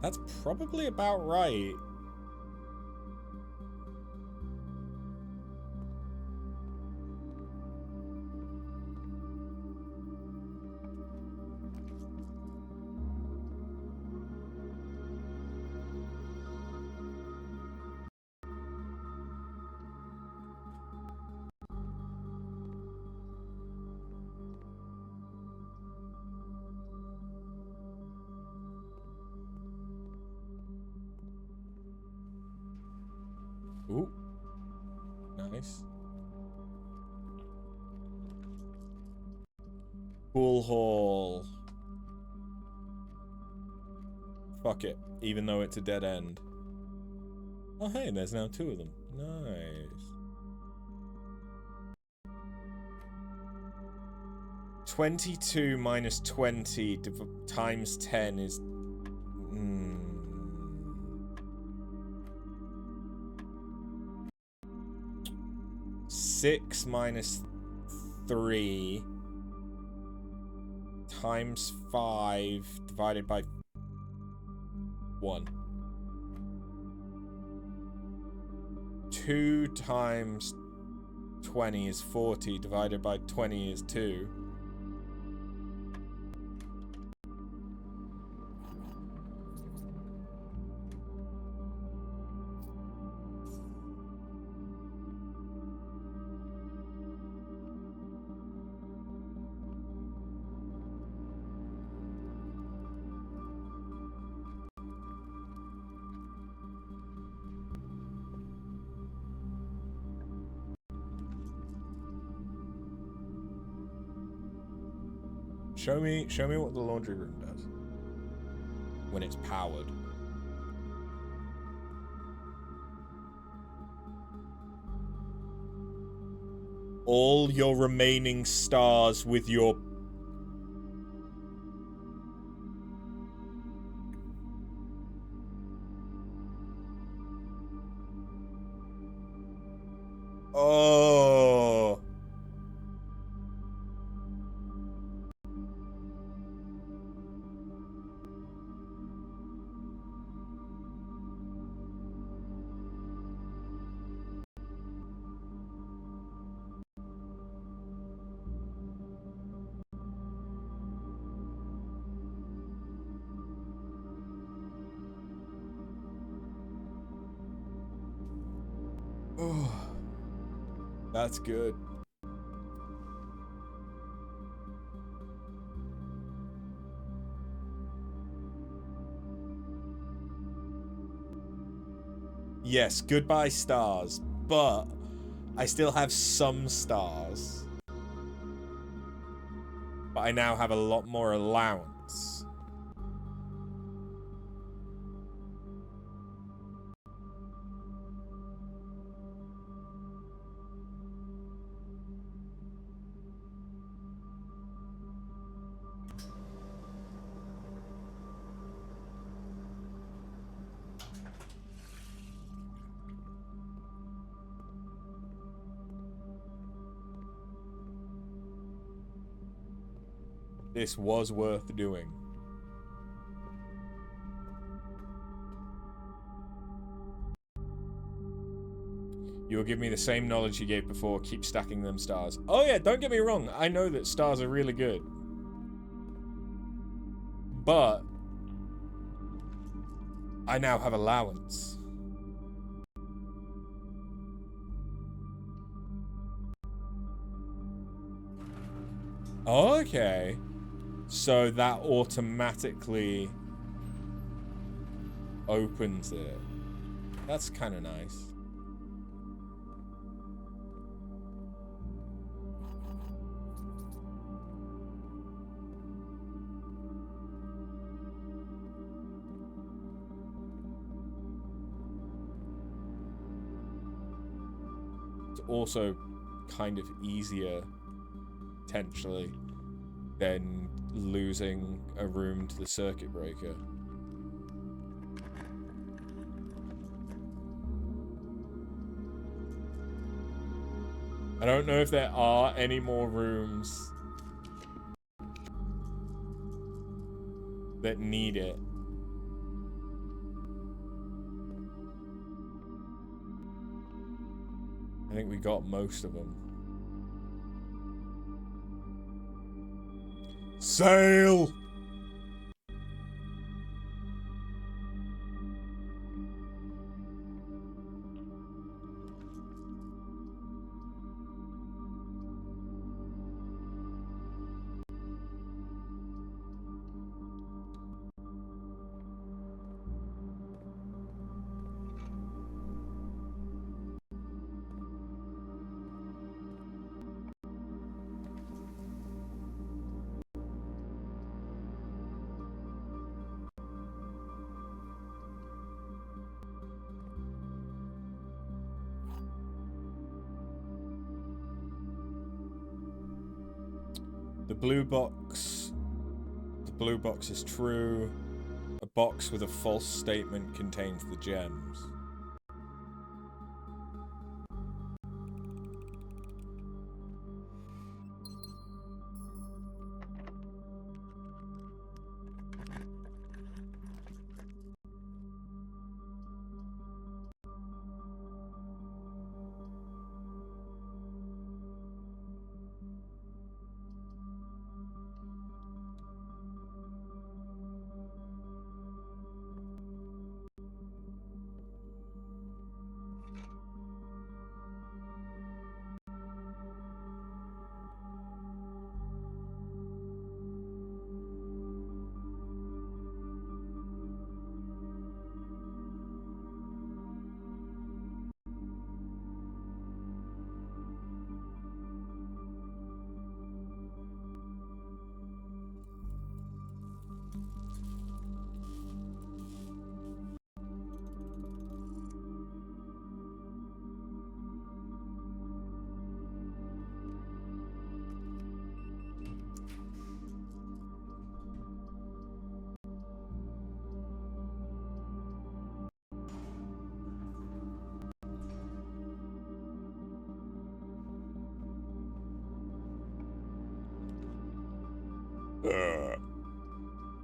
That's probably about right. Ooh. Nice. Pool hall. Fuck it. Even though it's a dead end. Oh hey, there's now two of them. Nice. 22 minus 20 times 10 is... 6 minus 3 times 5 divided by 1. 2 times 20 is 40, divided by 20 is 2. Show me what the laundry room does when it's powered. All your remaining stars with your... Oh... Oh, that's good. Yes, goodbye stars, but I still have some stars. But I now have a lot more allowance. This was worth doing. You will give me the same knowledge you gave before. Keep stacking them stars. Oh yeah, don't get me wrong. I know that stars are really good. But I now have allowance. Okay. So that automatically opens it. That's kind of nice. It's also kind of easier, potentially, than losing a room to the circuit breaker. I don't know if there are any more rooms that need it. I think we got most of them. Sail! blue box. The blue box is true. A box with a false statement contains the gems.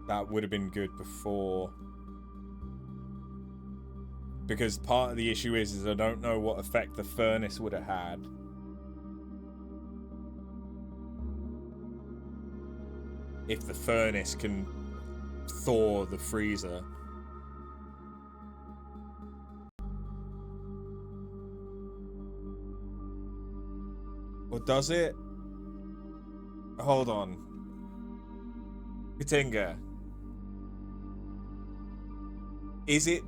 That would have been good before. Because part of the issue is I don't know what effect the furnace would have had. If the furnace can thaw the freezer. Or does it? Hold on. Katinga. Is it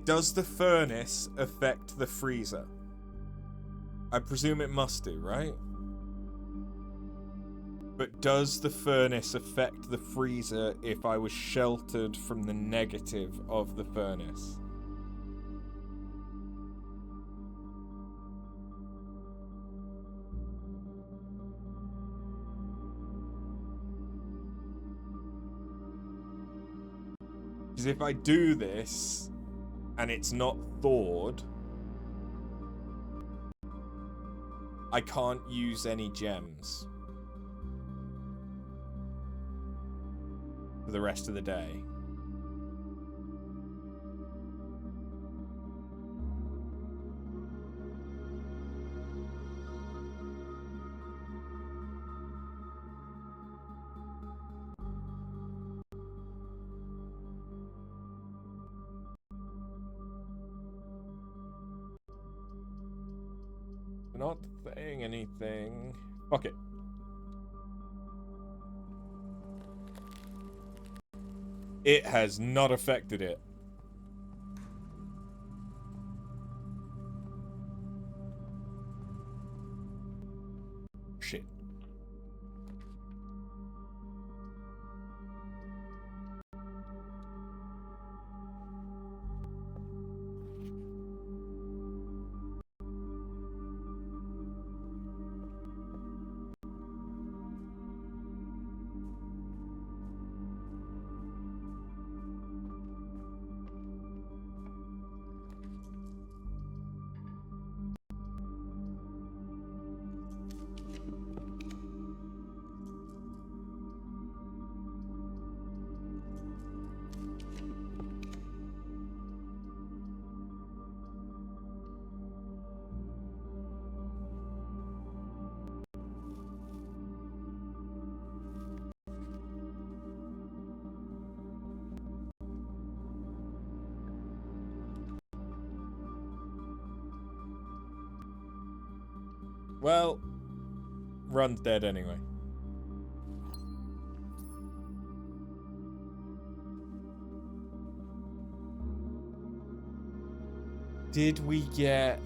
does the furnace affect the freezer? I presume it must do, right? But does the furnace affect the freezer if I was sheltered from the negative of the furnace? Because if I do this and it's not thawed, I can't use any gems for the rest of the day. Not saying anything. Fuck it. It has not affected it. Shit. Well, Run's dead anyway. Did we get...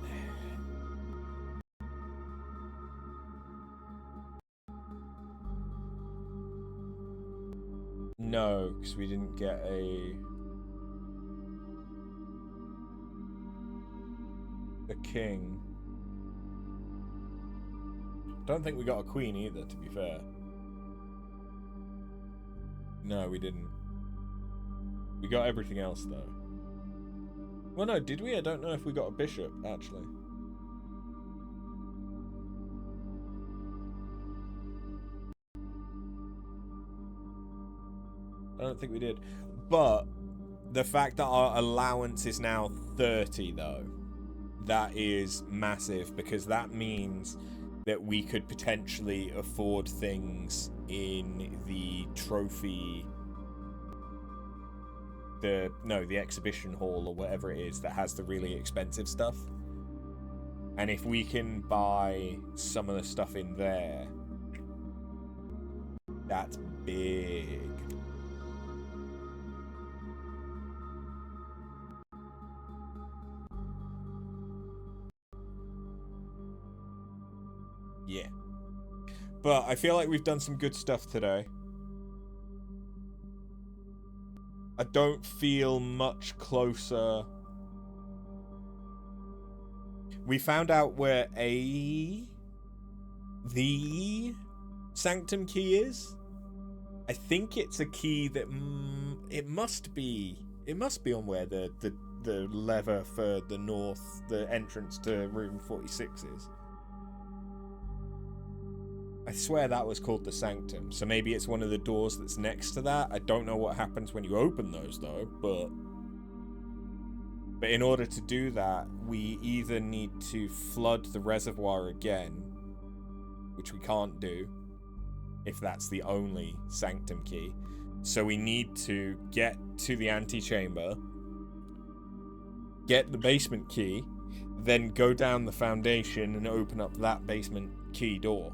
No, because we didn't get a king. Don't think we got a queen either, to be fair. No, we didn't. We got everything else, though. Well, no, did we? I don't know if we got a bishop, actually. I don't think we did. But the fact that our allowance is now 30, though, that is massive, because that means that we could potentially afford things in the trophy... the exhibition hall or whatever it is that has the really expensive stuff. And if we can buy some of the stuff in there, that's big. Yeah. But I feel like we've done some good stuff today. I don't feel much closer. We found out where the sanctum key is. I think it's a key that it must be on where the lever for the entrance to room 46 is. I swear that was called the sanctum, so maybe it's one of the doors that's next to that. I don't know what happens when you open those, though, but in order to do that, we either need to flood the reservoir again, which we can't do if that's the only sanctum key. So we need to get to the antechamber, get the basement key, then go down the foundation and open up that basement key door.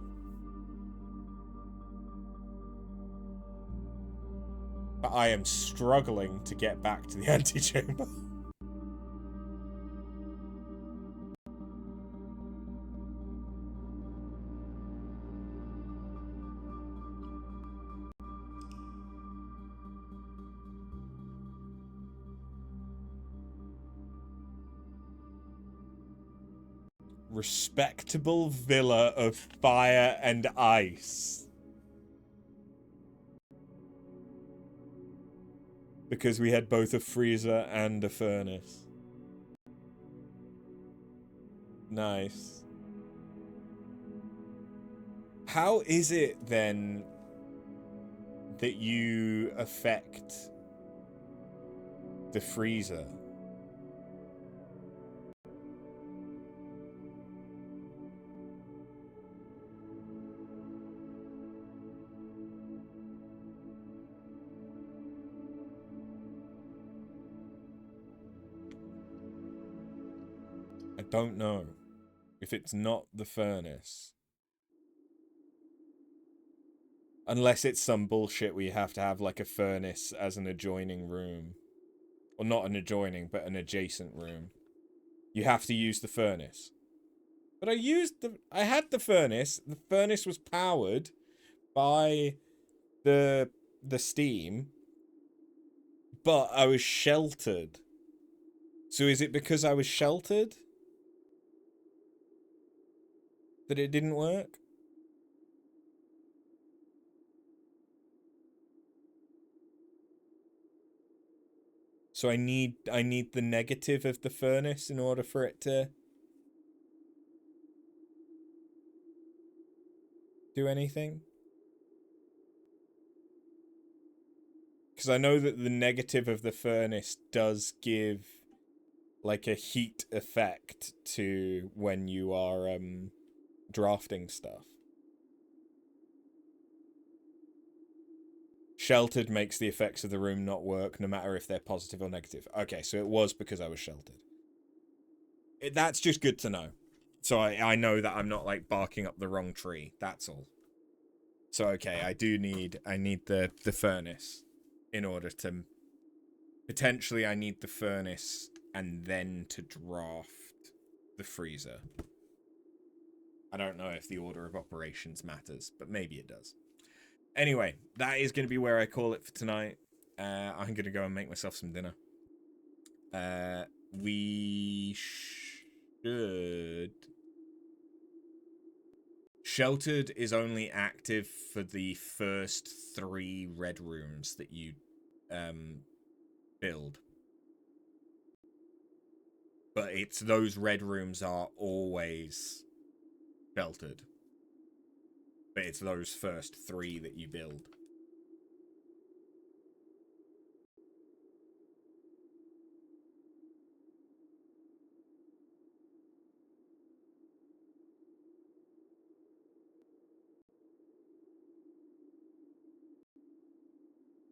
But I am struggling to get back to the antechamber. Respectable villa of fire and ice. Because we had both a freezer and a furnace. Nice. How is it then that you affect the freezer? I don't know if it's not the furnace. Unless it's some bullshit where you have to have like a furnace as an adjoining room. Or not an adjoining, but an adjacent room. You have to use the furnace. But I had the furnace. The furnace was powered by the steam. But I was sheltered. So is it because I was sheltered that it didn't work? So I need the negative of the furnace in order for it to do anything? Because I know that the negative of the furnace does give like a heat effect to when you are drafting stuff. Sheltered makes the effects of the room not work, no matter if they're positive or negative. Okay, so it was because I was sheltered. That's just good to know. So I know that I'm not, like, barking up the wrong tree. That's all. So, okay, I need the furnace in order to... Potentially, I need the furnace and then to draft the freezer. I don't know if the order of operations matters, but maybe it does. Anyway, that is going to be where I call it for tonight. I'm going to go and make myself some dinner. We Sheltered is only active for the first 3 red rooms that you build. But it's those red rooms are always sheltered. But it's those first 3 that you build.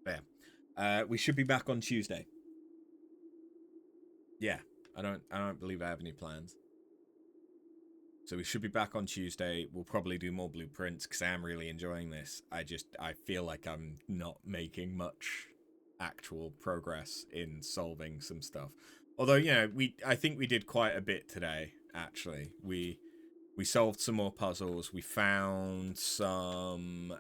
There. We should be back on Tuesday. Yeah, I don't believe I have any plans. So we should be back on Tuesday. We'll probably do more blueprints because I am really enjoying this. I feel like I'm not making much actual progress in solving some stuff. Although, you know, I think we did quite a bit today, actually. We solved some more puzzles. We found some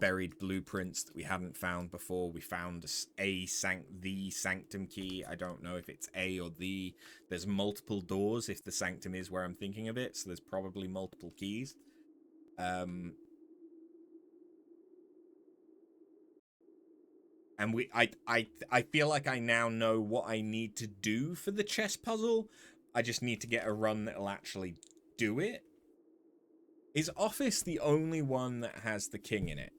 buried blueprints that we hadn't found before. We found the sanctum key. I don't know if it's A or the. There's multiple doors if the sanctum is where I'm thinking of it, so there's probably multiple keys. And I feel like I now know what I need to do for the chess puzzle. I just need to get a run that'll actually do it. Is Office the only one that has the king in it?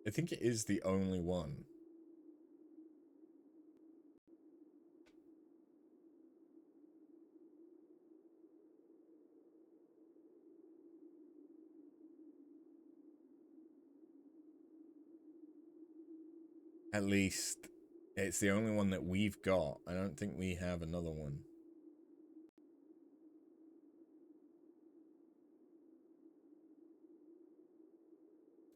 I think it is the only one. At least it's the only one that we've got. I don't think we have another one.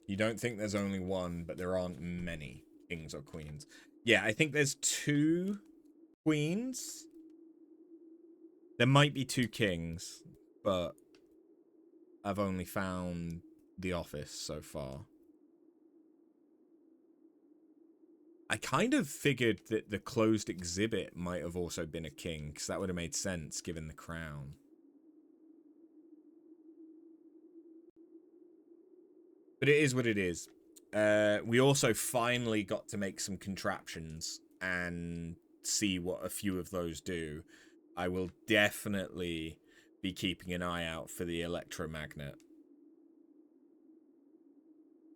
You don't think there's only one, but there aren't many kings or queens. Yeah, I think there's 2 queens. There might be 2 kings, but I've only found the Office so far. I kind of figured that the closed exhibit might have also been a king, because that would have made sense given the crown. But it is what it is. We also finally got to make some contraptions and see what a few of those do. I will definitely be keeping an eye out for the electromagnet.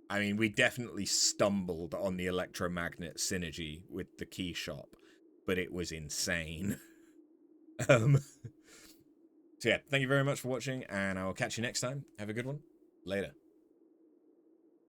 I mean, we definitely stumbled on the electromagnet synergy with the key shop, but it was insane. So yeah, thank you very much for watching, and I will catch you next time. Have a good one. Later.